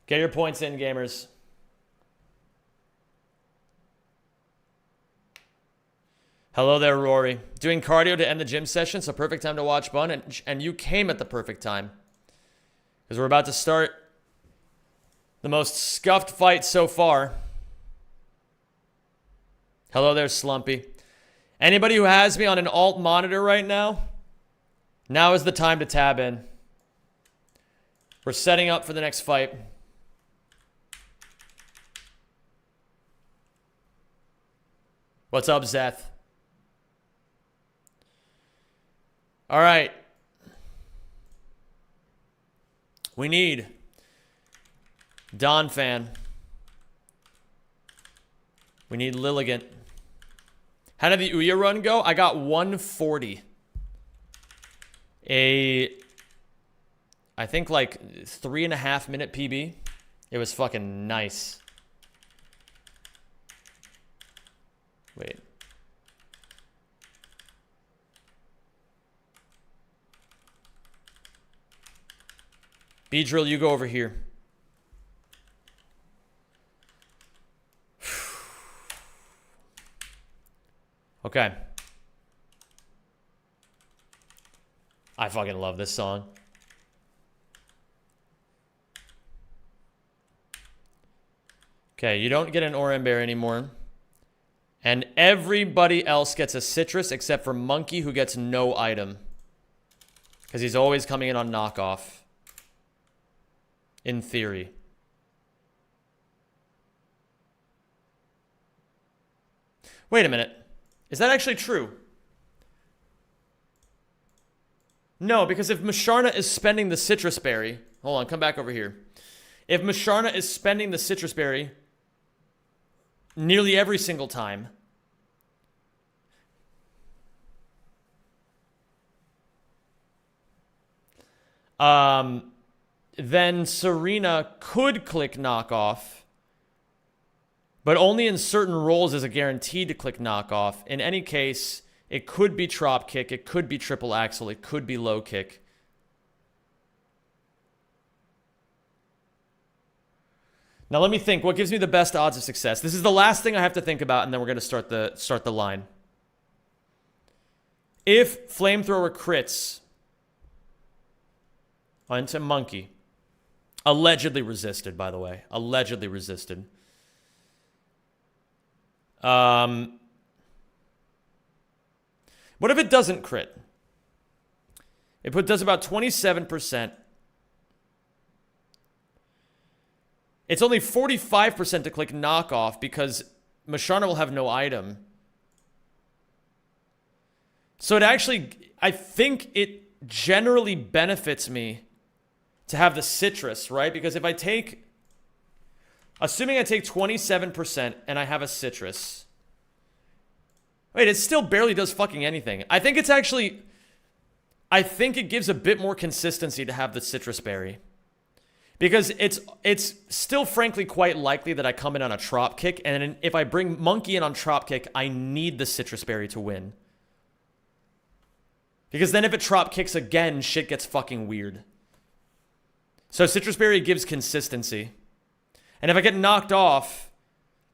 Get your points in, gamers. Hello there, Rory. Doing cardio to end the gym session, so perfect time to watch Bun, and you came at the perfect time. Because we're about to start the most scuffed fight so far. Hello there, Slumpy. Anybody who has me on an alt monitor right now, now is the time to tab in. We're setting up for the next fight. What's up, Zeth? All right. We need Don Fan. We need Lilligant. How did the Ouya run go? I got 140. I think like 3.5 minute PB. It was fucking nice. Wait. B-Drill, you go over here. Okay. I fucking love this song. Okay, you don't get an Oran Bear anymore. And everybody else gets a citrus except for Monkey, who gets no item. Because he's always coming in on knockoff. In theory. Wait a minute. Is that actually true? No, because if Musharna is spending the citrus berry... Hold on, come back over here. If Musharna is spending the citrus berry nearly every single time... then Serena could click knockoff, but only in certain roles is it guaranteed to click knockoff. In any case, it could be drop kick, it could be triple axel, it could be low kick. Now let me think, what gives me the best odds of success? This is the last thing I have to think about, and then we're going to start the line. If Flamethrower crits onto Monkey, allegedly resisted, by the way. Allegedly resisted. What if it doesn't crit? It does about 27%. It's only 45% to click knockoff because Musharna will have no item. So it actually, I think it generally benefits me to have the citrus, right? Because if I take, assuming I take 27% and I have a citrus. Wait, it still barely does fucking anything. I think it's actually, I think it gives a bit more consistency to have the citrus berry. Because it's still frankly quite likely that I come in on a trop kick, and if I bring Monkey in on trop kick, I need the citrus berry to win. Because then if it trop kicks again, shit gets fucking weird. So Citrus Berry gives consistency. And if I get knocked off,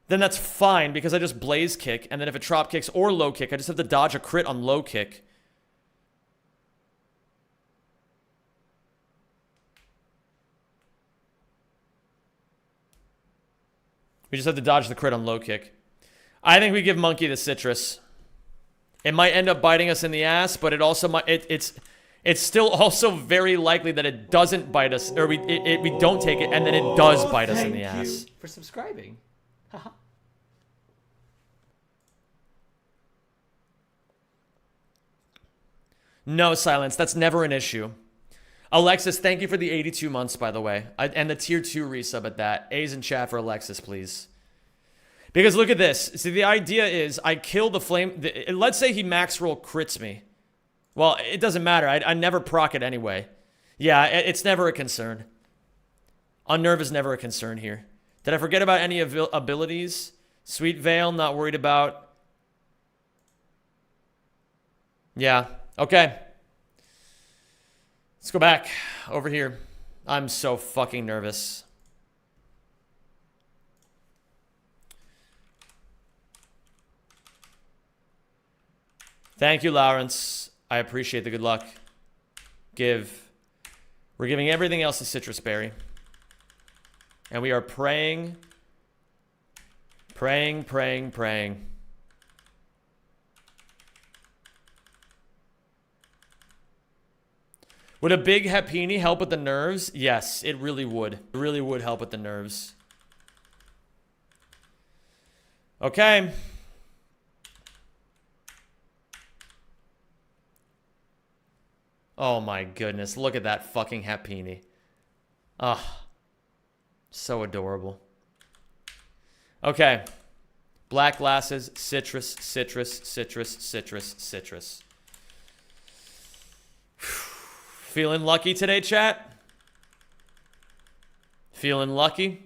then that's fine because I just Blaze Kick. And then if it trop kicks or low kick, I just have to dodge a crit on low kick. We just have to dodge the crit on low kick. I think we give Monkey the citrus. It might end up biting us in the ass, but it also might... It's still also very likely that it doesn't bite us, or we don't take it, and then it does bite us in the ass. Thank you for subscribing. Haha. No, Silence. That's never an issue. Alexis, thank you for the 82 months, by the way. And the tier 2 resub at that. A's in chat for Alexis, please. Because look at this. See, the idea is I kill the flame. Let's say he max roll crits me. Well, it doesn't matter. I never proc it anyway. Yeah, it's never a concern. Unnerve is never a concern here. Did I forget about any abilities? Sweet Veil, not worried about. Yeah, okay. Let's go back over here. I'm so fucking nervous. Thank you, Lawrence. I appreciate the good luck. We're giving everything else a citrus berry. And we are praying. Praying, praying, praying. Would a big Happini help with the nerves? Yes, it really would. It really would help with the nerves. Okay. Oh my goodness, look at that fucking Happini. Ah, so adorable. Okay. Black glasses, citrus, citrus, citrus, citrus, citrus. Feeling lucky today, chat? Feeling lucky?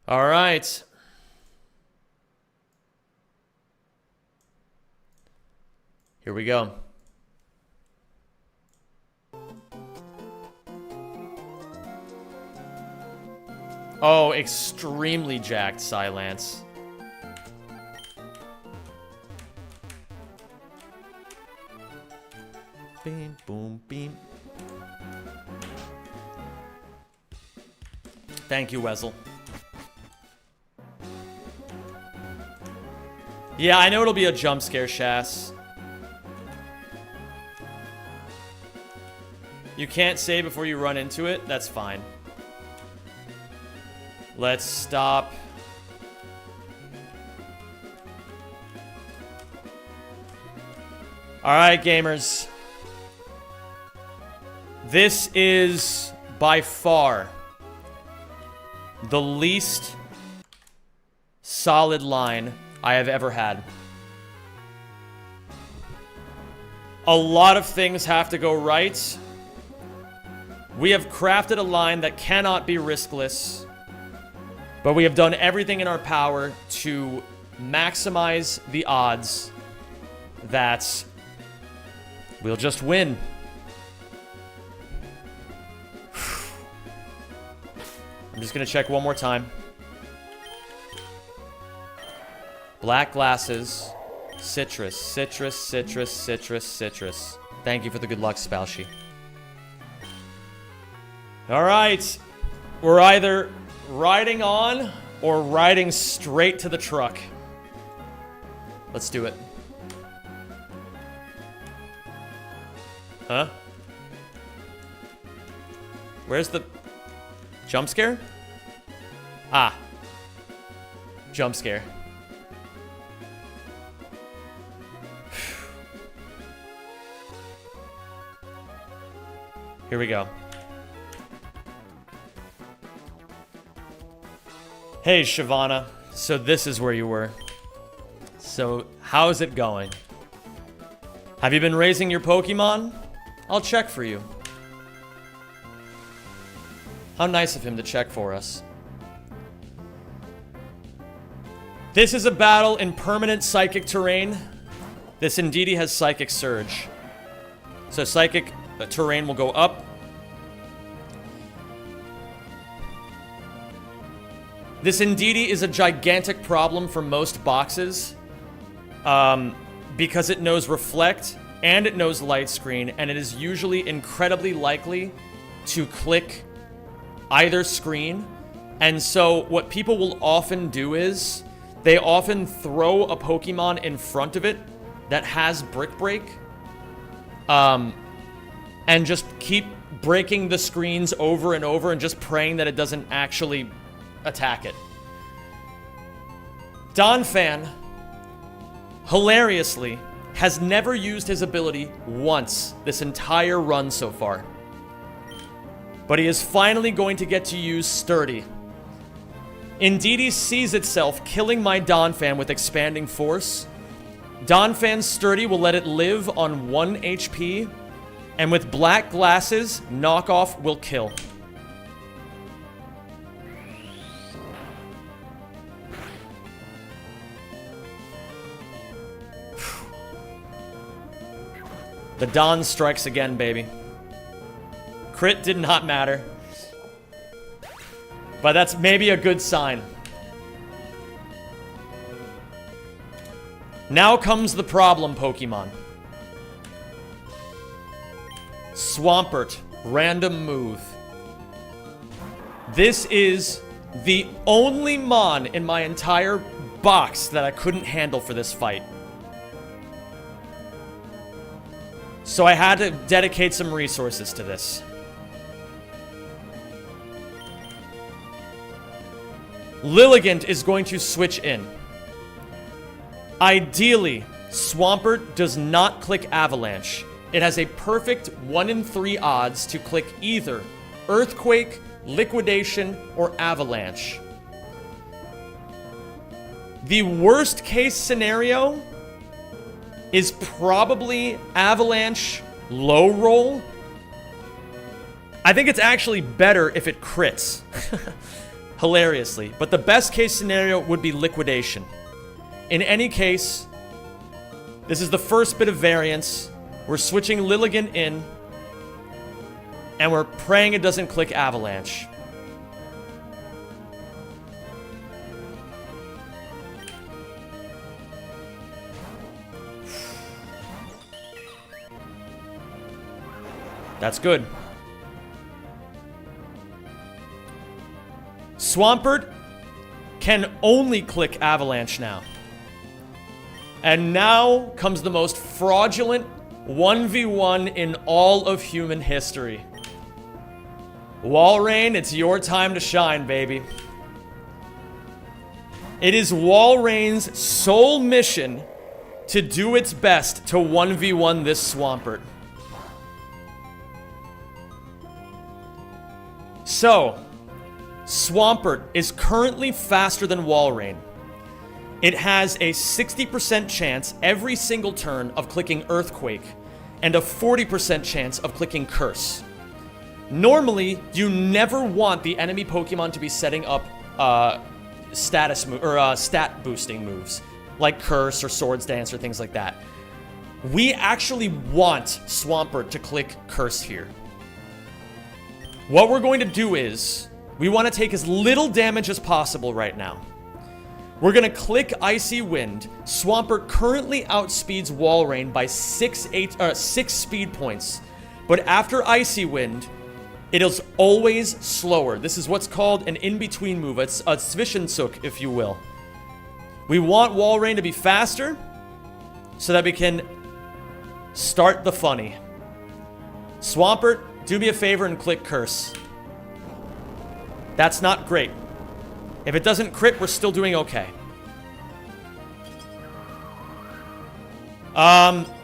All right. Here we go. Oh, extremely jacked Silence. Beam, boom, beam. Thank you, Wessel. Yeah, I know it'll be a jump scare, Shas. You can't say before you run into it? That's fine. Let's stop. Alright, gamers. This is by far the least solid line I have ever had. A lot of things have to go right. We have crafted a line that cannot be riskless, but we have done everything in our power to maximize the odds that we'll just win. I'm just gonna check one more time. Black glasses, citrus, citrus, citrus, citrus, citrus. Thank you for the good luck, Spalshi. All right, we're either riding on or riding straight to the truck. Let's do it. Huh? Where's the jump scare? Ah. Jump scare. Here we go. Hey, Shavana. So this is where you were. So how's it going? Have you been raising your Pokemon? I'll check for you. How nice of him to check for us. This is a battle in permanent psychic terrain. This indeed has Psychic Surge. So psychic terrain will go up. This Indeedee is a gigantic problem for most boxes. Because it knows Reflect and it knows Light Screen, and it is usually incredibly likely to click either screen. And so what people will often do is they often throw a Pokemon in front of it that has Brick Break, and just keep breaking the screens over and over and just praying that it doesn't actually attack it. Donphan, hilariously, has never used his ability once this entire run so far. But he is finally going to get to use Sturdy. Indeedee sees itself killing my Donphan with Expanding Force. Donphan's Sturdy will let it live on 1 HP, and with Black Glasses, Knockoff will kill. The Dawn strikes again, baby. Crit did not matter. But that's maybe a good sign. Now comes the problem, Pokemon. Swampert, random move. This is the only Mon in my entire box that I couldn't handle for this fight. So I had to dedicate some resources to this. Lilligant is going to switch in. Ideally, Swampert does not click Avalanche. It has a perfect 1 in 3 odds to click either Earthquake, Liquidation, or Avalanche. The worst case scenario is probably Avalanche low roll. I think it's actually better if it crits. Hilariously. But the best case scenario would be Liquidation. In any case, this is the first bit of variance. We're switching Lilligant in, and we're praying it doesn't click Avalanche. That's good. Swampert can only click Avalanche now. And now comes the most fraudulent 1v1 in all of human history. Walrein, it's your time to shine, baby. It is Walrein's sole mission to do its best to 1v1 this Swampert. So, Swampert is currently faster than Walrein. It has a 60% chance every single turn of clicking Earthquake, and a 40% chance of clicking Curse. Normally, you never want the enemy Pokemon to be setting up stat boosting moves, like Curse or Swords Dance or things like that. We actually want Swampert to click Curse here. What we're going to do is, we want to take as little damage as possible right now. We're going to click Icy Wind. Swampert currently outspeeds Walrein by 6 speed points. But after Icy Wind, it is always slower. This is what's called an in-between move. It's a Zwischenzug, if you will. We want Walrein to be faster so that we can start the funny. Swampert, do me a favor and click Curse. That's not great. If it doesn't crit, we're still doing okay.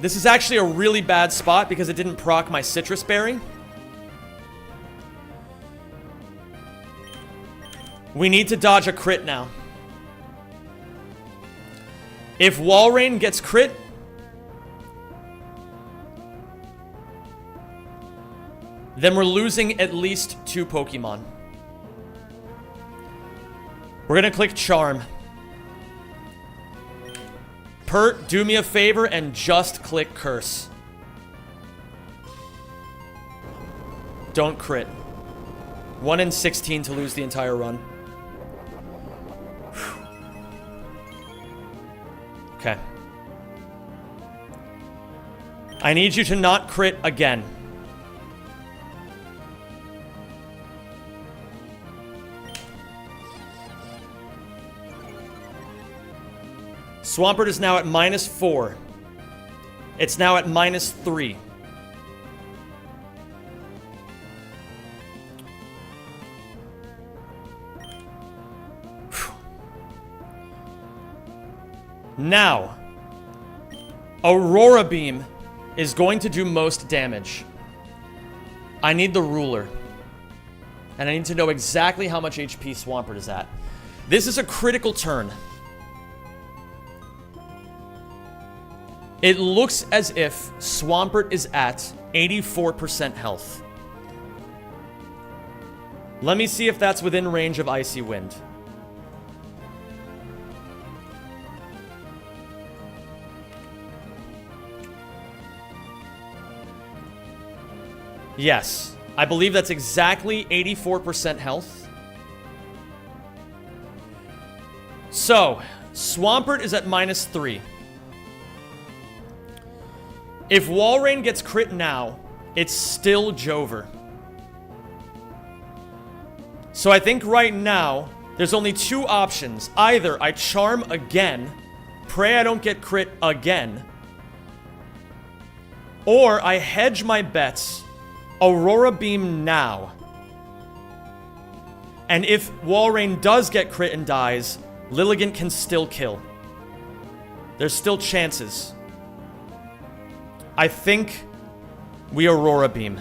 This is actually a really bad spot because it didn't proc my Citrus Berry. We need to dodge a crit now. If Walrein gets crit, then we're losing at least 2 Pokemon. We're gonna click Charm. Pert, do me a favor and just click Curse. Don't crit. 1 in 16 to lose the entire run. Okay. I need you to not crit again. Swampert is now at -4. It's now at -3. Now, Aurora Beam is going to do most damage. I need the ruler. And I need to know exactly how much HP Swampert is at. This is a critical turn. It looks as if Swampert is at 84% health. Let me see if that's within range of Icy Wind. Yes, I believe that's exactly 84% health. So, Swampert is at -3. If Walrein gets crit now, it's still Jover. So I think right now, there's only 2 options. Either I Charm again, pray I don't get crit again, or I hedge my bets, Aurora Beam now. And if Walrein does get crit and dies, Lilligant can still kill. There's still chances. I think we Aurora Beam.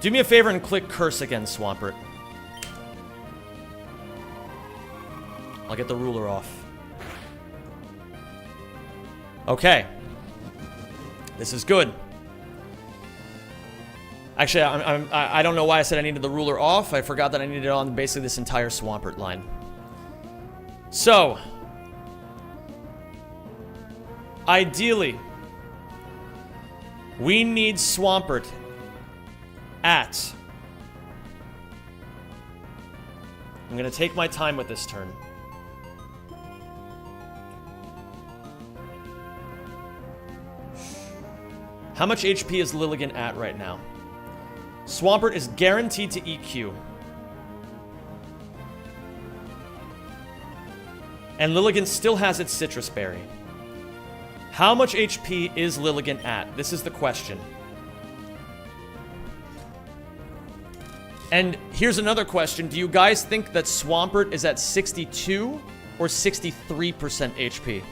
Do me a favor and click Curse again, Swampert. I'll get the ruler off. Okay. This is good. Actually, I don't know why I said I needed the ruler off. I forgot that I needed it on basically this entire Swampert line. So, ideally, we need Swampert at... I'm going to take my time with this turn. How much HP is Lilligant at right now? Swampert is guaranteed to EQ. And Lilligant still has its Citrus Berry. How much HP is Lilligant at? This is the question. And here's another question. Do you guys think that Swampert is at 62 or 63% HP?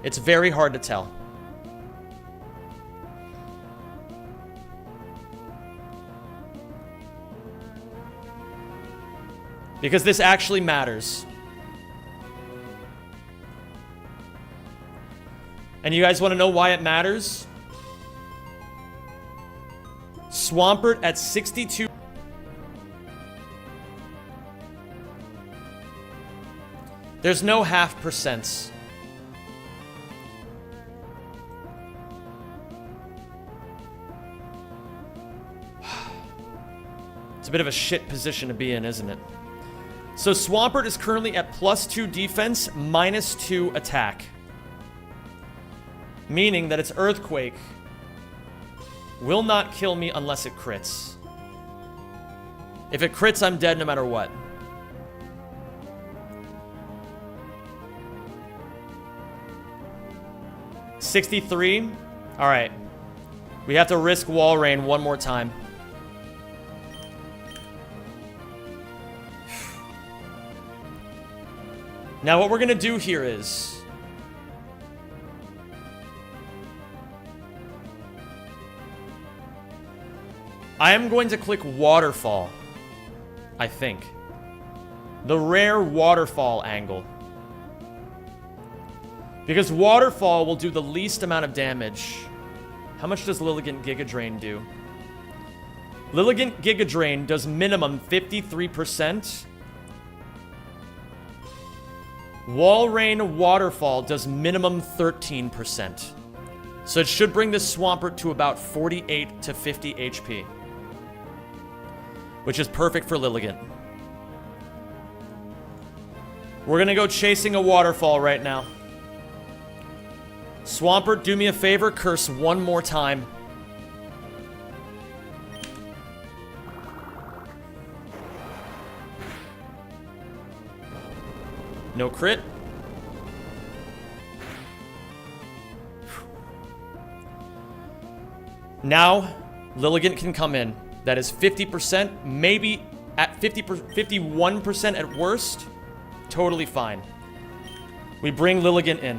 It's very hard to tell. Because this actually matters. And you guys want to know why it matters? Swampert at 62. There's no half percents. It's a bit of a shit position to be in, isn't it? So Swampert is currently at +2 defense, -2 attack. Meaning that its Earthquake will not kill me unless it crits. If it crits, I'm dead no matter what. $63. All right. We have to risk Wall Rain one more time. Now what we're going to do here is... I am going to click Waterfall, I think. The rare Waterfall angle. Because Waterfall will do the least amount of damage. How much does Lilligant Giga Drain do? Lilligant Giga Drain does minimum 53%. Wall Rain Waterfall does minimum 13%. So it should bring this Swampert to about 48 to 50 HP. Which is perfect for Lilligant. We're gonna go chasing a Waterfall right now. Swampert, do me a favor, curse one more time. No crit. Now, Lilligant can come in. That is 50%, maybe at 51% at worst. Totally fine. We bring Lilligant in.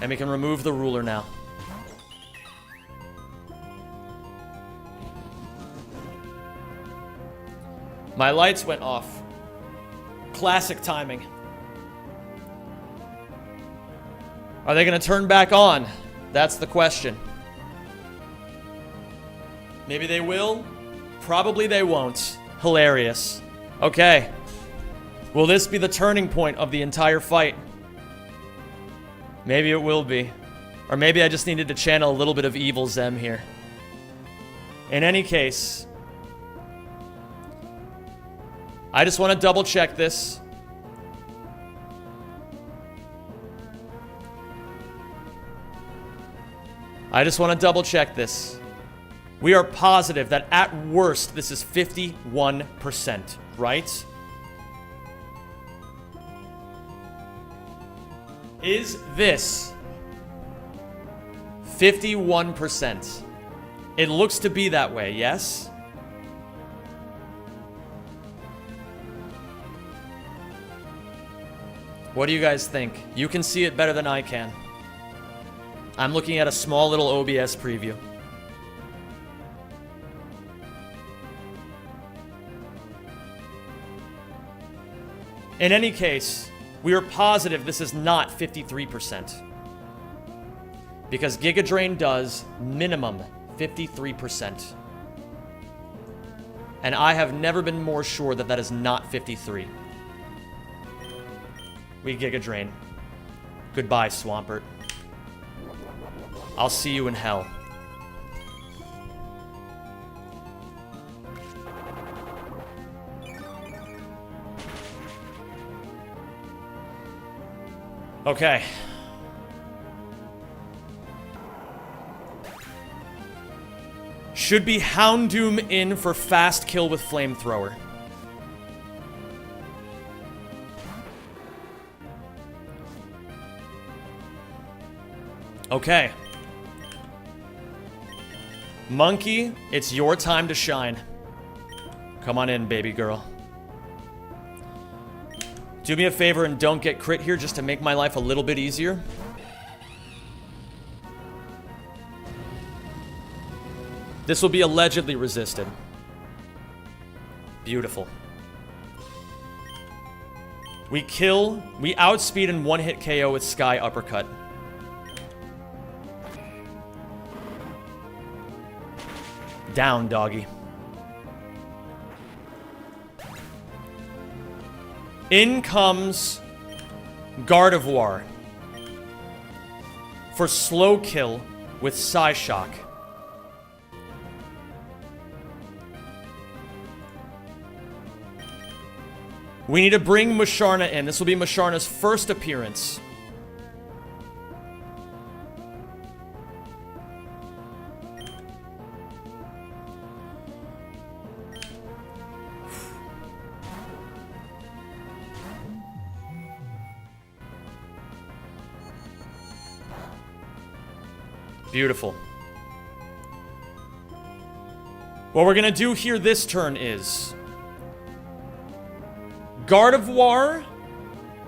And we can remove the ruler now. My lights went off. Classic timing. Are they going to turn back on? That's the question. Maybe they will. Probably they won't. Hilarious. Okay. Will this be the turning point of the entire fight? Maybe it will be. Or maybe I just needed to channel a little bit of evil Zem here. In any case, I just want to double check this. I just want to double check this. We are positive that at worst, this is 51%, right? Is this 51%? It looks to be that way, yes? What do you guys think? You can see it better than I can. I'm looking at a small little OBS preview. In any case, we are positive this is not 53%. Because Giga Drain does minimum 53%. And I have never been more sure that that is not 53. We Giga Drain. Goodbye, Swampert. I'll see you in hell. Okay. Should be Houndoom in for fast kill with flamethrower. Okay. Monkey, it's your time to shine. Come on in, baby girl. Do me a favor and don't get crit here just to make my life a little bit easier. This will be allegedly resisted. Beautiful. We outspeed and one-hit KO with Sky Uppercut. Down, doggy. In comes Gardevoir for slow kill with Psyshock. We need to bring Musharna in. This will be Musharna's first appearance. Beautiful. What we're gonna do here this turn is Gardevoir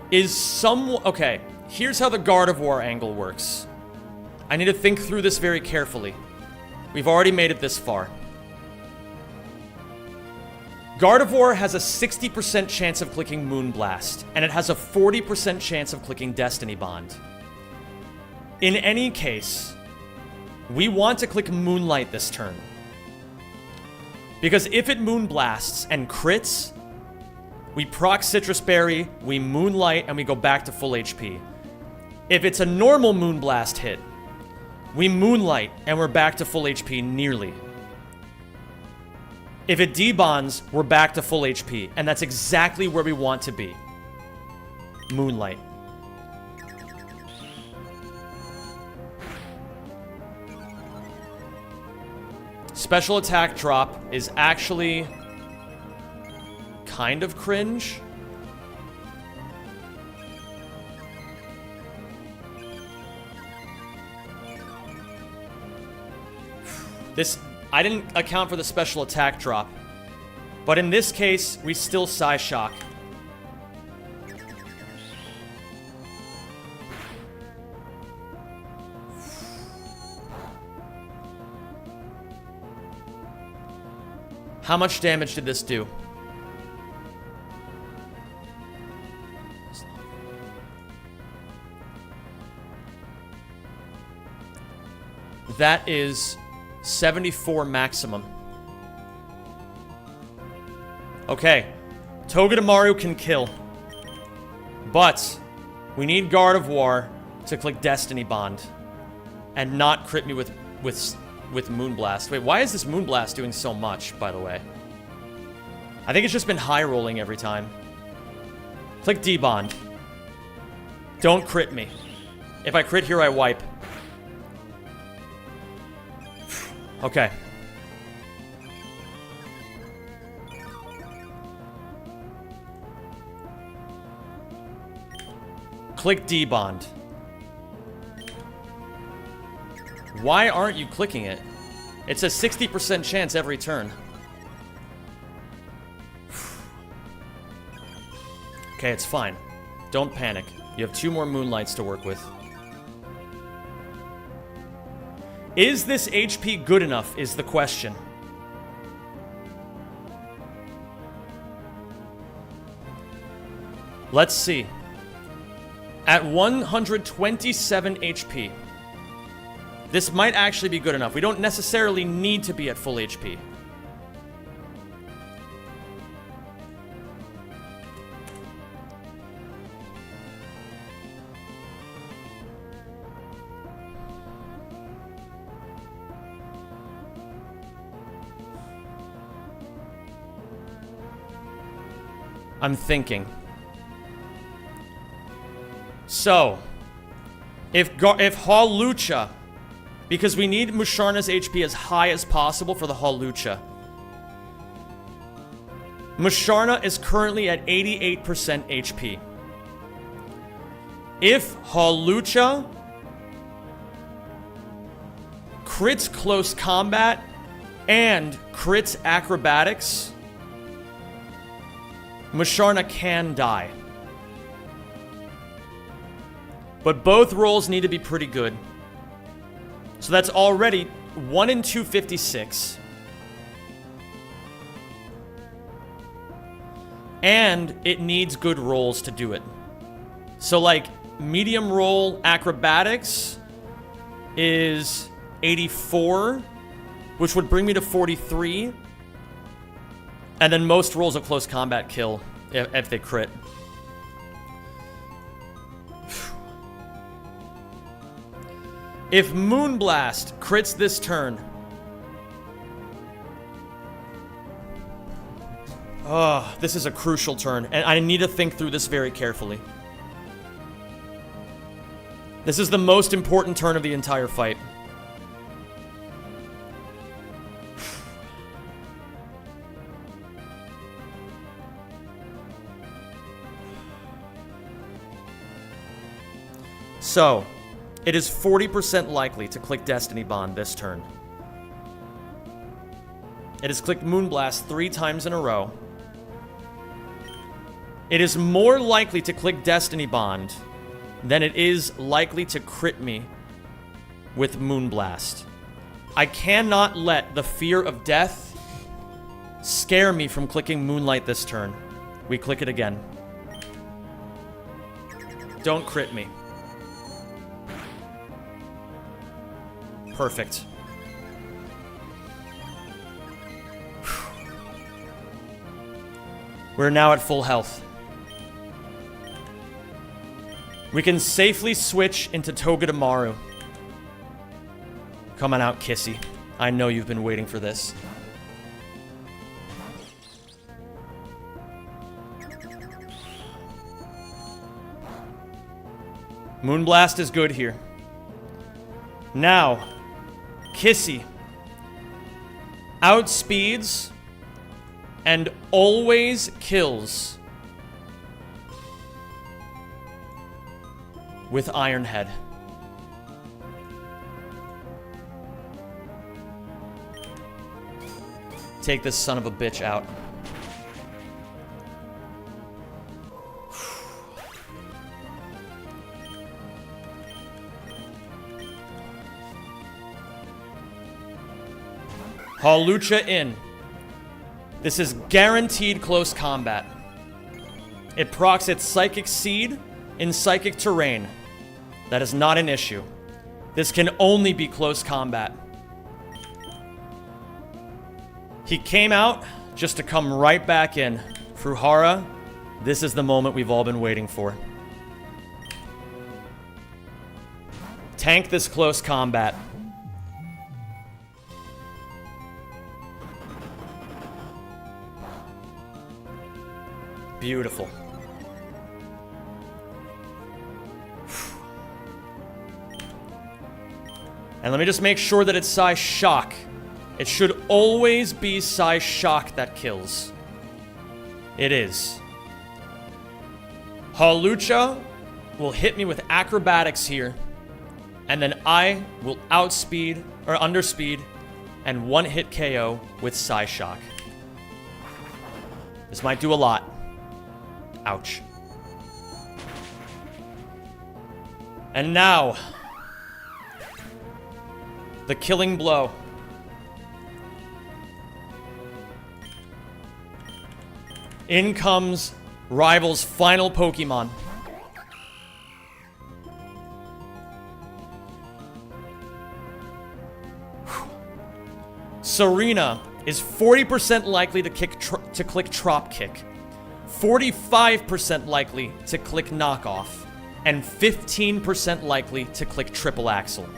is okay, here's how the Gardevoir angle works. I need to think through this very carefully. We've already made it this far. Gardevoir has a 60% chance of clicking Moonblast, and it has a 40% chance of clicking Destiny Bond. In any case, we want to click Moonlight this turn. Because if it Moonblasts and crits, we proc Citrus Berry, we Moonlight, and we go back to full HP. If it's a normal Moonblast hit, we Moonlight, and we're back to full HP nearly. If it debonds, we're back to full HP, and that's exactly where we want to be. Moonlight. Special attack drop is actually kind of cringe. I didn't account for the special attack drop. But in this case, we still Psyshock. How much damage did this do? That is 74 maximum. Okay. Togedemaru can kill. But we need Gardevoir to click Destiny Bond and not crit me with Moonblast. Wait, why is this Moonblast doing so much, by the way? I think it's just been high rolling every time. Click D-Bond. Don't crit me. If I crit here, I wipe. Okay. Click D-Bond. Why aren't you clicking it? It's a 60% chance every turn. Okay, it's fine. Don't panic. You have 2 more Moonlights to work with. Is this HP good enough is the question. Let's see. At 127 HP. This might actually be good enough. We don't necessarily need to be at full HP. I'm thinking. So, if Hawlucha because we need Musharna's HP as high as possible for the Hawlucha. Musharna is currently at 88% HP. If Hawlucha crits close combat and crits acrobatics, Musharna can die. But both rolls need to be pretty good. So that's already 1 in 256. And it needs good rolls to do it. So like medium roll acrobatics is 84, which would bring me to 43. And then most rolls of close combat kill if they crit. If Moonblast crits this turn, oh, this is a crucial turn, and I need to think through this very carefully. This is the most important turn of the entire fight. So, it is 40% likely to click Destiny Bond this turn. It has clicked Moonblast 3 times in a row. It is more likely to click Destiny Bond than it is likely to crit me with Moonblast. I cannot let the fear of death scare me from clicking Moonlight this turn. We click it again. Don't crit me. Perfect. We're now at full health. We can safely switch into Togedemaru. Come on out, Kissy. I know you've been waiting for this. Moonblast is good here. Now, Kissy outspeeds and always kills with Iron Head. Take this son of a bitch out. Hawlucha in. This is guaranteed close combat. It procs its Psychic Seed in Psychic Terrain. That is not an issue. This can only be close combat. He came out just to come right back in. Fruhara, this is the moment we've all been waiting for. Tank this close combat. Beautiful. And let me just make sure that it's Psy Shock. It should always be Psy Shock that kills. It is. Hawlucha will hit me with acrobatics here. And then I will outspeed, or underspeed, and one-hit KO with Psy Shock. This might do a lot. Ouch. And now, the killing blow. In comes Rival's final Pokemon. Serena is 40% likely to click Trop Kick, 45% likely to click Knockoff, and 15% likely to click Triple Axle.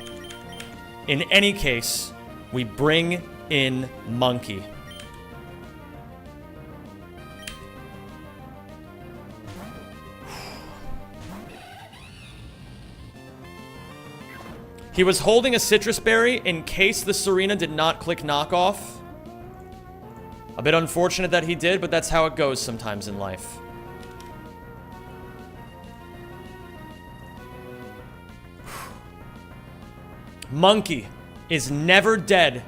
In any case, we bring in Monkey. He was holding a citrus berry in case the Serena did not click knockoff. A bit unfortunate that he did, but that's how it goes sometimes in life. Monkey is never dead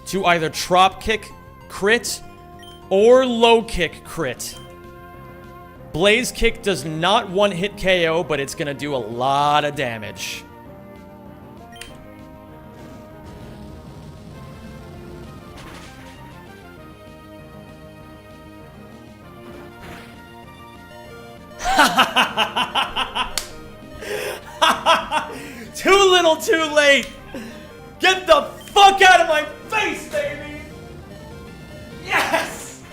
to either trop kick crit or low kick crit. Blaze kick does not one hit KO, but it's gonna do a lot of damage. Too little, too late. Get the fuck out of my face, baby. Yes.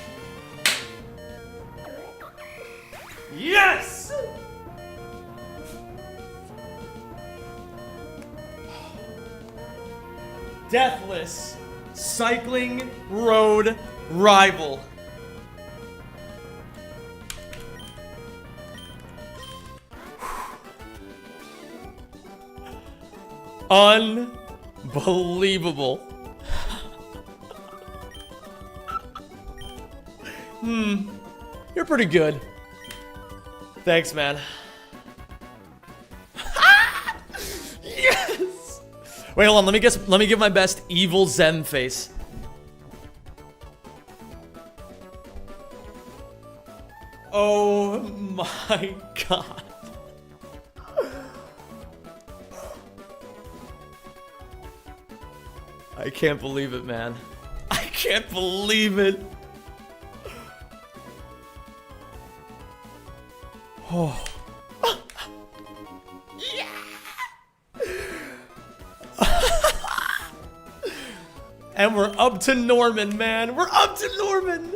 Yes. Deathless cycling road rival. Unbelievable. You're pretty good. Thanks, man. Yes. Wait, hold on. Let me give my best evil Zen face. Oh my god. I can't believe it, man. I can't believe it. Oh. Yeah. And we're up to Norman, man. We're up to Norman.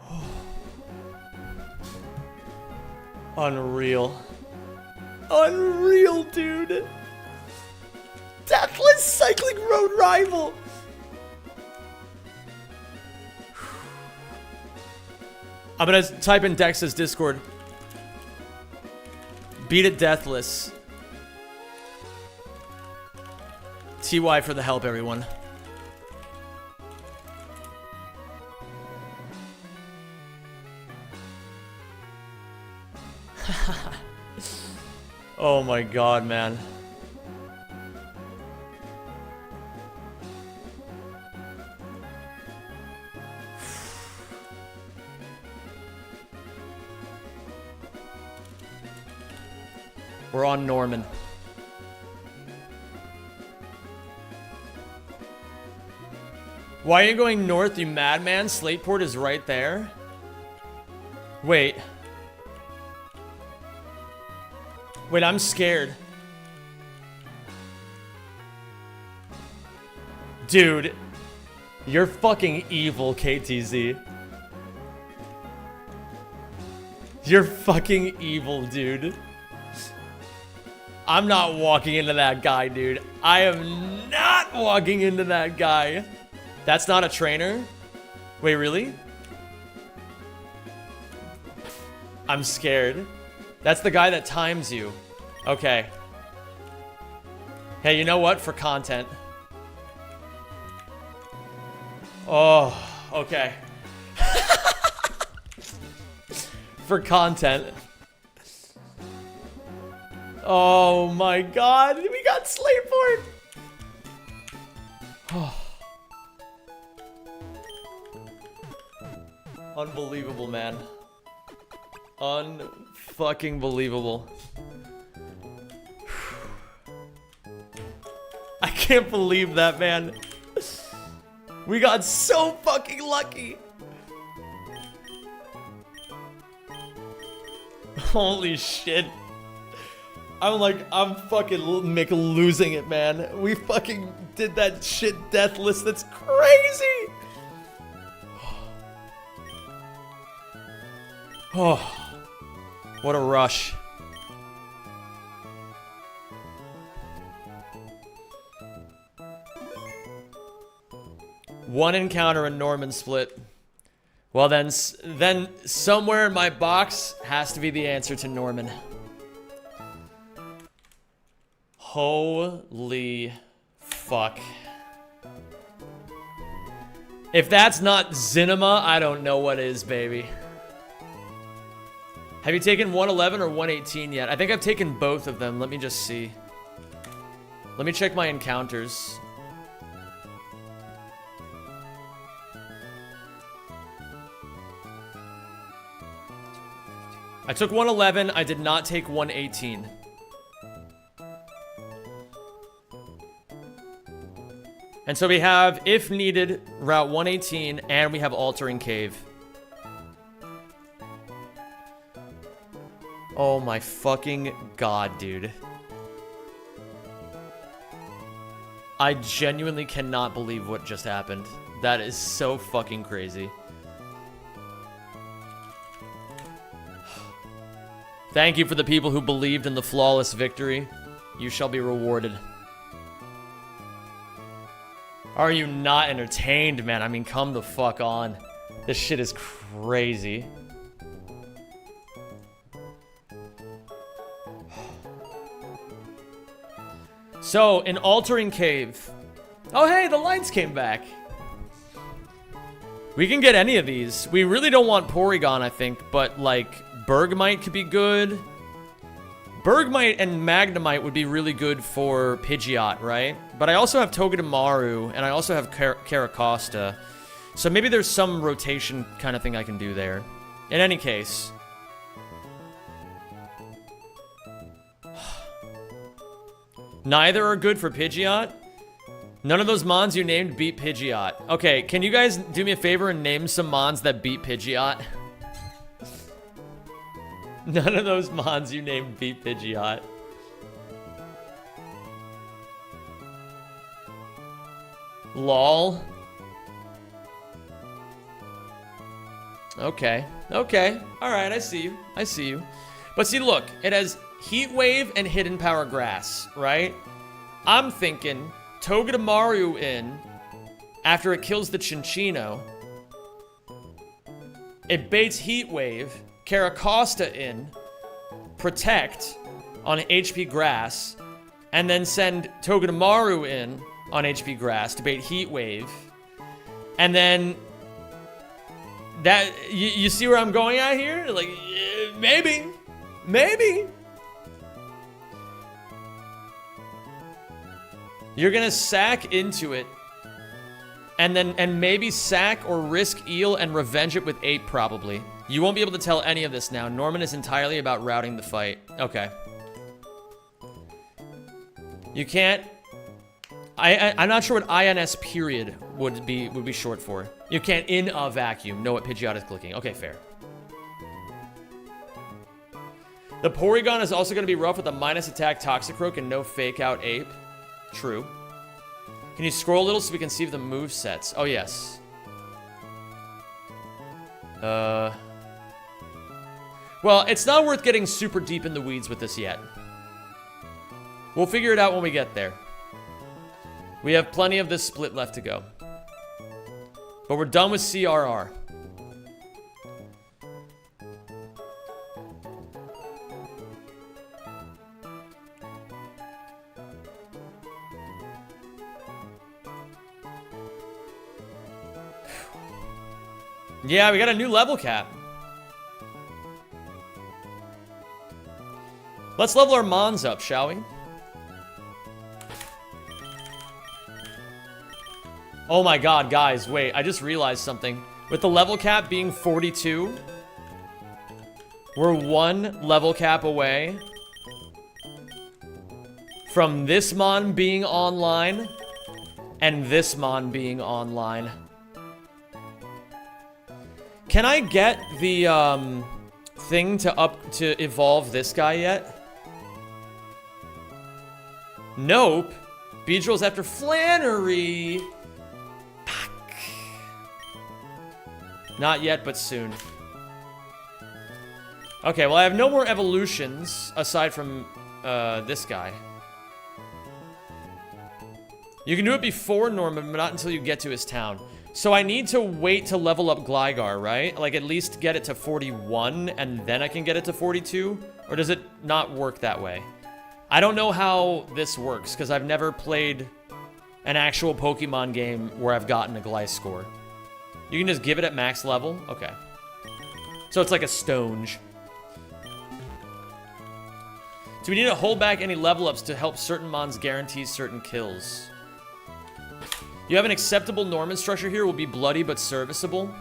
Oh. Unreal. Unreal, dude. Deathless cycling road rival. I'm gonna type in Dex's Discord. Beat it deathless. TY for the help, everyone. Oh my god, man. We're on Norman. Why are you going north, you madman? Slateport is right there. Wait. Wait, I'm scared. Dude, you're fucking evil, KTZ. You're fucking evil, dude. I'm not walking into that guy, dude. I am not walking into that guy. That's not a trainer? Wait, really? I'm scared. That's the guy that times you. Okay. Hey, you know what? For content. Oh, okay. For content. Oh my god, we got Slateport. Oh. Unbelievable, man. Unfucking believable. I can't believe that, man. We got so fucking lucky. Holy shit. I'm fucking losing it, man. We fucking did that shit deathless. That's crazy. Oh, what a rush. One encounter in Norman split. Well, then somewhere in my box has to be the answer to Norman. Holy fuck. If that's not Zinema, I don't know what is, baby. Have you taken 111 or 118 yet? I think I've taken both of them. Let me just see. Let me check my encounters. I took 111. I did not take 118. And so we have, if needed, Route 118, and we have Altering Cave. Oh my fucking god, dude. I genuinely cannot believe what just happened. That is so fucking crazy. Thank you for the people who believed in the flawless victory. You shall be rewarded. Are you not entertained, man? I mean, come the fuck on. This shit is crazy. So, in Altering Cave. Oh, hey, the lights came back. We can get any of these. We really don't want Porygon, I think, but, like, Bergmite could be good. Bergmite and Magnemite would be really good for Pidgeot, right? But I also have Togedemaru, and I also have Caracosta. So maybe there's some rotation kind of thing I can do there. In any case. Neither are good for Pidgeot. None of those mons you named beat Pidgeot. Okay, can you guys do me a favor and name some mons that beat Pidgeot? None of those mons you named beat Pidgeot. Lol. Okay. Okay. Alright, I see you. I see you. But see, look. It has Heat Wave and Hidden Power Grass, right? I'm thinking Togedemaru in after it kills the Chinchino. It baits Heat Wave. Caracosta in, Protect on HP Grass, and then send Togedemaru in on HP Grass to bait Heat Wave. And then that, you see where I'm going at here? Like, maybe. Maybe. You're gonna sack into it. And maybe sack or risk Eel and revenge it with Ape, probably. You won't be able to tell any of this now. Norman is entirely about routing the fight. Okay. You can't... I'm not sure what INS period would be short for. You can't, in a vacuum, know what Pidgeot is clicking. Okay, fair. The Porygon is also going to be rough with a minus attack Toxicroak and no fake out Ape. True. Can you scroll a little so we can see the move sets? Oh, yes. Well, it's not worth getting super deep in the weeds with this yet. We'll figure it out when we get there. We have plenty of this split left to go. But we're done with CRR. Yeah, we got a new level cap. Let's level our Mons up, shall we? Oh my god, guys, wait, I just realized something. With the level cap being 42, we're one level cap away from this Mon being online and this Mon being online. Can I get the thing to evolve this guy yet? Nope. Beedrill's after Flannery. Fuck. Not yet, but soon. Okay, well I have no more evolutions aside from this guy. You can do it before Norman, but not until you get to his town. So I need to wait to level up Gligar, right? Like at least get it to 41 and then I can get it to 42? Or does it not work that way? I don't know how this works because I've never played an actual Pokemon game where I've gotten a Gliscor. You can just give it at max level? Okay. So it's like a Stonge. Do we need to hold back any level ups to help certain mons guarantee certain kills? You have an acceptable Norman structure here. Will be bloody but serviceable.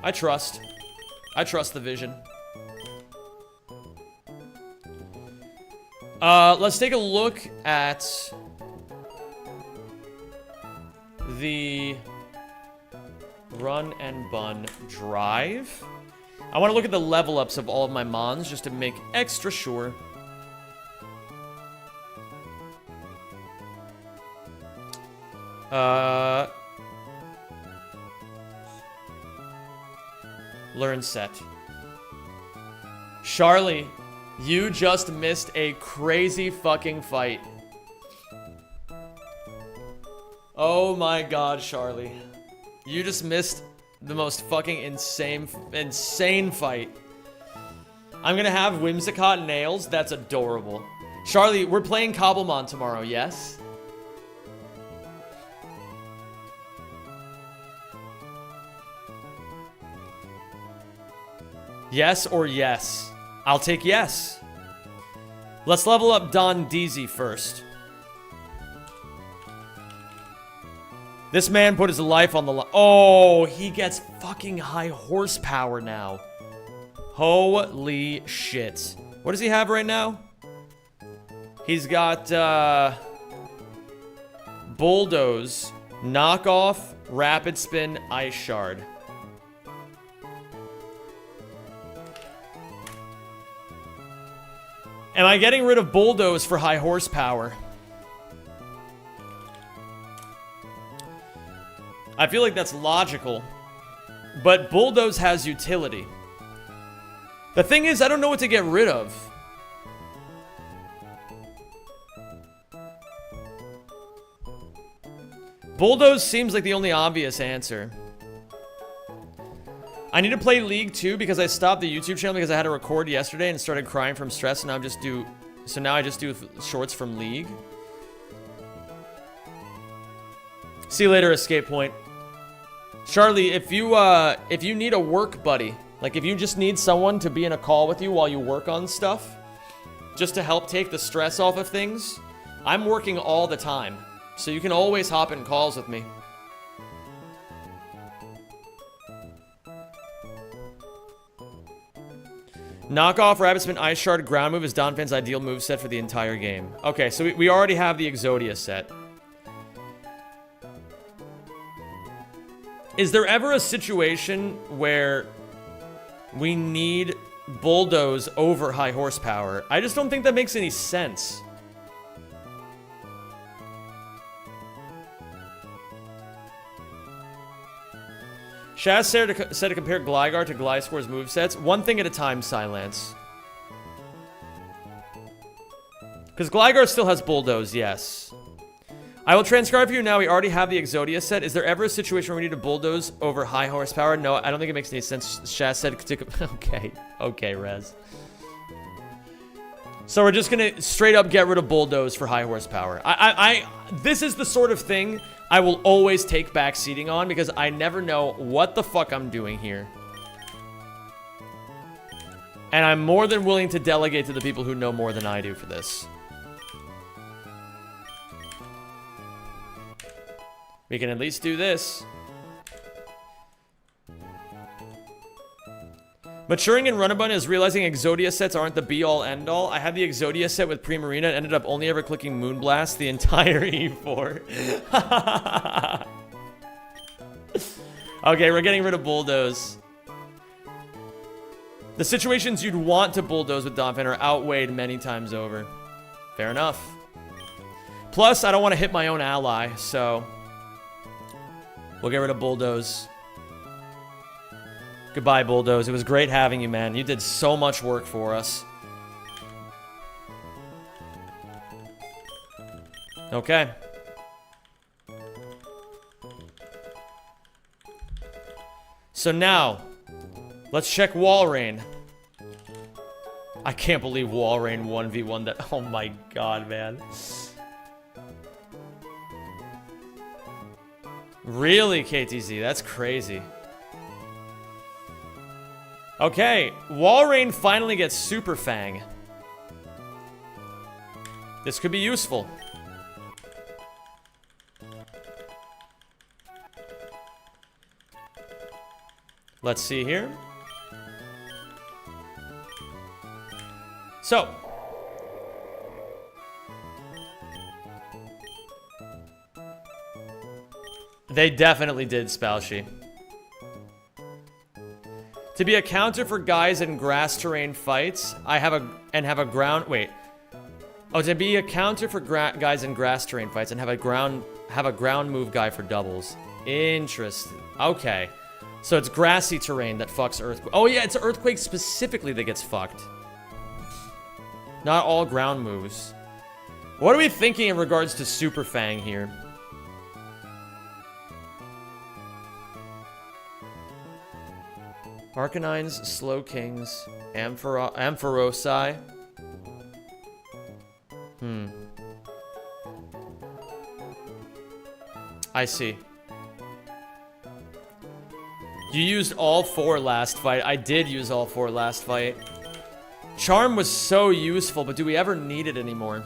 I trust. I trust the vision. Let's take a look at the Run and Bun Drive. I want to look at the level ups of all of my mons just to make extra sure. Learn set. Charlie, you just missed a crazy fucking fight. Oh my god, Charlie. You just missed the most fucking insane fight. I'm gonna have Whimsicott nails. That's adorable. Charlie, we're playing Cobblemon tomorrow, yes? Yes or yes? I'll take yes. Let's level up Don Deezy first. This man put his life on the line. Oh, he gets fucking high horsepower now. Holy shit. What does he have right now? He's got, Bulldoze, Knockoff, Rapid Spin, Ice Shard. Am I getting rid of Bulldoze for high horsepower? I feel like that's logical. But Bulldoze has utility. The thing is, I don't know what to get rid of. Bulldoze seems like the only obvious answer. I need to play League too because I stopped the YouTube channel because I had to record yesterday and started crying from stress, and now I just do shorts from League. See you later, Escape Point. Charlie, if you need a work buddy, like if you just need someone to be in a call with you while you work on stuff, just to help take the stress off of things, I'm working all the time, so you can always hop in calls with me. Knockoff, Rapid Spin, Ice Shard, Ground Move is Donphan's ideal moveset for the entire game. Okay, so we already have the Exodia set. Is there ever a situation where we need Bulldoze over high horsepower? I just don't think that makes any sense. Shaz said to compare Gligar to Gliscor's movesets. One thing at a time, Silence. Because Gligar still has Bulldoze, yes. I will transcribe for you now. We already have the Exodia set. Is there ever a situation where we need to Bulldoze over high horsepower? No, I don't think it makes any sense. Shaz said to... Okay. Okay, Rez. So we're just gonna straight up get rid of Bulldoze for high horsepower. This is the sort of thing I will always take back seating on because I never know what the fuck I'm doing here. And I'm more than willing to delegate to the people who know more than I do for this. We can at least do this. Maturing in Runabun is realizing Exodia sets aren't the be-all, end-all. I had the Exodia set with Primarina and ended up only ever clicking Moonblast the entire E4. Okay, we're getting rid of Bulldoze. The situations you'd want to Bulldoze with Donphan are outweighed many times over. Fair enough. Plus, I don't want to hit my own ally, so... we'll get rid of Bulldoze. Goodbye, Bulldoze. It was great having you, man. You did so much work for us. Okay. So now, let's check Walrein. I can't believe Walrein 1v1 that. Oh my god, man. Really, KTZ? That's crazy. Okay, Walrein finally gets Super Fang. This could be useful. Let's see here. So. They definitely did, Spalshi. To be a counter for guys in grass terrain fights, have a ground. Wait. Oh, to be a counter for guys in grass terrain fights and have a ground move guy for doubles. Interesting. Okay. So it's grassy terrain that fucks Earthquake. Oh yeah, it's Earthquake specifically that gets fucked. Not all ground moves. What are we thinking in regards to Super Fang here? Arcanines, Slow Kings, Ampharosi. I see. You used all 4 last fight. I did use all 4 last fight. Charm was so useful, but do we ever need it anymore?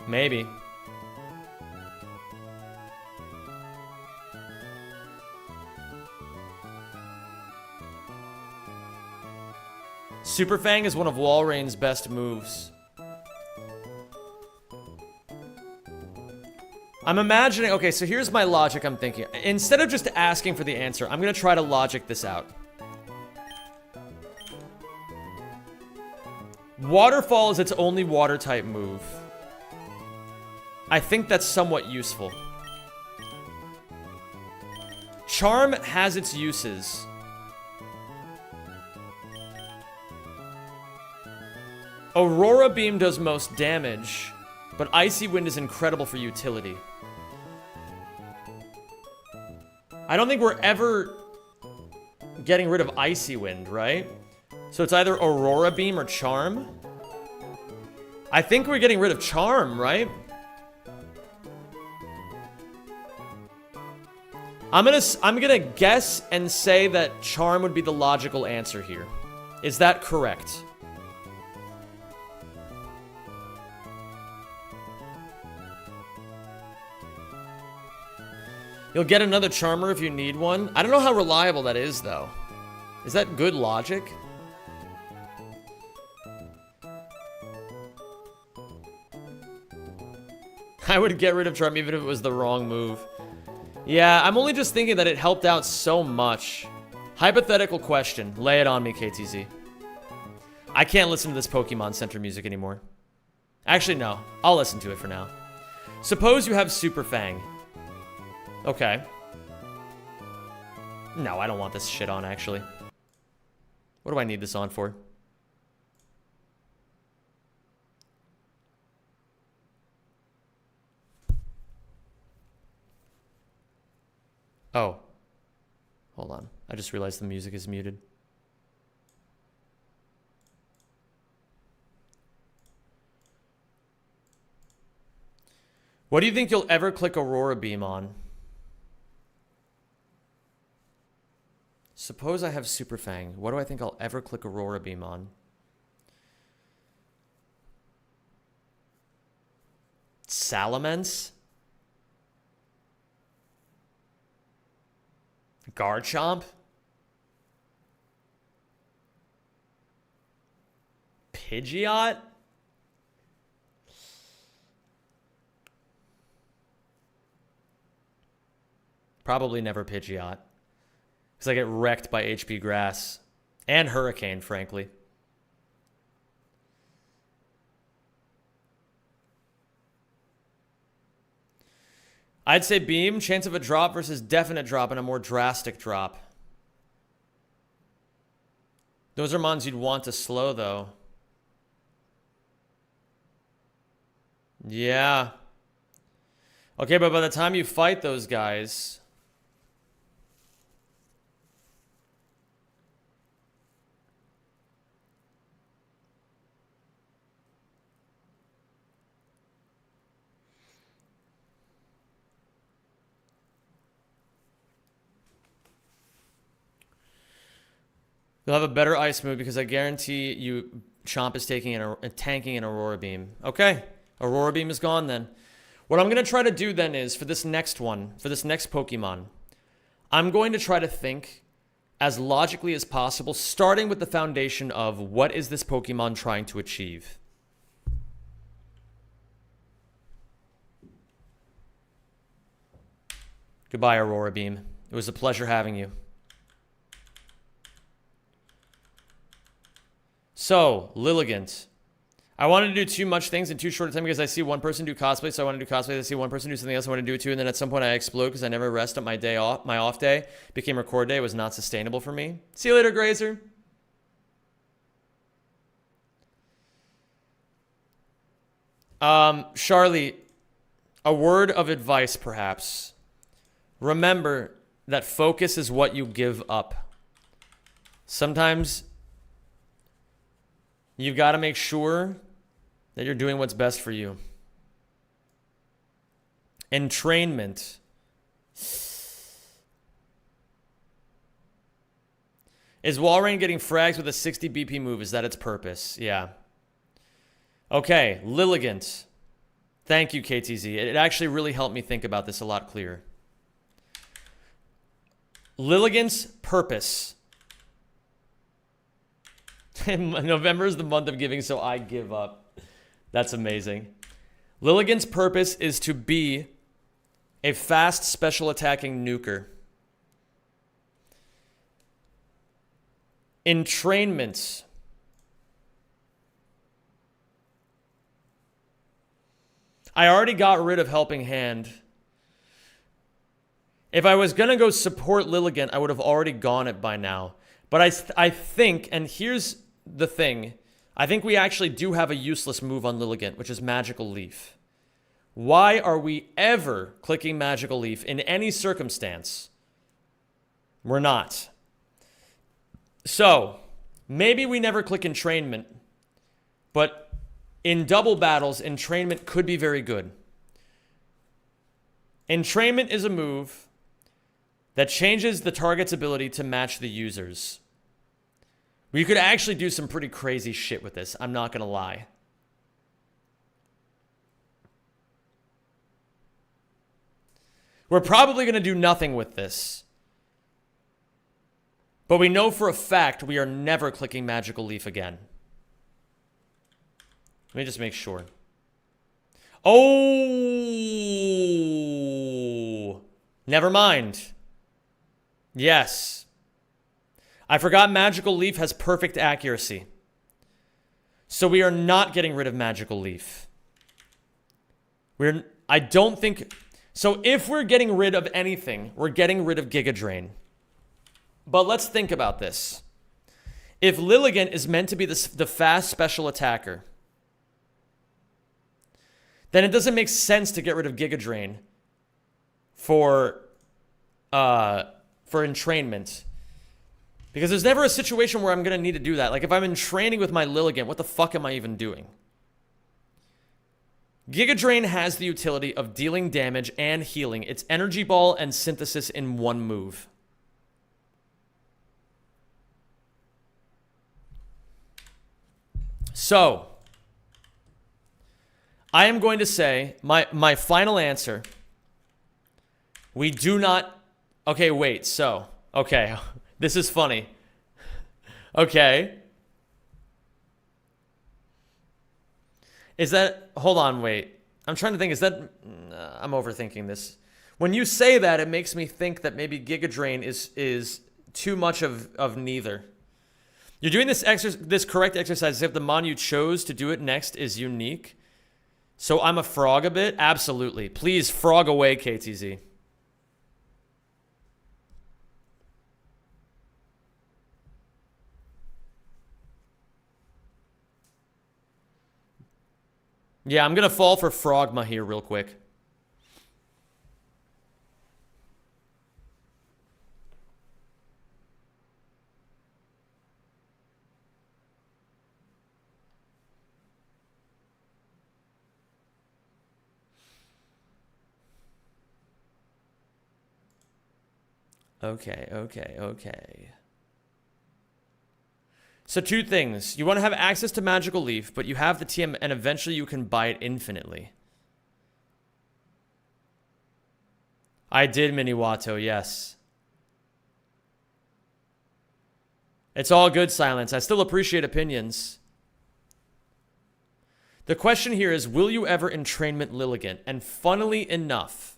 Maybe. Super Fang is one of Walrein's best moves. I'm imagining... Okay, so here's my logic I'm thinking. Instead of just asking for the answer, I'm going to try to logic this out. Waterfall is its only water-type move. I think that's somewhat useful. Charm has its uses. Aurora Beam does most damage, but Icy Wind is incredible for utility. I don't think we're ever getting rid of Icy Wind, right? So it's either Aurora Beam or Charm. I think we're getting rid of Charm, right? I'm gonna guess and say that Charm would be the logical answer here. Is that correct? You'll get another Charmer if you need one. I don't know how reliable that is, though. Is that good logic? I would get rid of Charm even if it was the wrong move. Yeah, I'm only just thinking that it helped out so much. Hypothetical question. Lay it on me, KTZ. I can't listen to this Pokemon Center music anymore. Actually, no. I'll listen to it for now. Suppose you have Super Fang. Okay. No, I don't want this shit on, actually. What do I need this on for? Oh. Hold on. I just realized the music is muted. What do you think you'll ever click Aurora Beam on? Suppose I have Super Fang. What do I think I'll ever click Aurora Beam on? Salamence? Garchomp? Pidgeot? Probably never Pidgeot. Because I get wrecked by HP Grass. And Hurricane, frankly. I'd say Beam, chance of a drop versus definite drop and a more drastic drop. Those are mons you'd want to slow, though. Yeah. Okay, but by the time you fight those guys... You'll have a better ice move because I guarantee you Chomp is tanking an Aurora Beam. Okay. Aurora Beam is gone then. What I'm going to try to do then is, for this next one, for this next Pokemon, I'm going to try to think as logically as possible, starting with the foundation of what is this Pokemon trying to achieve. Goodbye, Aurora Beam. It was a pleasure having you. So, Lilligant. I wanted to do too much things in too short a time because I see one person do cosplay, so I want to do cosplay. I see one person do something else, I want to do it too, and then at some point I explode because I never rest on my day off. My off day became record day. It was not sustainable for me. See you later, Grazer. Charlie, a word of advice, perhaps. Remember that focus is what you give up. Sometimes you've got to make sure that you're doing what's best for you. Entrainment. Is Walrein getting frags with a 60 BP move? Is that its purpose? Yeah. Okay, Lilligant. Thank you, KTZ. It actually really helped me think about this a lot clearer. Lilligant's purpose. November is the month of giving, so I give up. That's amazing. Lilligant's purpose is to be a fast special attacking nuker. Entrainment. I already got rid of Helping Hand. If I was going to go support Lilligant, I would have already gone it by now. But I think, and here's the thing, I think we actually do have a useless move on Lilligant, which is Magical Leaf. Why are we ever clicking Magical Leaf in any circumstance? We're not. So, maybe we never click Entrainment, but in double battles, Entrainment could be very good. Entrainment is a move that changes the target's ability to match the user's. We could actually do some pretty crazy shit with this, I'm not going to lie. We're probably going to do nothing with this. But we know for a fact we are never clicking Magical Leaf again. Let me just make sure. Oh! Never mind. Yes. I forgot Magical Leaf has perfect accuracy. So we are not getting rid of Magical Leaf. I don't think... So if we're getting rid of anything, we're getting rid of Giga Drain. But let's think about this. If Lilligant is meant to be the fast special attacker, then it doesn't make sense to get rid of Giga Drain for entrainment. Because there's never a situation where I'm going to need to do that. Like, if I'm in training with my Lilligant, what the fuck am I even doing? Giga Drain has the utility of dealing damage and healing. It's Energy Ball and Synthesis in one move. So, I am going to say, my final answer, we do not... Okay, wait, so... Okay, this is funny. Okay. Is that... Hold on, wait. I'm trying to think, is that... I'm overthinking this. When you say that, it makes me think that maybe Giga Drain is too much of neither. You're doing this correct exercise as if the mon you chose to do it next is unique. So I'm a frog a bit? Absolutely. Please frog away, KTZ. Yeah, I'm going to fall for Frogma here real quick. Okay. So two things. You want to have access to Magical Leaf, but you have the TM, and eventually you can buy it infinitely. I did, Miniwato, yes. It's all good, Silence. I still appreciate opinions. The question here is, will you ever entrainment Lilligant? And funnily enough...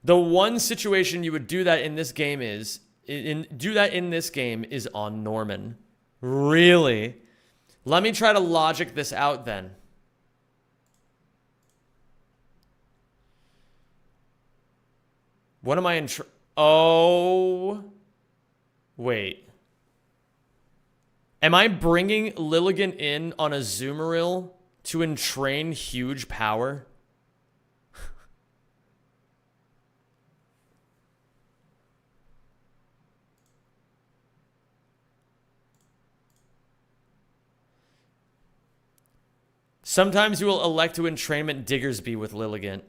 the one situation you would do that in this game is... is on Norman. Really? Let me try to logic this out then. What am I in... Oh... Wait. Am I bringing Lilligant in on a Zoomeril to entrain huge power? Sometimes you will elect to entrainment Diggersby with Lilligant.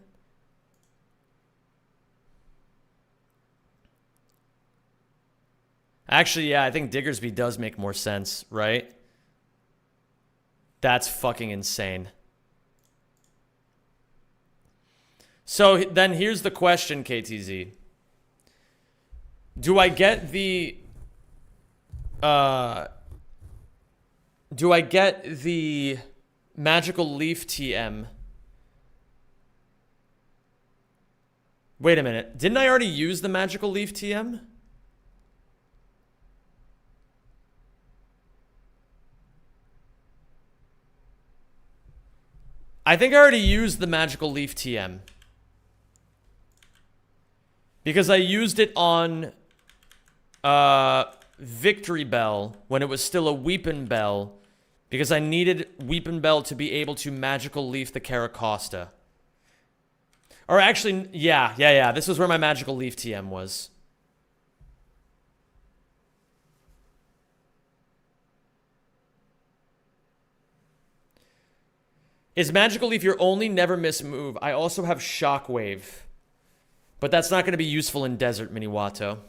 Actually, yeah, I think Diggersby does make more sense, right? That's fucking insane. So then here's the question, KTZ. Do I get the... do I get the Magical Leaf TM? Wait a minute. Didn't I already use the Magical Leaf TM? I think I already used the Magical Leaf TM. Because I used it on Victory Bell when it was still a Weepin' Bell. Because I needed Weepin' Bell to be able to Magical Leaf the Caracosta. Or actually, yeah. This was where my Magical Leaf TM was. Is Magical Leaf your only never miss move? I also have Shockwave. But that's not going to be useful in Desert, Miniwato.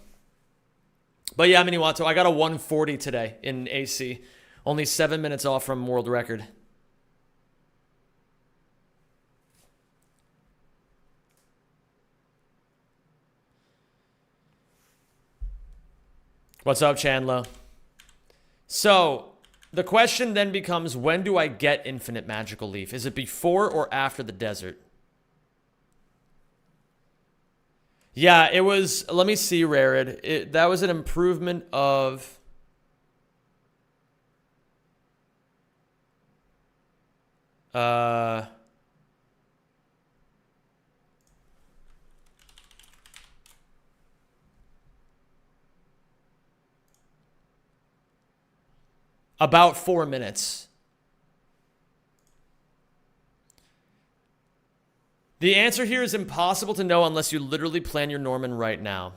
But yeah, Miniwato, I got a 140 today in AC. Only 7 minutes off from world record. What's up, Chandler? So... the question then becomes, when do I get Infinite Magical Leaf? Is it before or after the desert? Yeah, it was... let me see, Rarid. That was an improvement of... about 4 minutes. The answer here is impossible to know unless you literally plan your Norman right now.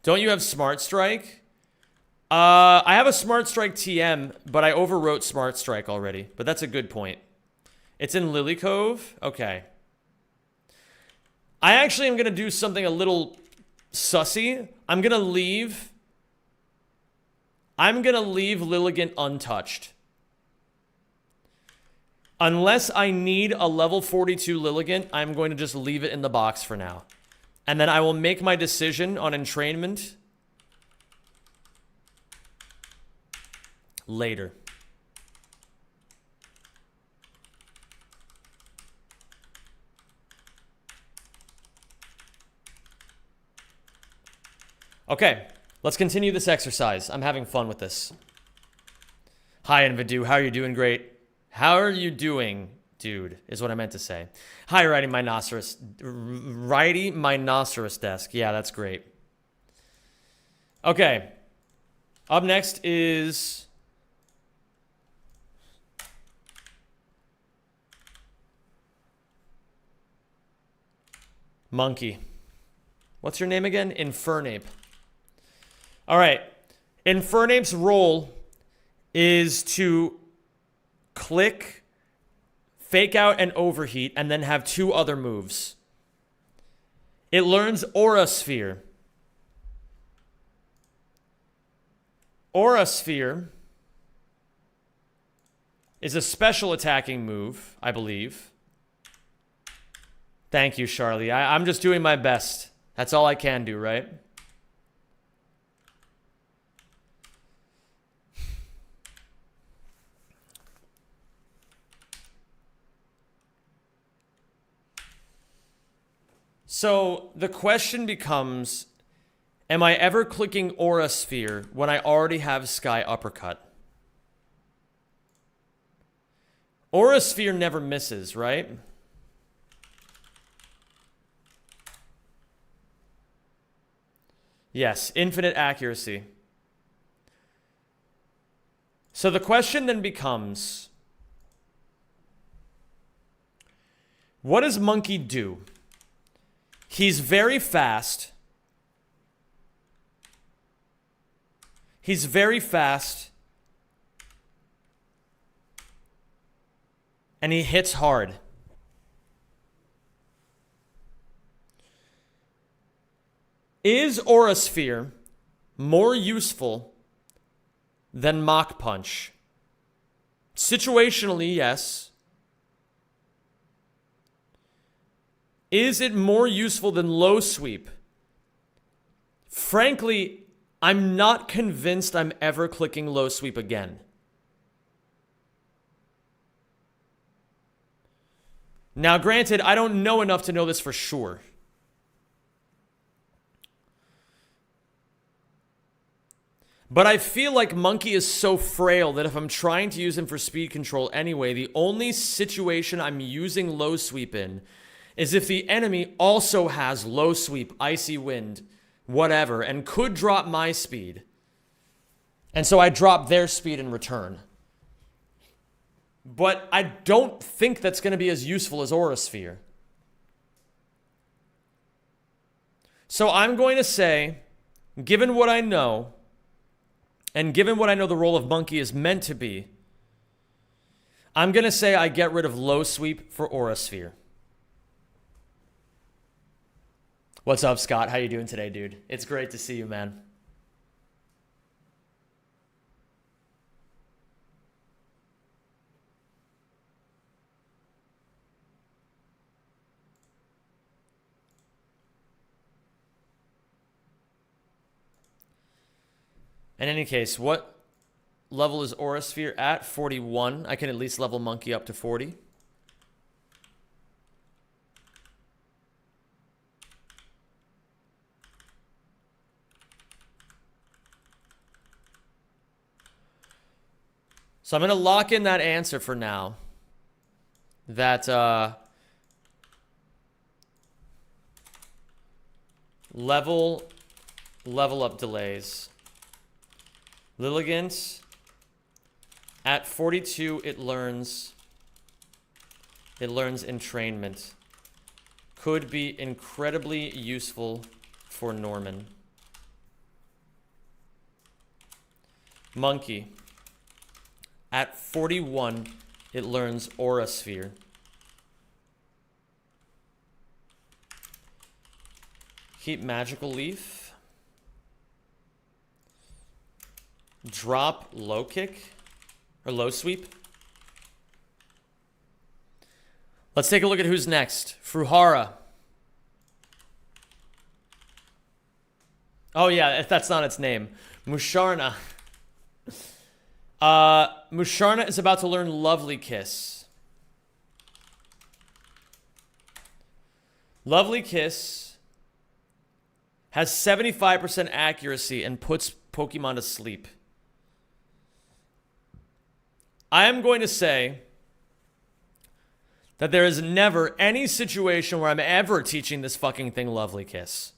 Don't you have Smart Strike? I have a Smart Strike TM, but I overwrote Smart Strike already. But that's a good point. It's in Lily Cove? Okay. I actually am going to do something a little sussy. I'm going to leave Lilligant untouched. Unless I need a level 42 Lilligant, I'm going to just leave it in the box for now. And then I will make my decision on entrainment later. Okay, let's continue this exercise. I'm having fun with this. Hi, Envidu. How are you doing? Great. How are you doing, dude, is what I meant to say. Hi, Righty Minoceros Desk. Yeah, that's great. Okay. Up next is... Monkey. What's your name again? Infernape. All right. Infernape's role is to click, fake out, and overheat, and then have 2 other moves. It learns Aura Sphere. Aura Sphere is a special attacking move, I believe. Thank you, Charlie. I'm just doing my best. That's all I can do, right? So the question becomes, am I ever clicking Aura Sphere when I already have Sky Uppercut? Aura Sphere never misses, right? Yes, infinite accuracy. So the question then becomes, what does Monkey do? He's very fast. He's very fast. And he hits hard. Is Aura Sphere more useful than Mach Punch? Situationally, yes. Is it more useful than Low Sweep? Frankly, I'm not convinced I'm ever clicking Low Sweep again. Now, granted, I don't know enough to know this for sure. But I feel like Monkey is so frail that if I'm trying to use him for speed control anyway, the only situation I'm using Low Sweep in is if the enemy also has Low Sweep, Icy Wind, whatever, and could drop my speed. And so I drop their speed in return. But I don't think that's going to be as useful as Aura Sphere. So I'm going to say, given what I know, and given what I know the role of Monkey is meant to be, I'm going to say I get rid of Low Sweep for Aura Sphere. What's up, Scott? How you doing today, dude? It's great to see you, man. In any case, what level is Aura Sphere at? 41. I can at least level Monkey up to 40. So I'm going to lock in that answer for now. That level up delays. Lilligant, at 42, it learns entrainment. Could be incredibly useful for Norman. Monkey, at 41, it learns Aura Sphere. Keep Magical Leaf. Drop Low Kick or Low Sweep. Let's take a look at who's next. Fruhara. Oh yeah, that's not its name. Musharna. Musharna is about to learn Lovely Kiss. Lovely Kiss has 75% accuracy and puts Pokemon to sleep. I am going to say that there is never any situation where I'm ever teaching this fucking thing Lovely Kiss.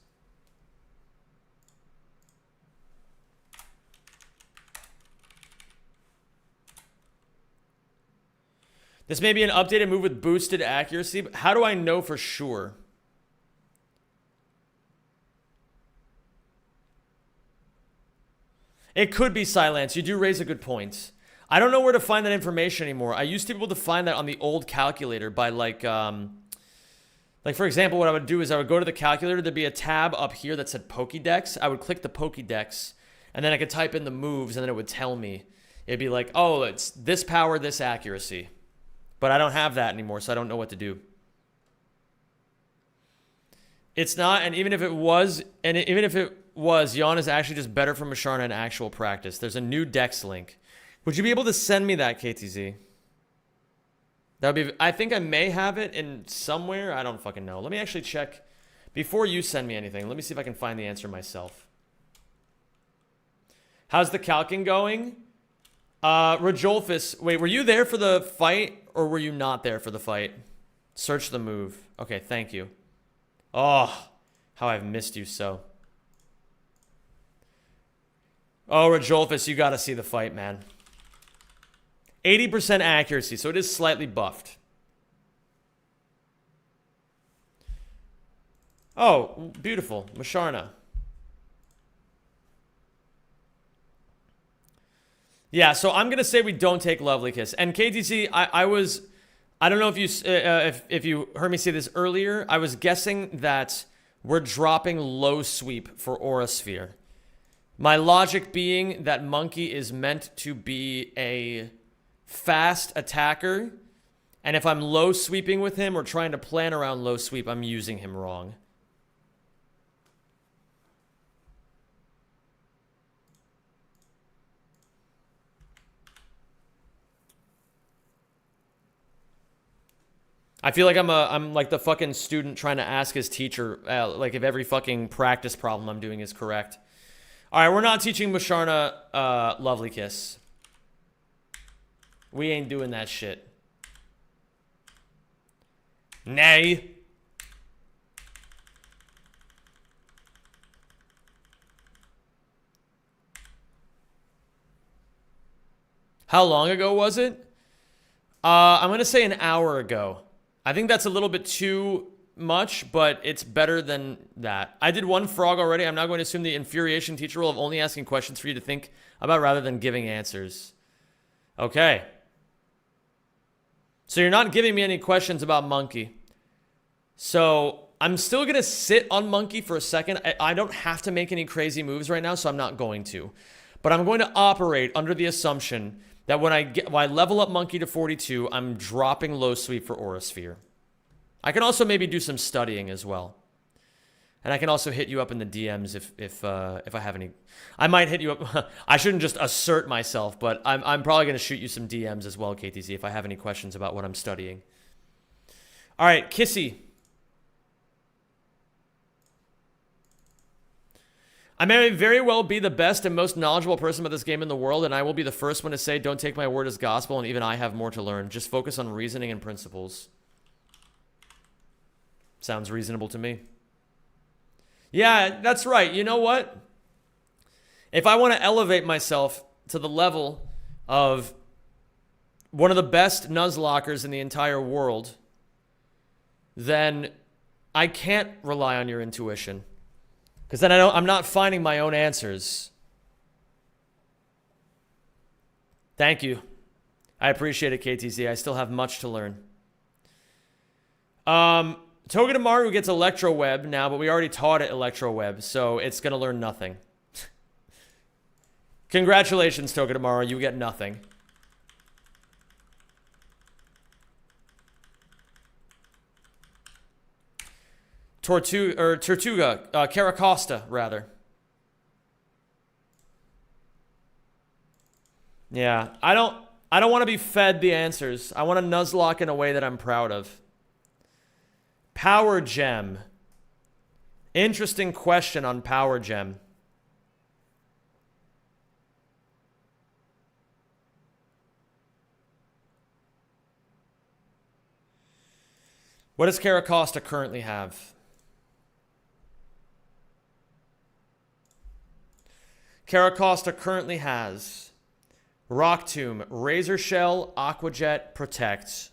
This may be an updated move with boosted accuracy, but how do I know for sure? It could be Silence. You do raise a good point. I don't know where to find that information anymore. I used to be able to find that on the old calculator by like the Like, for example, what I would do is I would go to the calculator. There'd be a tab up here that said Pokédex. I would click the Pokédex, and then I could type in the moves, and then it would tell me. It'd be like, oh, it's this power, this accuracy. But I don't have that anymore, so I don't know what to do. It's not, and even if it was, Yawn is actually just better for Musharna in actual practice. There's a new Dex link. Would you be able to send me that, KTZ? That would be, I think I may have it in somewhere. I don't fucking know. Let me actually check before you send me anything. Let me see if I can find the answer myself. How's the calcing going? Rajolfus, wait, were you there for the fight or were you not there for the fight? Search the move. Okay, thank you. Oh, how I've missed you so. Oh, Rajolfus, you gotta see the fight, man. 80% accuracy, so it is slightly buffed. Oh, beautiful. Musharna. Yeah, so I'm going to say we don't take Lovely Kiss. And KTC, I don't know if you if you heard me say this earlier. I was guessing that we're dropping low sweep for Aura Sphere. My logic being that Monkey is meant to be a fast attacker, and if I'm low sweeping with him or trying to plan around low sweep, I'm using him wrong. I feel like I'm like the fucking student trying to ask his teacher like if every fucking practice problem I'm doing is correct. All right, we're not teaching Musharna Lovely Kiss. We ain't doing that shit. Nay. How long ago was it? I'm going to say an hour ago. I think that's a little bit too much, but it's better than that. I did one frog already. I'm now going to assume the infuriation teacher role of only asking questions for you to think about rather than giving answers. Okay. So you're not giving me any questions about Monkey. So I'm still going to sit on Monkey for a second. I don't have to make any crazy moves right now, so I'm not going to. But I'm going to operate under the assumption that when I level up Monkey to 42, I'm dropping low sweep for Aura Sphere. I can also maybe do some studying as well. And I can also hit you up in the DMs if I have any. I might hit you up. I shouldn't just assert myself, but I'm probably going to shoot you some DMs as well, KTZ, if I have any questions about what I'm studying. All right, Kissy. I may very well be the best and most knowledgeable person about this game in the world, and I will be the first one to say, don't take my word as gospel, and even I have more to learn. Just focus on reasoning and principles. Sounds reasonable to me. Yeah, that's right. You know what? If I want to elevate myself to the level of one of the best Nuzlockers in the entire world, then I can't rely on your intuition. Because then I'm not finding my own answers. Thank you. I appreciate it, KTZ. I still have much to learn. Togedemaru gets Electro Web now, but we already taught it Electro Web, so it's going to learn nothing. Congratulations, Togedemaru. You get nothing. Tortuga, Caracosta, rather. Yeah, I don't want to be fed the answers. I want to Nuzlocke in a way that I'm proud of. Power Gem. Interesting question on Power Gem. What does Caracosta currently have? Caracosta currently has Rock Tomb, Razor Shell, Aquajet, Protect.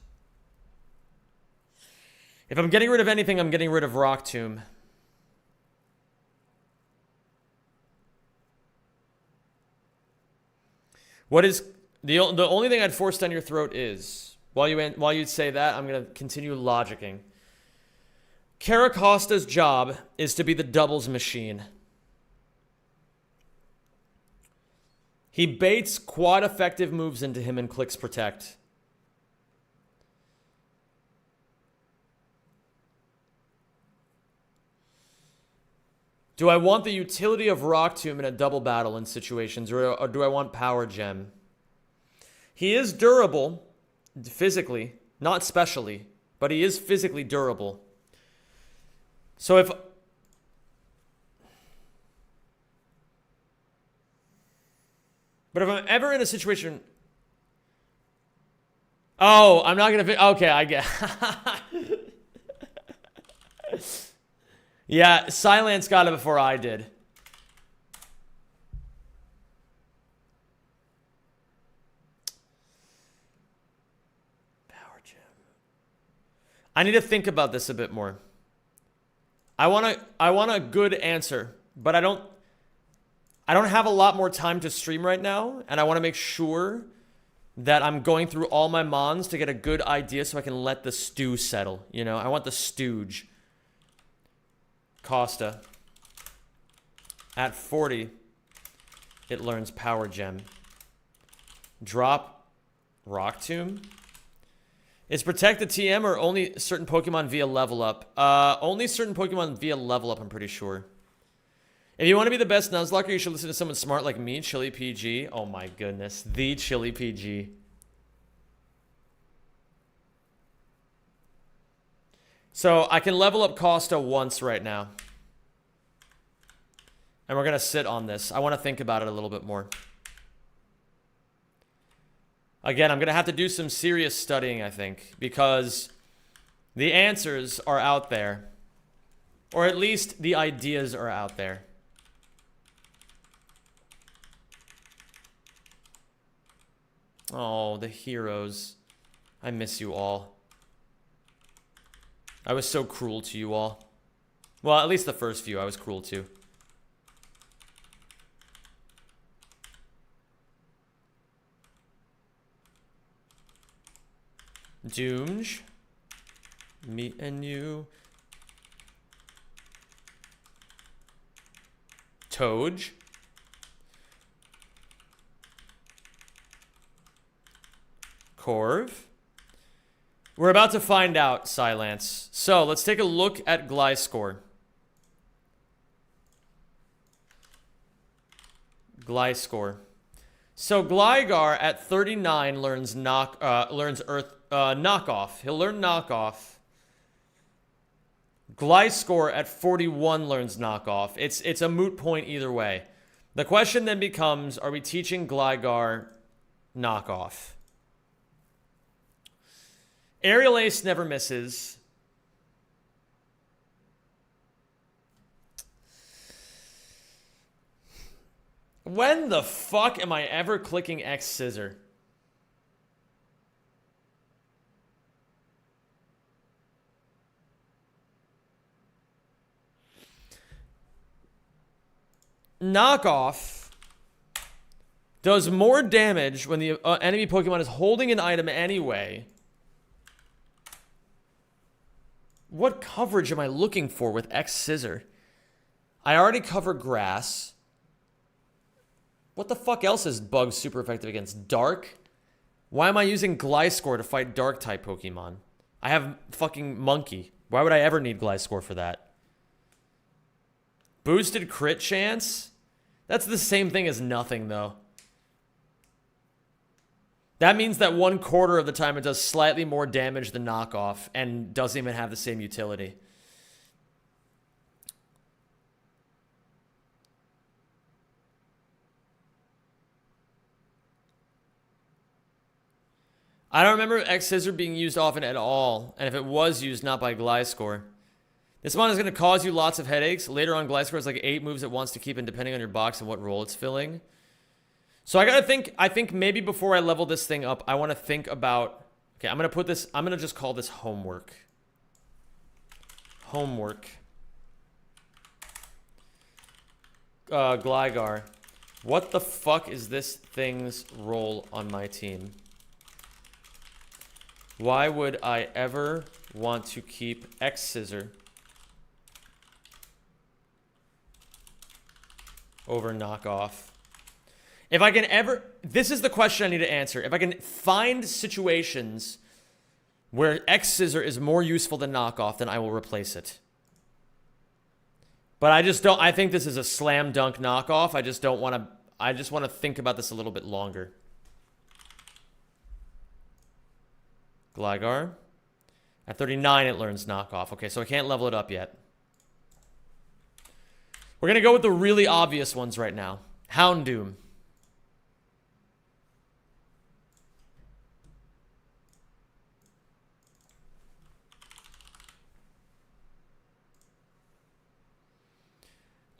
If I'm getting rid of anything, I'm getting rid of Rock Tomb. What is the only thing I'd force down your throat is while you say that, I'm gonna continue logicking. Caracosta's job is to be the doubles machine. He baits quad effective moves into him and clicks protect. Do I want the utility of Rock Tomb in a double battle in situations, or do I want Power Gem? He is durable, physically, not specially, but he is physically durable. So if... But if I'm ever in a situation... Oh, I'm not going to... Okay, I get... Yeah, Silence got it before I did. Power Gem. I need to think about this a bit more. I want a good answer, but I don't have a lot more time to stream right now, and I want to make sure that I'm going through all my mons to get a good idea so I can let the stew settle, you know? I want the stooge. Costa. At 40, it learns Power Gem. Drop Rock Tomb. Is Protect the TM or only certain Pokemon via level up? Only certain Pokemon via level up, I'm pretty sure. If you want to be the best Nuzlocke, you should listen to someone smart like me, Chili PG. Oh my goodness. The Chili PG. So I can level up Costa once right now. And we're going to sit on this. I want to think about it a little bit more. Again, I'm going to have to do some serious studying, I think, because the answers are out there. Or at least the ideas are out there. Oh, the heroes. I miss you all. I was so cruel to you all. Well, at least the first few I was cruel to. Doomge. Me and you. Toge. Corv. We're about to find out, Silence. So, let's take a look at Gliscor. Gliscor. So, Gligar at 39 learns Knockoff. He'll learn Knockoff. Gliscor at 41 learns Knockoff. It's a moot point either way. The question then becomes, are we teaching Gligar Knockoff? Aerial Ace never misses. When the fuck am I ever clicking X Scissor? Knockoff does more damage when the enemy Pokemon is holding an item anyway. What coverage am I looking for with X Scissor? I already cover Grass. What the fuck else is Bug super effective against? Dark? Why am I using Gliscor to fight Dark-type Pokemon? I have fucking Monkey. Why would I ever need Gliscor for that? Boosted crit chance? That's the same thing as nothing, though. That means that 1/4 of the time it does slightly more damage than Knockoff and doesn't even have the same utility. I don't remember X Scissor being used often at all, and if it was used, not by Gliscor. This one is going to cause you lots of headaches. Later on, Gliscor has like 8 moves it wants to keep in depending on your box and what role it's filling. So I think maybe before I level this thing up, I want to think about... Okay, I'm going to just call this homework. Homework. Gligar. What the fuck is this thing's role on my team? Why would I ever want to keep X Scissor over knockoff. If I can ever... This is the question I need to answer. If I can find situations where X-Scissor is more useful than knockoff, then I will replace it. But I just don't... I think this is a slam dunk knockoff. I just don't want to... I just want to think about this a little bit longer. Gligar. At 39, it learns knockoff. Okay, so I can't level it up yet. We're going to go with the really obvious ones right now. Houndoom.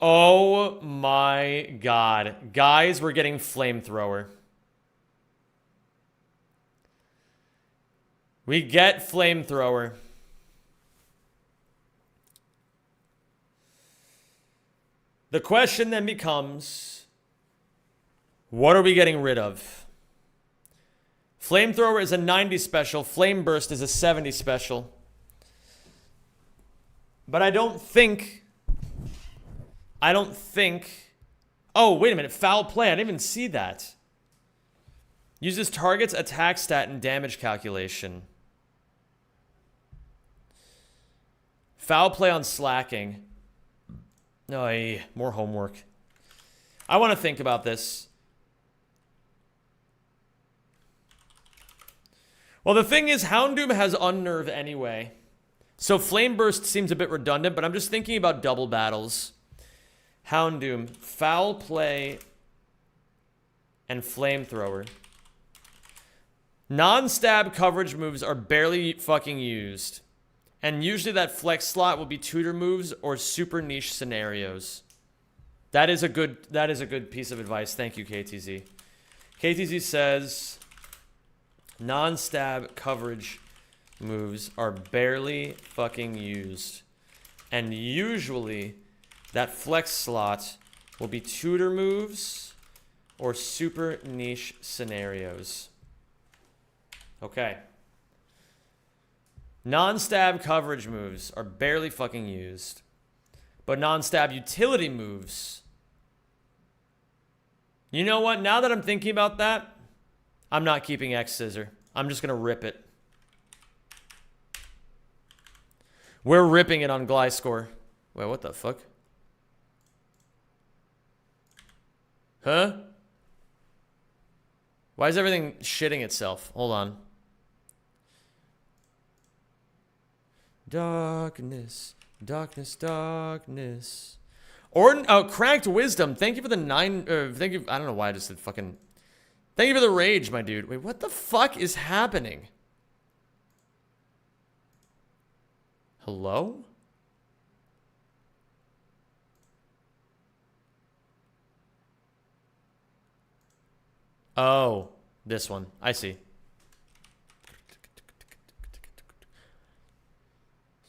Oh my god. Guys, we're getting Flamethrower. We get Flamethrower. The question then becomes, what are we getting rid of? Flamethrower is a 90 special. Flame Burst is a 70 special. But I don't think... Oh, wait a minute. Foul Play. I didn't even see that. Uses target's attack stat and damage calculation. Foul Play on Slacking. No, more homework. I want to think about this. Well, the thing is, Houndoom has Unnerve anyway. So Flame Burst seems a bit redundant, but I'm just thinking about double battles. Houndoom, Foul Play, and Flamethrower. Non-stab coverage moves are barely fucking used. And usually that flex slot will be tutor moves or super niche scenarios. That is a good piece of advice. Thank you, KTZ. KTZ says non-stab coverage moves are barely fucking used. And usually that flex slot will be tutor moves or super niche scenarios. Okay. Non-stab coverage moves are barely fucking used. But non-stab utility moves... You know what? Now that I'm thinking about that, I'm not keeping X-Scissor. I'm just going to rip it. We're ripping it on Gliscor. Wait, what the fuck? Huh? Why is everything shitting itself? Hold on. Darkness, darkness, darkness. Or Cracked Wisdom. Thank you for the 9. Thank you. I don't know why I just said fucking. Thank you for the rage, my dude. Wait, what the fuck is happening? Hello? Oh, this one. I see.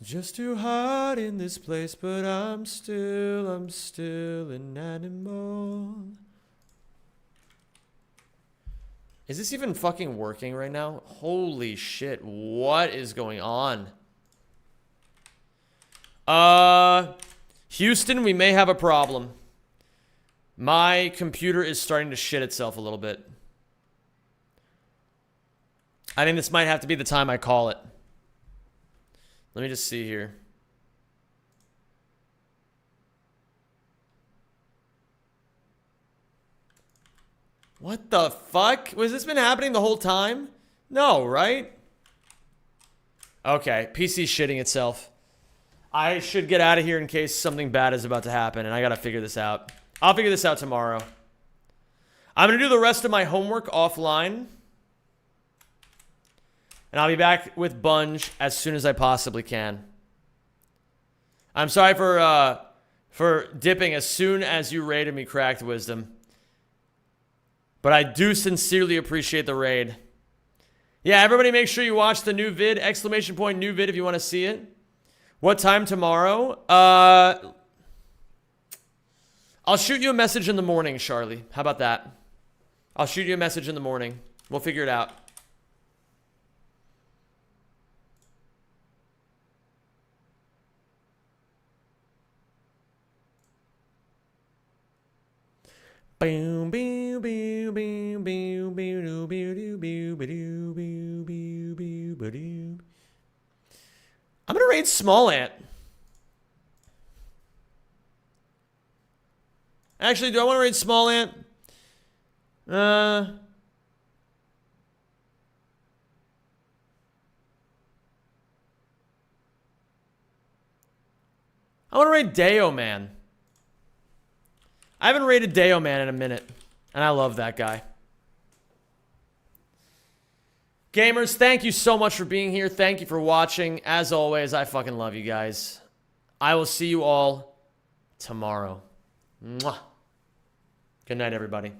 Just too hot in this place, but I'm still an animal. Is this even fucking working right now? Holy shit, what is going on? Houston, we may have a problem. My computer is starting to shit itself a little bit. I think this might have to be the time I call it. Let me just see here. What the fuck? Was this been happening the whole time? No, right? Okay, PC's shitting itself. I should get out of here in case something bad is about to happen, and I gotta figure this out. I'll figure this out tomorrow. I'm gonna do the rest of my homework offline. And I'll be back with Bunge as soon as I possibly can. I'm sorry for dipping as soon as you raided me, Cracked Wisdom. But I do sincerely appreciate the raid. Yeah, everybody make sure you watch the new vid, ! New vid if you want to see it. What time tomorrow? I'll shoot you a message in the morning, Charlie. How about that? I'll shoot you a message in the morning. We'll figure it out. Boom, boom, boom, boom, boom, boom, boom, boom, boom, boom, boom, boom, boom. I'm gonna raid Small Ant. Actually, do I want to raid Small Ant? I want to raid Deo Man. I haven't raided Deo Man in a minute, and I love that guy. Gamers, thank you so much for being here. Thank you for watching. As always, I fucking love you guys. I will see you all tomorrow. Mwah. Good night, everybody.